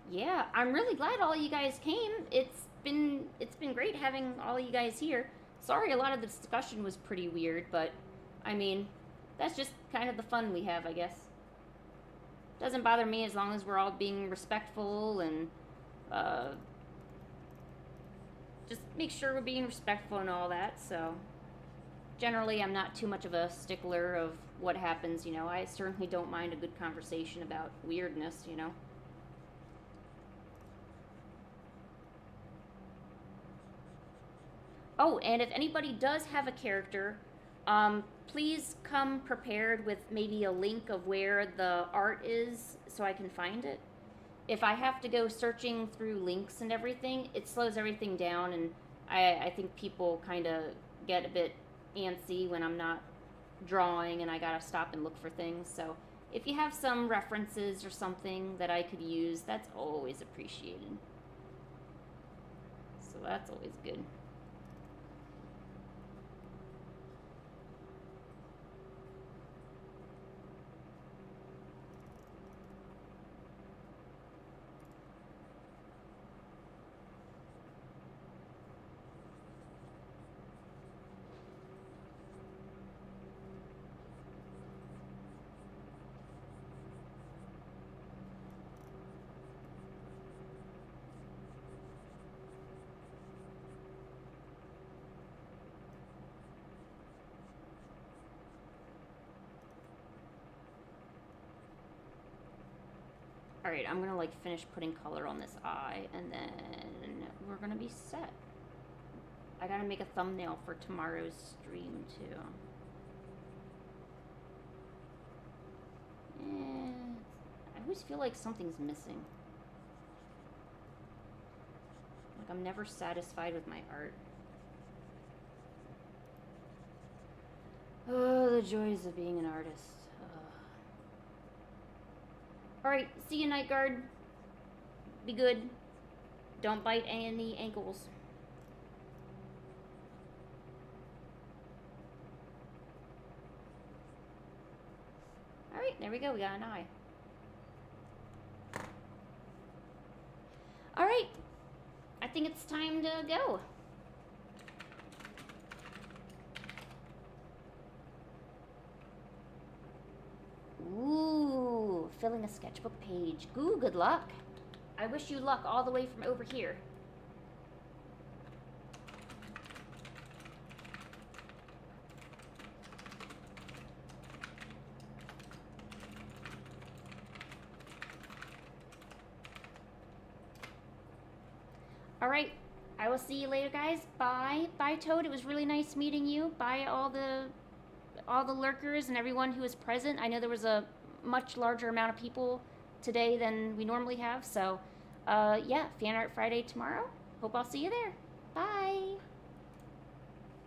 Yeah, I'm really glad all you guys came. It's been great having all you guys here. Sorry, a lot of the discussion was pretty weird, but I mean, that's just kind of the fun we have, I guess. Doesn't bother me as long as we're all being respectful and just make sure we're being respectful and all that. So generally, I'm not too much of a stickler of what happens, you know. I certainly don't mind a good conversation about weirdness, you know. Oh, and if anybody does have a character, please come prepared with maybe a link of where the art is so I can find it. If I have to go searching through links and everything, it slows everything down, and I think people kind of get a bit antsy when I'm not drawing and I gotta stop and look for things. So if you have some references or something that I could use, that's always appreciated. So that's always good. Alright, I'm gonna like finish putting color on this eye, and then we're gonna be set. I gotta make a thumbnail for tomorrow's stream too. I always feel like something's missing. Like I'm never satisfied with my art. Oh, the joys of being an artist. Alright, see you, Night Guard. Be good. Don't bite any ankles. Alright, there we go. We got an eye. Alright. I think it's time to go. Ooh, filling a sketchbook page. Ooh, good luck. I wish you luck all the way from over here. All right. I will see you later, guys. Bye. Bye, Toad. It was really nice meeting you. Bye, all the lurkers and everyone who is present. I know there was a much larger amount of people today than we normally have. So, yeah, Fan Art Friday tomorrow. Hope I'll see you there. Bye.